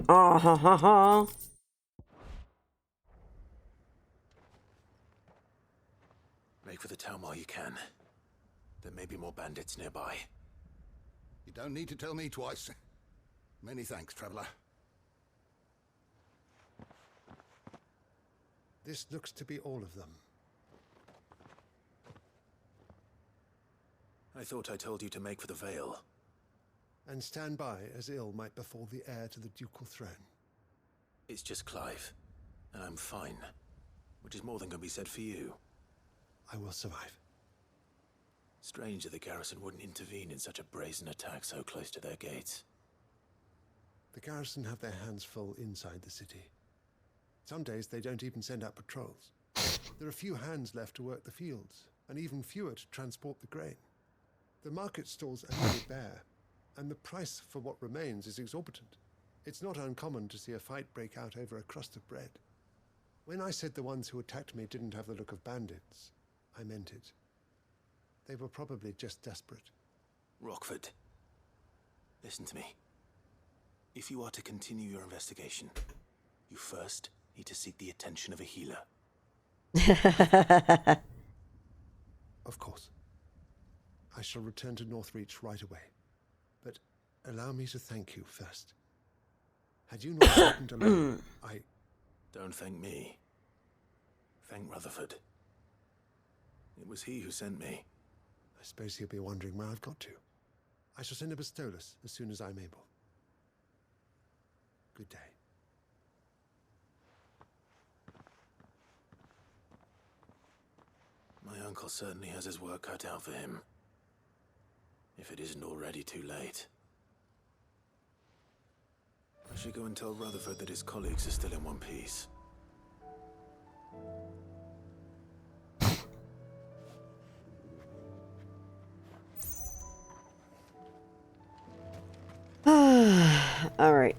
[SPEAKER 1] Ah ha ha ha.
[SPEAKER 14] Make for the town while you can. There may be more bandits nearby.
[SPEAKER 19] You don't need to tell me twice. Many thanks, traveler.
[SPEAKER 17] This looks to be all of them.
[SPEAKER 14] I thought I told you to make for the Vale.
[SPEAKER 17] And stand by as ill might befall the heir to the ducal throne.
[SPEAKER 14] It's just Clive, and I'm fine. Which is more than can be said for you.
[SPEAKER 17] I will survive.
[SPEAKER 14] Strange that the garrison wouldn't intervene in such a brazen attack so close to their gates.
[SPEAKER 17] The garrison have their hands full inside the city. Some days they don't even send out patrols. There are few hands left to work the fields, and even fewer to transport the grain. The market stalls are nearly bare, and the price for what remains is exorbitant. It's not uncommon to see a fight break out over a crust of bread. When I said the ones who attacked me didn't have the look of bandits, I meant it. They were probably just desperate.
[SPEAKER 14] Rockford, listen to me. If you are to continue your investigation, you first need to seek the attention of a healer.
[SPEAKER 17] Of course. I shall return to Northreach right away. But allow me to thank you first. Had you not happened alone, I...
[SPEAKER 14] Don't thank me. Thank Rutherford. It was he who sent me.
[SPEAKER 17] I suppose he'll be wondering where I've got to. I shall send a Bastolus as soon as I'm able. Good day.
[SPEAKER 14] My uncle certainly has his work cut out for him. If it isn't already too late. I should go and tell Rutherford that his colleagues are still in one piece.
[SPEAKER 1] All right.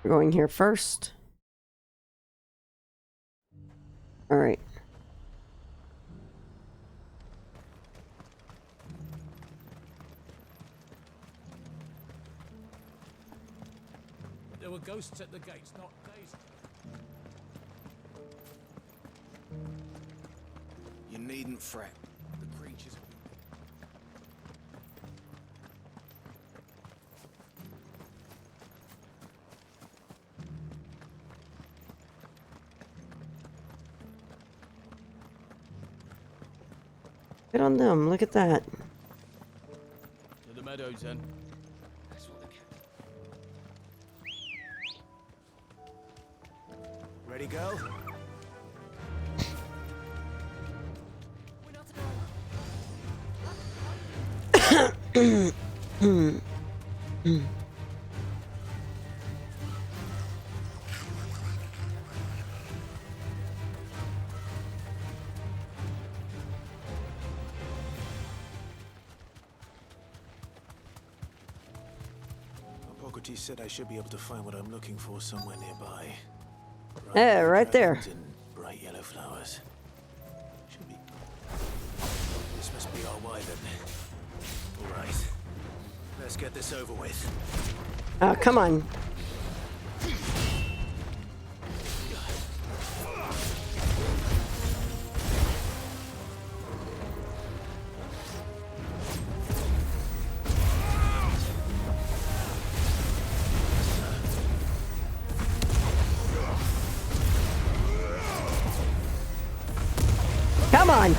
[SPEAKER 1] We're going here first. All right.
[SPEAKER 7] There were ghosts at the gates, not days.
[SPEAKER 14] You needn't fret. The creatures have
[SPEAKER 1] Good on them. Look at that.
[SPEAKER 18] To the meadows, then.
[SPEAKER 20] That's what the cat.
[SPEAKER 14] ready, go? Hippocrates said I should be able to find what I'm looking for somewhere nearby.
[SPEAKER 1] Yeah, right there.
[SPEAKER 14] Dragons and bright yellow flowers. Should be. This must be our way then. All right. Let's get this over with.
[SPEAKER 1] Oh, come on. Come on.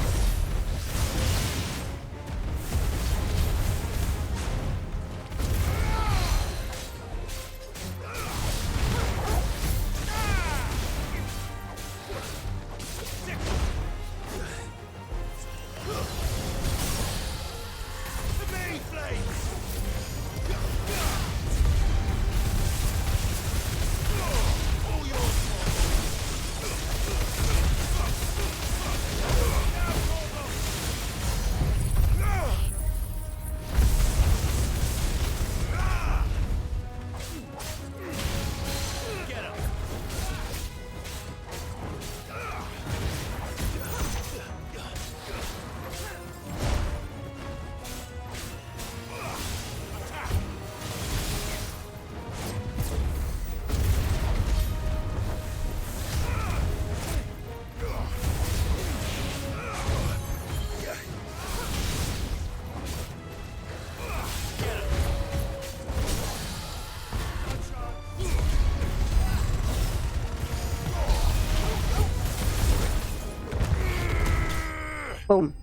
[SPEAKER 1] Boom.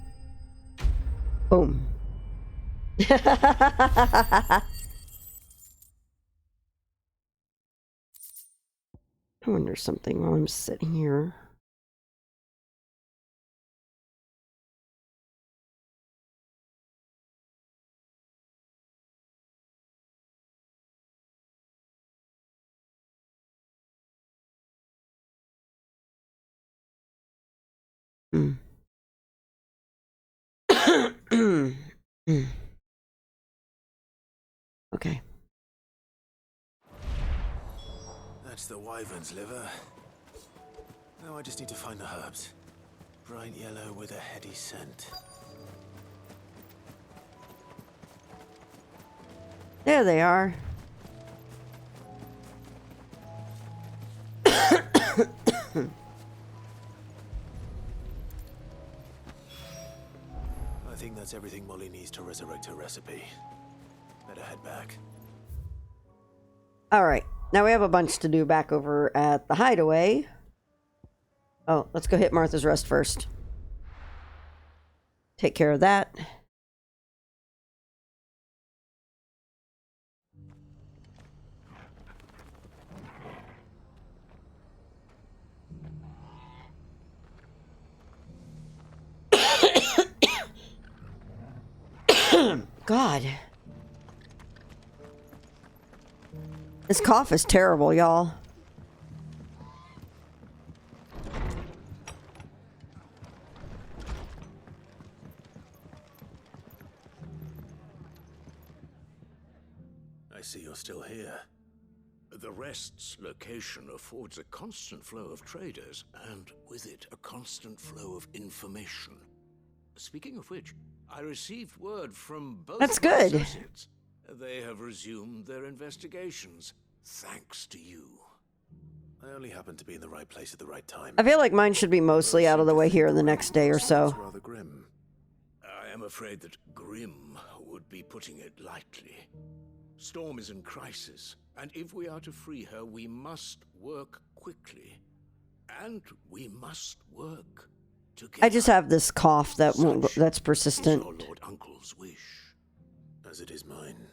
[SPEAKER 1] Boom. I wonder something while I'm sitting here. Okay.
[SPEAKER 14] That's the wyvern's liver. Now I just need to find the herbs. Bright yellow with a heady scent.
[SPEAKER 1] There they are.
[SPEAKER 14] I think that's everything Molly needs to resurrect her recipe. Better head back.
[SPEAKER 1] All right. Now we have a bunch to do back over at the hideaway. Oh, let's go hit Martha's Rest first. Take care of that. God. This cough is terrible, y'all.
[SPEAKER 14] I see you're still here.
[SPEAKER 8] The Rest's location affords a constant flow of traders, and with it, a constant flow of information. Speaking of which, I received word from both
[SPEAKER 1] That's
[SPEAKER 8] my
[SPEAKER 1] good.
[SPEAKER 8] associates. They have resumed their investigations, thanks to you.
[SPEAKER 14] I only happened to be in the right place at the right time.
[SPEAKER 1] I feel like mine should be mostly out of the way here in the next day or so.
[SPEAKER 14] Rather grim.
[SPEAKER 8] I am afraid that grim would be putting it lightly. Storm is in crisis, and if we are to free her, we must work quickly. And we must work together.
[SPEAKER 1] I just have this cough that won't go, that's persistent.
[SPEAKER 8] Your Lord Uncle's wish,
[SPEAKER 14] as it is mine.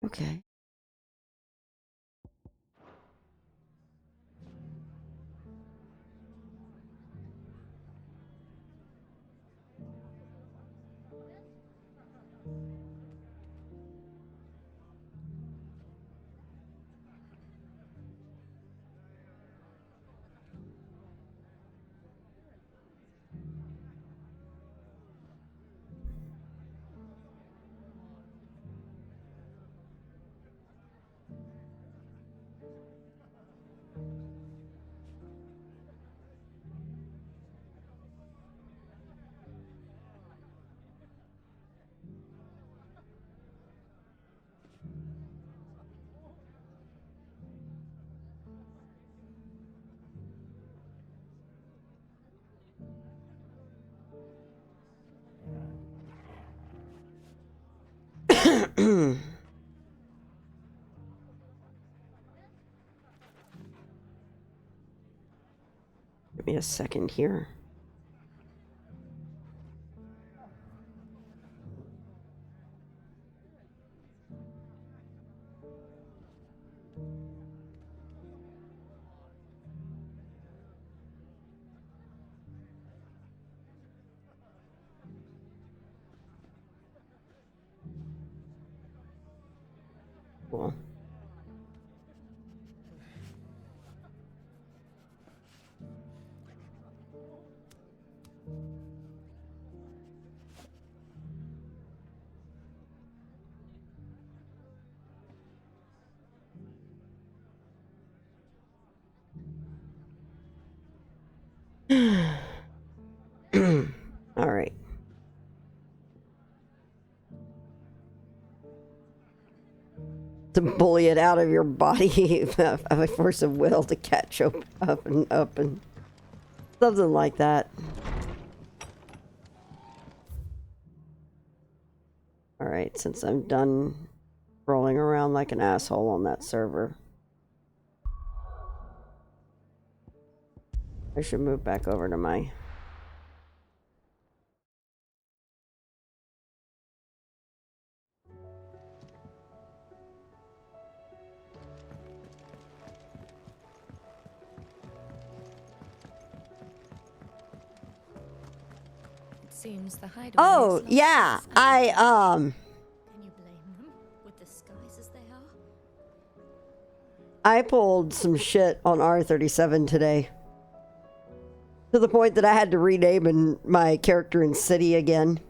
[SPEAKER 1] Okay. Give me a second here. Cool. All right. To bully it out of your body of a force of will to catch up and something like that. All right, since I'm done rolling around like an asshole on that server, I should move back over to my...
[SPEAKER 6] Seems the hideaway
[SPEAKER 1] Oh,
[SPEAKER 6] is lost.
[SPEAKER 1] yeah,
[SPEAKER 6] Can you blame them with the skies as they are?
[SPEAKER 1] I pulled some shit on R37 today. To the point that I had to rename my character in City again.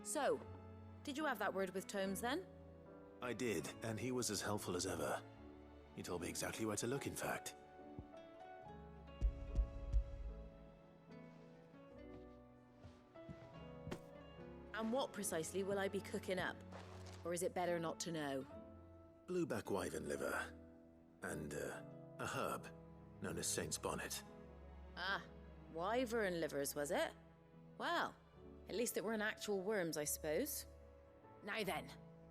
[SPEAKER 2] So, did you have that word with Tomes then?
[SPEAKER 14] I did, and he was as helpful as ever. He told me exactly where to look, in fact.
[SPEAKER 2] And what precisely will I be cooking up? Or is it better not to know?
[SPEAKER 14] Blueback wyvern liver. And, a herb known as Saint's Bonnet.
[SPEAKER 2] Ah, wyvern livers, was it? Well, at least it weren't actual worms, I suppose. Now then,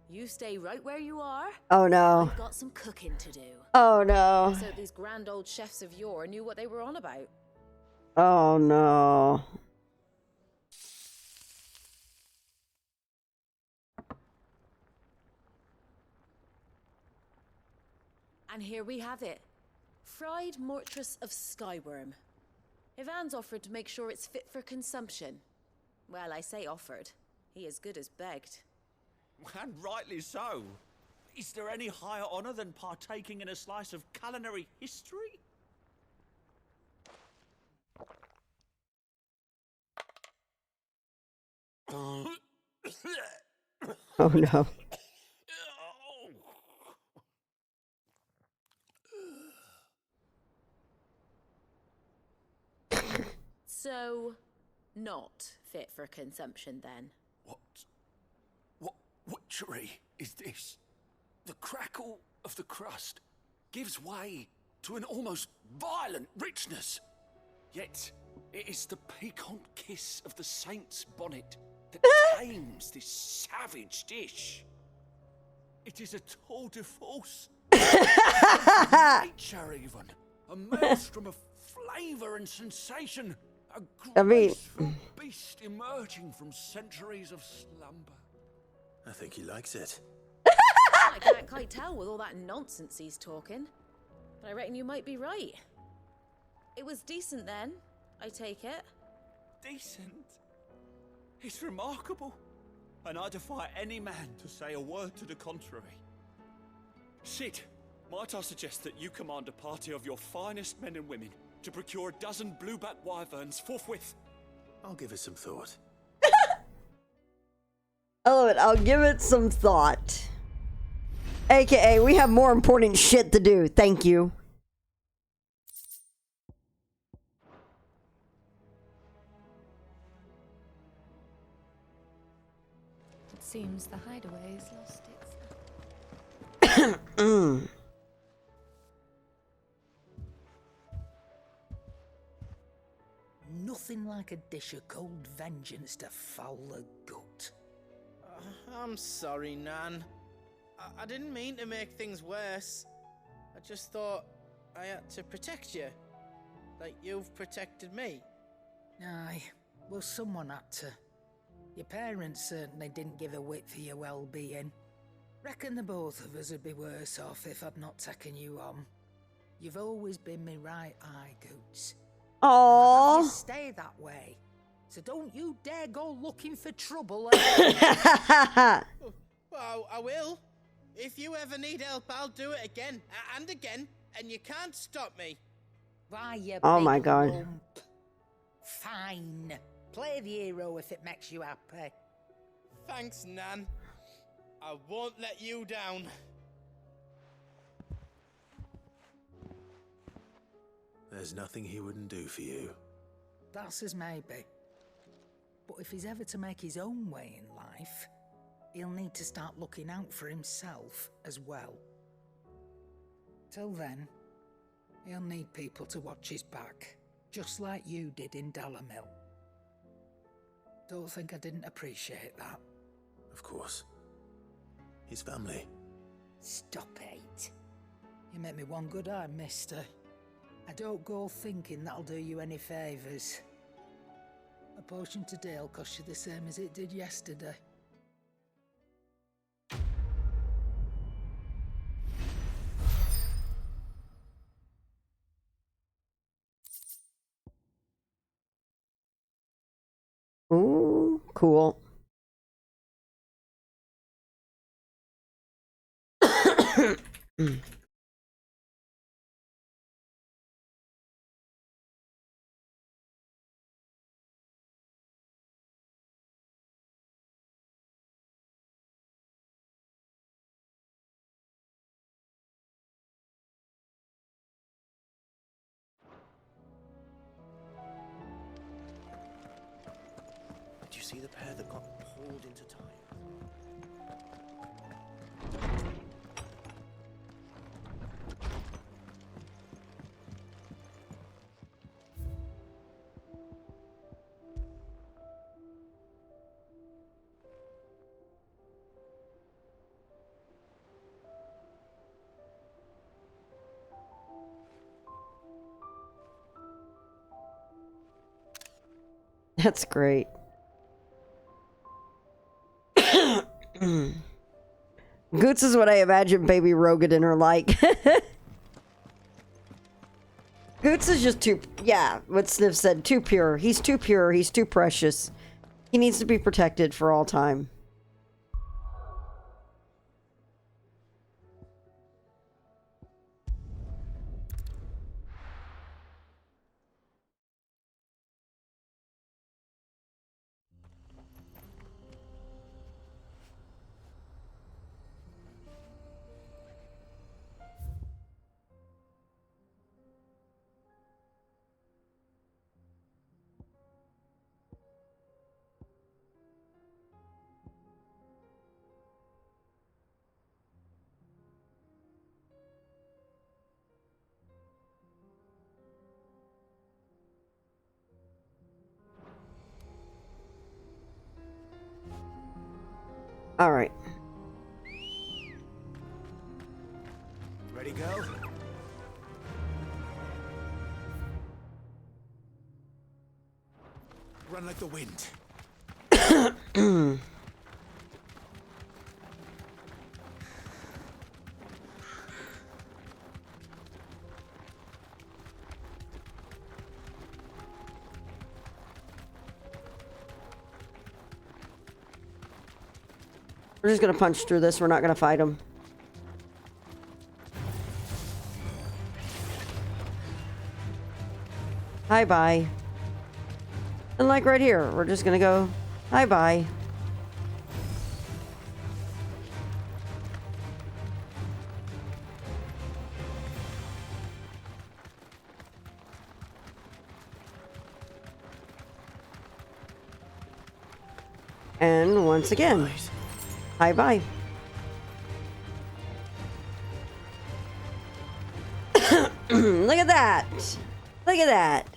[SPEAKER 2] you stay right where you are.
[SPEAKER 1] Oh no.
[SPEAKER 2] I've got some cooking to do.
[SPEAKER 1] Oh no.
[SPEAKER 2] So these grand old chefs of yore knew what they were on about.
[SPEAKER 1] Oh no.
[SPEAKER 2] And here we have it. Fried mortress of skyworm. Ivan's offered to make sure it's fit for consumption. Well, I say offered. He as good as begged.
[SPEAKER 11] And rightly so. Is there any higher honor than partaking in a slice of culinary history?
[SPEAKER 1] Oh no.
[SPEAKER 2] So, not fit for consumption then?
[SPEAKER 16] What witchery is this? The crackle of the crust gives way to an almost violent richness. Yet, it is the piquant kiss of the saint's bonnet that tames this savage dish. It is a tour de force. Nature even. A maelstrom of flavour and sensation. A graceful beast emerging from centuries of slumber.
[SPEAKER 14] I think he likes it.
[SPEAKER 2] I can't quite tell with all that nonsense he's talking. But I reckon you might be right. It was decent then, I take it.
[SPEAKER 16] Decent? It's remarkable. And I defy any man to say a word to the contrary. Sid, might I suggest that you command a party of your finest men and women to procure a dozen blueback wyverns forthwith?
[SPEAKER 14] I'll give it some thought.
[SPEAKER 1] I love it. I'll give it some thought. AKA, we have more important shit to do. Thank you.
[SPEAKER 6] It seems the hideaway's lost its...
[SPEAKER 23] Nothing like a dish of cold vengeance to foul the gut.
[SPEAKER 18] I'm sorry, Nan. I didn't mean to make things worse. I just thought I had to protect you. Like you've protected me.
[SPEAKER 23] Aye, well, someone had to. Your parents certainly didn't give a whit for your well-being. Reckon the both of us would be worse off if I'd not taken you on. You've always been me right eye, Goots.
[SPEAKER 1] Aww.
[SPEAKER 23] You stay that way. So don't you dare go looking for trouble.
[SPEAKER 18] Well, I will. If you ever need help, I'll do it again and again, and you can't stop me.
[SPEAKER 23] Why, you
[SPEAKER 1] Oh
[SPEAKER 23] big
[SPEAKER 1] my God.
[SPEAKER 23] lump. Fine. Play the hero if it makes you happy.
[SPEAKER 18] Thanks, Nan. I won't let you down.
[SPEAKER 14] There's nothing he wouldn't do for you.
[SPEAKER 23] That's as maybe. But if he's ever to make his own way in life, he'll need to start looking out for himself as well. Till then, he'll need people to watch his back, just like you did in Dalamil. Don't think I didn't appreciate that.
[SPEAKER 14] Of course. His family.
[SPEAKER 23] Stop it. You make me one good eye, mister. I don't go thinking that'll do you any favours. A potion today will cost you the same as it did yesterday.
[SPEAKER 1] Ooh, cool.
[SPEAKER 14] Did you see the pair that got pulled into time?
[SPEAKER 1] That's great. Goots is what I imagine baby Rogadin are like. Goots is just too, yeah, what Sniff said, too pure. He's too pure. He's too precious. He needs to be protected for all time. All right.
[SPEAKER 9] Ready, go? Run like the wind.
[SPEAKER 1] We're just gonna punch through this. We're not gonna fight him. Hi, bye. And like right here, we're just gonna go, hi, bye. And once again, hi, bye. Look at that. Look at that.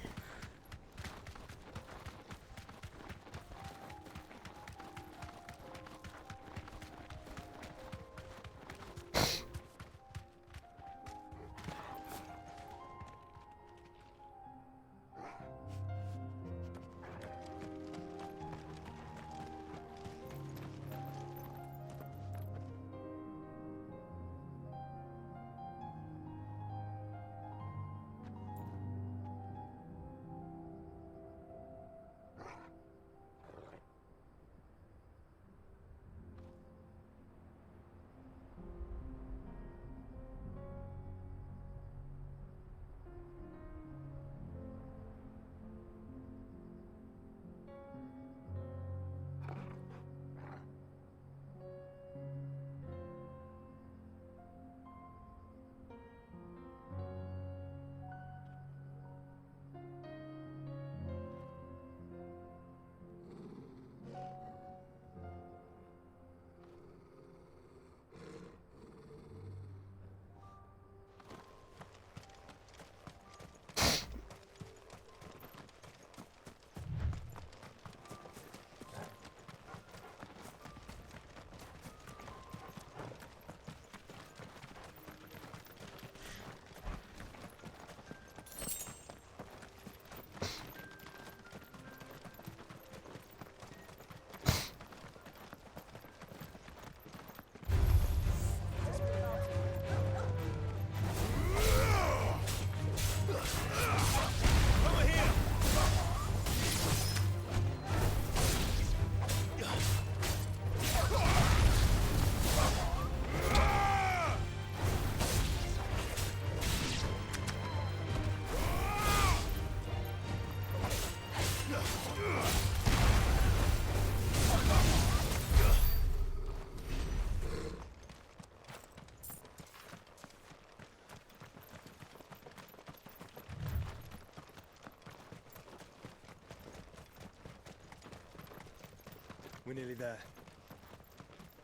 [SPEAKER 5] We're nearly there.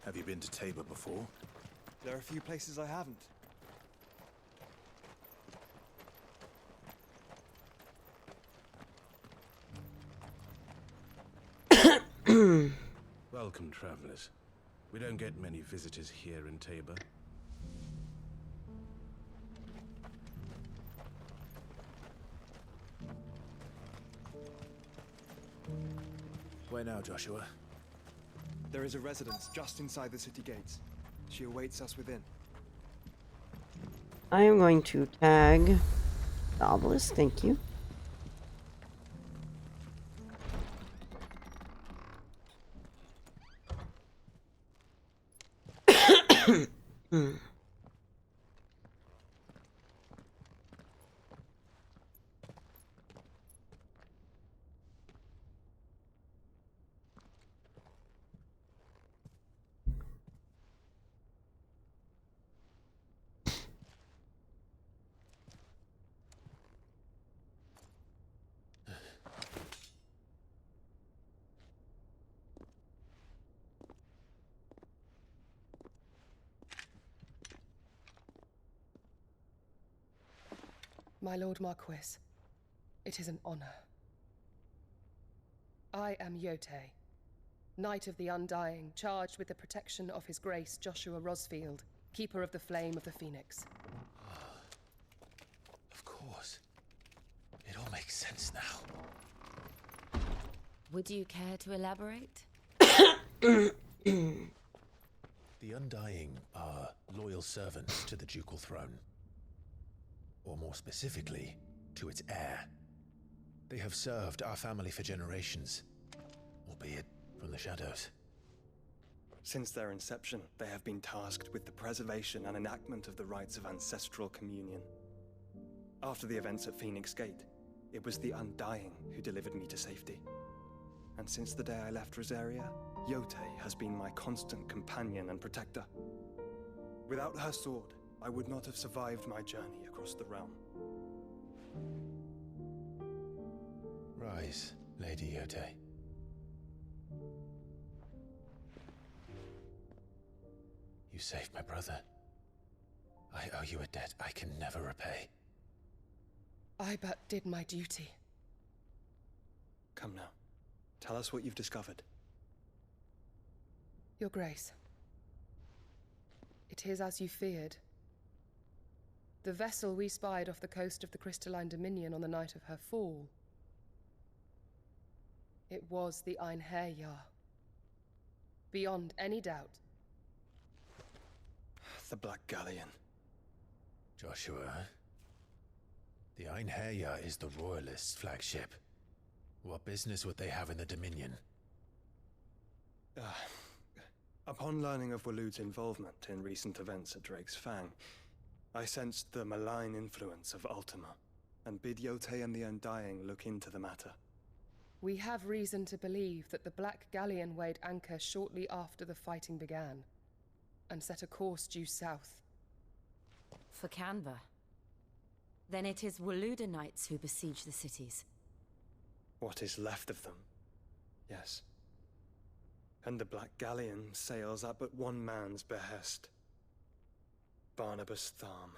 [SPEAKER 14] Have you been to Tabor before?
[SPEAKER 5] There are a few places I haven't.
[SPEAKER 21] Welcome, travelers. We don't get many visitors here in Tabor.
[SPEAKER 14] Where now, Joshua?
[SPEAKER 5] There is a residence just inside the city gates. She awaits us within.
[SPEAKER 1] I am going to tag the obelisk. Thank you.
[SPEAKER 22] My Lord Marquis, it is an honor. I am Yote, Knight of the Undying, charged with the protection of His Grace Joshua Rosfield, Keeper of the Flame of the Phoenix.
[SPEAKER 11] Of course. It all makes sense now.
[SPEAKER 2] Would you care to elaborate?
[SPEAKER 11] The Undying are loyal servants to the ducal throne. Or more specifically, to its heir. They have served our family for generations, albeit from the shadows.
[SPEAKER 5] Since their inception, they have been tasked with the preservation and enactment of the rites of ancestral communion. After the events at Phoenix Gate, it was the Undying who delivered me to safety. And since the day I left Rosaria, Yote has been my constant companion and protector. Without her sword, I would not have survived my journey across the realm.
[SPEAKER 11] Rise, Lady Yote. You saved my brother. I owe you a debt I can never repay.
[SPEAKER 22] I but did my duty.
[SPEAKER 5] Come now. Tell us what you've discovered.
[SPEAKER 22] Your Grace. It is as you feared. The vessel we spied off the coast of the Crystalline Dominion on the night of her fall. It was the Einherjar. Beyond any doubt.
[SPEAKER 5] The Black Galleon.
[SPEAKER 11] Joshua, the Einherjar is the Royalists' flagship. What business would they have in the Dominion?
[SPEAKER 5] Upon learning of Waloed's involvement in recent events at Drake's Fang, I sensed the malign influence of Ultima, and bid Yote and the Undying look into the matter.
[SPEAKER 22] We have reason to believe that the Black Galleon weighed anchor shortly after the fighting began, and set a course due south.
[SPEAKER 2] For Canva. Then it is Waloed knights who besiege the cities.
[SPEAKER 5] What is left of them? Yes. And the Black Galleon sails at but one man's behest. Barnabas Tharm.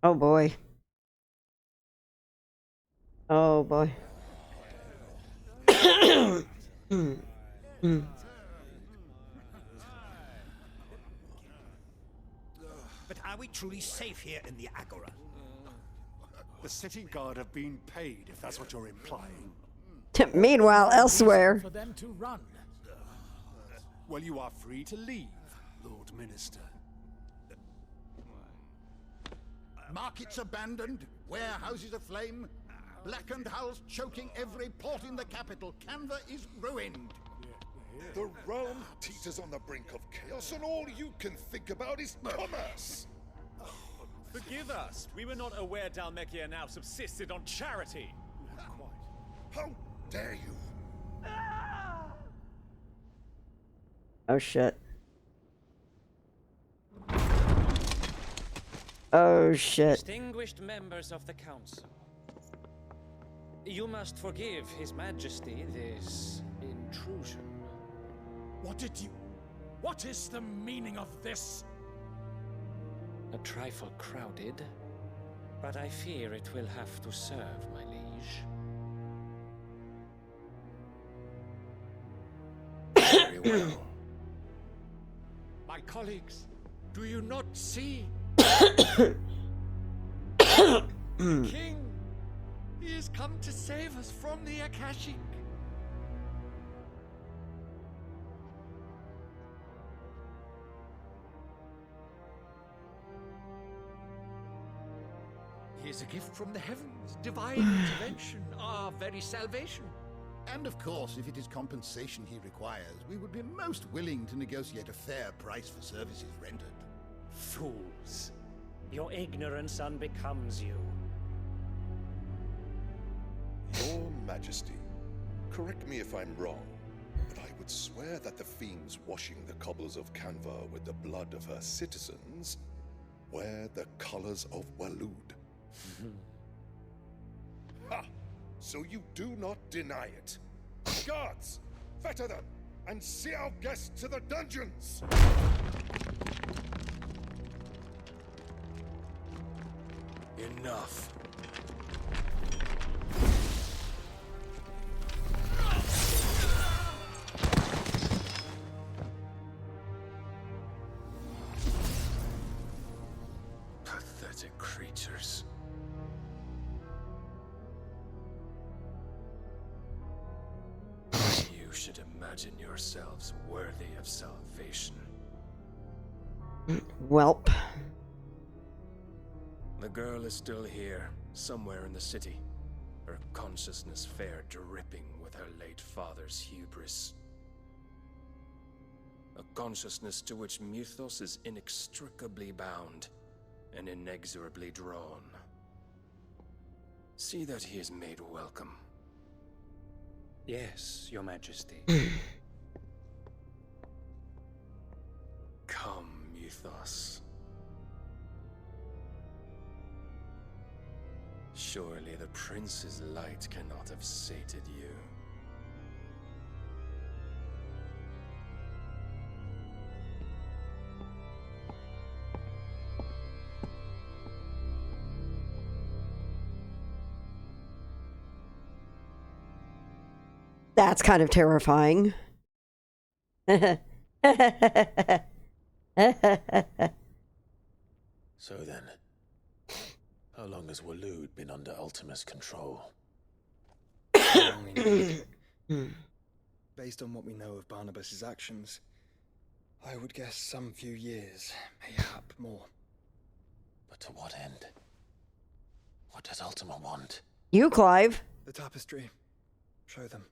[SPEAKER 1] Oh boy. Oh boy.
[SPEAKER 13] But are we truly safe here in the Agora? The city guard have been paid, if that's what you're implying.
[SPEAKER 1] Meanwhile, elsewhere.
[SPEAKER 13] For them to run. Well, you are free to leave, Lord Minister.
[SPEAKER 19] Markets abandoned, warehouses aflame, blackened hulls choking every port in the capital. Canva is ruined.
[SPEAKER 3] The realm teeters on the brink of chaos, and all you can think about is commerce.
[SPEAKER 4] Forgive us. We were not aware Dhalmekia now subsisted on charity.
[SPEAKER 3] How dare you?
[SPEAKER 1] Oh shit. Oh shit.
[SPEAKER 12] Distinguished members of the council, you must forgive His Majesty this intrusion.
[SPEAKER 11] What is the meaning of this?
[SPEAKER 12] A trifle crowded, but I fear it will have to serve, my liege.
[SPEAKER 3] Very well.
[SPEAKER 11] My colleagues, do you not see? King, he has come to save us from the Akashic. He is a gift from the heavens, divine intervention, our very salvation.
[SPEAKER 19] And of course, if it is compensation he requires, we would be most willing to negotiate a fair price for services rendered.
[SPEAKER 15] Fools. Your ignorance unbecomes you.
[SPEAKER 3] Your Majesty, correct me if I'm wrong, but I would swear that the fiends washing the cobbles of Canva with the blood of her citizens wear the colors of Waloed. Ha! So you do not deny it. Guards, fetter them, and see our guests to the dungeons!
[SPEAKER 11] Enough.
[SPEAKER 7] You should imagine yourselves worthy of salvation.
[SPEAKER 1] Welp.
[SPEAKER 7] The girl is still here, somewhere in the city. Her consciousness fair dripping with her late father's hubris. A consciousness to which Mythos is inextricably bound and inexorably drawn. See that he is made welcome.
[SPEAKER 12] Yes, Your Majesty.
[SPEAKER 7] Come, Mythos. Surely the prince's light cannot have sated you.
[SPEAKER 1] That's kind of terrifying.
[SPEAKER 14] So then, how long has Waloed been under Ultima's control?
[SPEAKER 5] Long indeed. Based on what we know of Barnabas's actions, I would guess some few years, mayhap more.
[SPEAKER 14] But to what end? What does Ultima want?
[SPEAKER 1] You, Clive.
[SPEAKER 5] The tapestry. Show them.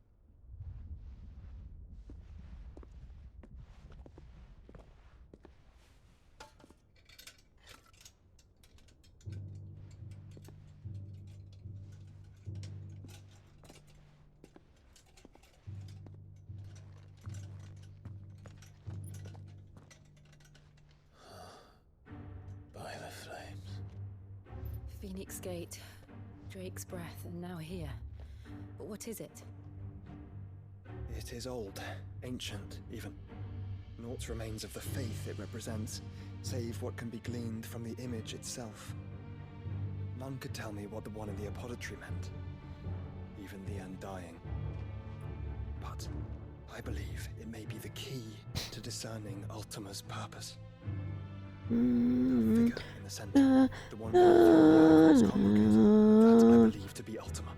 [SPEAKER 14] By the flames.
[SPEAKER 2] Phoenix Gate, Drake's breath, and now here. But what is it?
[SPEAKER 5] It is old, ancient, even. Naught remains of the faith it represents, save what can be gleaned from the image itself. None could tell me what the one in the apothecary meant, even the Undying. But I believe it may be the key to discerning Ultima's purpose. The figure in the center, the one who the icons congregate, that I believe to be Ultima.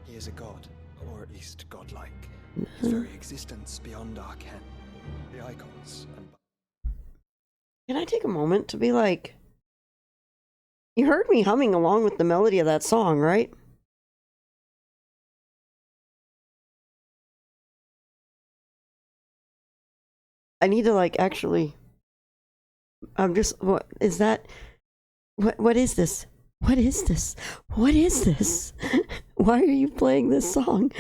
[SPEAKER 5] He is a god, or at least godlike. His very existence beyond our ken. The icons and...
[SPEAKER 1] Can I take a moment to be like, you heard me humming along with the melody of that song, right? I need to like actually, I'm just, what is that? What is this? What is this? What is this? Why are you playing this song?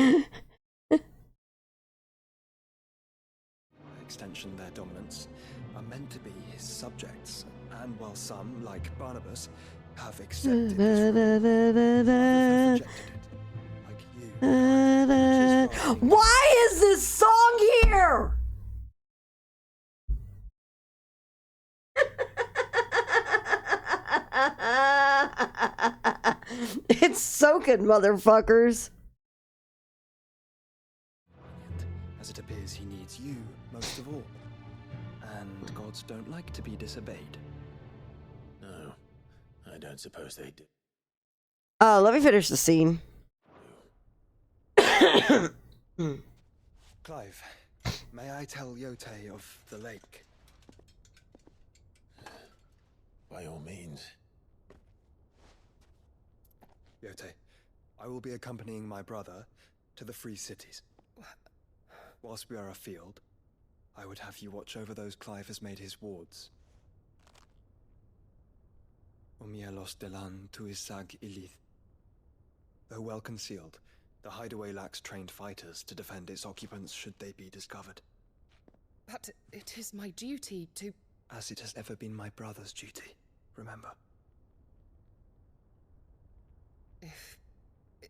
[SPEAKER 5] Extension their dominance are meant to be his subjects, and while some, like Barnabas, have accepted this role, others have rejected it, like you.
[SPEAKER 1] Why is this song here? It's so good, motherfuckers.
[SPEAKER 5] As it appears he needs you most of all. And gods don't like to be disobeyed.
[SPEAKER 14] No, I don't suppose they do.
[SPEAKER 1] Let me finish the scene.
[SPEAKER 5] Clive, may I tell Yote of the lake?
[SPEAKER 14] By all means.
[SPEAKER 5] Yote, I will be accompanying my brother to the Free Cities. Whilst we are afield, I would have you watch over those Clive has made his wards. Umielos delan tuisag ilith. Though well concealed, the hideaway lacks trained fighters to defend its occupants should they be discovered.
[SPEAKER 22] But it is my duty to...
[SPEAKER 5] As it has ever been my brother's duty, remember.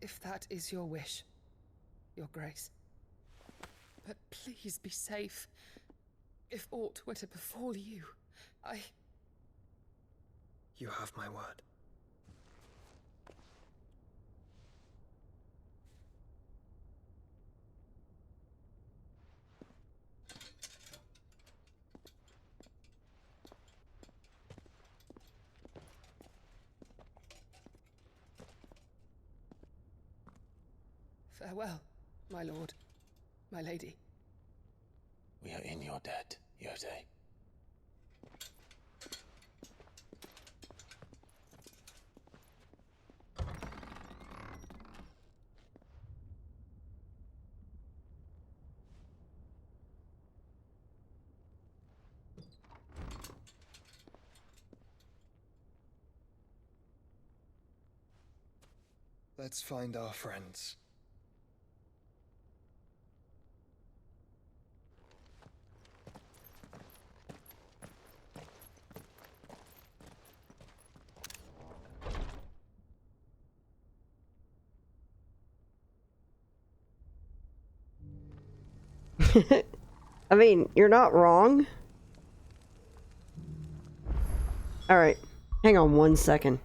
[SPEAKER 22] If that is your wish, Your Grace. But please be safe. If aught were to befall you,
[SPEAKER 5] You have my word.
[SPEAKER 22] Farewell, my lord. my lady.
[SPEAKER 14] We are in your debt, Yode.
[SPEAKER 10] Let's find our friends.
[SPEAKER 1] I mean, you're not wrong. Alright. Hang on 1 second.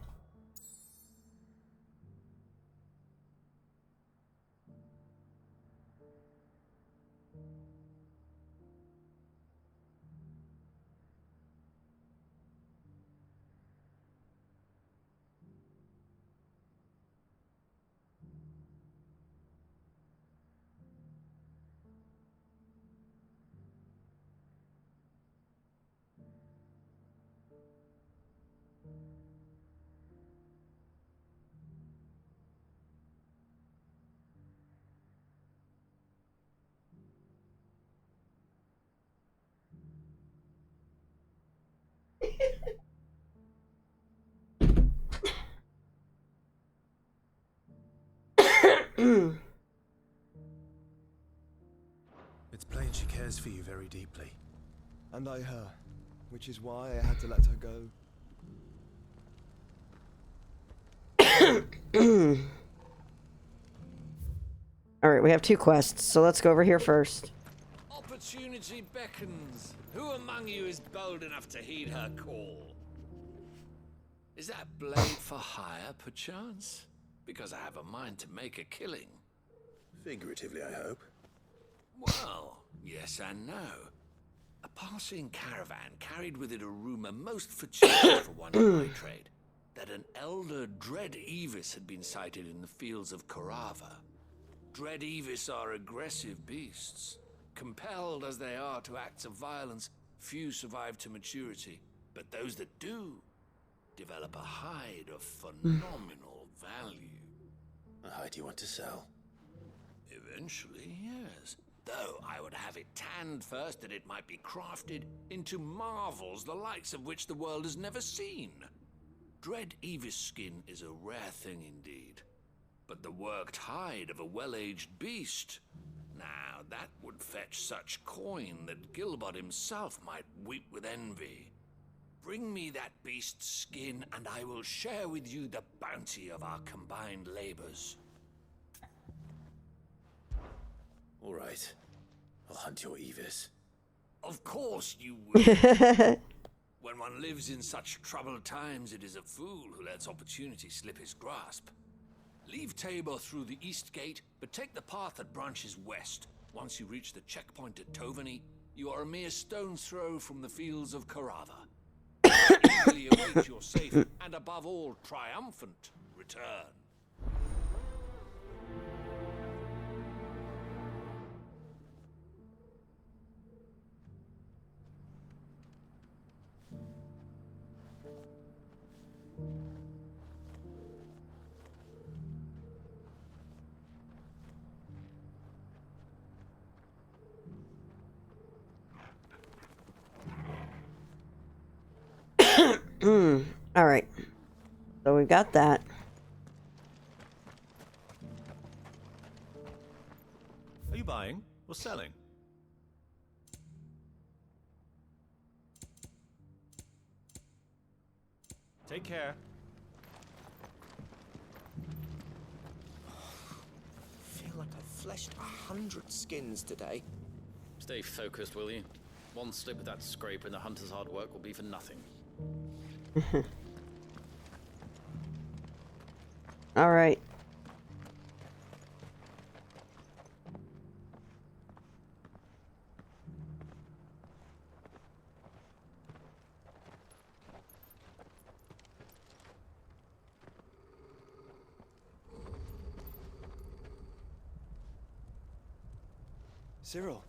[SPEAKER 21] It's plain she cares for you very deeply.
[SPEAKER 10] And I her, which is why I had to let her go.
[SPEAKER 1] Alright, we have 2 quests, so let's go over here first.
[SPEAKER 8] Opportunity beckons. Who among you is bold enough to heed her call? Is that blade for hire, perchance? Because I have a mind to make a killing.
[SPEAKER 14] Figuratively, I hope.
[SPEAKER 8] Well, yes and no. A passing caravan carried with it a rumor most fortuitous for one in my trade, that an elder Dread Evis had been sighted in the fields of Korava. Dread Evis are aggressive beasts. Compelled as they are to acts of violence, few survive to maturity, but those that do develop a hide of phenomenal value.
[SPEAKER 14] A hide you want to sell?
[SPEAKER 8] Eventually, yes. Though I would have it tanned first that it might be crafted into marvels the likes of which the world has never seen. Dread Evis skin is a rare thing indeed. But the worked hide of a well-aged beast, now that would fetch such coin that Gilbert himself might weep with envy. Bring me that beast's skin, and I will share with you the bounty of our combined labors.
[SPEAKER 14] All right. I'll hunt your Evis.
[SPEAKER 8] Of course you will. When one lives in such troubled times, it is a fool who lets opportunity slip his grasp. Leave Tabor through the east gate, but take the path that branches west. Once you reach the checkpoint at Tovany, you are a mere stone's throw from the fields of Korava. Eagerly await your safe, and above all, triumphant return.
[SPEAKER 1] Alright. So we've got that.
[SPEAKER 4] Are you buying or selling? Take care.
[SPEAKER 17] I feel like I've fleshed 100 skins today.
[SPEAKER 20] Stay focused, will you? One slip of that scrape and the hunter's hard work will be for nothing.
[SPEAKER 1] All right.
[SPEAKER 5] Cyril.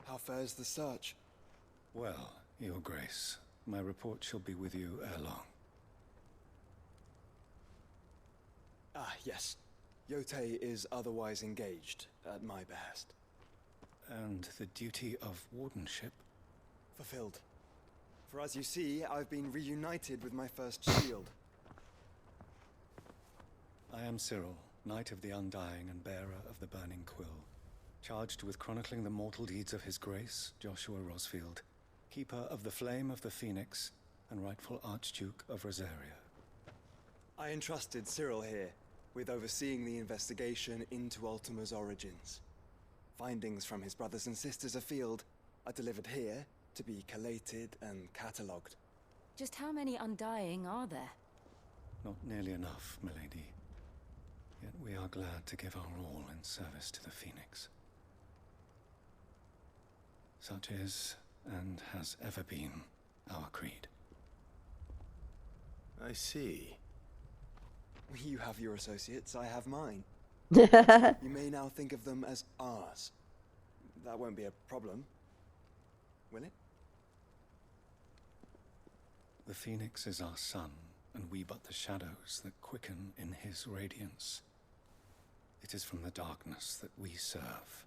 [SPEAKER 5] How fares the search?
[SPEAKER 6] Well, Your Grace, my report shall be with you ere long.
[SPEAKER 5] Ah, yes. Yotei is otherwise engaged, at my behest.
[SPEAKER 6] And the duty of wardenship?
[SPEAKER 5] Fulfilled. For as you see, I've been reunited with my first shield.
[SPEAKER 6] I am Cyril, Knight of the Undying and bearer of the Burning Quill, charged with chronicling the mortal deeds of His Grace, Joshua Rosfield, keeper of the Flame of the Phoenix and rightful Archduke of Rosaria.
[SPEAKER 5] I entrusted Cyril here with overseeing the investigation into Ultima's origins. Findings from his brothers and sisters afield are delivered here to be collated and catalogued.
[SPEAKER 16] Just how many Undying are there?
[SPEAKER 6] Not nearly enough, milady. Yet we are glad to give our all in service to the Phoenix. Such is, and has ever been, our creed.
[SPEAKER 14] I see.
[SPEAKER 5] You have your associates, I have mine. You may now think of them as ours. That won't be a problem, will it?
[SPEAKER 6] The Phoenix is our sun, and we but the shadows that quicken in his radiance. It is from the darkness that we serve,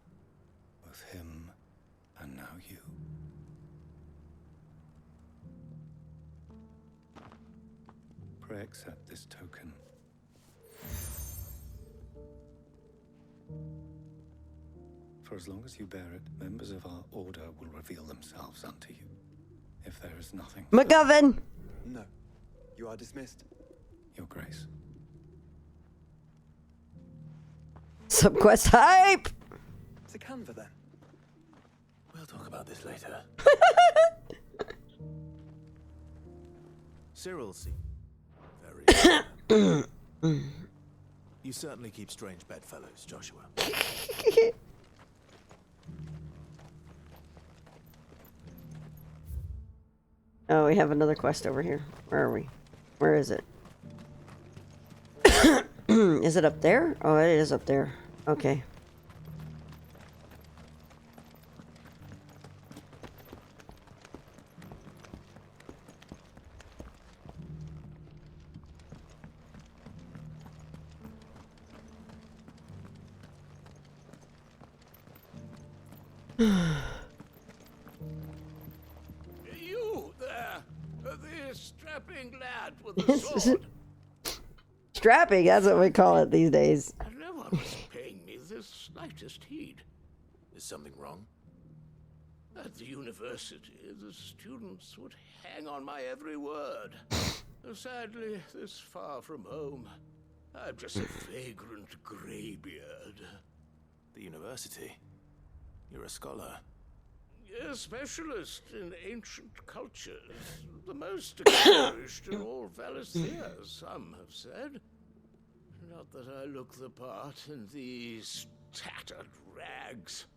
[SPEAKER 6] both him and now you. Pray accept this token. For as long as you bear it, members of our order will reveal themselves unto you. If there is nothing...
[SPEAKER 1] McGovern!
[SPEAKER 5] No. You are dismissed.
[SPEAKER 6] Your Grace.
[SPEAKER 1] Subquest hype!
[SPEAKER 5] To Canva, then.
[SPEAKER 14] We'll talk about this later. Cyril, see. Very. You certainly keep strange bedfellows, Joshua.
[SPEAKER 1] Oh, we have another quest over here. Where are we? Where is it? Is it up there? Oh, it is up there. Okay.
[SPEAKER 8] You there, the strapping lad with the sword.
[SPEAKER 1] Strapping, that's what we call it these days.
[SPEAKER 8] No one was paying me the slightest heed.
[SPEAKER 14] Is something wrong?
[SPEAKER 8] At the university, the students would hang on my every word. Sadly, this far from home, I'm just a vagrant graybeard.
[SPEAKER 14] The university? You're a scholar.
[SPEAKER 8] A specialist in ancient cultures. The most accomplished in all Valisthea, some have said. Not that I look the part in these tattered rags.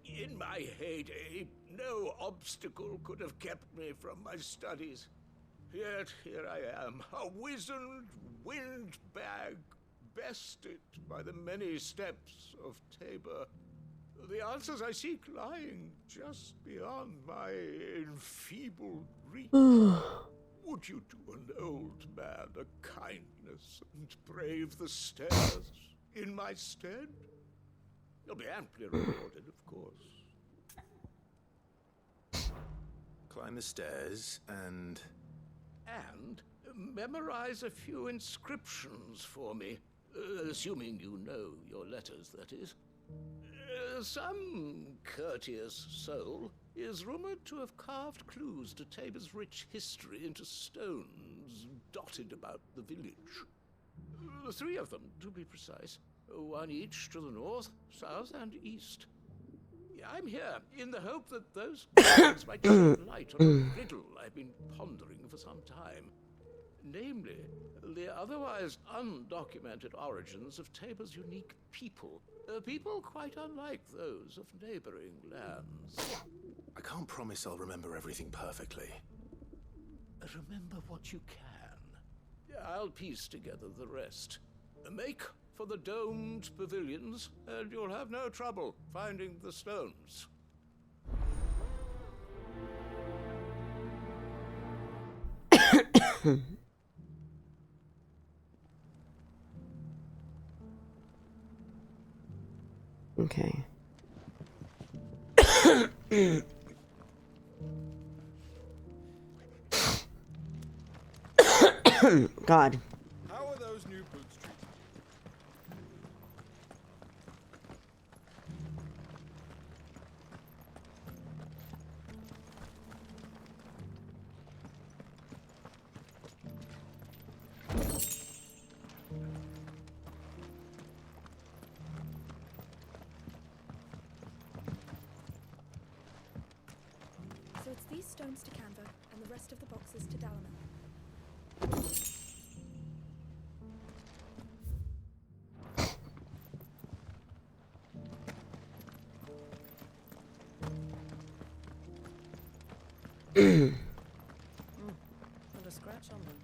[SPEAKER 8] In my heyday, no obstacle could have kept me from my studies. Yet here I am, a wizened windbag, bested by the many steps of Tabor. The answers I seek lying just beyond my enfeebled reach. Would you do an old man a kindness and brave the stairs in my stead? You'll be amply rewarded, of course.
[SPEAKER 14] Climb the stairs and
[SPEAKER 8] memorize a few inscriptions for me, assuming you know your letters, that is. Some courteous soul is rumored to have carved clues to Tabor's rich history into stones dotted about the village. 3 of them, to be precise. 1 each to the north, south, and east. I'm here in the hope that those clues might shed light on a riddle I've been pondering for some time. Namely, the otherwise undocumented origins of Tabor's unique people. People quite unlike those of neighboring lands.
[SPEAKER 14] I can't promise I'll remember everything perfectly.
[SPEAKER 8] Remember what you can. I'll piece together the rest. Make for the domed pavilions, and you'll have no trouble finding the stones.
[SPEAKER 1] Okay. God.
[SPEAKER 21] How are those new boots treated?
[SPEAKER 9] So it's these stones to Canva, and the rest of the boxes to Dalamir.
[SPEAKER 2] Not a scratch on them.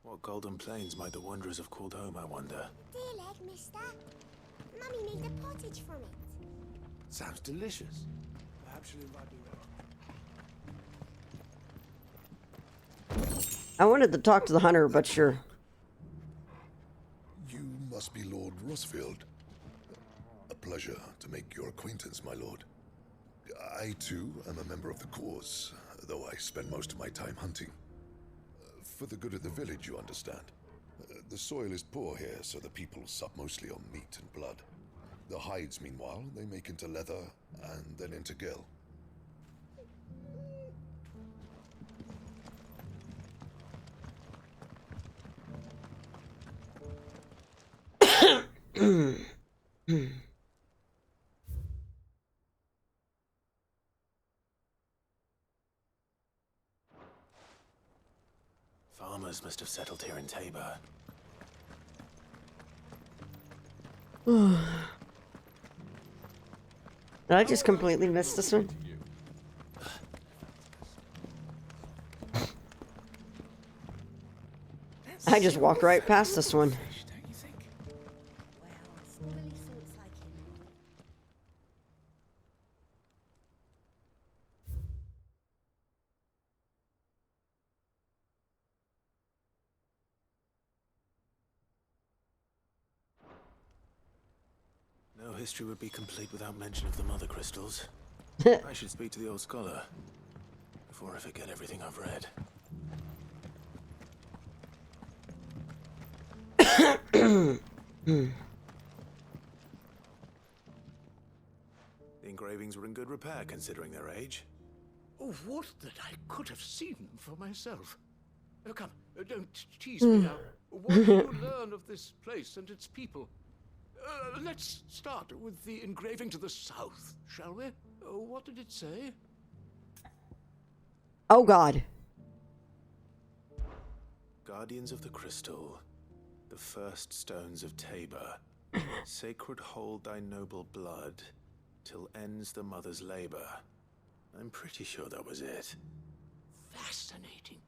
[SPEAKER 14] What golden plains might the wanderers have called home, I wonder?
[SPEAKER 18] Dear leg, mister. Mummy made a pottage from it.
[SPEAKER 14] Sounds delicious.
[SPEAKER 21] Perhaps you'll invite me round.
[SPEAKER 1] I wanted to talk to the hunter, but sure.
[SPEAKER 3] You must be Lord Rosfield. A pleasure to make your acquaintance, my lord. I, too, am a member of the cause, though I spend most of my time hunting. For the good of the village, you understand. The soil is poor here, so the people sup mostly on meat and blood. The hides, meanwhile, they make into leather and then into gill.
[SPEAKER 14] Farmers must have settled here in Tabor.
[SPEAKER 1] Did I just completely miss this one? I just walked right past this one.
[SPEAKER 14] No history would be complete without mention of the mother crystals. I should speak to the old scholar before I forget everything I've read. The engravings were in good repair considering their age.
[SPEAKER 8] Oh, would that I could have seen them for myself. Oh, come, don't tease me now. What did you learn of this place and its people? Let's start with the engraving to the south, shall we? What did it say?
[SPEAKER 1] Oh, God.
[SPEAKER 14] Guardians of the Crystal, the first stones of Tabor, sacred hold thy noble blood, till ends the mother's labor. I'm pretty sure that was it.
[SPEAKER 8] Fascinating.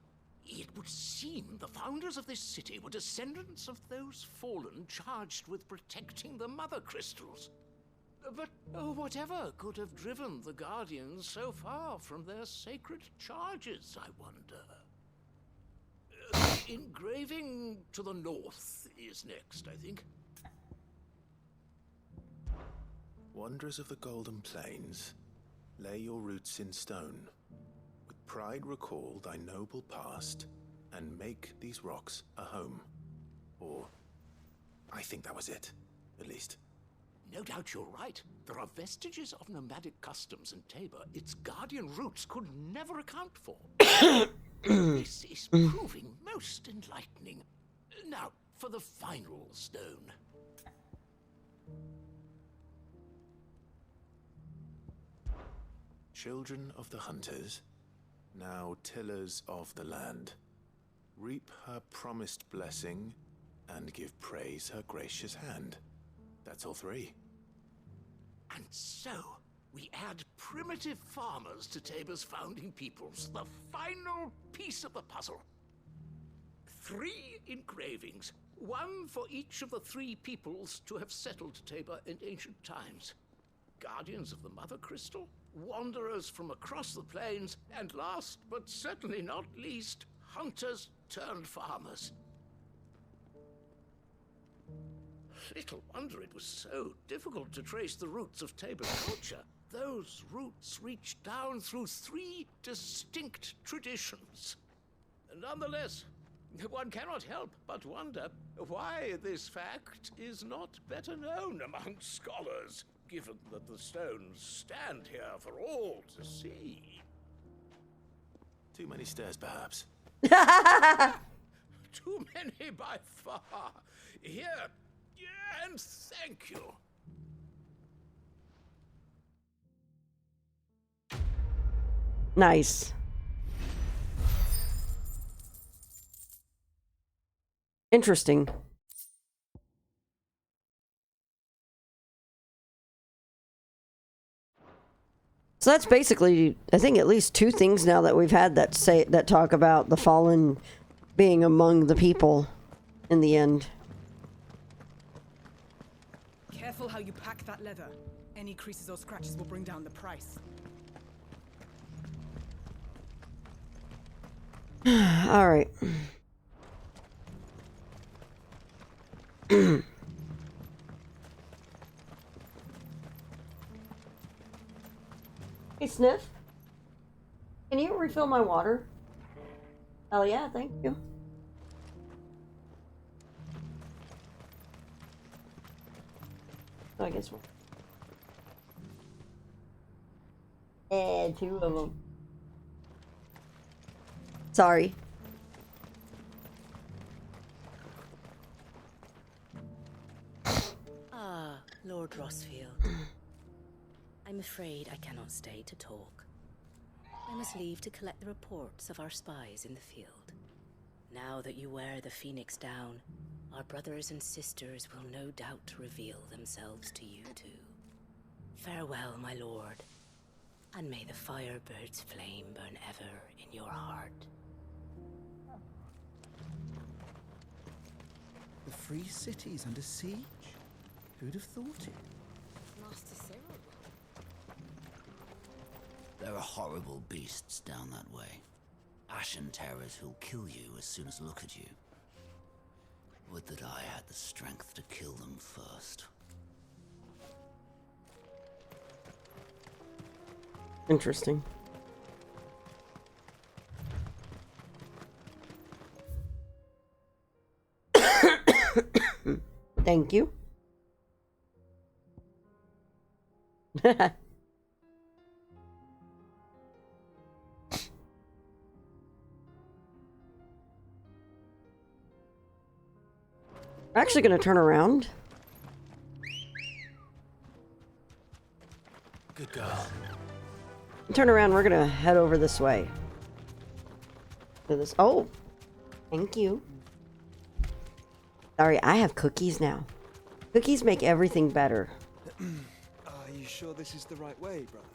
[SPEAKER 8] It would seem the founders of this city were descendants of those fallen charged with protecting the mother crystals. But whatever could have driven the Guardians so far from their sacred charges, I wonder? The engraving to the north is next, I think.
[SPEAKER 14] Wanderers of the Golden Plains, lay your roots in stone. With pride recall thy noble past, and make these rocks a home. Or, I think that was it, at least.
[SPEAKER 8] No doubt you're right. There are vestiges of nomadic customs in Tabor its guardian roots could never account for. This is proving most enlightening. Now, for the final stone.
[SPEAKER 14] children of the hunters, now tillers of the land, reap her promised blessing and give praise her gracious hand. That's all three.
[SPEAKER 8] And so, we add primitive farmers to Tabor's founding peoples, the final piece of the puzzle. 3 engravings, one for each of the 3 peoples to have settled Tabor in ancient times. Guardians of the Mother Crystal, wanderers from across the plains, and last but certainly not least, hunters turned farmers. Little wonder it was so difficult to trace the roots of Tabor's culture. Those roots reach down through 3 distinct traditions. Nonetheless, one cannot help but wonder why this fact is not better known among scholars, given that the stones stand here for all to see.
[SPEAKER 14] Too many stairs, perhaps.
[SPEAKER 8] Too many by far. Here, and thank you.
[SPEAKER 1] Nice. Interesting. So that's basically, I think, at least 2 things now that we've had that talk about the fallen being among the people in the end.
[SPEAKER 13] Careful how you pack that leather. Any creases or scratches will bring down the price.
[SPEAKER 1] All right. Hey, Sniff. Can you refill my water? Oh, yeah, thank you. So I guess we'll... 2 of them. Sorry.
[SPEAKER 19] Ah, Lord Rosfield. I'm afraid I cannot stay to talk. I must leave to collect the reports of our spies in the field. Now that you wear the Phoenix down, our brothers and sisters will no doubt reveal themselves to you too. Farewell, my lord, and may the Firebird's flame burn ever in your heart.
[SPEAKER 11] The free city's under siege? Who'd have thought it?
[SPEAKER 19] Master Cyril.
[SPEAKER 23] There are horrible beasts down that way. Ashen terrors who'll kill you as soon as look at you. Would that I had the strength to kill them first.
[SPEAKER 1] Interesting. Thank you. We're actually going to turn around.
[SPEAKER 23] Good girl.
[SPEAKER 1] Turn around, we're going to head over this way. To this. Oh, thank you. Sorry, I have cookies now. Cookies make everything better.
[SPEAKER 10] Are you sure this is the right way, brother?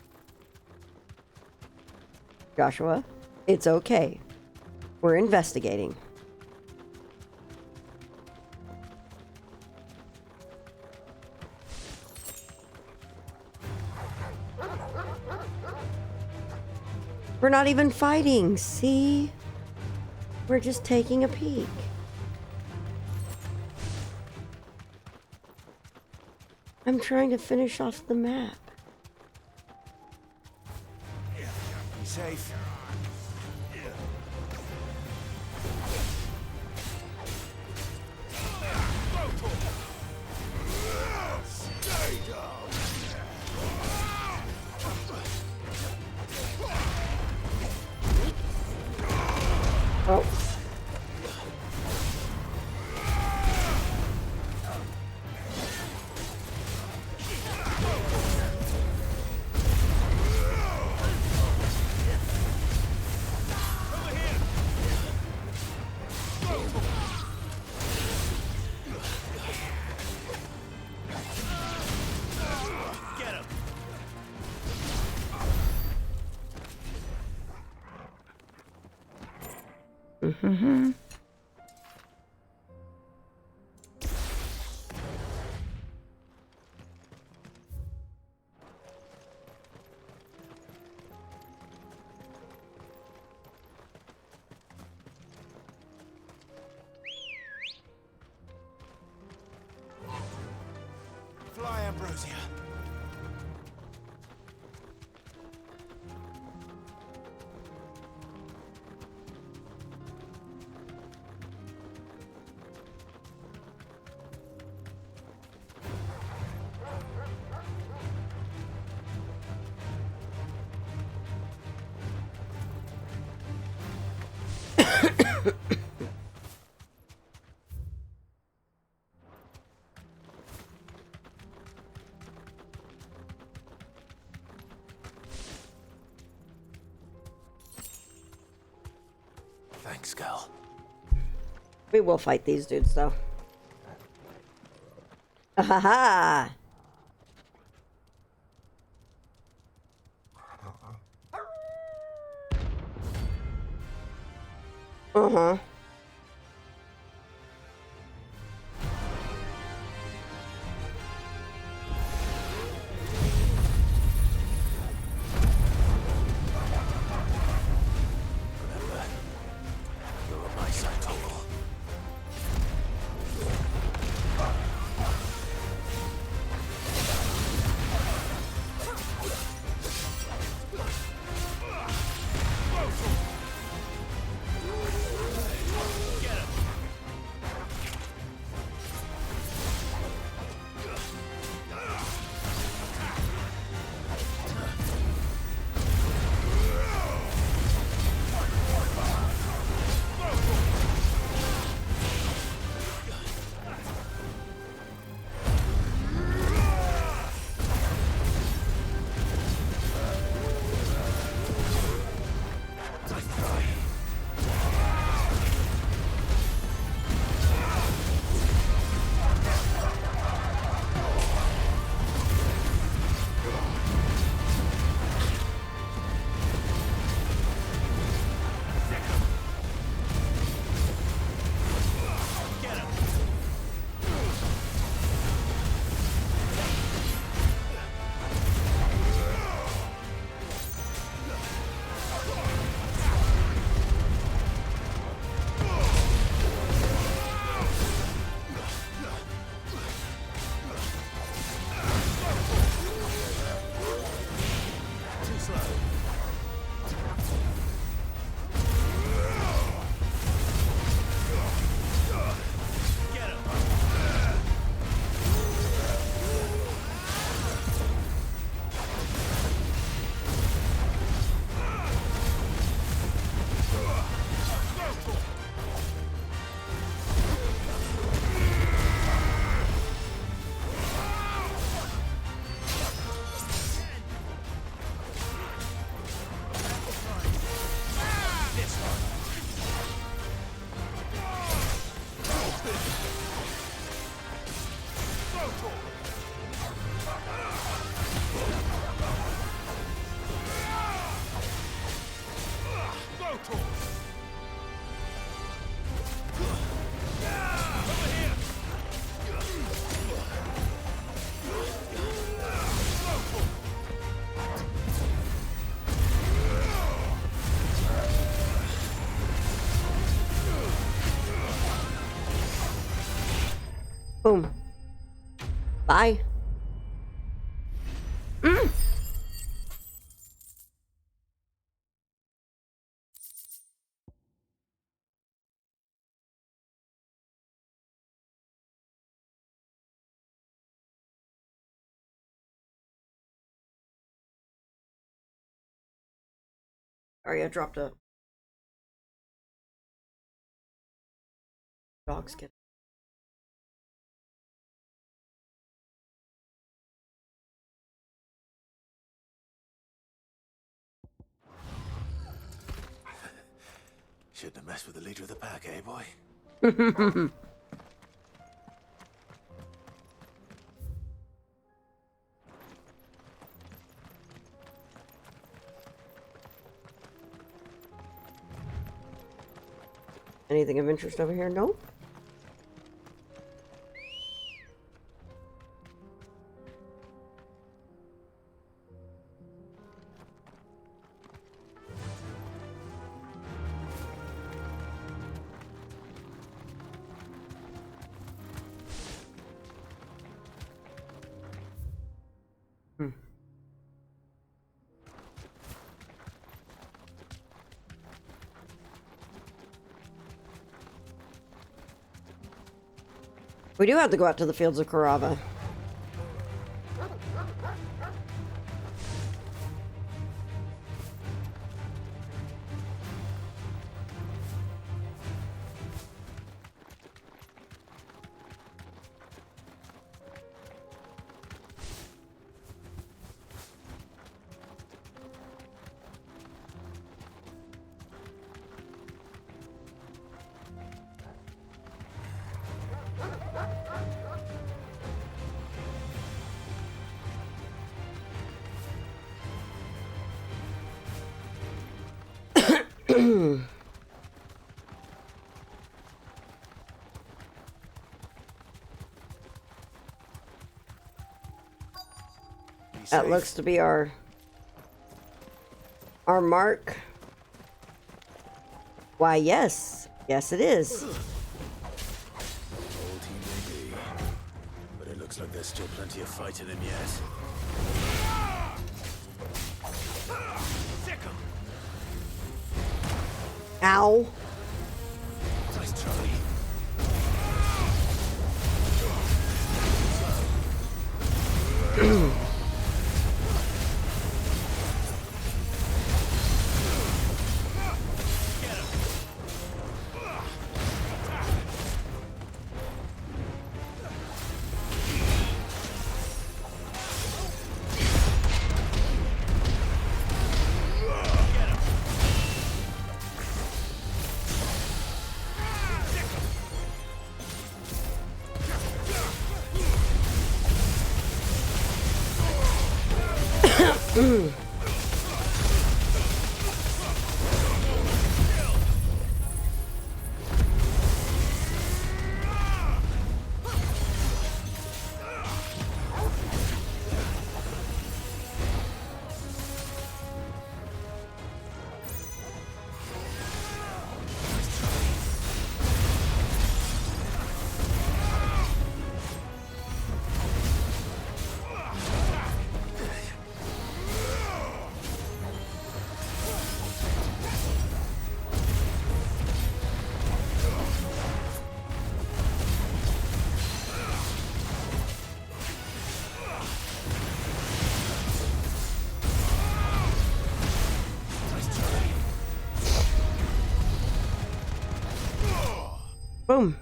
[SPEAKER 1] Joshua, it's okay. We're investigating. We're not even fighting, see? We're just taking a peek. I'm trying to finish off the map.
[SPEAKER 10] Be safe. Stay down.
[SPEAKER 1] Oh. Mm-hmm.
[SPEAKER 11] Fly, Ambrosia. Thanks, girl.
[SPEAKER 1] We will fight these dudes, though. Ha Uh-huh.
[SPEAKER 11] You're on my side, Toggle.
[SPEAKER 1] Boom. Bye. Sorry, I dropped a dog skin.
[SPEAKER 11] Shouldn't have messed with the leader of the pack, eh, boy?
[SPEAKER 1] Anything of interest over here? Nope. We do have to go out to the fields of Carava. That looks to be our mark. Why, yes. Yes, it is.
[SPEAKER 14] Old he may be, but it looks like there's still plenty of fight in him yet.
[SPEAKER 1] Ow.
[SPEAKER 14] Nice, Charlie.
[SPEAKER 1] Boom.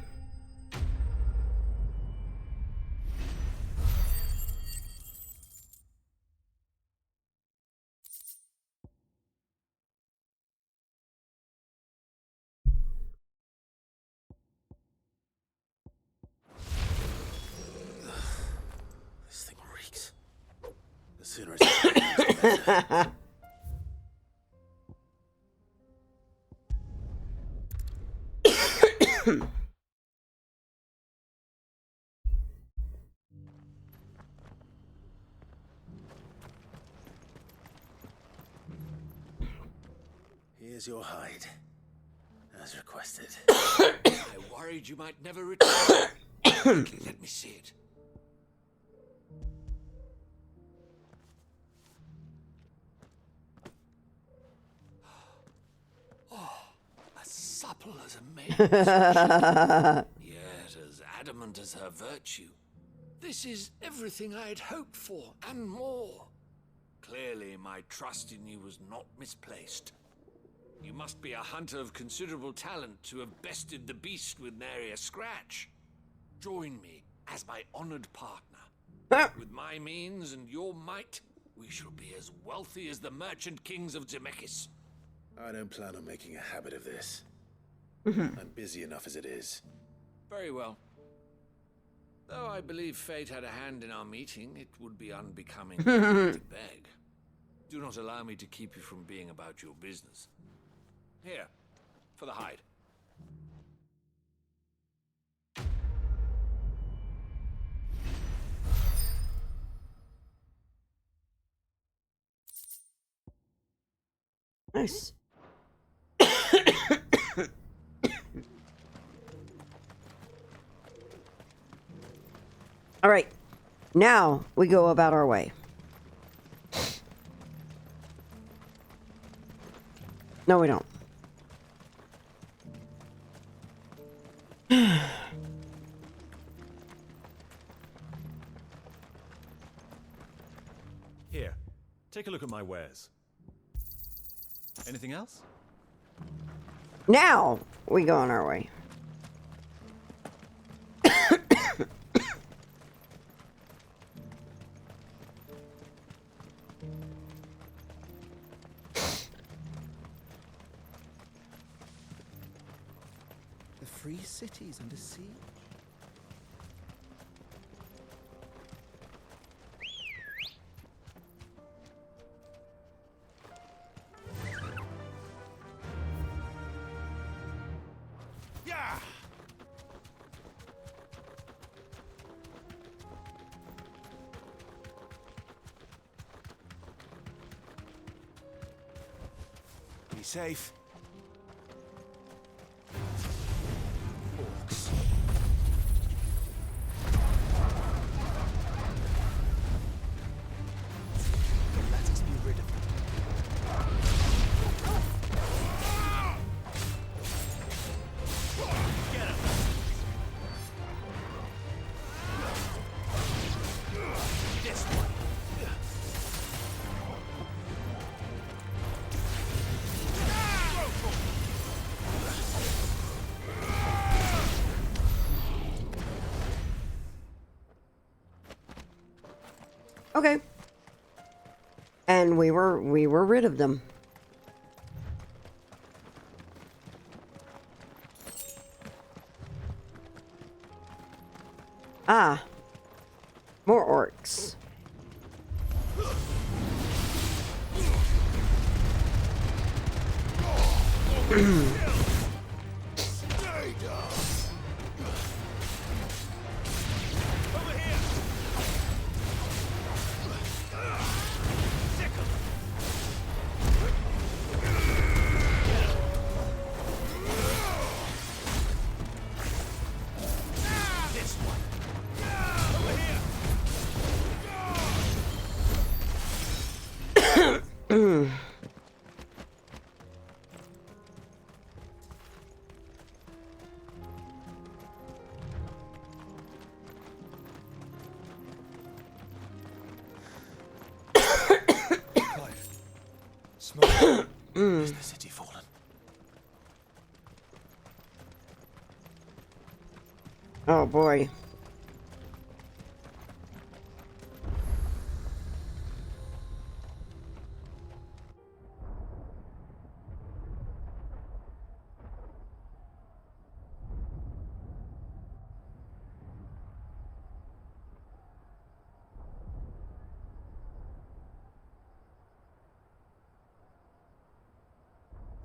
[SPEAKER 14] This thing reeks. The sooner it's the better. Here's your hide, as requested.
[SPEAKER 8] I worried you might never return. Quickly, let me see it. Oh, as supple as a maiden, yet as adamant as her virtue. This is everything I had hoped for, and more. Clearly, my trust in you was not misplaced. You must be a hunter of considerable talent to have bested the beast with nary a scratch. Join me as my honored partner. With my means and your might, we shall be as wealthy as the merchant kings of Zemeckis.
[SPEAKER 14] I don't plan on making a habit of this. I'm busy enough as it is.
[SPEAKER 8] Very well. Though I believe fate had a hand in our meeting, it would be unbecoming to beg. Do not allow me to keep you from being about your business. Here, for the hide.
[SPEAKER 1] Nice. All right. Now we go about our way. No, we don't.
[SPEAKER 4] Here, take a look at my wares. Anything else?
[SPEAKER 1] Now we go on our way.
[SPEAKER 10] The free cities under siege?
[SPEAKER 21] Yeah!
[SPEAKER 10] Be safe.
[SPEAKER 21] Orcs.
[SPEAKER 10] Let us be rid of them.
[SPEAKER 21] Get him! This way.
[SPEAKER 1] Okay. And we were rid of them. Ah. More orcs.
[SPEAKER 10] Smoke. Is the city fallen?
[SPEAKER 1] Oh boy.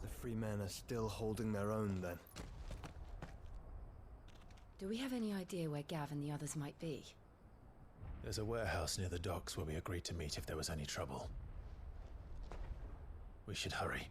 [SPEAKER 10] The free men are still holding their own then.
[SPEAKER 16] Do we have any idea where Gav and the others might be?
[SPEAKER 21] There's a warehouse near the docks where we agreed to meet if there was any trouble. We should hurry.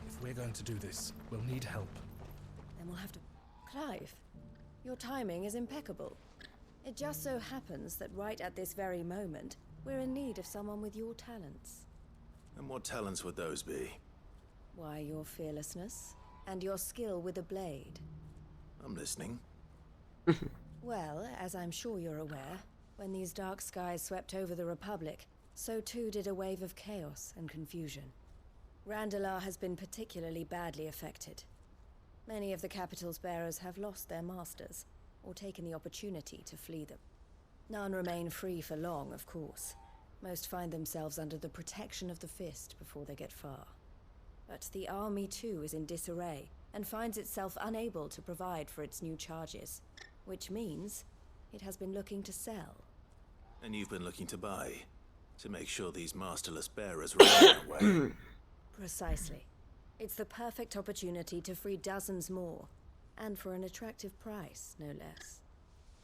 [SPEAKER 21] If we're going to do this, we'll need help.
[SPEAKER 2] Then we'll have to... Clive, your timing is impeccable. It just so happens that right at this very moment, we're in need of someone with your talents.
[SPEAKER 14] And what talents would those be?
[SPEAKER 2] Why, your fearlessness and your skill with a blade.
[SPEAKER 14] I'm listening.
[SPEAKER 2] Well, as I'm sure you're aware, when these dark skies swept over the Republic, so too did a wave of chaos and confusion. Randalar has been particularly badly affected. Many of the capital's bearers have lost their masters, or taken the opportunity to flee them. None remain free for long, of course. Most find themselves under the protection of the Fist before they get far. But the army too is in disarray, and finds itself unable to provide for its new charges, which means it has been looking to sell.
[SPEAKER 14] And you've been looking to buy, to make sure these masterless bearers remain away.
[SPEAKER 2] Precisely. It's the perfect opportunity to free dozens more, and for an attractive price, no less.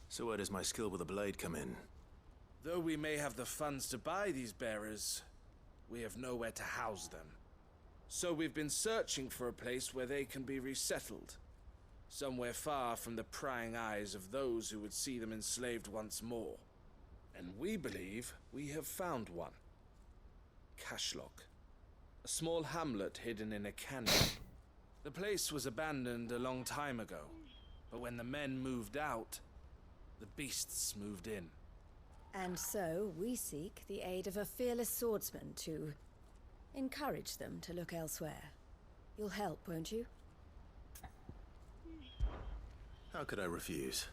[SPEAKER 14] So where does my skill with a blade come in?
[SPEAKER 7] Though we may have the funds to buy these bearers, we have nowhere to house them. So we've been searching for a place where they can be resettled. Somewhere far from the prying eyes of those who would see them enslaved once more. And we believe we have found one. Cashlock. A small hamlet hidden in a canyon. The place was abandoned a long time ago, but when the men moved out, the beasts moved in.
[SPEAKER 2] And so we seek the aid of a fearless swordsman to encourage them to look elsewhere. You'll help, won't you?
[SPEAKER 14] How could I refuse?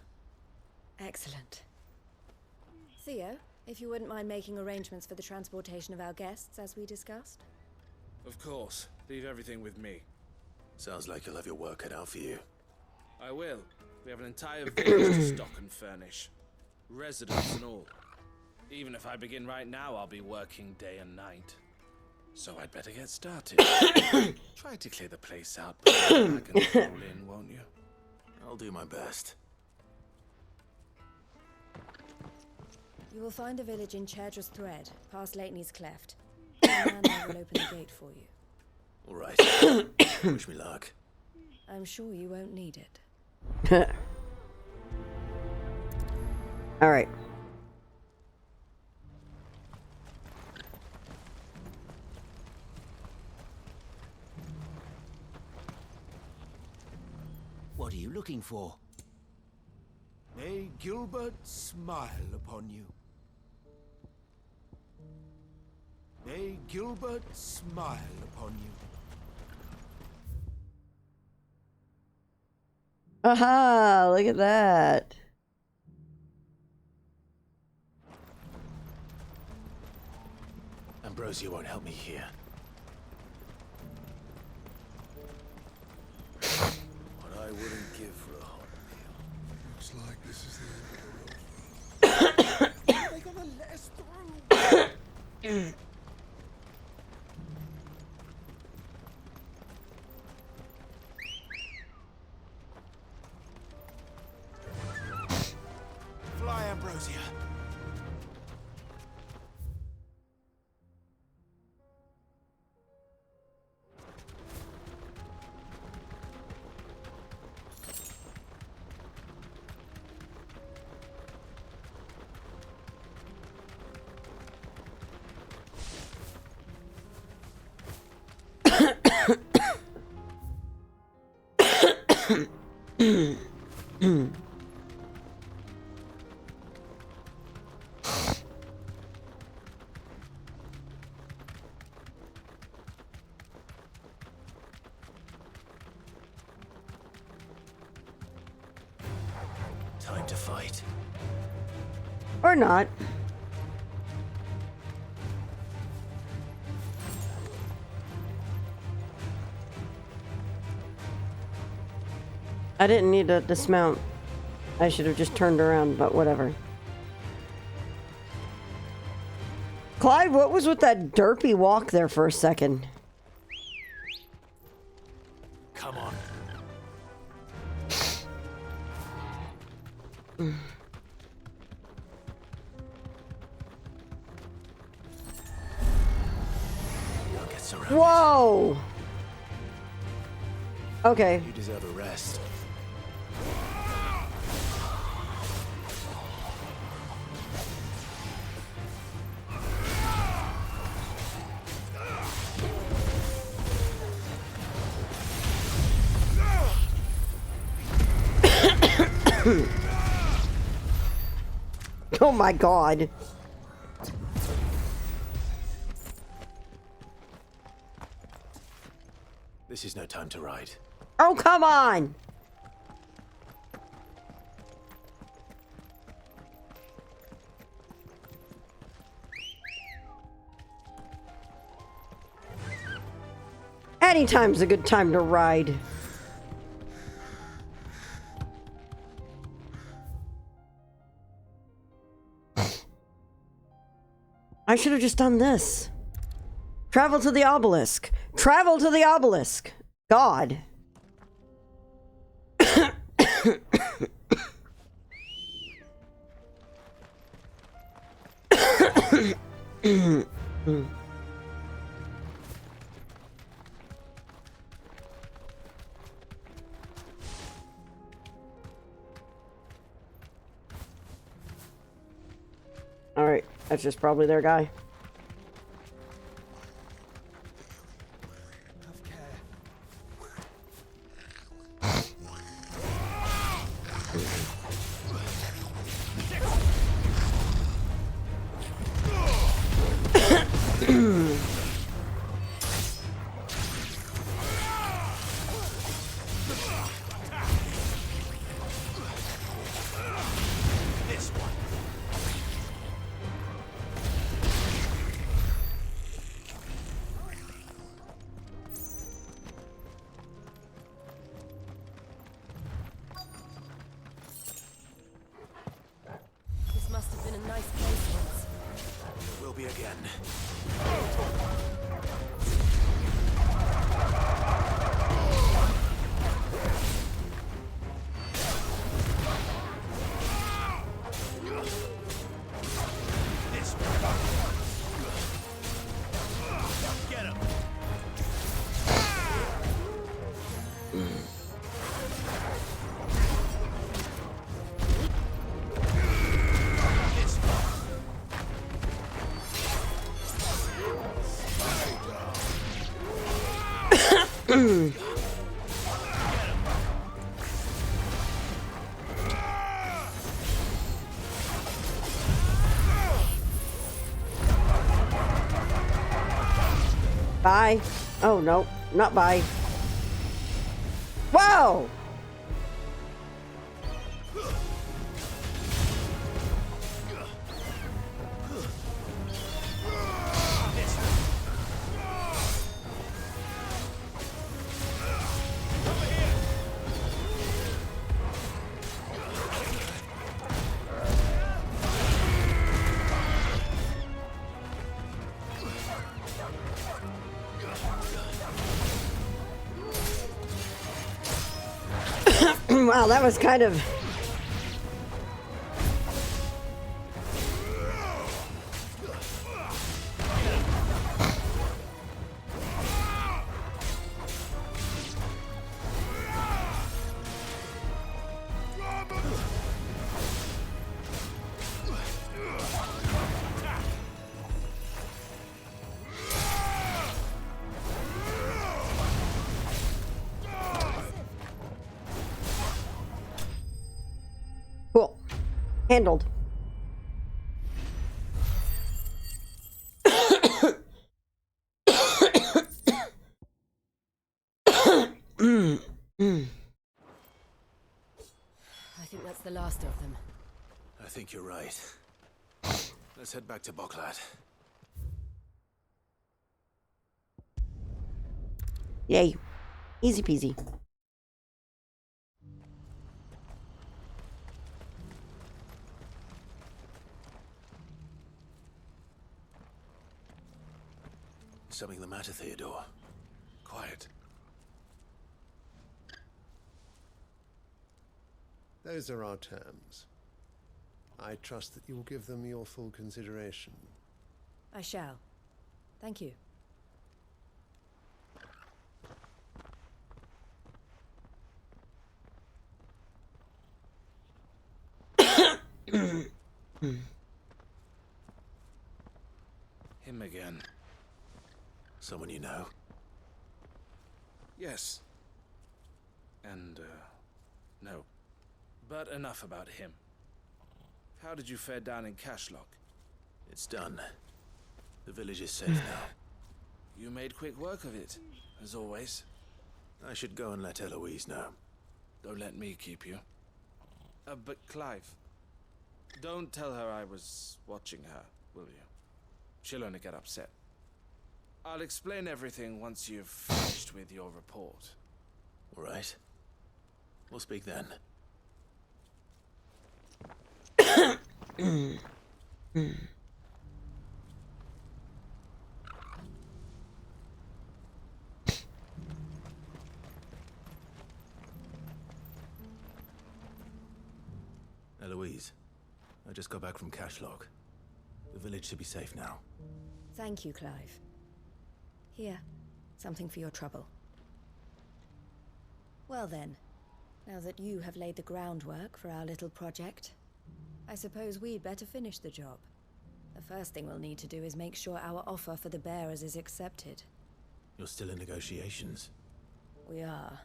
[SPEAKER 2] Excellent. Theo, if you wouldn't mind making arrangements for the transportation of our guests, as we discussed.
[SPEAKER 7] Of course. Leave everything with me.
[SPEAKER 14] Sounds like you'll have your work cut out for you.
[SPEAKER 7] I will. We have an entire village to stock and furnish. Residents and all. Even if I begin right now, I'll be working day and night. So I'd better get started. Try to clear the place out before the wagons roll in, won't you?
[SPEAKER 14] I'll do my best.
[SPEAKER 2] You will find a village in Chairdra's Thread, past Lateney's Cleft. I will open the gate for you.
[SPEAKER 14] All right. Wish me luck.
[SPEAKER 2] I'm sure you won't need it.
[SPEAKER 1] All right.
[SPEAKER 11] What are you looking for? May Gilbert smile upon you. May Gilbert smile upon you.
[SPEAKER 1] Aha, look at that.
[SPEAKER 14] Ambrosia won't help me here.
[SPEAKER 11] What I wouldn't give for a hot meal.
[SPEAKER 3] Looks like this is the end of the road.
[SPEAKER 11] They're gonna let us through. Fly, Ambrosia.
[SPEAKER 14] Time to fight.
[SPEAKER 1] Or not. I didn't need to dismount. I should have just turned around, but whatever. Clive, what was with that derpy walk there for a second?
[SPEAKER 14] Come on. You'll get surrounded.
[SPEAKER 1] Whoa! Okay.
[SPEAKER 14] You deserve a rest.
[SPEAKER 1] Oh my god.
[SPEAKER 14] This is no time to ride.
[SPEAKER 1] Oh, come on! Anytime's a good time to ride. I should have just done this. Travel to the obelisk. Travel to the obelisk. God. All right, that's just probably their guy.
[SPEAKER 2] This must have been a nice place once.
[SPEAKER 14] It will be again.
[SPEAKER 7] Get him.
[SPEAKER 1] Bye. Oh, no. Not bye. Whoa! Wow, that was kind of... Cool. Handled.
[SPEAKER 2] I think that's the last of them.
[SPEAKER 14] I think you're right. Let's head back to Boklat.
[SPEAKER 1] Yay. Easy peasy.
[SPEAKER 14] Something the matter, Theodore? Quiet.
[SPEAKER 12] Those are our terms. I trust that you will give them your full consideration.
[SPEAKER 9] I shall. Thank you.
[SPEAKER 7] Him again.
[SPEAKER 14] Someone you know?
[SPEAKER 7] Yes. And, no. But enough about him. How did you fare down in Cashlock?
[SPEAKER 14] It's done. The village is safe now.
[SPEAKER 7] You made quick work of it, as always.
[SPEAKER 14] I should go and let Eloise know.
[SPEAKER 7] Don't let me keep you. But Clive, don't tell her I was watching her, will you? She'll only get upset. I'll explain everything once you've finished with your report.
[SPEAKER 14] All right. We'll speak then. Eloise, I just got back from Cashlock. The village should be safe now.
[SPEAKER 15] Thank you, Clive. Here, something for your trouble. Well then, now that you have laid the groundwork for our little project, I suppose we'd better finish the job. The first thing we'll need to do is make sure our offer for the bearers is accepted.
[SPEAKER 14] You're still in negotiations?
[SPEAKER 15] We are.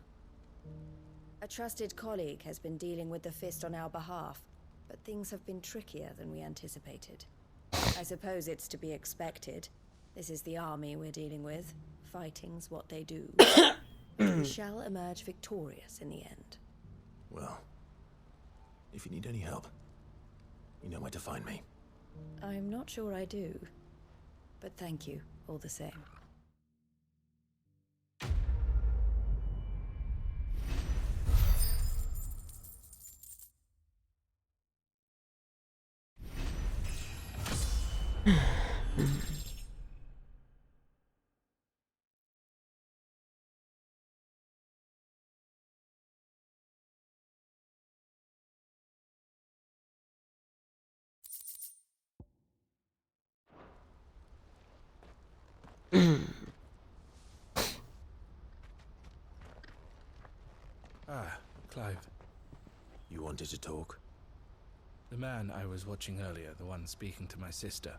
[SPEAKER 15] A trusted colleague has been dealing with the Fist on our behalf, but things have been trickier than we anticipated. I suppose it's to be expected. This is the army we're dealing with. Fighting's what they do. But we shall emerge victorious in the end.
[SPEAKER 14] Well, if you need any help, you know where to find me.
[SPEAKER 15] I'm not sure I do, but thank you all the same.
[SPEAKER 7] Clive.
[SPEAKER 14] You wanted to talk?
[SPEAKER 7] The man I was watching earlier, the one speaking to my sister,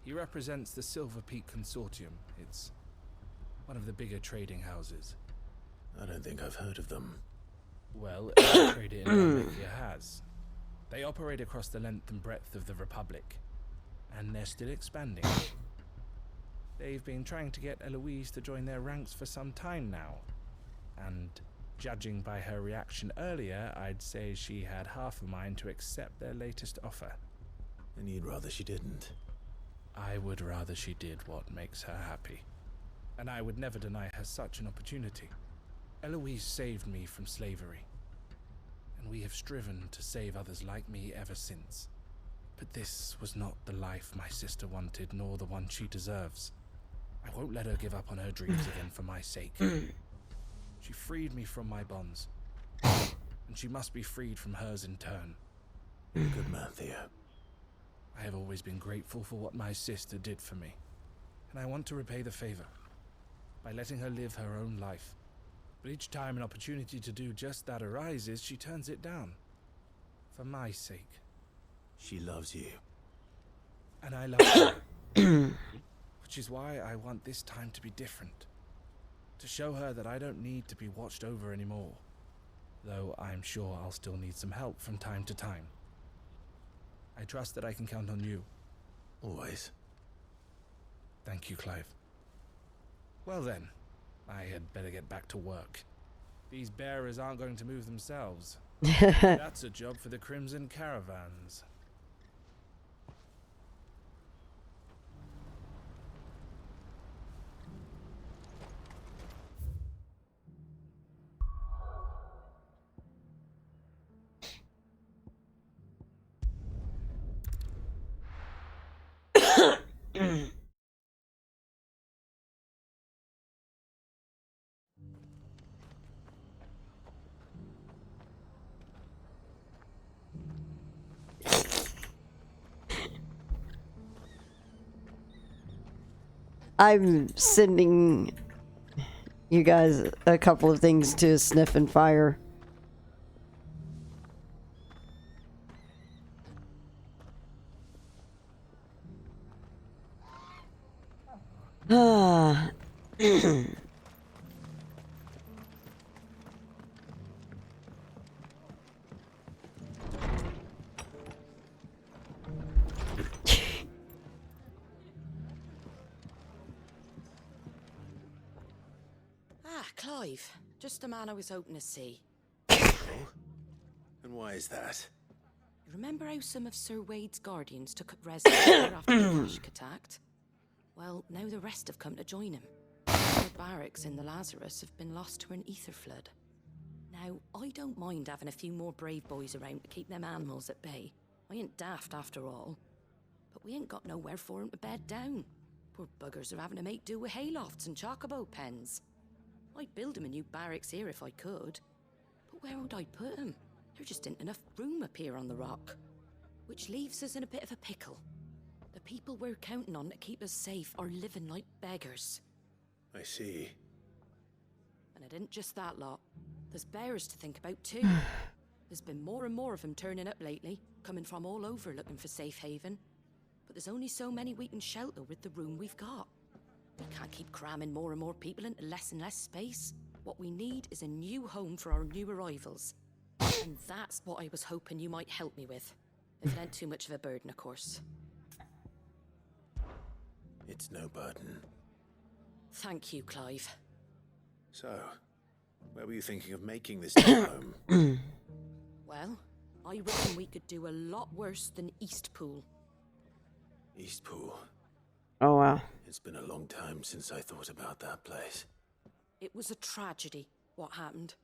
[SPEAKER 7] he represents the Silver Peak Consortium. It's one of the bigger trading houses.
[SPEAKER 14] I don't think I've heard of them.
[SPEAKER 7] Well, every trader in Dalmekia has. They operate across the length and breadth of the Republic, and they're still expanding. They've been trying to get Eloise to join their ranks for some time now, and judging by her reaction earlier, I'd say she had half a mind to accept their latest offer.
[SPEAKER 14] And you'd rather she didn't?
[SPEAKER 7] I would rather she did what makes her happy. And I would never deny her such an opportunity. Eloise saved me from slavery, and we have striven to save others like me ever since. But this was not the life my sister wanted, nor the one she deserves. I won't let her give up on her dreams again for my sake. She freed me from my bonds, and she must be freed from hers in turn.
[SPEAKER 14] You're a good man, Theo.
[SPEAKER 7] I have always been grateful for what my sister did for me, and I want to repay the favor by letting her live her own life. But each time an opportunity to do just that arises, she turns it down. For my sake.
[SPEAKER 14] She loves you.
[SPEAKER 7] And I love her. Which is why I want this time to be different. To show her that I don't need to be watched over anymore. Though I'm sure I'll still need some help from time to time. I trust that I can count on you.
[SPEAKER 14] Always.
[SPEAKER 7] Thank you, Clive. Well then, I had better get back to work. These bearers aren't going to move themselves. That's a job for the Crimson Caravans.
[SPEAKER 1] I'm sending you guys a couple of things to sniff and fire. Ah.
[SPEAKER 2] Clive. Just the man I was hoping to see.
[SPEAKER 14] And why is that?
[SPEAKER 2] You remember how some of Sir Wade's guardians took up residence here after the Kashk attacked? Well, now the rest have come to join him. The barracks in the Lazarus have been lost to an ether flood. Now, I don't mind having a few more brave boys around to keep them animals at bay. I ain't daft after all. But we ain't got nowhere for 'em to bed down. Poor buggers are having to make do with haylofts and chocobo pens. I'd build 'em a new barracks here if I could. But where would I put 'em? There just ain't enough room up here on the rock. Which leaves us in a bit of a pickle. The people we're counting on to keep us safe are living like beggars.
[SPEAKER 14] I see.
[SPEAKER 2] And it isn't just that lot. There's bears to think about too. There's been more and more of them turning up lately, coming from all over looking for safe haven. But there's only so many we can shelter with the room we've got. We can't keep cramming more and more people into less and less space. What we need is a new home for our new arrivals. And that's what I was hoping you might help me with. If it ain't too much of a burden, of course.
[SPEAKER 14] It's no burden.
[SPEAKER 2] Thank you, Clive.
[SPEAKER 14] So, where were you thinking of making this new home?
[SPEAKER 2] Well, I reckon we could do a lot worse than Eastpool.
[SPEAKER 14] Eastpool.
[SPEAKER 1] Oh, wow.
[SPEAKER 14] It's been a long time since I thought about that place.
[SPEAKER 2] It was a tragedy, what happened.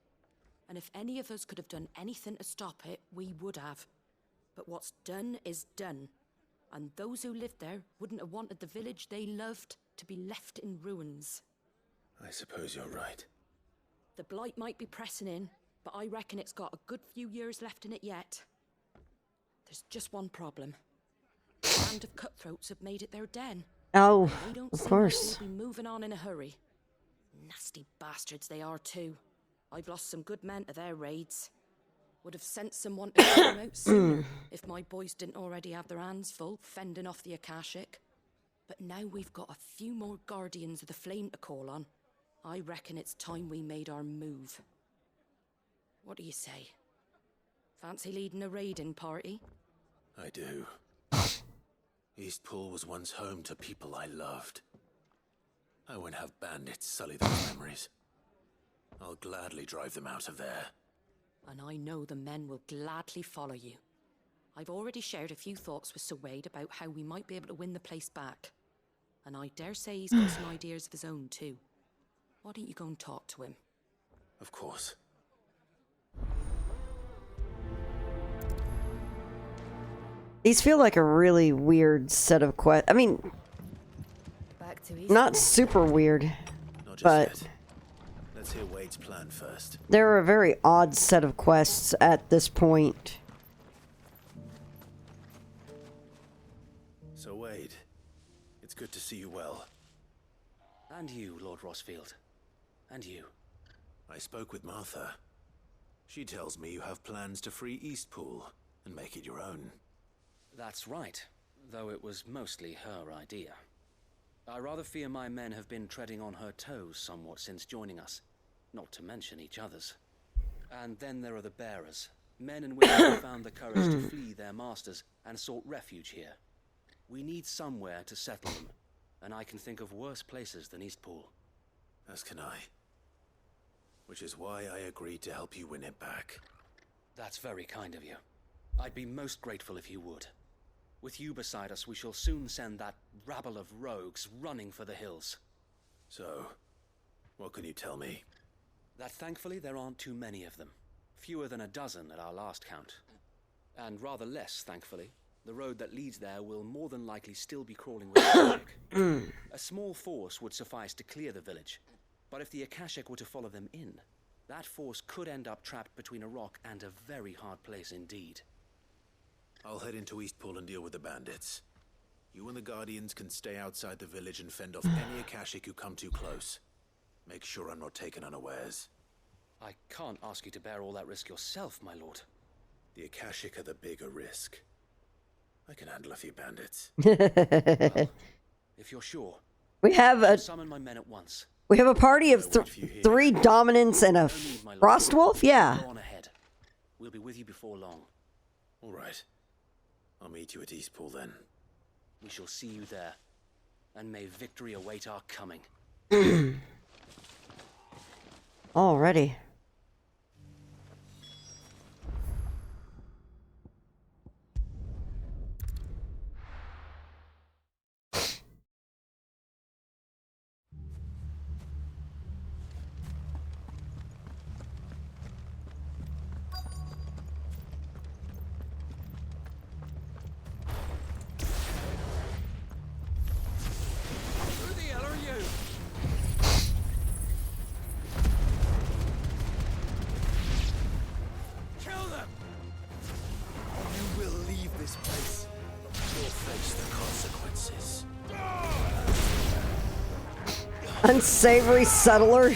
[SPEAKER 2] And if any of us could have done anything to stop it, we would have. But what's done is done. And those who lived there wouldn't have wanted the village they loved to be left in ruins.
[SPEAKER 14] I suppose you're right.
[SPEAKER 2] The blight might be pressing in, but I reckon it's got a good few years left in it yet. There's just one problem. A band of cutthroats have made it their den.
[SPEAKER 1] Oh,
[SPEAKER 2] They don't
[SPEAKER 1] of
[SPEAKER 2] seem
[SPEAKER 1] course.
[SPEAKER 2] like they'll be moving on in a hurry. Nasty bastards they are too. I've lost some good men to their raids. Would have sent someone to get them out sooner if my boys didn't already have their hands full fending off the Akashic. But now we've got a few more guardians of the flame to call on. I reckon it's time we made our move. What do you say? Fancy leading a raiding party?
[SPEAKER 14] I do. Eastpool was once home to people I loved. I won't have bandits sully those memories. I'll gladly drive them out of there.
[SPEAKER 2] And I know the men will gladly follow you. I've already shared a few thoughts with Sir Wade about how we might be able to win the place back. And I dare say he's got some ideas of his own too. Why don't you go and talk to him?
[SPEAKER 14] Of course.
[SPEAKER 1] These feel like a really weird set of quests. I mean,
[SPEAKER 15] Back to
[SPEAKER 1] not super weird,
[SPEAKER 14] Not just
[SPEAKER 1] but
[SPEAKER 14] yet. Let's hear Wade's plan first.
[SPEAKER 1] they're a very odd set of quests at this point.
[SPEAKER 14] So Wade, it's good to see you well.
[SPEAKER 17] And you, Lord Rosfield. And you.
[SPEAKER 14] I spoke with Martha. She tells me you have plans to free Eastpool and make it your own.
[SPEAKER 17] That's right, though it was mostly her idea. I rather fear my men have been treading on her toes somewhat since joining us, not to mention each other's. And then there are the bearers, men and women who found the courage to flee their masters and sought refuge here. We need somewhere to settle them, and I can think of worse places than Eastpool.
[SPEAKER 14] As can I. Which is why I agreed to help you win it back.
[SPEAKER 17] That's very kind of you. I'd be most grateful if you would. With you beside us, we shall soon send that rabble of rogues running for the hills.
[SPEAKER 14] So, what can you tell me?
[SPEAKER 17] That thankfully there aren't too many of them. Fewer than a dozen at our last count. And rather less, thankfully. The road that leads there will more than likely still be crawling with Akashic. A small force would suffice to clear the village. But if the Akashic were to follow them in, that force could end up trapped between a rock and a very hard place indeed.
[SPEAKER 14] I'll head into Eastpool and deal with the bandits. You and the Guardians can stay outside the village and fend off any Akashic who come too close. Make sure I'm not taken unawares.
[SPEAKER 17] I can't ask you to bear all that risk yourself, my lord.
[SPEAKER 14] The Akashic are the bigger risk. I can handle a few bandits.
[SPEAKER 17] Well, if you're sure,
[SPEAKER 1] We have a
[SPEAKER 17] summon my men at once.
[SPEAKER 1] we have a party of 3 dominants and a frost wolf. Yeah.
[SPEAKER 17] Go on ahead. We'll be with you before long.
[SPEAKER 14] All right. I'll meet you at Eastpool then.
[SPEAKER 17] We shall see you there, and may victory await our coming.
[SPEAKER 1] Already.
[SPEAKER 11] Who the hell are you? Kill them!
[SPEAKER 10] You will leave this place.
[SPEAKER 11] You'll face the consequences.
[SPEAKER 1] Unsavory settler.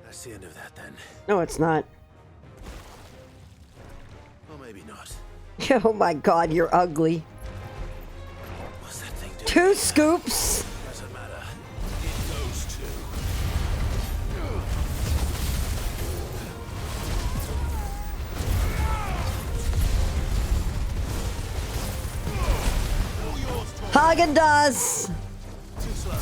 [SPEAKER 14] That's the end of that then.
[SPEAKER 1] No, it's not.
[SPEAKER 14] Or maybe not.
[SPEAKER 1] Oh my god, you're ugly.
[SPEAKER 14] What's that thing doing?
[SPEAKER 1] 2 scoops.
[SPEAKER 14] Doesn't matter. It goes to.
[SPEAKER 1] Haagen-Dazs.
[SPEAKER 14] Too slow.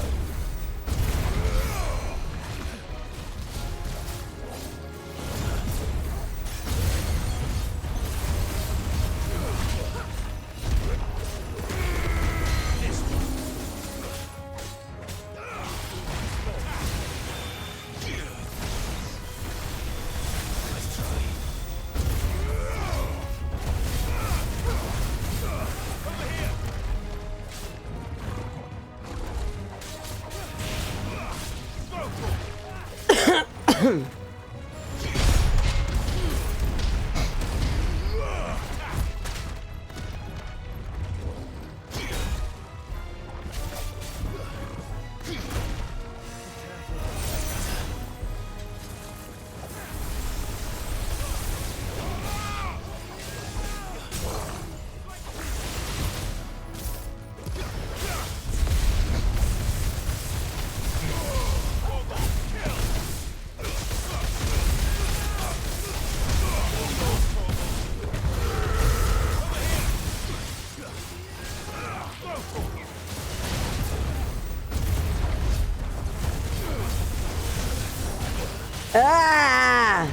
[SPEAKER 1] Ah!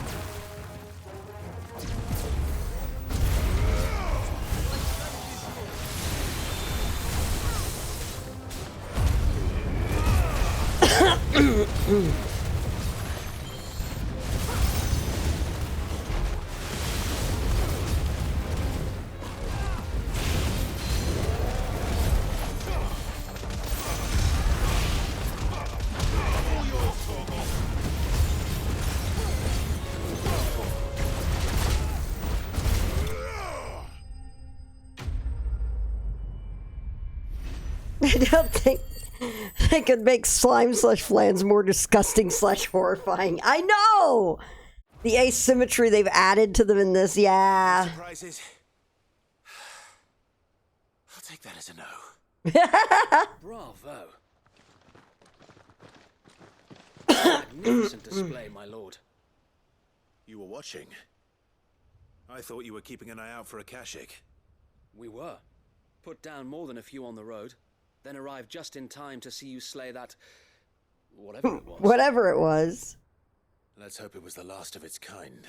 [SPEAKER 1] I don't think they could make slime slash flans more disgusting slash horrifying. I know! The asymmetry they've added to them in this, yeah.
[SPEAKER 14] Surprises. I'll take that as a no.
[SPEAKER 17] Bravo. Magnificent display, my lord.
[SPEAKER 14] You were watching. I thought you were keeping an eye out for a Kashik.
[SPEAKER 17] We were. Put down more than a few on the road, then arrived just in time to see you slay that... whatever it was.
[SPEAKER 1] Whatever it was.
[SPEAKER 14] Let's hope it was the last of its kind.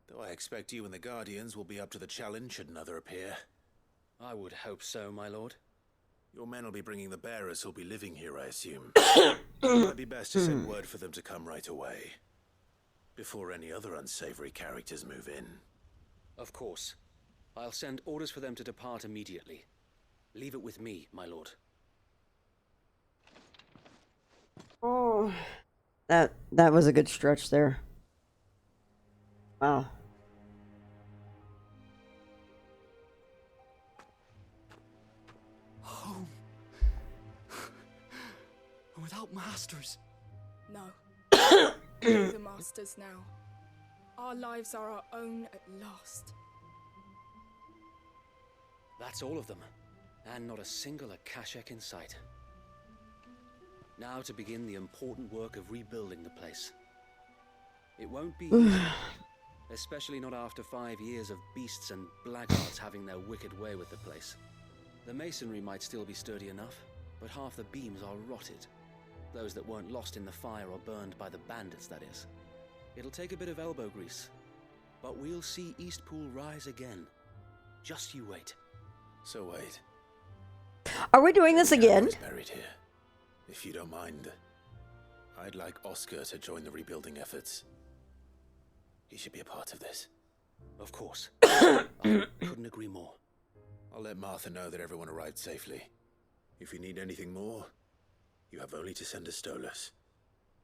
[SPEAKER 14] Though I expect you and the Guardians will be up to the challenge should another appear.
[SPEAKER 17] I would hope so, my lord.
[SPEAKER 14] Your men will be bringing the bearers who'll be living here, I assume. It might be best to send word for them to come right away. Before any other unsavory characters move in.
[SPEAKER 17] Of course. I'll send orders for them to depart immediately. Leave it with me, my lord.
[SPEAKER 1] Oh, that was a good stretch there. Wow.
[SPEAKER 11] Home. Without masters.
[SPEAKER 9] No. We're the masters now. Our lives are our own at last.
[SPEAKER 17] That's all of them. And not a single Akashek in sight. Now to begin the important work of rebuilding the place. It won't be easy, Especially not after 5 years of beasts and blackguards having their wicked way with the place. The masonry might still be sturdy enough, but half the beams are rotted. Those that weren't lost in the fire or burned by the bandits, that is. It'll take a bit of elbow grease, but we'll see Eastpool rise again. Just you wait.
[SPEAKER 14] So wait.
[SPEAKER 1] Are we doing this again?
[SPEAKER 14] Buried here. If you don't mind, I'd like Oscar to join the rebuilding efforts. He should be a part of this.
[SPEAKER 17] Of course. I couldn't agree more.
[SPEAKER 14] I'll let Martha know that everyone arrived safely. If you need anything more, you have only to send a Stolas.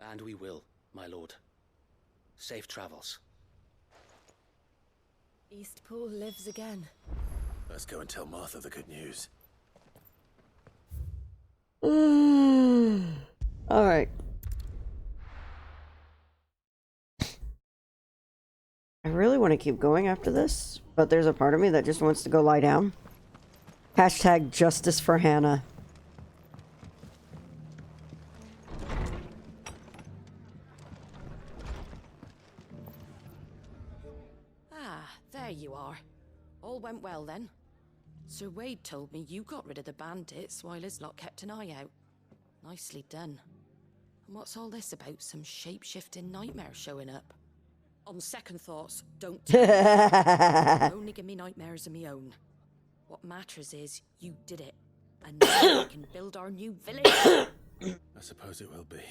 [SPEAKER 17] And we will, my lord. Safe travels.
[SPEAKER 15] Eastpool lives again.
[SPEAKER 14] Let's go and tell Martha the good news.
[SPEAKER 1] All right. I really want to keep going after this, but there's a part of me that just wants to go lie down. Hashtag justice for Hannah.
[SPEAKER 2] Ah, there you are. All went well then. Sir Wade told me you got rid of the bandits while his lot kept an eye out. Nicely done. And what's all this about some shape-shifting nightmare showing up? On second thoughts, don't tell me. Only give me nightmares of my own. What matters is you did it. And now we can build our new village.
[SPEAKER 14] I suppose it will be.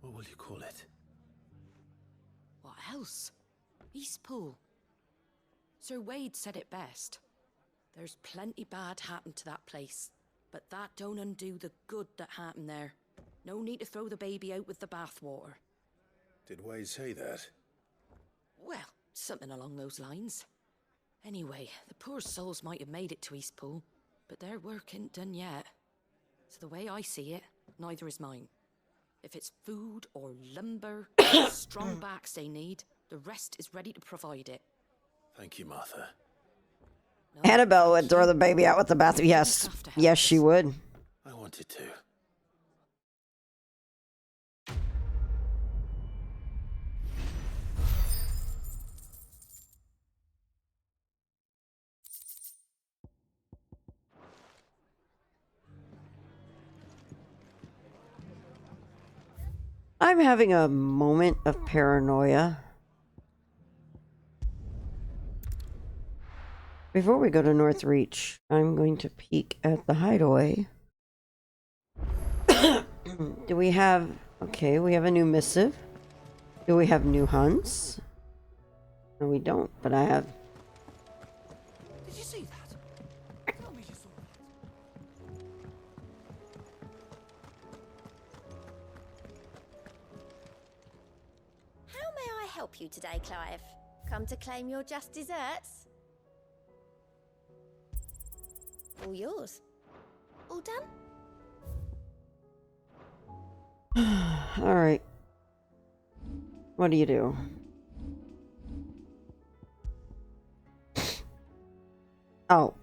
[SPEAKER 14] What will you call it?
[SPEAKER 2] What else? Eastpool. Sir Wade said it best. There's plenty bad happened to that place, but that don't undo the good that happened there. No need to throw the baby out with the bathwater.
[SPEAKER 14] Did Wade say that?
[SPEAKER 2] Well, something along those lines. Anyway, the poor souls might have made it to Eastpool, but their work ain't done yet. So the way I see it, neither is mine. If it's food or lumber, or strong backs they need, the rest is ready to provide it.
[SPEAKER 14] Thank you, Martha.
[SPEAKER 2] No,
[SPEAKER 1] Annabelle would throw the baby out with the bath. Yes. Yes, she would.
[SPEAKER 14] I wanted to.
[SPEAKER 1] I'm having a moment of paranoia. Before we go to Northreach, I'm going to peek at the hideaway. Do we have... Okay, we have a new missive. Do we have new hunts? No, we don't, but I have...
[SPEAKER 11] Did you see that? Tell me you saw that.
[SPEAKER 18] How may I help you today, Clive? Come to claim your just desserts? All yours. All done?
[SPEAKER 1] All right. What do you do? Oh.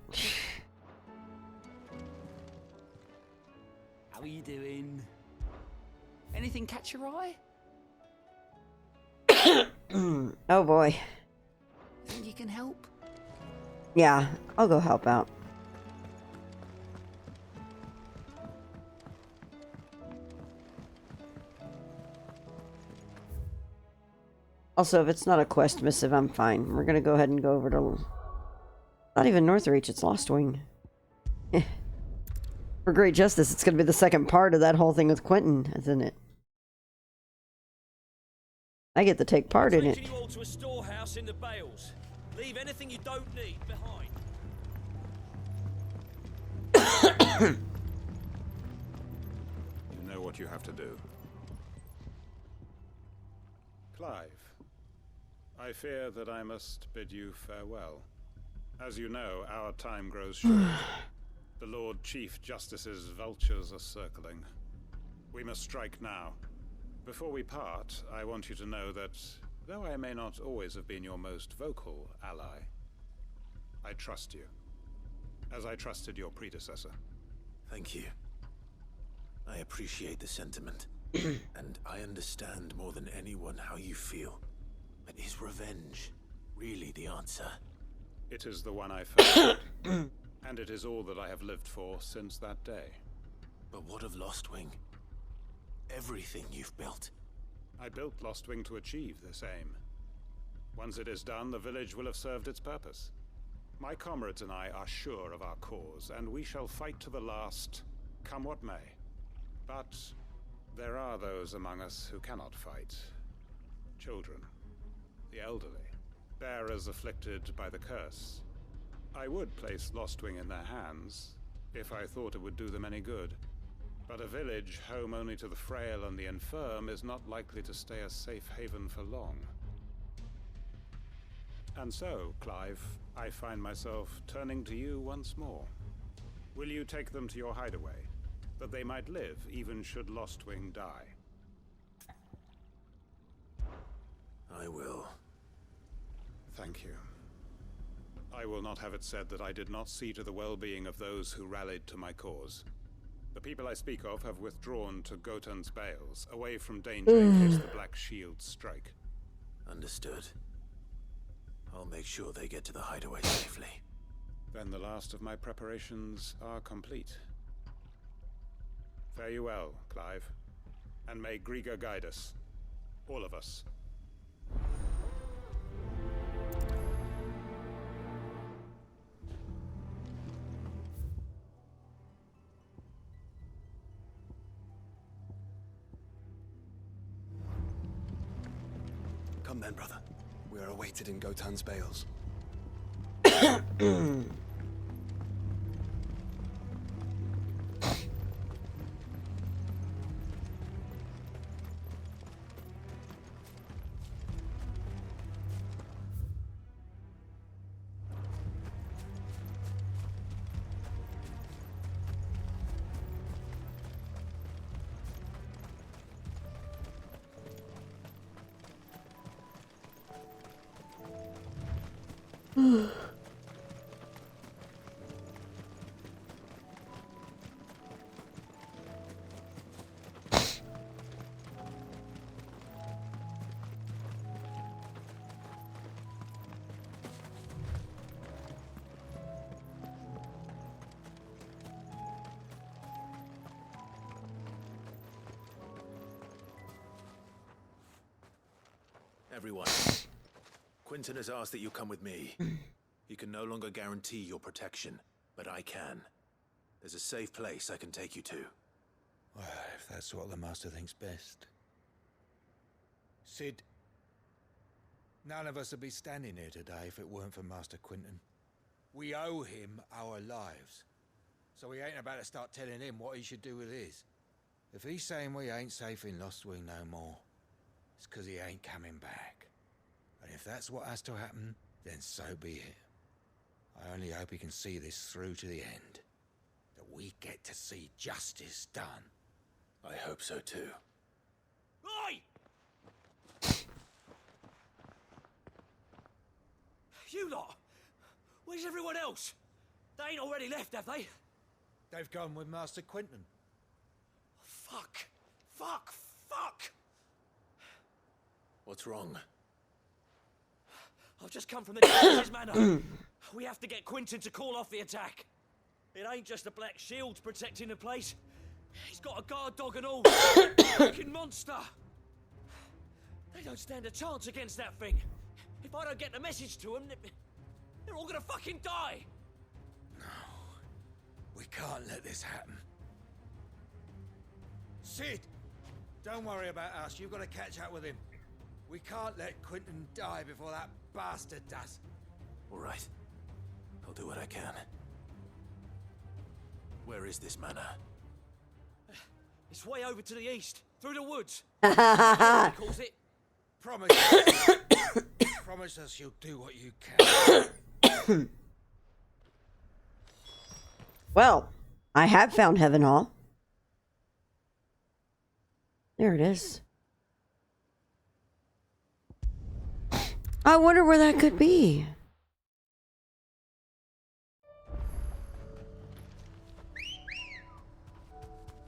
[SPEAKER 11] How are you doing? Anything catch your eye?
[SPEAKER 1] Oh boy.
[SPEAKER 11] Think you can help?
[SPEAKER 1] Yeah, I'll go help out. Also, if it's not a quest missive, I'm fine. We're gonna go ahead and go over to... Not even Northreach, it's Lostwing. For great justice, it's gonna be the second part of that whole thing with Quentin, isn't it? I get to take part in it.
[SPEAKER 6] You all to a storehouse in the bales. Leave anything you don't need behind.
[SPEAKER 4] You know what you have to do. Clive, I fear that I must bid you farewell. As you know, our time grows short. The Lord Chief Justice's vultures are circling. We must strike now. Before we part, I want you to know that, though I may not always have been your most vocal ally, I trust you, as I trusted your predecessor.
[SPEAKER 14] Thank you. I appreciate the sentiment, and I understand more than anyone how you feel. But is revenge really the answer?
[SPEAKER 4] It is the one I found, and it is all that I have lived for since that day.
[SPEAKER 14] But what of Lostwing? Everything you've built.
[SPEAKER 4] I built Lostwing to achieve this aim. Once it is done, the village will have served its purpose. My comrades and I are sure of our cause, and we shall fight to the last, come what may. But there are those among us who cannot fight. Children, the elderly, bearers afflicted by the curse. I would place Lostwing in their hands, if I thought it would do them any good. But a village home only to the frail and the infirm is not likely to stay a safe haven for long. And so, Clive, I find myself turning to you once more. Will you take them to your hideaway, that they might live even should Lostwing die?
[SPEAKER 14] I will.
[SPEAKER 4] Thank you. I will not have it said that I did not see to the well-being of those who rallied to my cause. The people I speak of have withdrawn to Gotan's Bales, away from danger in case the Black Shields strike.
[SPEAKER 14] Understood. I'll make sure they get to the hideaway safely.
[SPEAKER 4] Then the last of my preparations are complete. Fare you well, Clive. And may Griga guide us. All of us.
[SPEAKER 10] Come then, brother. We are awaited in Gotan's Bales.
[SPEAKER 14] Everyone. Quinton has asked that you come with me. He can no longer guarantee your protection, but I can. There's a safe place I can take you to.
[SPEAKER 11] Well, if that's what the Master thinks best. Sid, none of us would be standing here today if it weren't for Master Quinton. We owe him our lives. So we ain't about to start telling him what he should do with his. If he's saying we ain't safe in Lostwing no more, it's 'cause he ain't coming back. And if that's what has to happen, then so be it. I only hope he can see this through to the end. That we get to see justice done.
[SPEAKER 14] I hope so too.
[SPEAKER 6] Oi! You lot! Where's everyone else? They ain't already left, have they?
[SPEAKER 11] They've gone with Master Quinton.
[SPEAKER 6] Fuck! Fuck! Fuck!
[SPEAKER 14] What's wrong?
[SPEAKER 6] I've just come from the Justice's manor. We have to get Quinton to call off the attack. It ain't just the Black Shields protecting the place. He's got a guard dog and all. Fucking monster. They don't stand a chance against that thing. If I don't get the message to them, they're all gonna fucking die.
[SPEAKER 11] No. We can't let this happen. Sid! Don't worry about us. You've got to catch up with him. We can't let Quinton die before that bastard does.
[SPEAKER 14] All right. I'll do what I can. Where is this manor?
[SPEAKER 6] It's way over to the east, through the woods. Calls it.
[SPEAKER 11] Promise us you'll do what you can.
[SPEAKER 1] Well, I have found Heaven Hall. There it is. I wonder where that could be.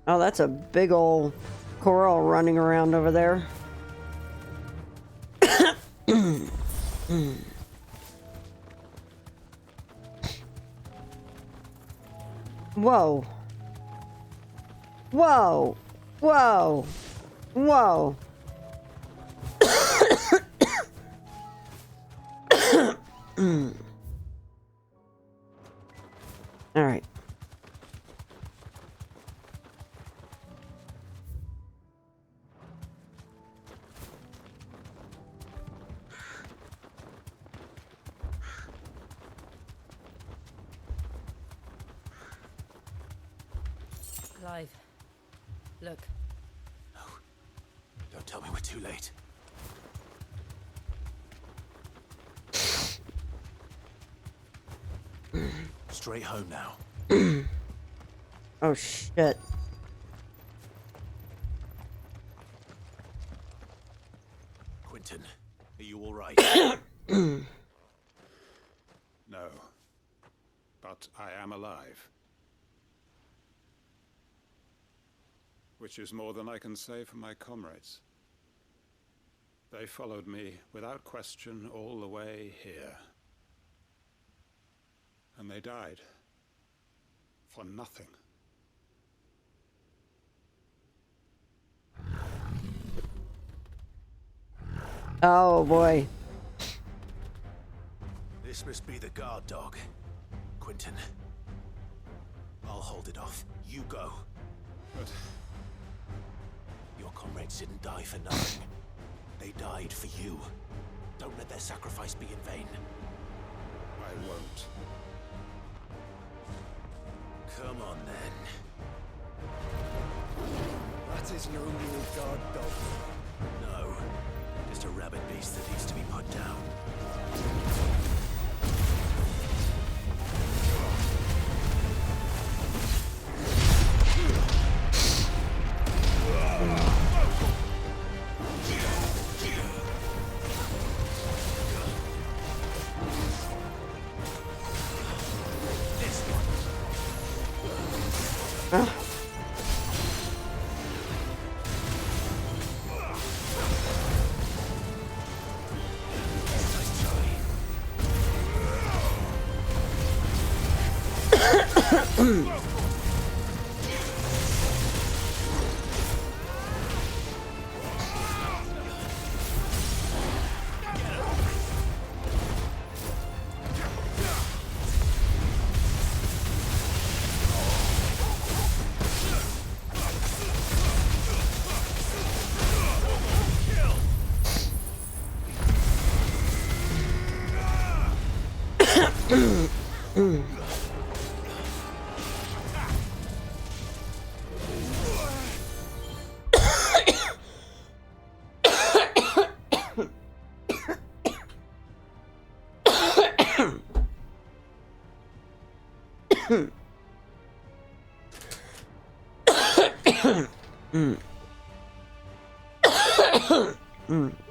[SPEAKER 1] Oh, that's a big old coral running around over there. Whoa. Whoa. Whoa. Whoa. All right.
[SPEAKER 16] Clive, look.
[SPEAKER 14] No. Don't tell me we're too late. Straight home now.
[SPEAKER 1] Oh, shit.
[SPEAKER 14] Quentin, are you all right?
[SPEAKER 4] No. But I am alive. Which is more than I can say for my comrades. They followed me without question all the way here. And they died. For nothing.
[SPEAKER 1] Oh, boy.
[SPEAKER 14] This must be the guard dog. Quentin. I'll hold it off. You go.
[SPEAKER 4] But
[SPEAKER 14] your comrades didn't die for nothing. They died for you. Don't let their sacrifice be in vain.
[SPEAKER 4] I won't.
[SPEAKER 14] Come on, then.
[SPEAKER 10] That is no new guard dog.
[SPEAKER 14] No. Just a rabid beast that needs to be put down.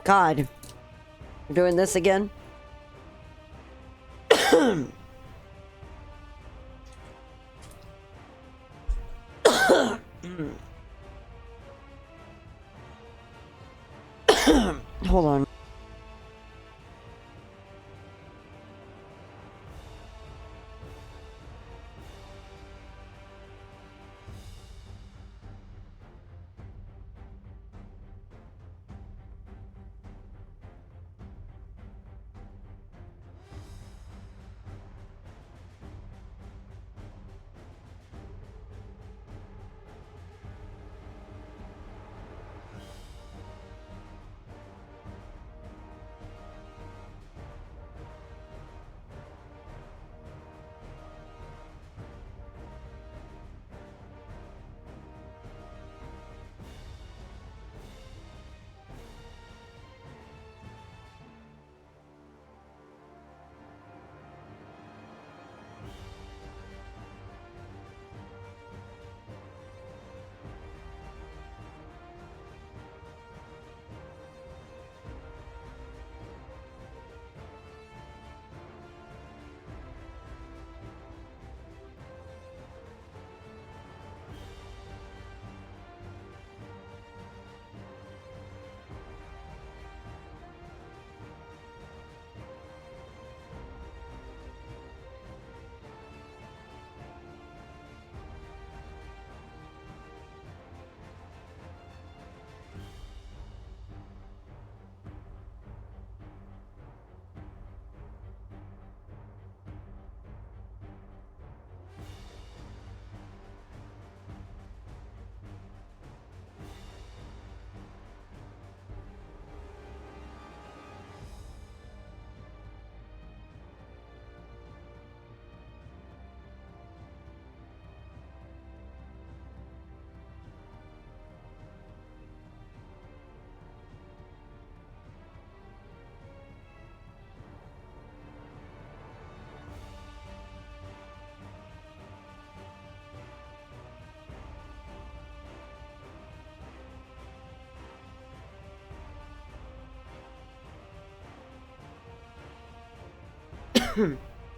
[SPEAKER 1] God. We're doing this again? Hold on.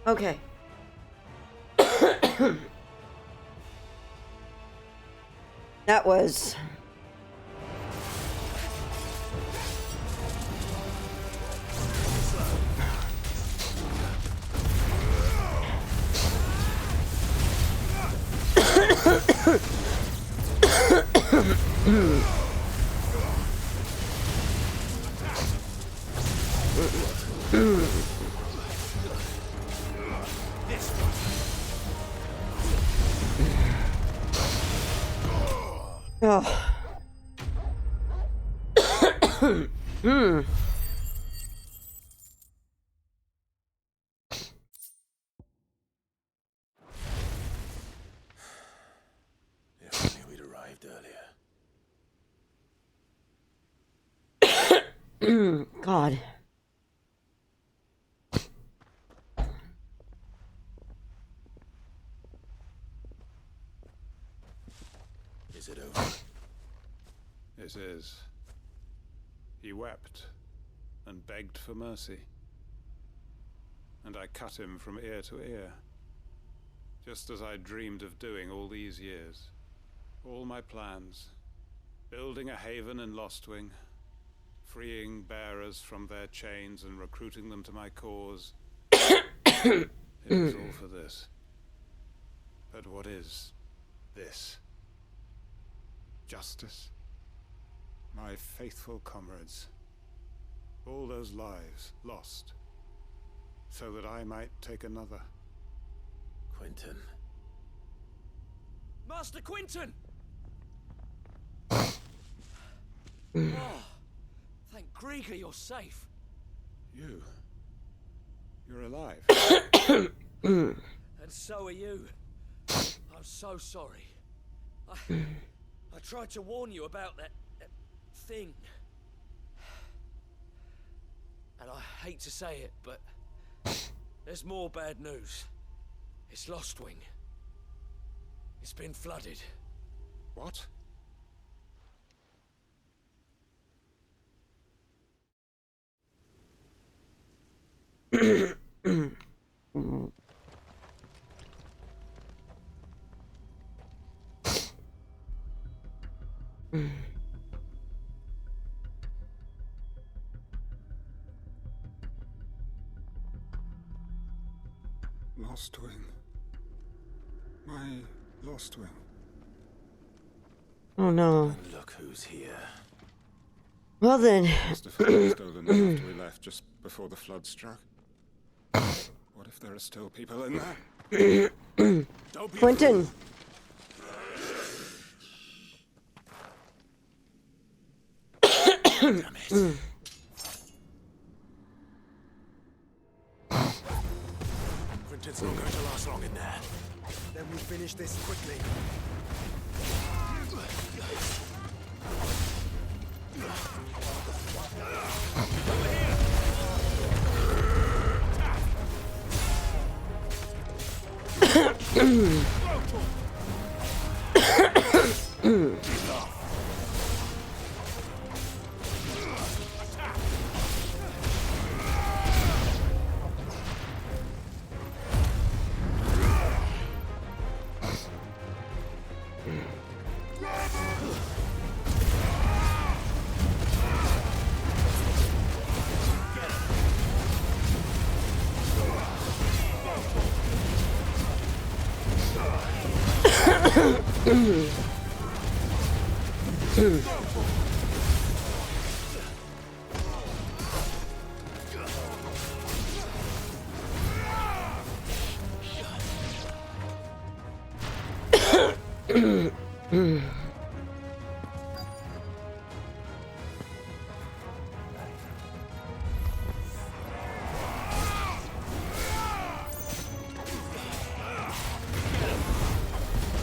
[SPEAKER 1] Okay. That was... Oh.
[SPEAKER 14] If only we'd arrived earlier.
[SPEAKER 1] God.
[SPEAKER 14] Is it over?
[SPEAKER 4] It is. He wept and begged for mercy. And I cut him from ear to ear, just as I dreamed of doing all these years. All my plans, building a haven in Lostwing, freeing bearers from their chains and recruiting them to my cause. It was all for this. But what is this? Justice? My faithful comrades. All those lives lost, so that I might take another.
[SPEAKER 14] Quentin.
[SPEAKER 6] Master Quentin! Oh, thank Grieger you're safe.
[SPEAKER 4] You're alive.
[SPEAKER 6] And so are you. I'm so sorry. I tried to warn you about that thing. And I hate to say it, but there's more bad news. It's Lostwing. It's been flooded.
[SPEAKER 4] What? Lostwing. My Lostwing.
[SPEAKER 1] Oh no.
[SPEAKER 14] And look who's here.
[SPEAKER 1] Well then.
[SPEAKER 4] Must have been stolen after we left, just before the flood struck. What if there are still people in there?
[SPEAKER 1] Quentin.
[SPEAKER 14] Damn it. Quentin's not going to last long in there.
[SPEAKER 10] Then we finish this quickly.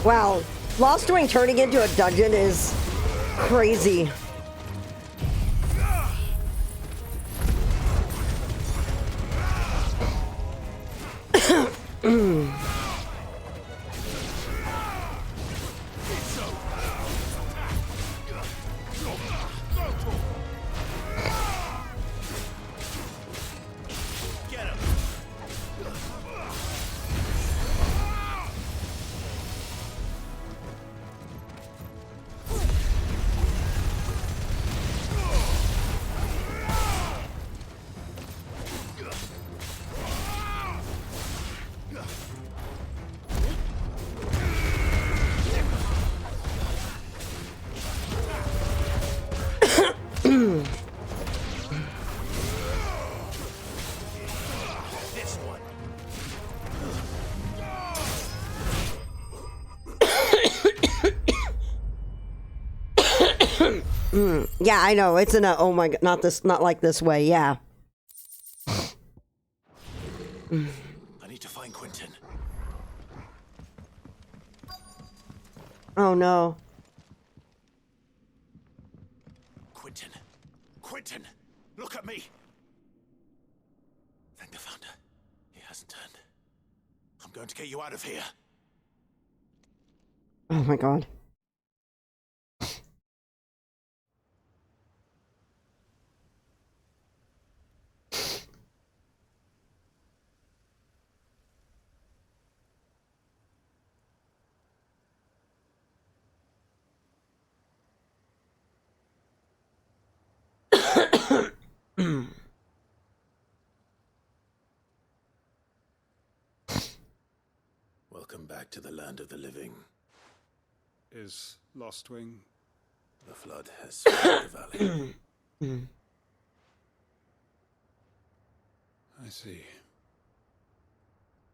[SPEAKER 1] Wow, Lostwing turning into a dungeon is crazy. Yeah, I know. It's in a, oh my god, not like this way, yeah.
[SPEAKER 14] I need to find Quentin.
[SPEAKER 1] Oh no.
[SPEAKER 14] Quentin! Quentin! Look at me! Thank the Founder. He hasn't turned. I'm going to get you out of here.
[SPEAKER 1] Oh my god.
[SPEAKER 14] Welcome back to the land of the living.
[SPEAKER 4] Is Lostwing?
[SPEAKER 14] The flood has swept the valley.
[SPEAKER 4] I see.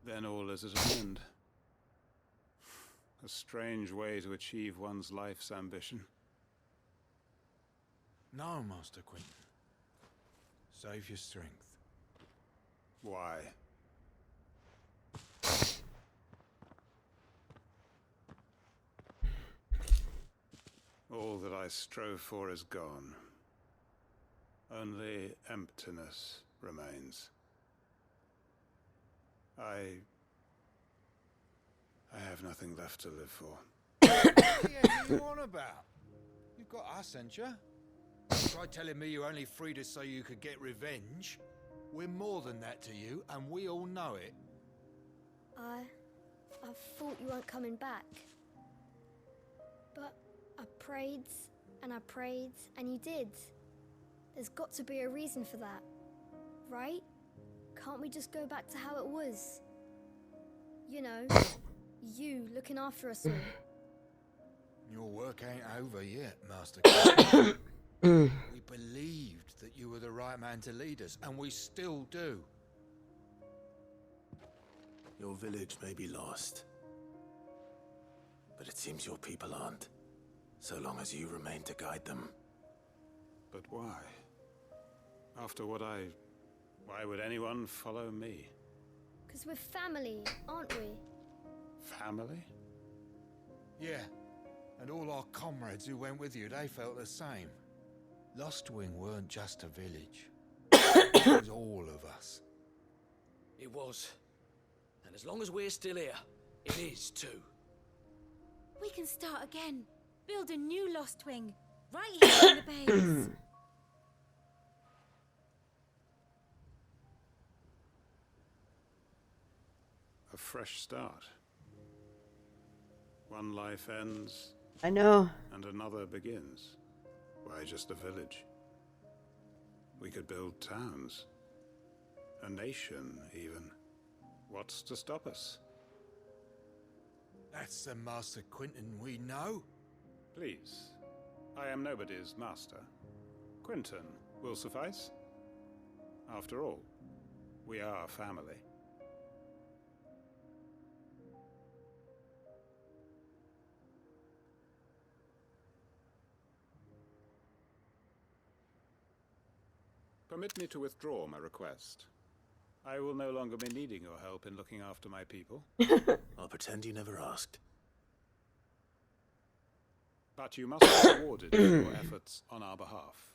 [SPEAKER 4] Then all is at an end. A strange way to achieve one's life's ambition.
[SPEAKER 5] No, Master Quentin. Save your strength.
[SPEAKER 4] Why? All that I strove for is gone. Only emptiness remains. I have nothing left to live for.
[SPEAKER 5] What are you on about? You've got us, ain't you? Try telling me you're only free to so you could get revenge. We're more than that to you, and we all know it.
[SPEAKER 18] I thought you weren't coming back. But I prayed, and you did. There's got to be a reason for that, right? Can't we just go back to how it was? You know, you looking after us all.
[SPEAKER 5] Your work ain't over yet, Master Quentin. We believed that you were the right man to lead us, and we still do.
[SPEAKER 14] Your village may be lost, but it seems your people aren't, so long as you remain to guide them.
[SPEAKER 4] But why? After what why would anyone follow me?
[SPEAKER 18] 'Cause we're family, aren't we?
[SPEAKER 4] Family?
[SPEAKER 5] Yeah, and all our comrades who went with you, they felt the same. Lostwing weren't just a village. It was all of us.
[SPEAKER 6] It was. And as long as we're still here, it is too.
[SPEAKER 20] We can start again. Build a new Lostwing. Right here in the base.
[SPEAKER 4] A fresh start. One life ends.
[SPEAKER 1] I know.
[SPEAKER 4] And another begins. Why, just a village. We could build towns. A nation, even. What's to stop us?
[SPEAKER 5] That's the Master Quentin we know.
[SPEAKER 4] Please. I am nobody's master. Quentin will suffice. After all, we are family. Permit me to withdraw my request. I will no longer be needing your help in looking after my people.
[SPEAKER 14] I'll pretend you never asked.
[SPEAKER 4] But you must be rewarded for your efforts on our behalf.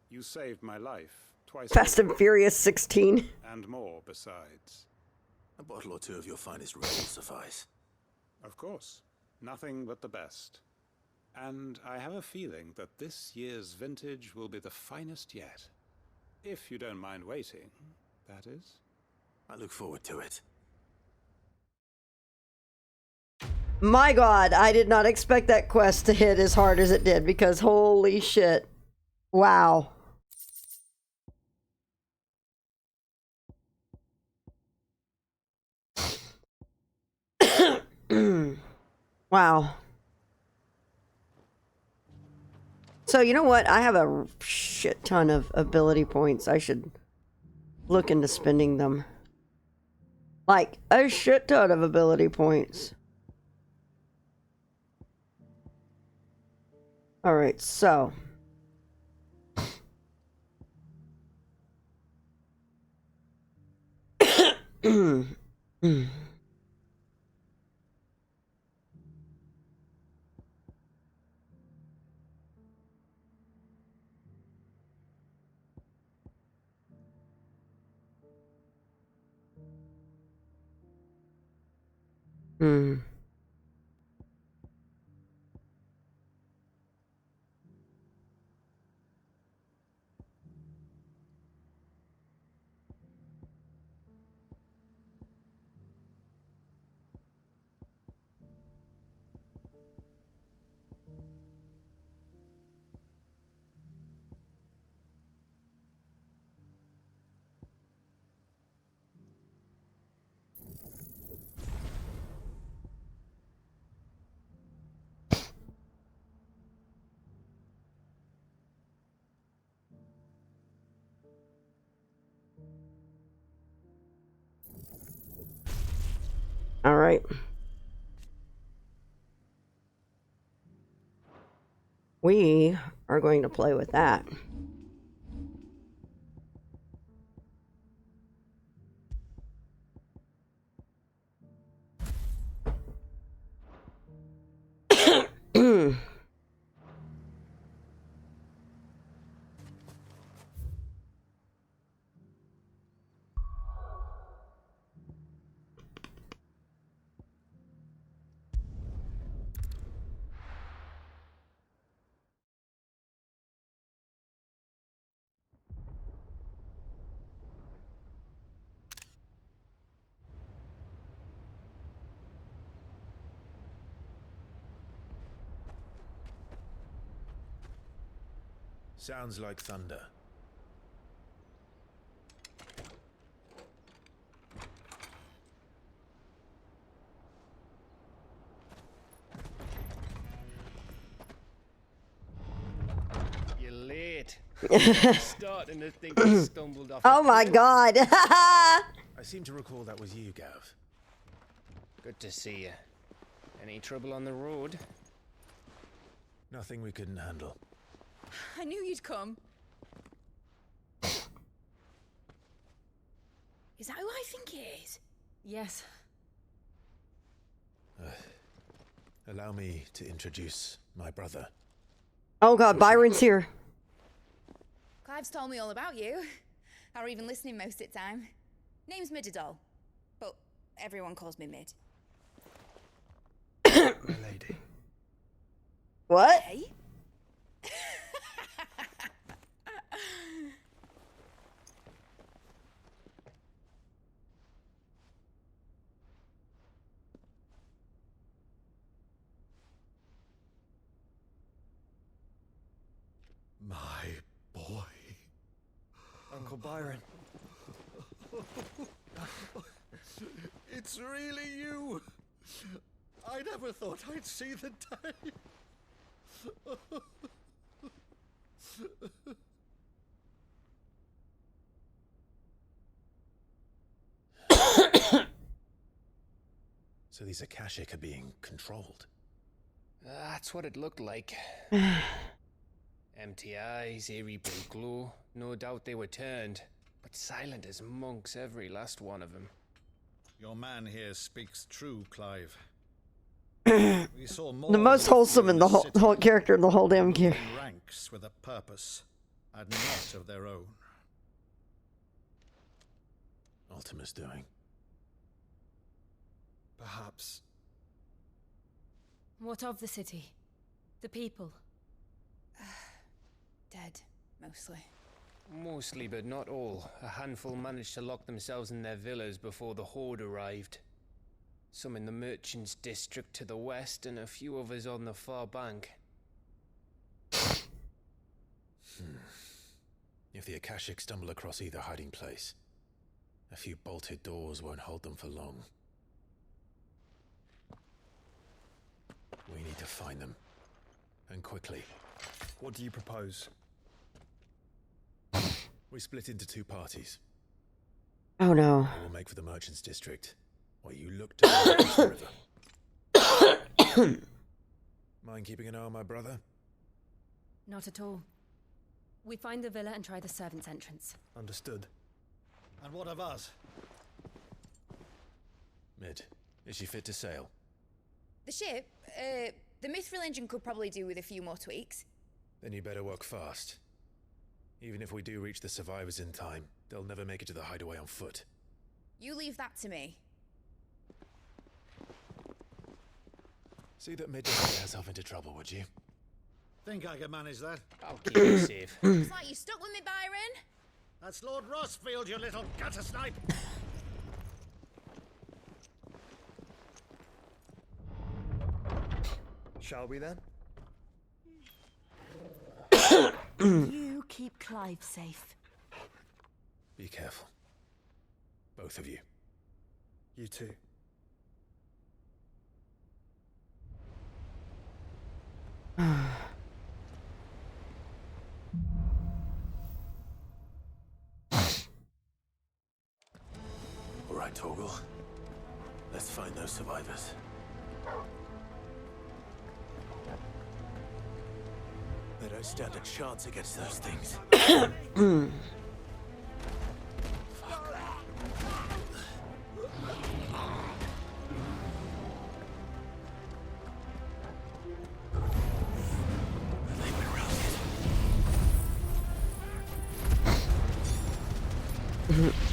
[SPEAKER 4] You saved my life twice.
[SPEAKER 1] Fast and Furious 16.
[SPEAKER 4] And more besides.
[SPEAKER 14] A bottle or two of your finest red will suffice.
[SPEAKER 4] Of course. Nothing but the best. And I have a feeling that this year's vintage will be the finest yet. If you don't mind waiting, that is.
[SPEAKER 14] I look forward to it.
[SPEAKER 1] My god, I did not expect that quest to hit as hard as it did, because holy shit. Wow. Wow. So, you know what? I have a shit ton of ability points. I should look into spending them. Like, a shit ton of ability points. Alright, so Hmm. All right. We are going to play with that.
[SPEAKER 21] Sounds like thunder.
[SPEAKER 13] You're late. Starting to think I stumbled off.
[SPEAKER 1] Oh my god.
[SPEAKER 21] I seem to recall that was you, Gav.
[SPEAKER 13] Good to see you. Any trouble on the road?
[SPEAKER 21] Nothing we couldn't handle.
[SPEAKER 9] I knew you'd come. Is that who I think it is?
[SPEAKER 16] Yes.
[SPEAKER 21] Allow me to introduce my brother.
[SPEAKER 1] Oh god, Byron's here.
[SPEAKER 19] Clive's told me all about you. Or even listening most of the time. Name's Midadol, but everyone calls me Mid.
[SPEAKER 21] My lady.
[SPEAKER 1] What?
[SPEAKER 19] Hey?
[SPEAKER 5] My boy.
[SPEAKER 13] Uncle Byron.
[SPEAKER 5] It's really you. I never thought I'd see the day.
[SPEAKER 21] So these Akashic are being controlled.
[SPEAKER 13] That's what it looked like. Empty eyes, eerie blue glow. No doubt they were turned, but silent as monks, every last one of them.
[SPEAKER 5] Your man here speaks true, Clive. We saw more
[SPEAKER 1] The most wholesome in the whole character in the whole damn game.
[SPEAKER 5] in ranks with a purpose, and not of their own.
[SPEAKER 21] Ultima's doing.
[SPEAKER 5] Perhaps.
[SPEAKER 16] What of the city? The people?
[SPEAKER 19] Dead, mostly.
[SPEAKER 13] Mostly, but not all. A handful managed to lock themselves in their villas before the Horde arrived. Some in the merchants' district to the west, and a few others on the far bank.
[SPEAKER 21] If the Akashic stumble across either hiding place, a few bolted doors won't hold them for long. We need to find them. And quickly.
[SPEAKER 10] What do you propose?
[SPEAKER 21] We split into two parties.
[SPEAKER 1] Oh no.
[SPEAKER 21] I will make for the merchants' district, while you look to the river. Mind keeping an eye on my brother?
[SPEAKER 16] Not at all. We find the villa and try the servants' entrance.
[SPEAKER 10] Understood.
[SPEAKER 5] And what of us?
[SPEAKER 21] Mid, is she fit to sail?
[SPEAKER 19] The ship, the mithril engine could probably do with a few more tweaks.
[SPEAKER 21] Then you better work fast. Even if we do reach the survivors in time, they'll never make it to the hideaway on foot.
[SPEAKER 19] You leave that to me.
[SPEAKER 21] See that Mid doesn't get herself into trouble, would you?
[SPEAKER 5] Think I can manage that?
[SPEAKER 13] I'll keep you safe.
[SPEAKER 19] It's like you stuck with me, Byron.
[SPEAKER 5] That's Lord Rossfield, you little gutter snipe!
[SPEAKER 10] Shall we then?
[SPEAKER 8] You keep Clive safe.
[SPEAKER 21] Be careful. Both of you.
[SPEAKER 10] You too.
[SPEAKER 14] All right, Torgal. Let's find those survivors. They don't stand a chance against those things.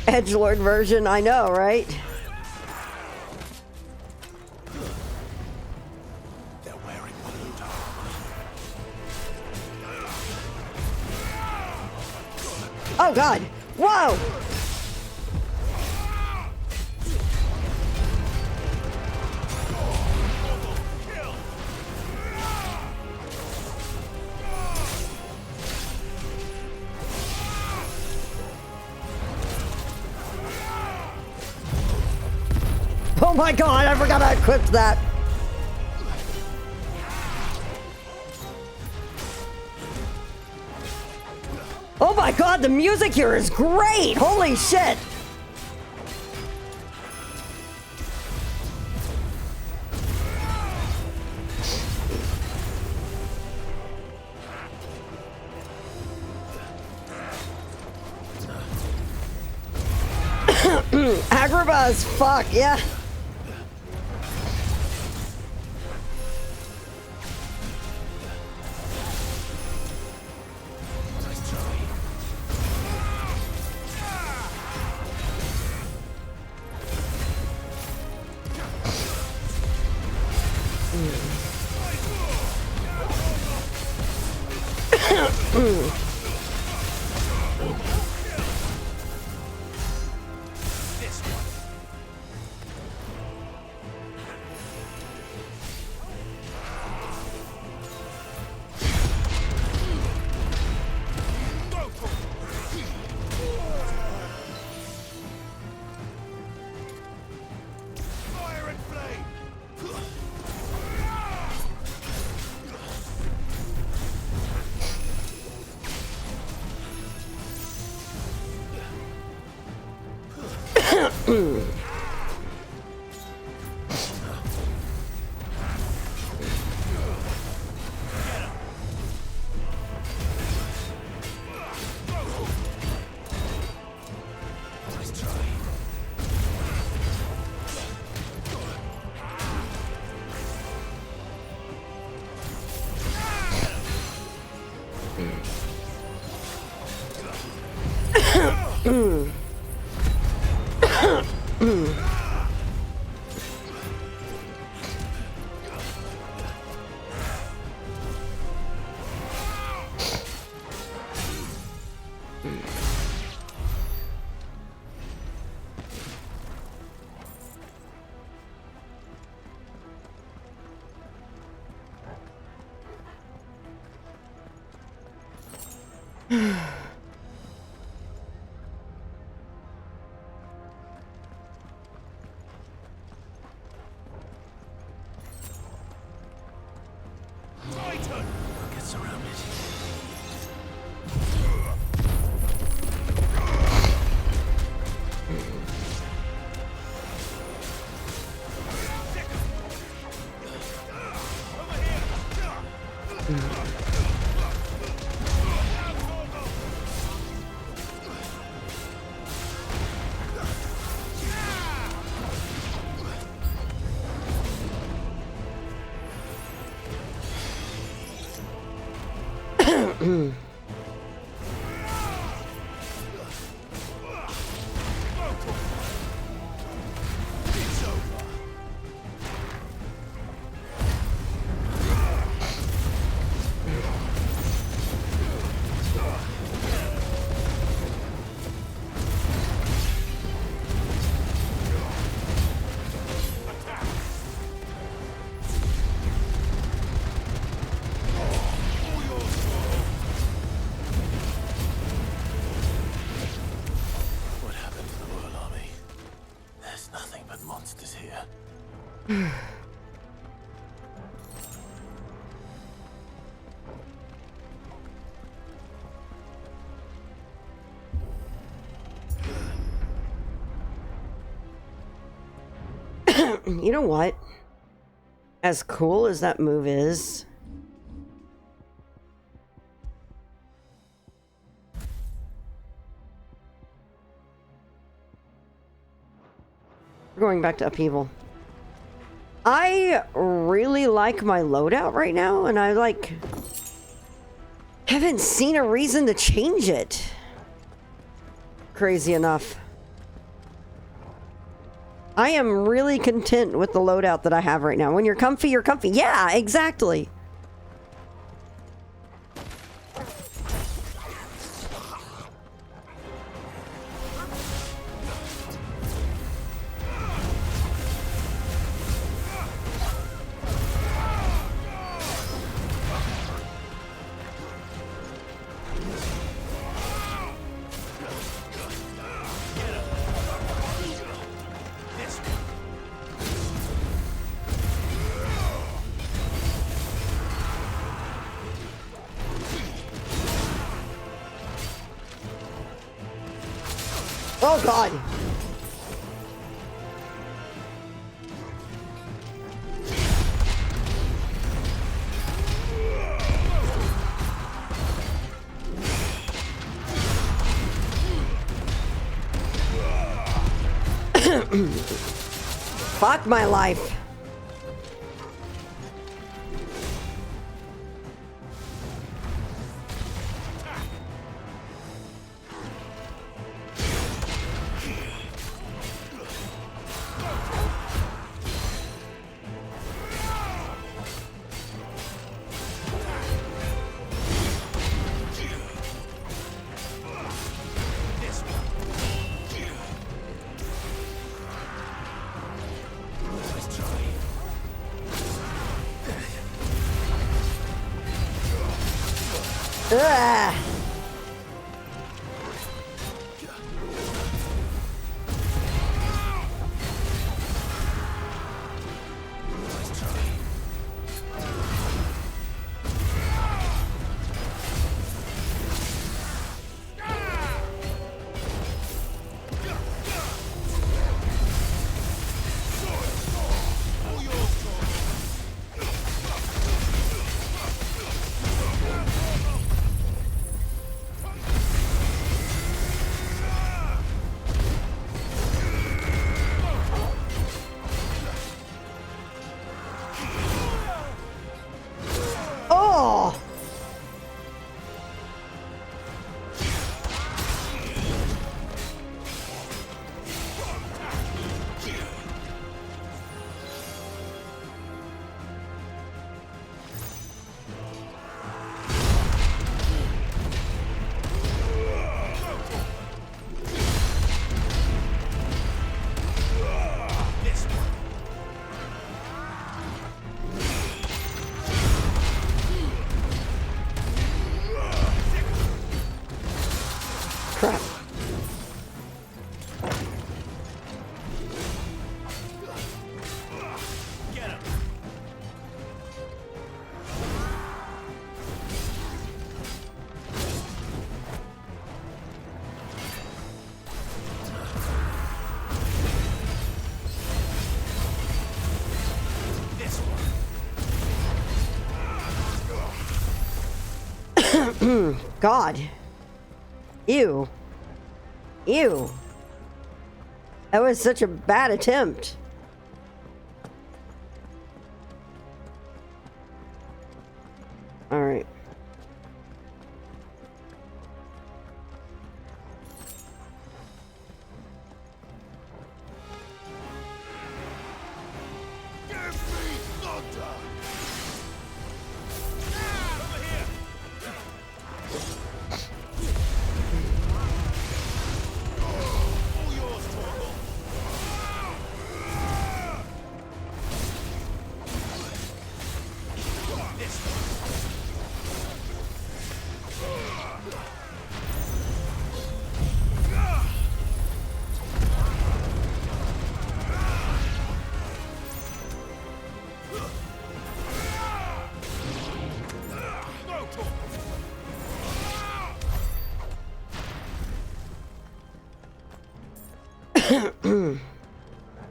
[SPEAKER 1] Edgelord version, I know, right?
[SPEAKER 14] They're wearing blue armor.
[SPEAKER 1] Oh god! Whoa! Oh my god, I forgot I equipped that. Oh my god, the music here is great! Holy shit! Agrabah as fuck, yeah.
[SPEAKER 14] Get surrounded. What happened to the Royal Army? There's nothing but monsters here.
[SPEAKER 1] You know what? As cool as that move is, we're going back to upheaval. I really like my loadout right now, and I haven't seen a reason to change it. Crazy enough. I am really content with the loadout that I have right now. When you're comfy, you're comfy. Yeah, exactly. Oh God. Fuck my life. Ugh. Oh! Crap. God. Ew. Ew. That was such a bad attempt. All right.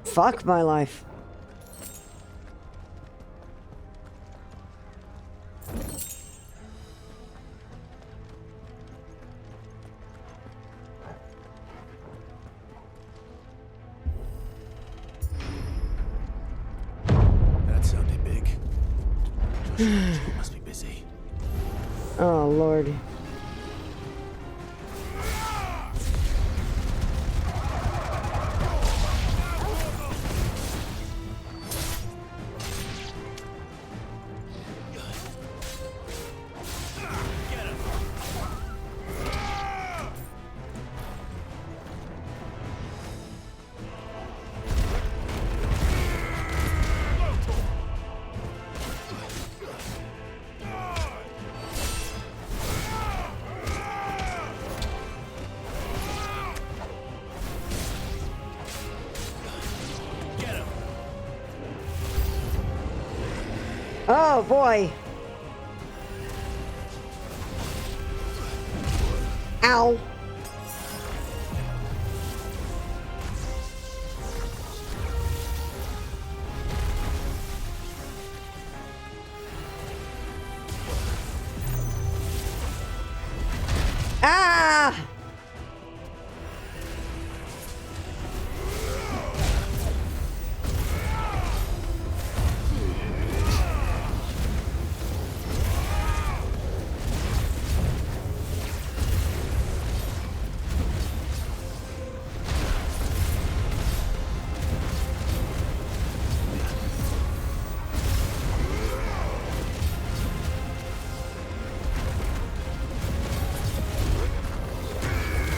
[SPEAKER 1] Fuck my life.
[SPEAKER 14] That sounded big. Joshua must be busy.
[SPEAKER 1] Oh, Lord. Oh, boy. Ow. Ah!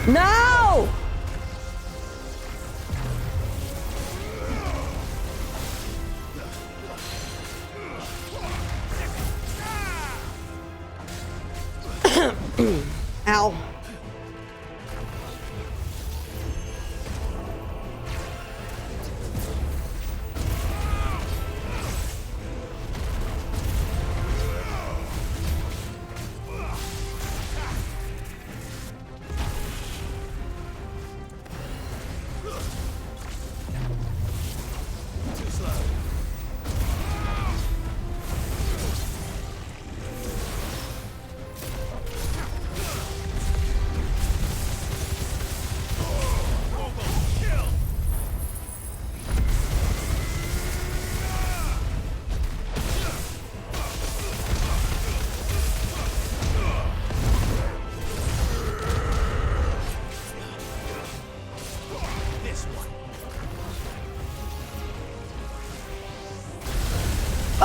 [SPEAKER 1] No! Ow.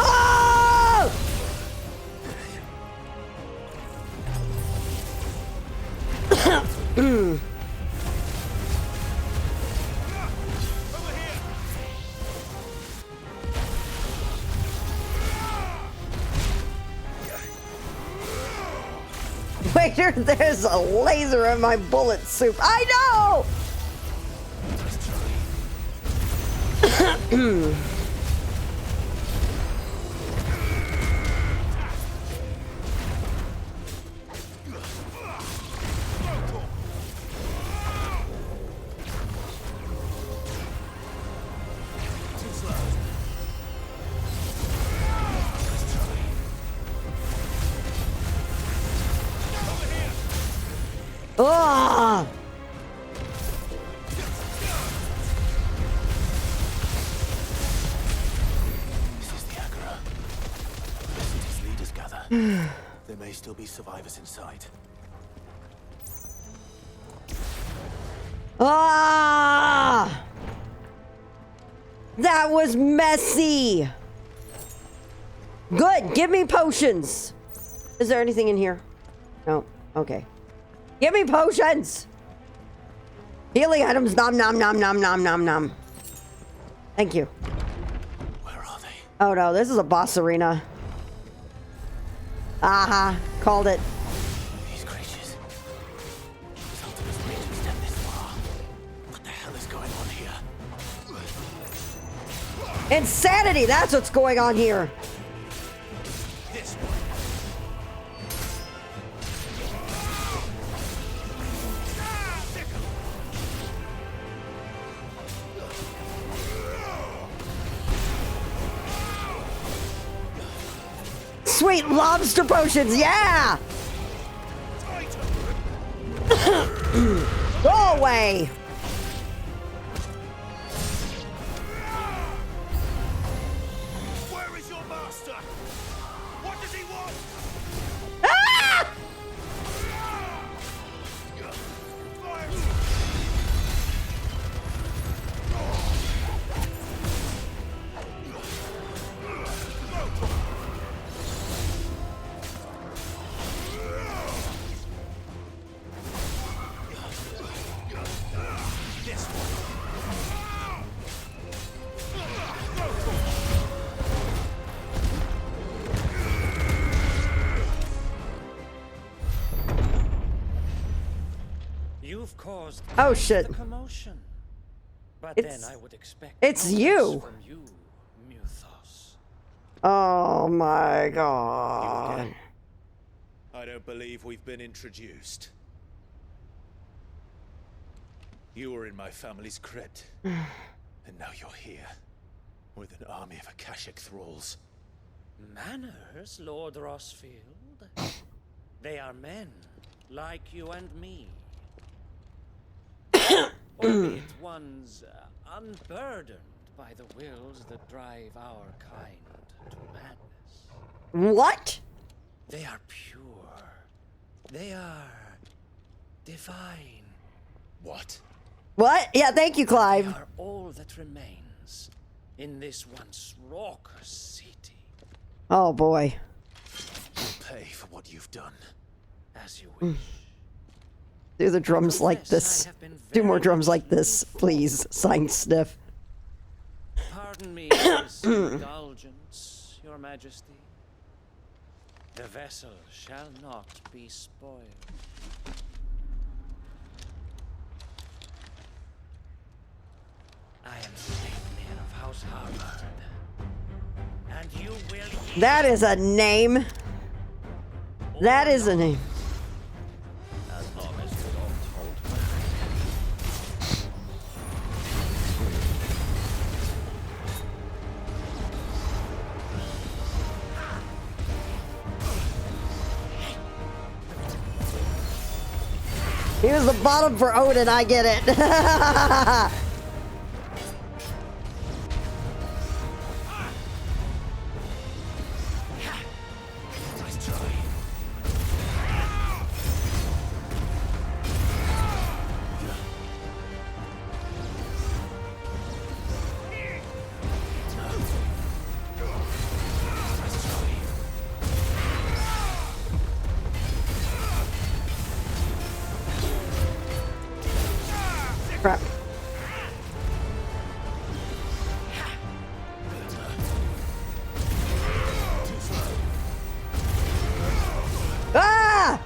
[SPEAKER 1] Oh! Wait, there's a laser in my bullet soup. I know! Ah!
[SPEAKER 14] This is the Agora. Listen as leaders gather. There may still be survivors inside.
[SPEAKER 1] Ah! That was messy. Good. Give me potions. Is there anything in here? No. Okay. Give me potions. Healing items. Nom nom nom nom nom nom nom. Thank you.
[SPEAKER 14] Where are they?
[SPEAKER 1] Oh no, this is a boss arena. Aha. Called it.
[SPEAKER 14] These creatures. Sultan's region stepped this far. What the hell is going on here?
[SPEAKER 1] Insanity. That's what's going on here.
[SPEAKER 14] This one.
[SPEAKER 1] Sweet lobster potions, yeah! Go away!
[SPEAKER 6] Where is your master? What does he want?
[SPEAKER 1] Ah!
[SPEAKER 6] You've caused
[SPEAKER 1] Oh, shit.
[SPEAKER 6] the commotion. But
[SPEAKER 1] It's-
[SPEAKER 6] then I would expect
[SPEAKER 1] it's
[SPEAKER 6] no less
[SPEAKER 1] you.
[SPEAKER 6] from you, Muthos.
[SPEAKER 1] Oh my god.
[SPEAKER 21] I don't believe we've been introduced. You were in my family's crypt, and now you're here, with an army of Akashic thralls.
[SPEAKER 6] Manners, Lord Rossfield. They are men, like you and me. Albeit ones unburdened by the wills that drive our kind to madness.
[SPEAKER 1] What?
[SPEAKER 6] They are pure. They are divine.
[SPEAKER 21] What?
[SPEAKER 1] What? Yeah, thank you,
[SPEAKER 6] They
[SPEAKER 1] Clive.
[SPEAKER 6] are all that remains in this once raucous city.
[SPEAKER 1] Oh boy.
[SPEAKER 21] You'll pay for what you've done.
[SPEAKER 6] As you wish.
[SPEAKER 1] Do the drums like this. Do more drums like this, please. Signed, Sniff.
[SPEAKER 6] Pardon me this indulgence, Your Majesty. The vessel shall not be spoiled. I am Sleipnir of House Harvard. And you will
[SPEAKER 1] That is a name. That is a name.
[SPEAKER 6] as long as you don't hold
[SPEAKER 1] Here's the bottom for Odin, I get it. Crap. Ah!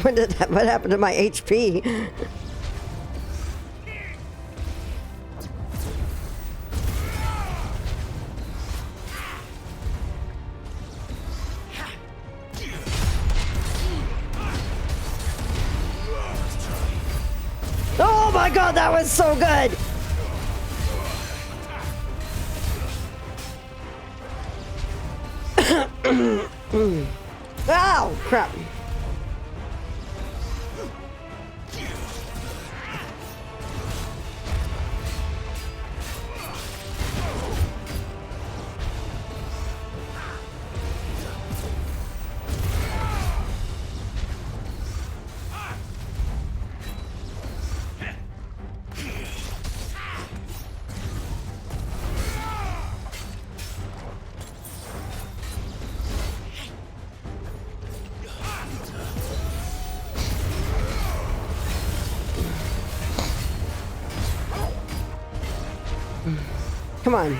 [SPEAKER 1] What happened to my HP? Oh my god, that was so good! Ow, crap. Come on.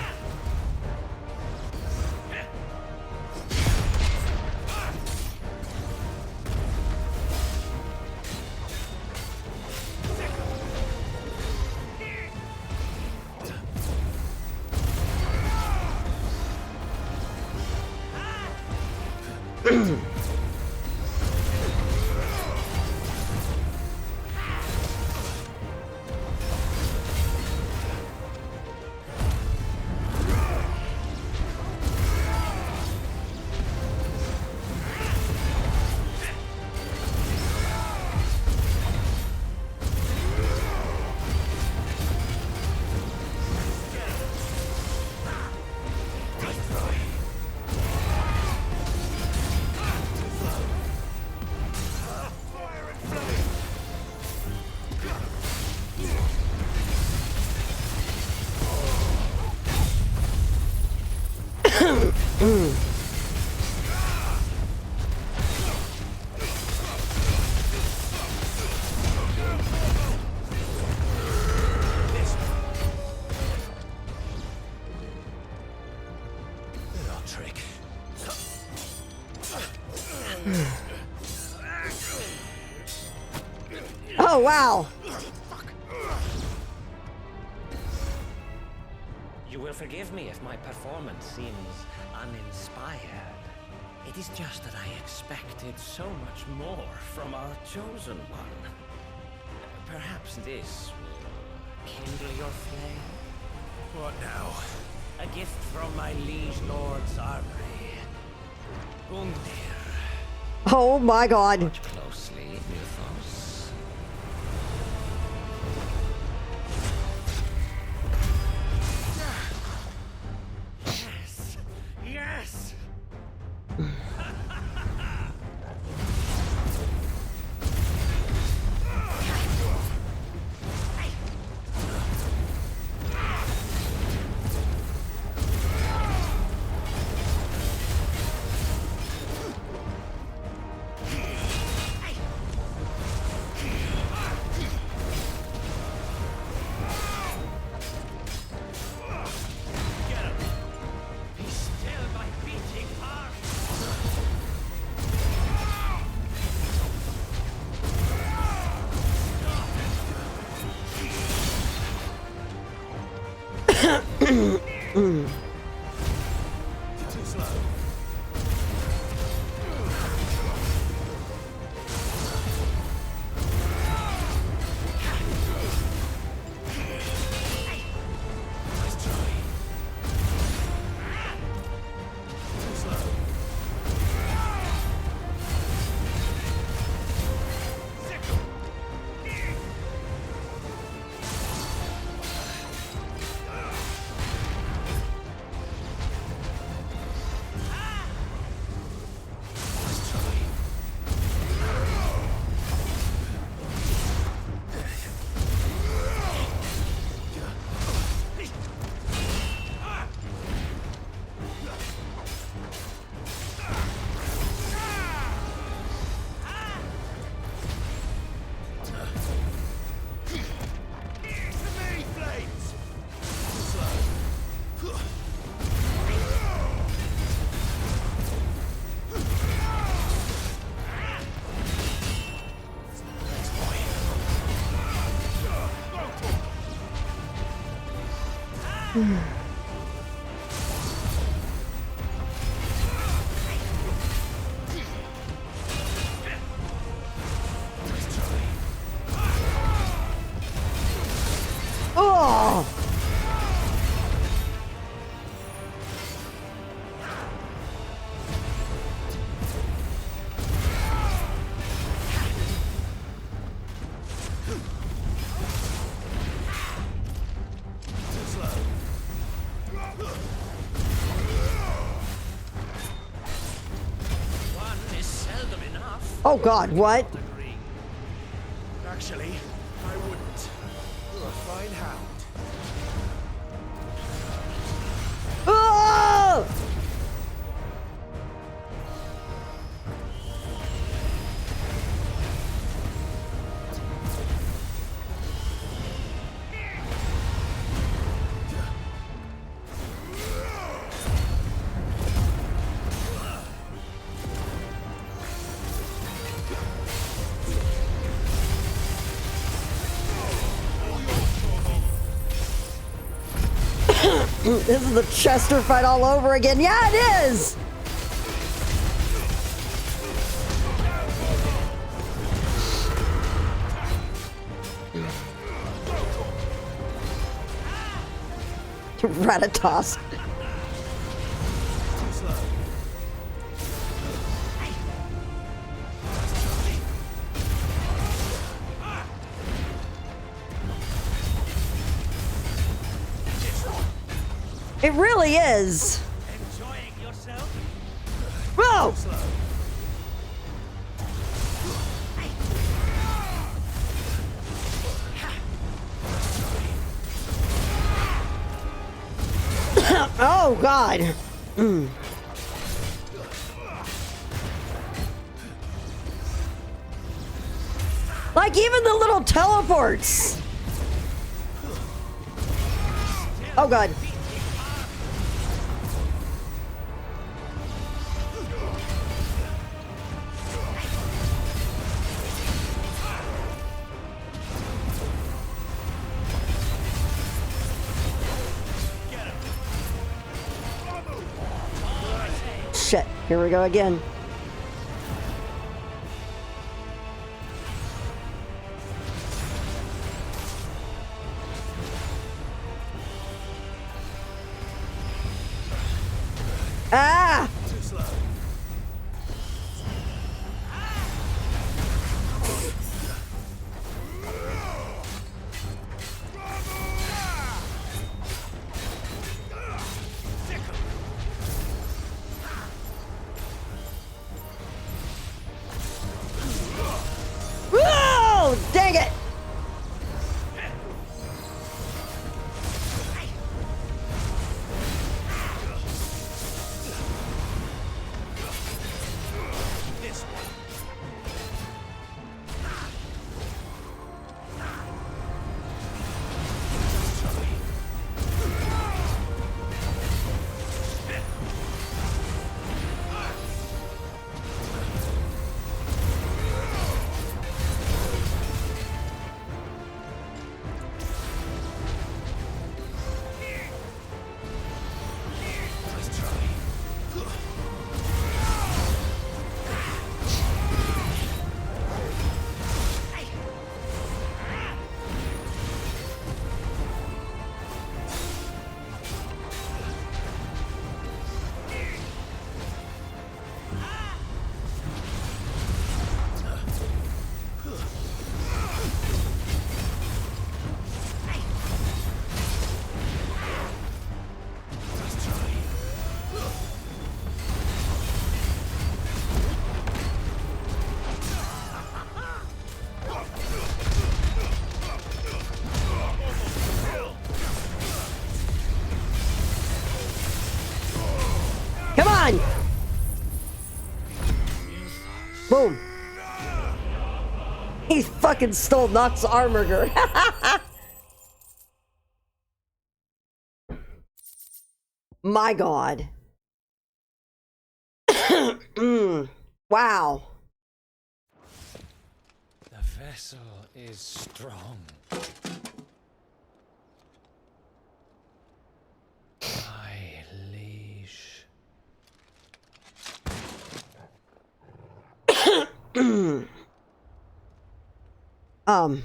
[SPEAKER 1] Oh, wow.
[SPEAKER 3] You will forgive me if my performance seems uninspired. It is just that I expected so much more from our chosen one. Perhaps this will kindle your flame?
[SPEAKER 21] What now?
[SPEAKER 3] A gift from my liege lord's armory. Gungnir.
[SPEAKER 1] Oh my god.
[SPEAKER 3] Watch closely, Mythos. Yes! Yes!
[SPEAKER 1] Oh!
[SPEAKER 3] One is seldom enough.
[SPEAKER 1] Oh god, what?
[SPEAKER 21] Actually, I wouldn't. You're a fine hound.
[SPEAKER 1] Oh! This is the Chester fight all over again. Yeah, it is! Ratatosk. It really is.
[SPEAKER 6] Enjoying yourself?
[SPEAKER 1] Whoa! Oh God. Mm. Like even the little teleports. Oh God. Shit, here we go again. Ah!
[SPEAKER 5] Too slow.
[SPEAKER 1] Whoa! Dang it! Come on! Boom. He fucking stole Nox Armorger. My God. Wow.
[SPEAKER 3] The vessel is strong. My liege.
[SPEAKER 5] Clive!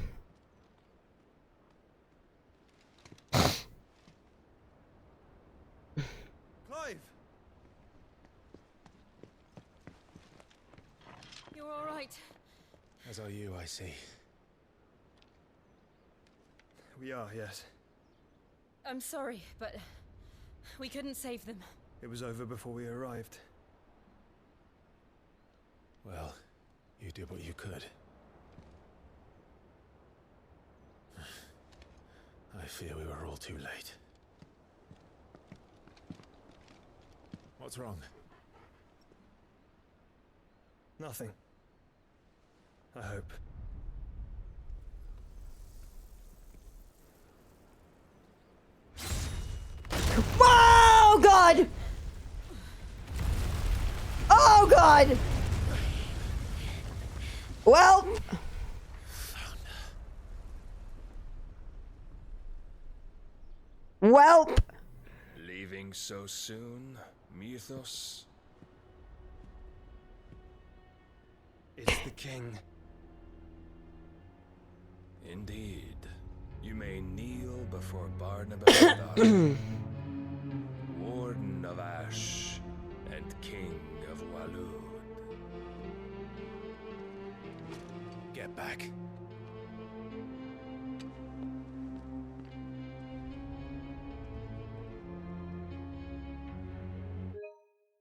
[SPEAKER 9] You're all right.
[SPEAKER 21] As are you, I see.
[SPEAKER 12] We are, yes.
[SPEAKER 9] I'm sorry, but we couldn't save them.
[SPEAKER 12] It was over before we arrived.
[SPEAKER 21] Well, you did what you could. I fear we were all too late. What's wrong?
[SPEAKER 12] Nothing. I hope.
[SPEAKER 1] Oh God! Oh God! Well. Welp.
[SPEAKER 21] Leaving so soon, Mythos?
[SPEAKER 12] It's the king.
[SPEAKER 21] Indeed. You may kneel before Barnabas Darwin, Warden of Ash and King of Walud. Get back.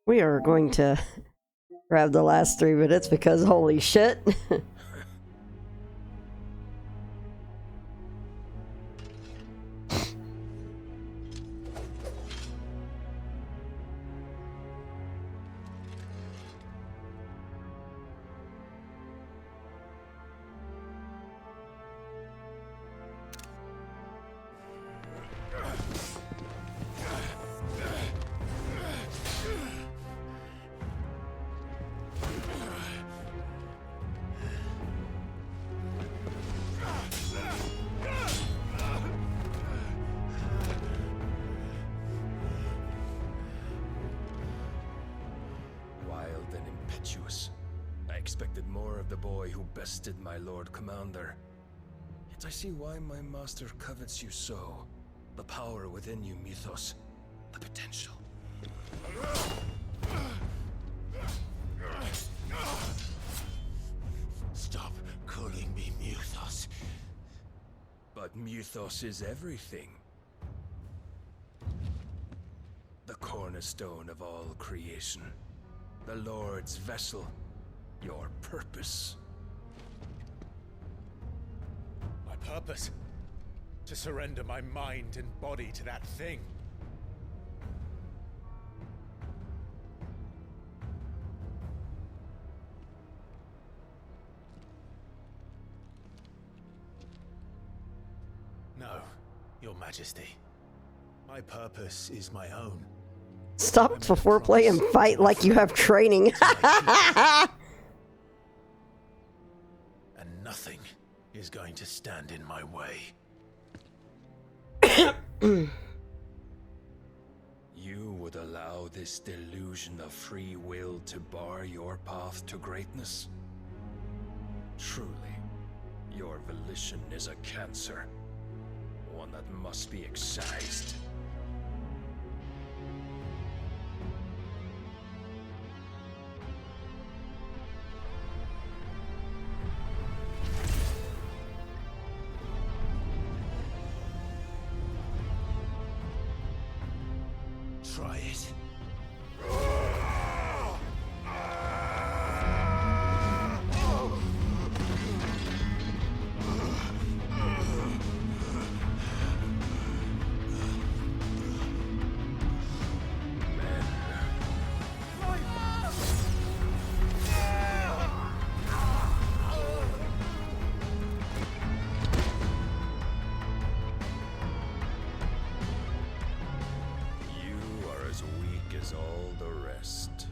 [SPEAKER 1] We are going to grab the last 3 minutes because holy shit.
[SPEAKER 21] I expected more of the boy who bested my Lord Commander. Yet I see why my master covets you so. The power within you, Mythos. The potential.
[SPEAKER 11] Stop calling me Mythos.
[SPEAKER 21] But Mythos is everything. The cornerstone of all creation. The Lord's vessel. Your purpose.
[SPEAKER 5] My purpose? To surrender my mind and body to that thing. No, Your Majesty. My purpose is my own.
[SPEAKER 1] Stop before play and fight like you have training.
[SPEAKER 5] And nothing is going to stand in my way.
[SPEAKER 21] You would allow this delusion of free will to bar your path to greatness? Truly, your volition is a cancer. One that must be excised.
[SPEAKER 5] Try it.
[SPEAKER 21] All the rest.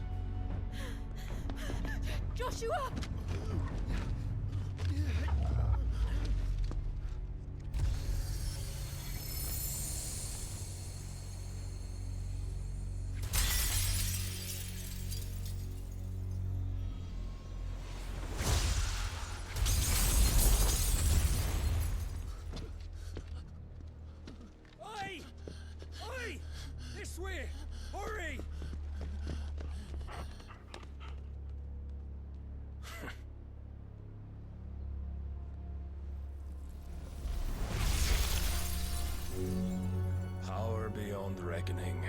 [SPEAKER 20] Joshua!
[SPEAKER 6] Oi! Oi! This way! Hurry!
[SPEAKER 21] Power beyond reckoning,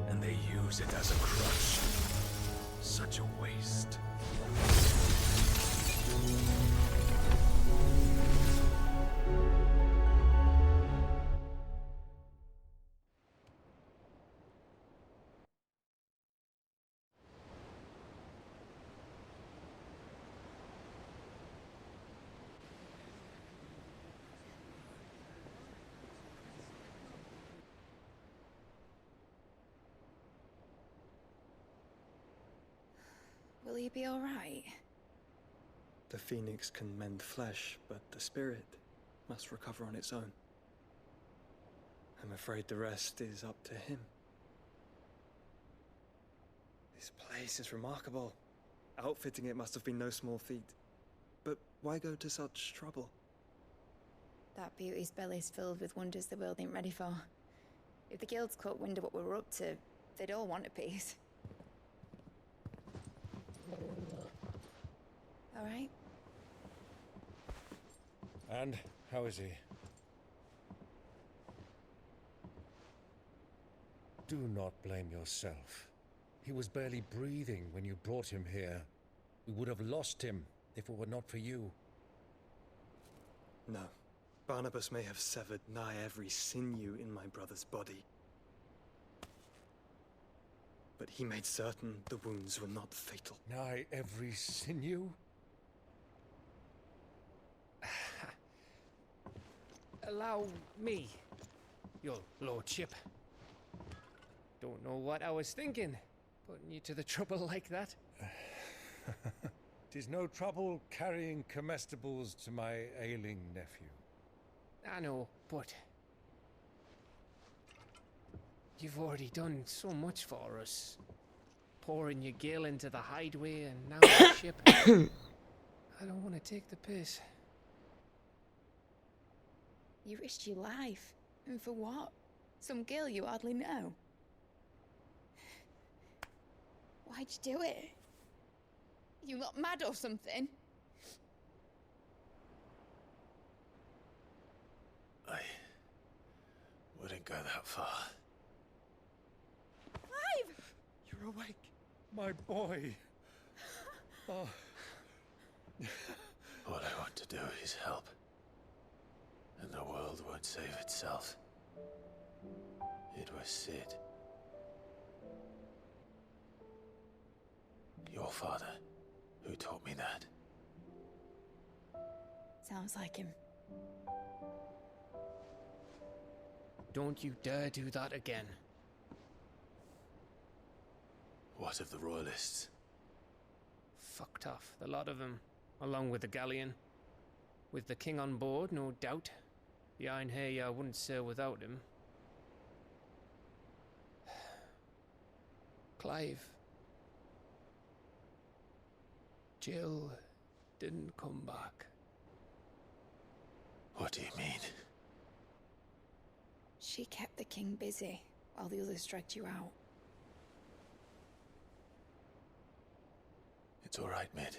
[SPEAKER 21] and they use it as a crutch. Such a waste.
[SPEAKER 19] Will he be all right?
[SPEAKER 12] The phoenix can mend flesh, but the spirit must recover on its own. I'm afraid the rest is up to him. This place is remarkable. Outfitting it must have been no small feat. But why go to such trouble?
[SPEAKER 19] That beauty's belly's filled with wonders the world ain't ready for. If the guilds caught wind of what we were up to, they'd all want a piece. All right?
[SPEAKER 21] And how is he? Do not blame yourself. He was barely breathing when you brought him here. We would have lost him if it were not for you.
[SPEAKER 12] No. Barnabas may have severed nigh every sinew in my brother's body. But he made certain the wounds were not fatal.
[SPEAKER 21] Nigh every sinew?
[SPEAKER 13] Allow me, your lordship. Don't know what I was thinking, putting you to the trouble like that.
[SPEAKER 21] 'Tis no trouble carrying comestibles to my ailing nephew.
[SPEAKER 13] I know, but you've already done so much for us. Pouring your gale into the hideaway and now the ship. I don't want to take the piss.
[SPEAKER 19] You risked your life. And for what? Some girl you hardly know. Why'd you do it? You lot mad or something?
[SPEAKER 14] I wouldn't go that far.
[SPEAKER 19] Clive!
[SPEAKER 21] You're awake, my boy. Oh.
[SPEAKER 14] What I want to do is help. And the world won't save itself. It was Sid. Your father, who taught me that.
[SPEAKER 19] Sounds like him.
[SPEAKER 13] Don't you dare do that again.
[SPEAKER 14] What of the royalists?
[SPEAKER 13] Fucked off, the lot of them, along with the galleon. With the king on board, no doubt. The Iron Hair wouldn't sail without him. Clive. Jill didn't come back.
[SPEAKER 14] What do you mean?
[SPEAKER 19] She kept the king busy while the others dragged you out.
[SPEAKER 14] It's all right, Mid.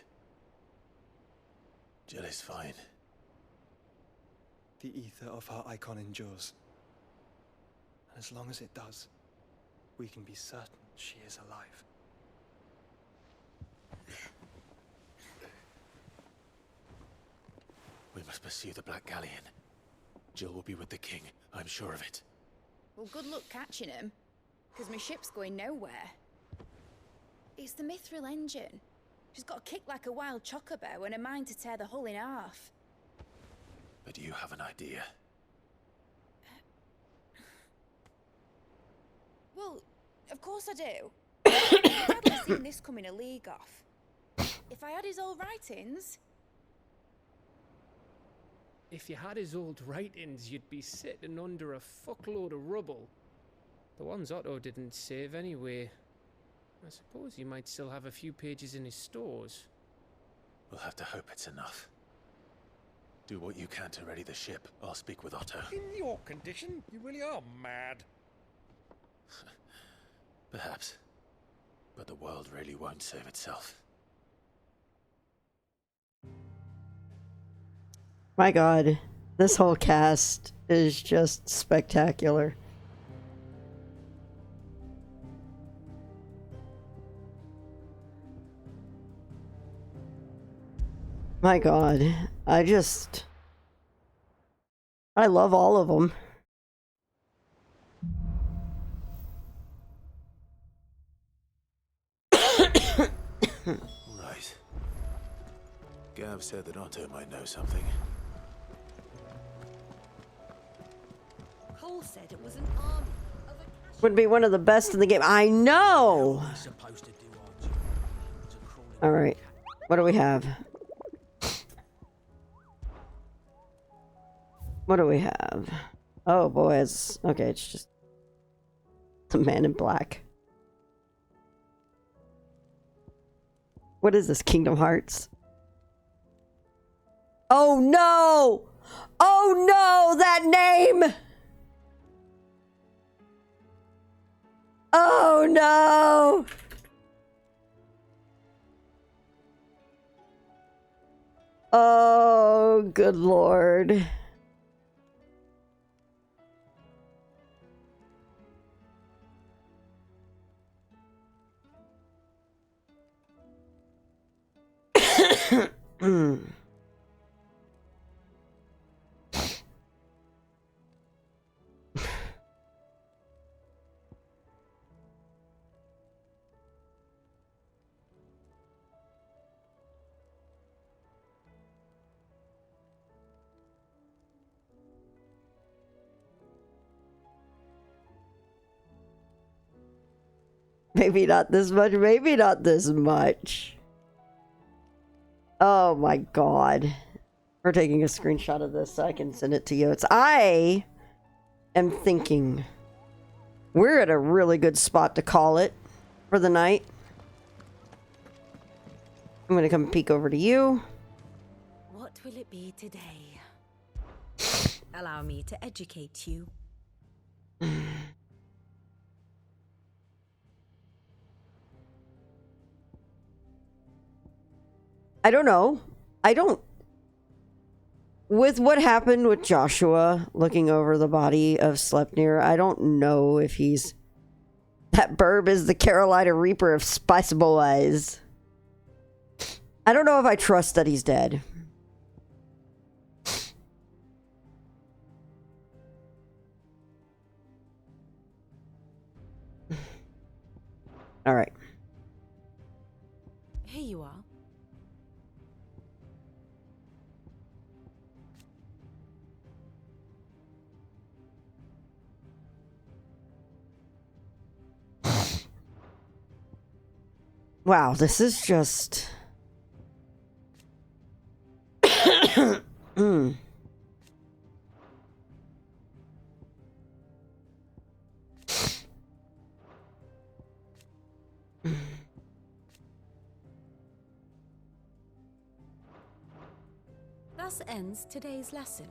[SPEAKER 14] Jill is fine.
[SPEAKER 12] The ether of her icon endures. And as long as it does, we can be certain she is alive.
[SPEAKER 14] We must pursue the Black Galleon. Jill will be with the king, I'm sure of it.
[SPEAKER 19] Well, good luck catching him, because my ship's going nowhere. It's the Mithril engine. She's got a kick like a wild chocobo and a mind to tear the hull in half.
[SPEAKER 14] But you have an idea.
[SPEAKER 19] Well, of course I do. I'd hardly seen this coming a league off. If I had his old writings...
[SPEAKER 13] If you had his old writings, you'd be sitting under a fuckload of rubble. The ones Otto didn't save anyway. I suppose you might still have a few pages in his stores.
[SPEAKER 14] We'll have to hope it's enough. Do what you can to ready the ship. I'll speak with Otto.
[SPEAKER 21] In your condition, you really are mad.
[SPEAKER 14] Perhaps. But the world really won't save itself.
[SPEAKER 1] My God, this whole cast is just spectacular. My God, I love all of them.
[SPEAKER 14] Right. Gav said that Otto might know something.
[SPEAKER 20] Cole said it was an army of a
[SPEAKER 1] Would be one of the best in the game. I know! Alright, what do we have? What do we have? Oh boy, it's... Okay, it's just... The man in black. What is this, Kingdom Hearts? Oh no! Oh no, that name! Oh no! Oh, good lord. Maybe not this much, maybe not this much. Oh my god. We're taking a screenshot of this so I can send it to you. I am thinking we're at a really good spot to call it for the night. I'm gonna come peek over to you.
[SPEAKER 16] What will it be today? Allow me to educate you.
[SPEAKER 1] I don't know. With what happened with Joshua looking over the body of Sleipnir, I don't know if he's... That burb is the Carolina Reaper of Spice Boys. I don't know if I trust that he's dead. All right.
[SPEAKER 16] Here you are.
[SPEAKER 1] Wow, this is just...
[SPEAKER 16] Thus ends today's lesson.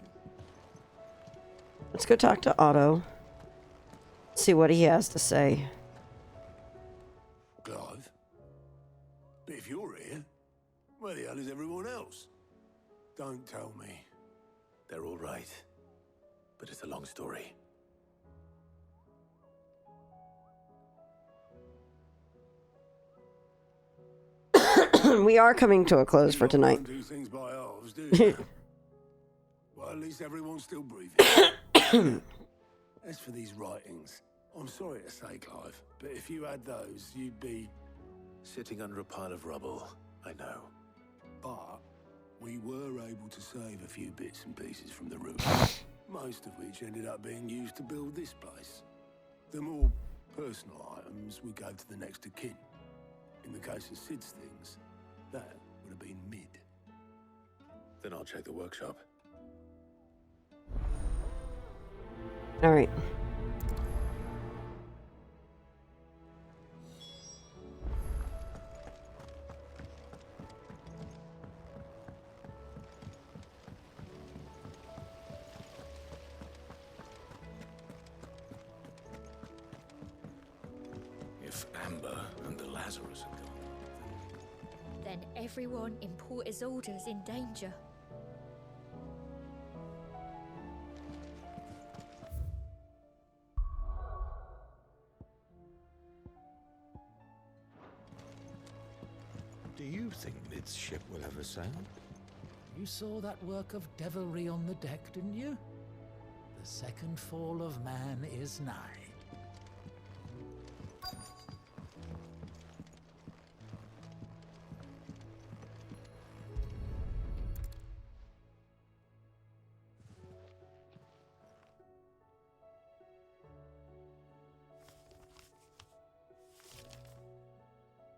[SPEAKER 1] Let's go talk to Otto. See what he has to say.
[SPEAKER 7] Clive? But if you're here, where the hell is everyone else? Don't tell me.
[SPEAKER 14] They're all right. But it's a long story.
[SPEAKER 1] We are coming to a close for tonight.
[SPEAKER 7] Do things by halves, do you? Well, at least everyone's still breathing. As for these writings, I'm sorry to say, Clive, but if you had those, you'd be...
[SPEAKER 14] Sitting under a pile of rubble, I know.
[SPEAKER 7] But we were able to save a few bits and pieces from the ruins, most of which ended up being used to build this place. The more personal items we gave to the next of kin. In the case of Sid's things, that would have been mid.
[SPEAKER 14] Then I'll check the workshop.
[SPEAKER 1] All right.
[SPEAKER 11] If Amber and the Lazarus are gone,
[SPEAKER 20] Then everyone in Port Isolde's in danger.
[SPEAKER 11] do you think this ship will ever sail? You saw that work of devilry on the deck, didn't you? The second fall of man is nigh.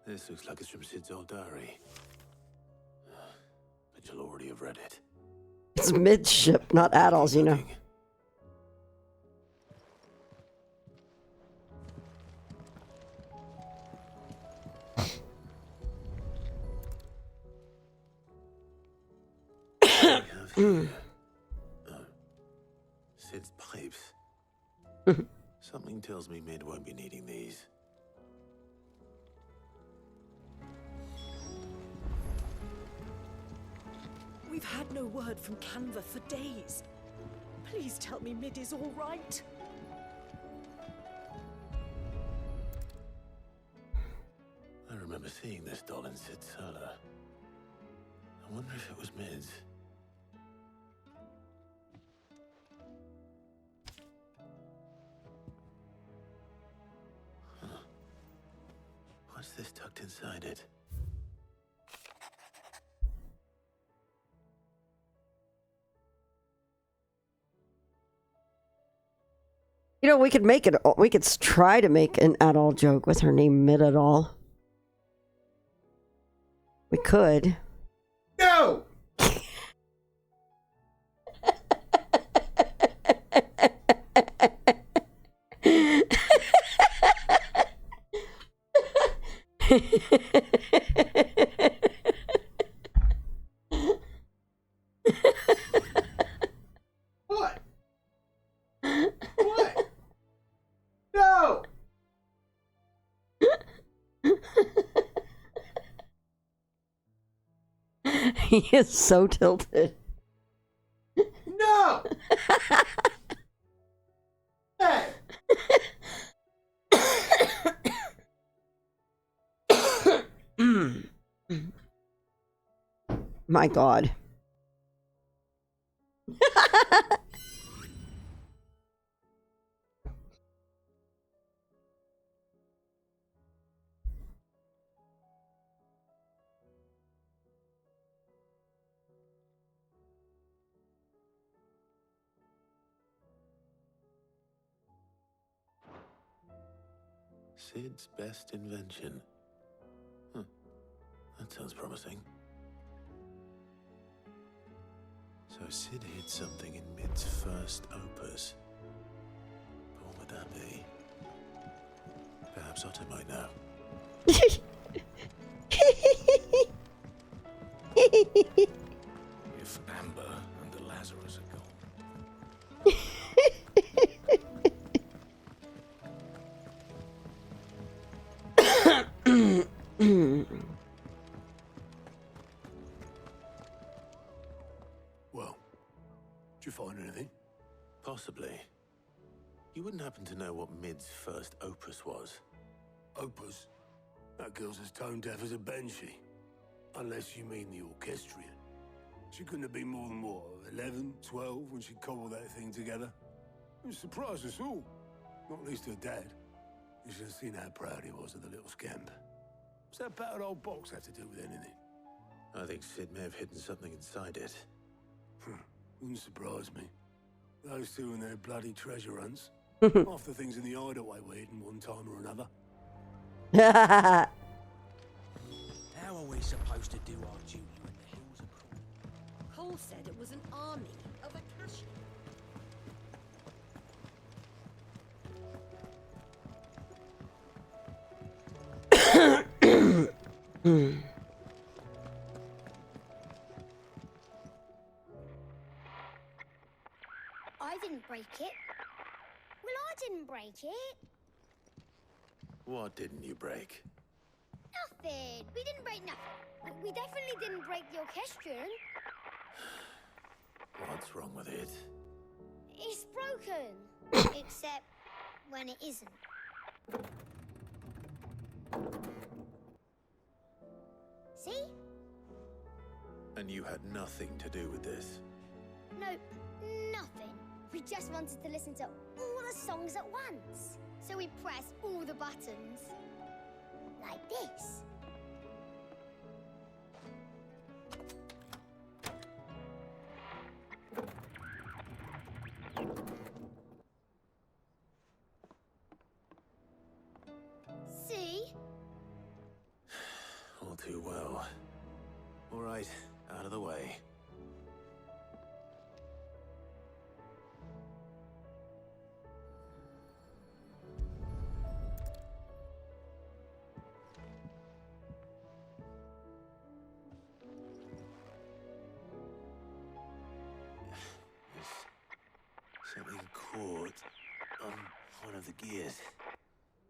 [SPEAKER 14] This looks like it's from Sid's old diary. But you'll already have read it.
[SPEAKER 1] It's midship, not addles, you know.
[SPEAKER 14] Sid's pipes. Something tells me Mid won't be needing these.
[SPEAKER 2] We've had no word from Canva for days. Please tell me Mid is all right.
[SPEAKER 14] I remember seeing this doll in Sid's cellar. I wonder if it was Mid's. Huh. What's this tucked inside it?
[SPEAKER 1] You know, we could make it. We could try to make an at-all joke with her name Mid at all. We could.
[SPEAKER 17] No. What? What? No.
[SPEAKER 1] He is so tilted.
[SPEAKER 17] No. Hey.
[SPEAKER 1] My God.
[SPEAKER 14] Sid's best invention. That sounds promising. So Sid hid something in Mid's first opus. But what would that be? Perhaps Otto might know.
[SPEAKER 11] If Amber and the Lazarus are gone.
[SPEAKER 7] Well, did you find anything?
[SPEAKER 14] Possibly. You wouldn't happen to know what Mid's first opus was?
[SPEAKER 7] Opus? That girl's as tone deaf as a banshee. Unless you mean the orchestrion. She couldn't have been more than, what, 11, 12 when she cobbled that thing together? It surprised us all. Not least her dad. You should have seen how proud he was of the little scamp. What's that battered old box have to do with anything?
[SPEAKER 14] I think Sid may have hidden something inside it.
[SPEAKER 7] Wouldn't surprise me. Those two and their bloody treasure hunts. Half the things in the hideaway were hidden one time or another.
[SPEAKER 11] How are we supposed to do our duty when the hills are crawling?
[SPEAKER 20] Cole said it was an army of Akashi.
[SPEAKER 18] I didn't break it. Well, I didn't break it.
[SPEAKER 14] What didn't you break?
[SPEAKER 18] Nothing. We didn't break nothing. We definitely didn't break the orchestrion.
[SPEAKER 14] What's wrong with it?
[SPEAKER 18] It's broken. Except when it isn't. See?
[SPEAKER 14] And you had nothing to do with this?
[SPEAKER 18] Nope, nothing. We just wanted to listen to all the songs at once. So we pressed all the buttons. Like this. See?
[SPEAKER 14] All too well. All right, out of the way. This
[SPEAKER 7] a big cord on one of the gears.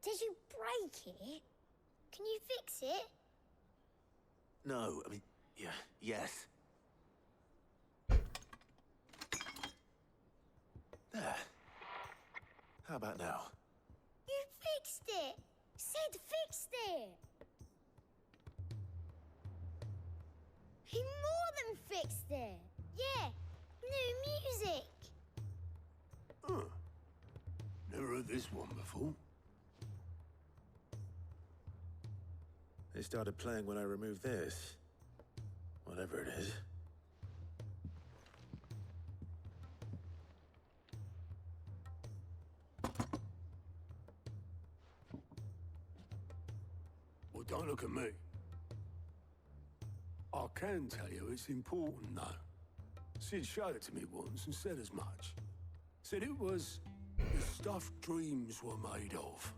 [SPEAKER 18] Did you break it? Can you fix it?
[SPEAKER 7] No, I mean, yeah, yes. There. How about now?
[SPEAKER 18] You fixed it! Sid fixed it! He more than fixed it! Yeah, new music!
[SPEAKER 7] Huh. Never heard this one before. They started playing when I removed this. Whatever it is. Well, don't look at me. I can tell you it's important, though. Sid showed it to me once and said as much. Said it was the stuff dreams were made of.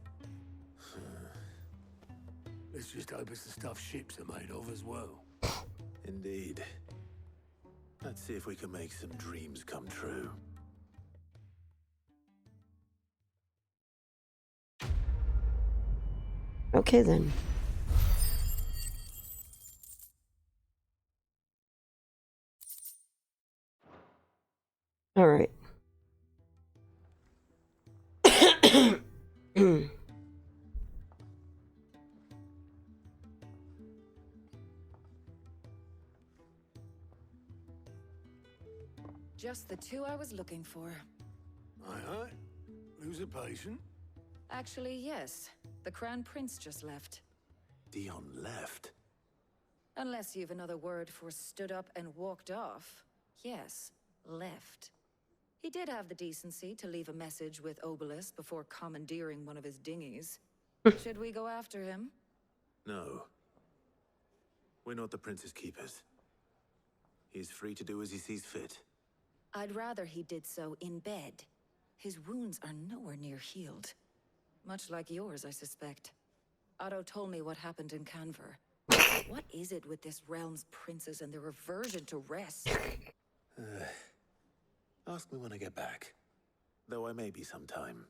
[SPEAKER 7] Let's just hope it's the stuff ships are made of as well. Indeed. Let's see if we can make some dreams come true.
[SPEAKER 1] Okay, then. All right.
[SPEAKER 2] Just the two I was looking for.
[SPEAKER 7] Aye. Lose a patient?
[SPEAKER 2] Actually, yes. The Crown Prince just left.
[SPEAKER 7] Dion left?
[SPEAKER 2] Unless you've another word for stood up and walked off. Yes, left. He did have the decency to leave a message with Obelisk before commandeering one of his dinghies. Should we go after him?
[SPEAKER 7] No. We're not the Prince's keepers. He's free to do as he sees fit.
[SPEAKER 2] I'd rather he did so in bed. His wounds are nowhere near healed. Much like yours, I suspect. Otto told me what happened in Canver. What is it with this realm's princes and their aversion to rest?
[SPEAKER 7] Ask me when I get back. Though I may be sometime.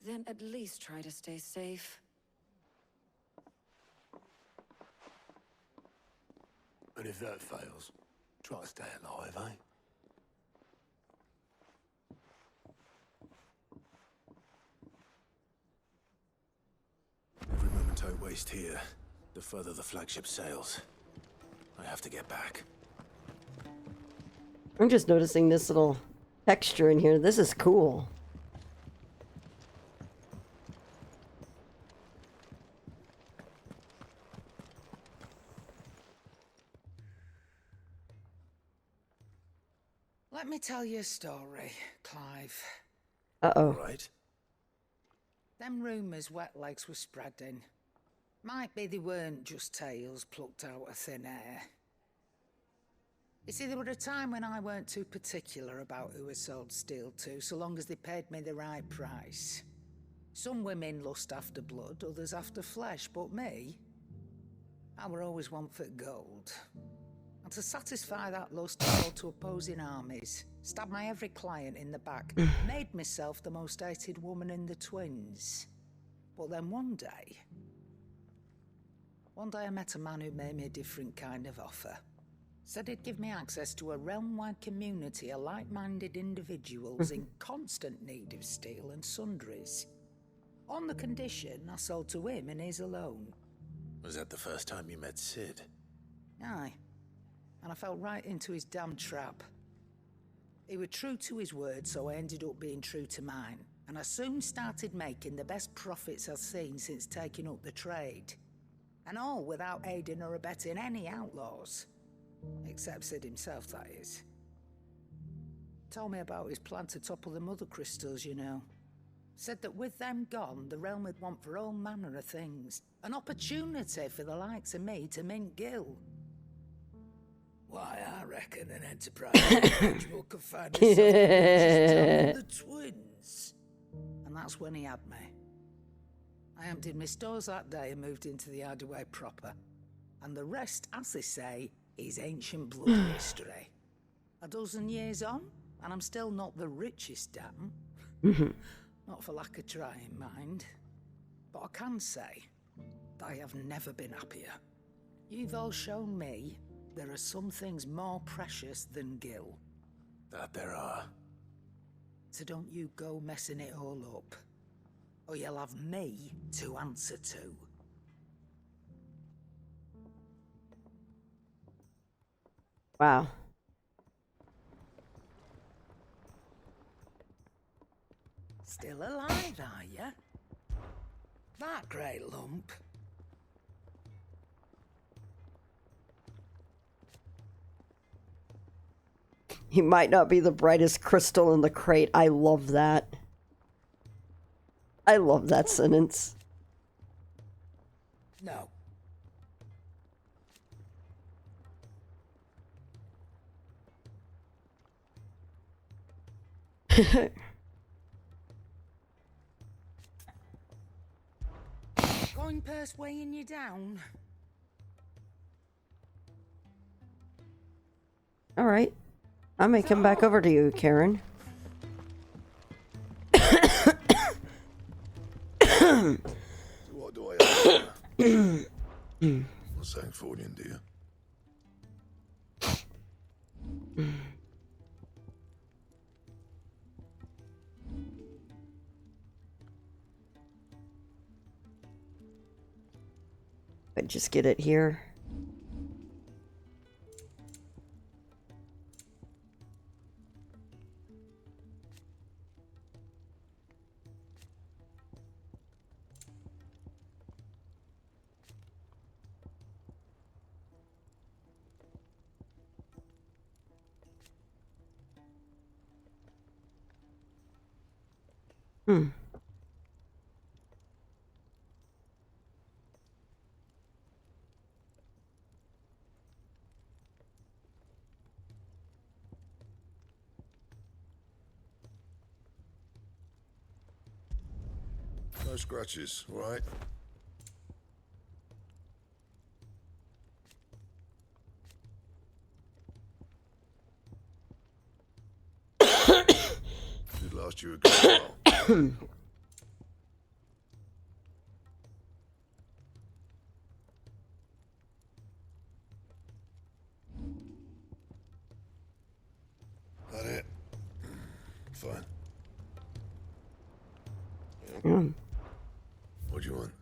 [SPEAKER 2] Then at least try to stay safe.
[SPEAKER 7] And if that fails, try to stay alive, eh? Every moment I waste here, the further the flagship sails. I have to get back.
[SPEAKER 1] I'm just noticing this little texture in here. This is cool.
[SPEAKER 11] Let me tell you a story, Clive.
[SPEAKER 1] Uh-oh.
[SPEAKER 7] Right.
[SPEAKER 11] Them rumours wet legs were spreading. Might be they weren't just tales plucked out of thin air. You see, there were a time when I weren't too particular about who I sold steel to, so long as they paid me the right price. Some women lust after blood, others after flesh, but me, I were always one for gold. And to satisfy that lust, I fought to opposing armies, stabbed my every client in the back, made myself the most hated woman in the twins. But then one day I met a man who made me a different kind of offer. Said he'd give me access to a realm-wide community of like-minded individuals in constant need of steel and sundries. On the condition I sold to him and his alone.
[SPEAKER 7] Was that the first time you met Sid?
[SPEAKER 11] Aye. And I fell right into his damn trap. He was true to his word, so I ended up being true to mine. And I soon started making the best profits I've seen since taking up the trade. And all without aiding or abetting any outlaws. Except Sid himself, that is. Told me about his plan to topple the mother crystals, you know. Said that with them gone, the realm would want for all manner of things. An opportunity for the likes of me to mint gil. Why, I reckon an enterprise individual could find himself the twins. And that's when he had me. I emptied my stores that day and moved into the hideaway proper. And the rest, as they say, is ancient blood history. A dozen years on, And I'm still not the richest dam. Not for lack of trying, mind. But I can say that I have never been happier. You've all shown me there are some things more precious than Gil.
[SPEAKER 7] That there are.
[SPEAKER 11] So don't you go messing it all up, or you'll have me to answer to.
[SPEAKER 1] Wow.
[SPEAKER 11] Still alive, are you? That great lump.
[SPEAKER 1] He might not be the brightest crystal in the crate. I love that. I love that sentence.
[SPEAKER 11] No. Coin purse weighing you down?
[SPEAKER 1] All right. I may come back over to you, Karen.
[SPEAKER 7] What do I have? What's that for you, dear?
[SPEAKER 1] But just get it here. Hmm.
[SPEAKER 7] No scratches, all right? Should last you a good while. That it? Fine.
[SPEAKER 1] Mm.
[SPEAKER 7] What do you want?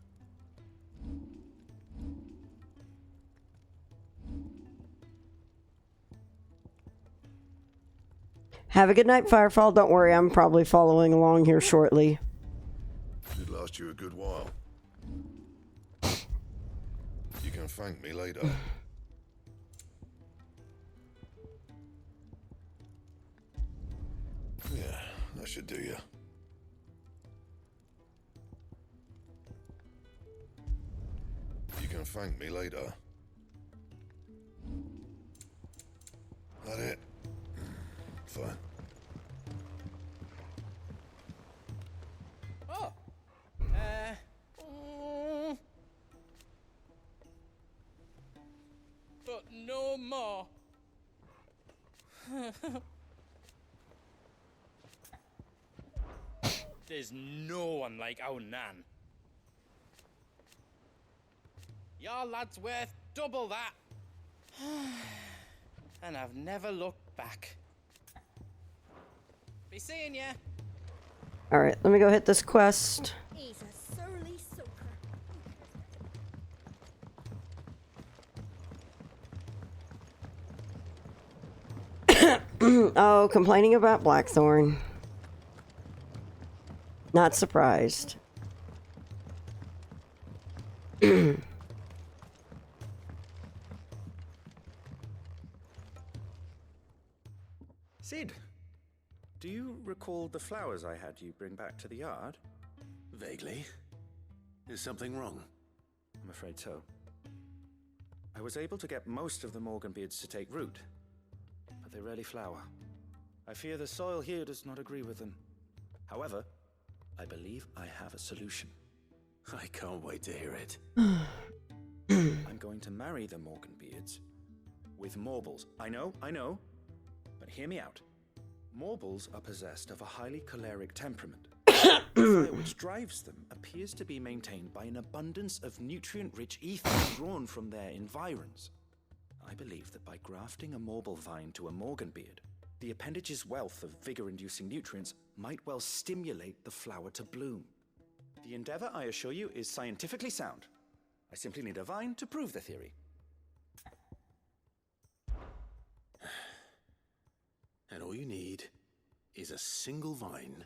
[SPEAKER 1] Have a good night, Firefall. Don't worry, I'm probably following along here shortly.
[SPEAKER 7] Should last you a good while. You can thank me later. Yeah, that should do you. You can thank me later. That it? Fine.
[SPEAKER 11] Oh.
[SPEAKER 9] But no more.
[SPEAKER 6] There's no one like our Nan. Your lad's worth double that. And I've never looked back. Be seeing ya.
[SPEAKER 1] All right, let me go hit this quest.
[SPEAKER 18] He's a surly soaker.
[SPEAKER 1] Oh, complaining about Blackthorn. Not surprised.
[SPEAKER 15] Sid, do you recall the flowers I had you bring back to the yard?
[SPEAKER 7] Vaguely. Is something wrong?
[SPEAKER 15] I'm afraid so. I was able to get most of the Morganbeards to take root, but they rarely flower. I fear the soil here does not agree with them. However, I believe I have a solution.
[SPEAKER 7] I can't wait to hear it.
[SPEAKER 15] I'm going to marry the Morganbeards with Morbles. I know, but hear me out. Morbles are possessed of a highly choleric temperament. The fire which drives them appears to be maintained by an abundance of nutrient-rich ether drawn from their environs. I believe that by grafting a Morble vine to a Morganbeard, the appendage's wealth of vigor-inducing nutrients might well stimulate the flower to bloom. The endeavor, I assure you, is scientifically sound. I simply need a vine to prove the theory.
[SPEAKER 14] And all you need is a single vine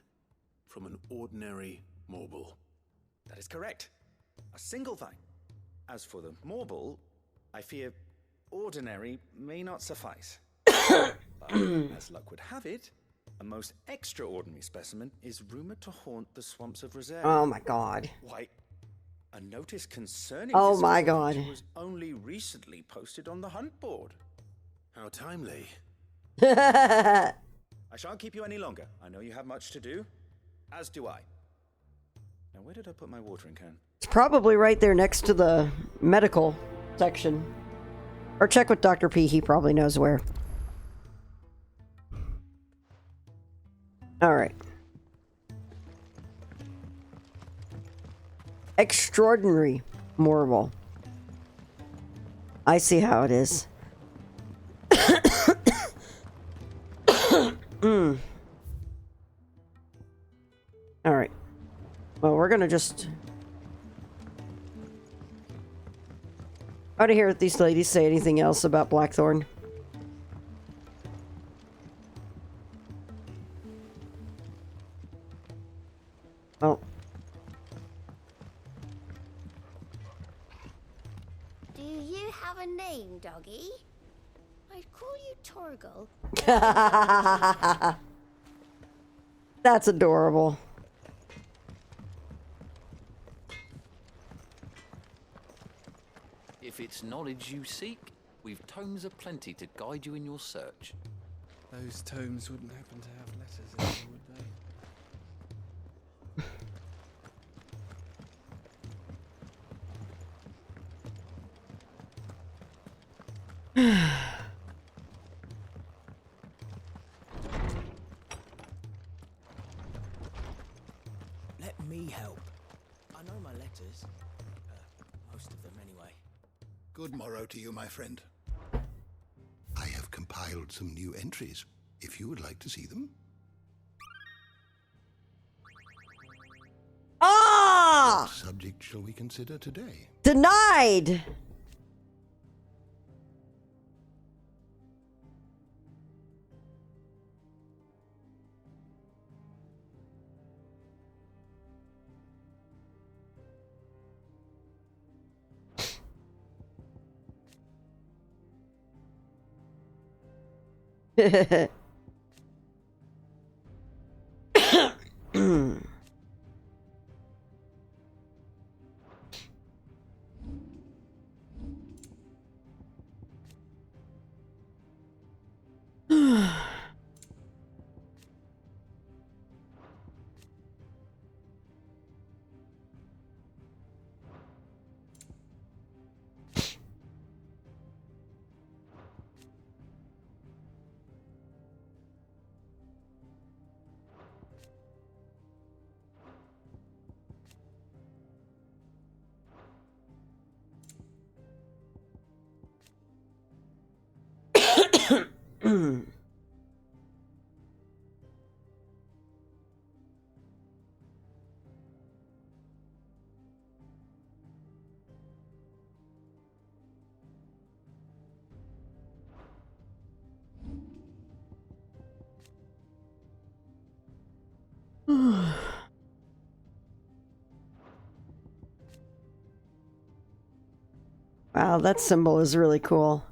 [SPEAKER 14] from an ordinary Morble.
[SPEAKER 15] That is correct. A single vine. As for the Morble, I fear ordinary may not suffice. But, as luck would have it, a most extraordinary specimen is rumored to haunt the swamps of Rosaria.
[SPEAKER 1] Oh my god.
[SPEAKER 15] Why, a notice concerning
[SPEAKER 1] Oh
[SPEAKER 15] this
[SPEAKER 1] my
[SPEAKER 15] visitor
[SPEAKER 1] god.
[SPEAKER 15] was only recently posted on the hunt board.
[SPEAKER 14] How timely.
[SPEAKER 15] I shan't keep you any longer. I know you have much to do, as do I. Now, where did I put my watering can?
[SPEAKER 1] It's probably right there next to the medical section. Or check with Dr. P. He probably knows where. Alright. Extraordinary Morble. I see how it is. Alright. Well, we're gonna just... I want to hear if these ladies say anything else about Blackthorn. Oh.
[SPEAKER 4] Do you have a name, doggy? I'd call you Torgal.
[SPEAKER 1] That's adorable.
[SPEAKER 22] If it's knowledge you seek, we've tomes aplenty to guide you in your search.
[SPEAKER 12] Those tomes wouldn't happen to have letters in them, would they?
[SPEAKER 6] Let me help. I know my letters. Most of them, anyway.
[SPEAKER 23] Good morrow to you, my friend. I have compiled some new entries, if you would like to see them.
[SPEAKER 1] Ah!
[SPEAKER 23] What subject shall we consider today?
[SPEAKER 1] Denied! Wow, that symbol is really cool.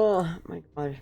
[SPEAKER 1] Oh my god.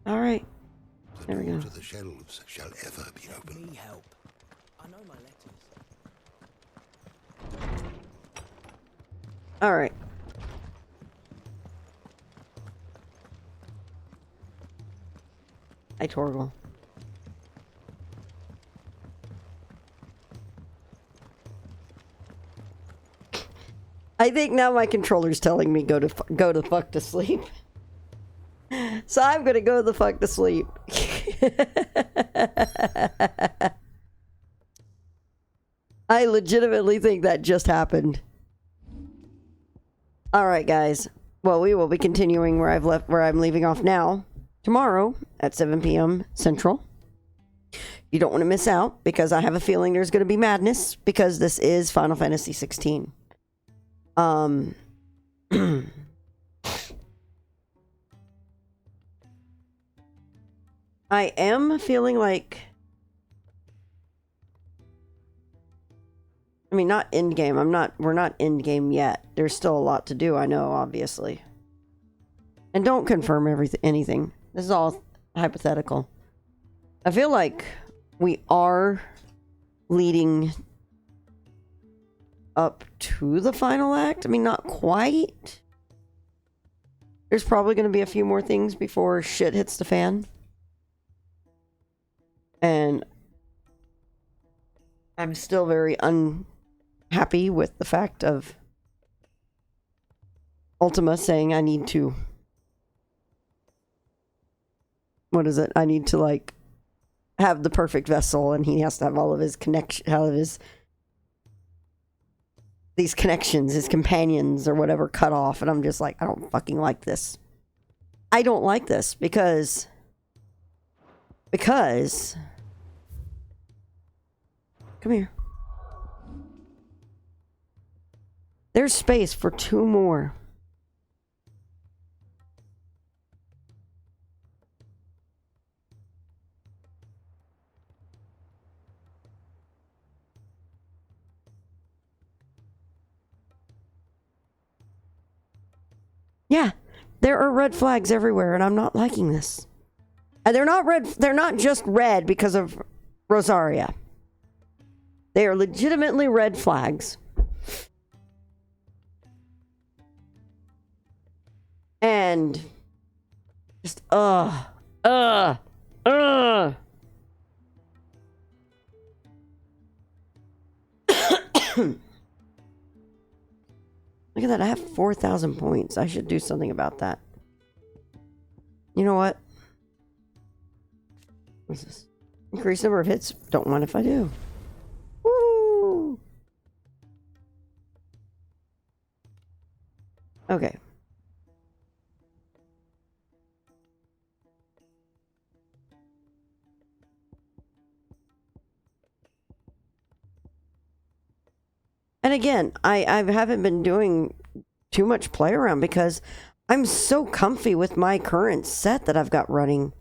[SPEAKER 1] All right. There we go.
[SPEAKER 23] The doors of the shelves shall ever be open.
[SPEAKER 6] Need help. I know my letters.
[SPEAKER 1] All right. Hi, Torgal. I think now my controller's telling me go to fuck to sleep. So I'm gonna go the fuck to sleep. I legitimately think that just happened. All right, guys. Well, we will be continuing where I'm leaving off now tomorrow at 7 p.m. Central. You don't want to miss out because I have a feeling there's going to be madness because this is Final Fantasy 16. I am feeling like, I mean, not end game. We're not end game yet. There's still a lot to do, I know, obviously. And don't confirm anything. This is all hypothetical. I feel like we are leading up to the final act. I mean, not quite. There's probably going to be a few more things before shit hits the fan. And I'm still very unhappy with the fact of Ultima saying I need to... What is it? I need to, like, have the perfect vessel, and he has to have all of his these connections, his companions or whatever cut off. And I'm just like, I don't fucking like this. I don't like this because come here. There's space for 2 more. Yeah, there are red flags everywhere, and I'm not liking this. And they're not red. They're not just red because of Rosaria. They are legitimately red flags. And just Look at that, I have 4,000 points. I should do something about that. You know what? What's this? Increase number of hits. Don't mind if I do. Woo! And again, I haven't been doing too much play around because I'm so comfy with my current set that I've got running.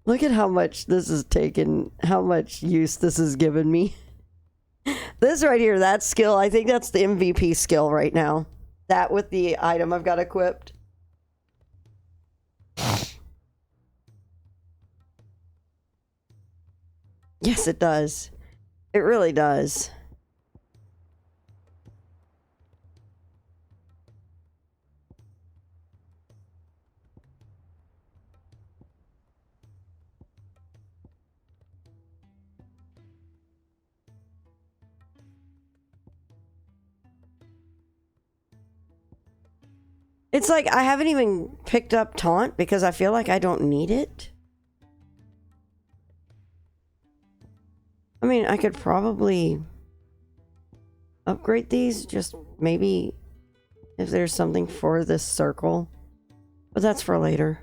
[SPEAKER 1] Look at how much this has taken, how much use this has given me. This right here, that skill, I think that's the MVP skill right now. That with the item I've got equipped. Yes, it does. It really does. It's like I haven't even picked up Taunt because I feel like I don't need it. I mean, I could probably upgrade these, just maybe if there's something for this circle. But that's for later.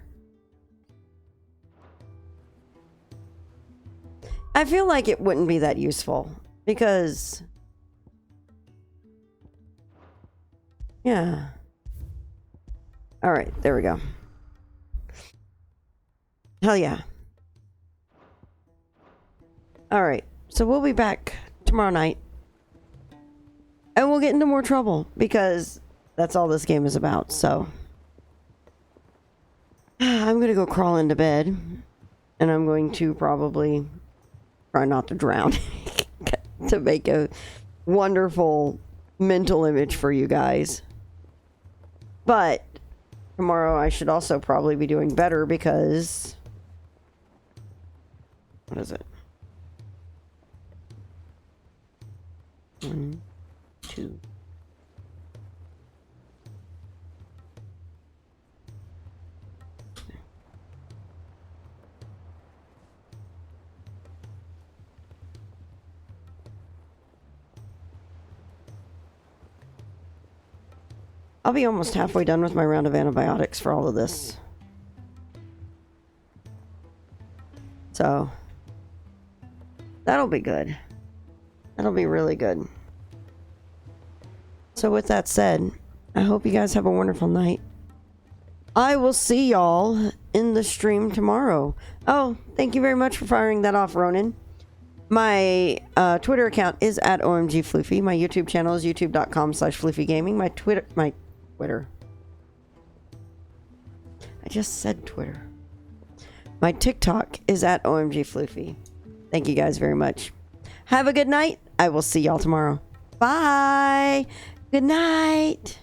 [SPEAKER 1] I feel like it wouldn't be that useful because... yeah. Alright, there we go. Hell yeah. Alright, so we'll be back tomorrow night. And we'll get into more trouble because that's all this game is about, so. I'm gonna go crawl into bed. And I'm going to probably try not to drown. To make a wonderful mental image for you guys. But tomorrow I should also probably be doing better because... what is it? 1, 2. I'll be almost halfway done with my round of antibiotics for all of this. So, that'll be good. That'll be really good. So with that said, I hope you guys have a wonderful night. I will see y'all in the stream tomorrow. Oh, thank you very much for firing that off, Ronan. My Twitter account is at OMGFloofy. My YouTube channel is youtube.com/floofygaming. My Twitter... I just said Twitter. My TikTok is at OMGFloofy. Thank you guys very much. Have a good night. I will see y'all tomorrow. Bye. Good night.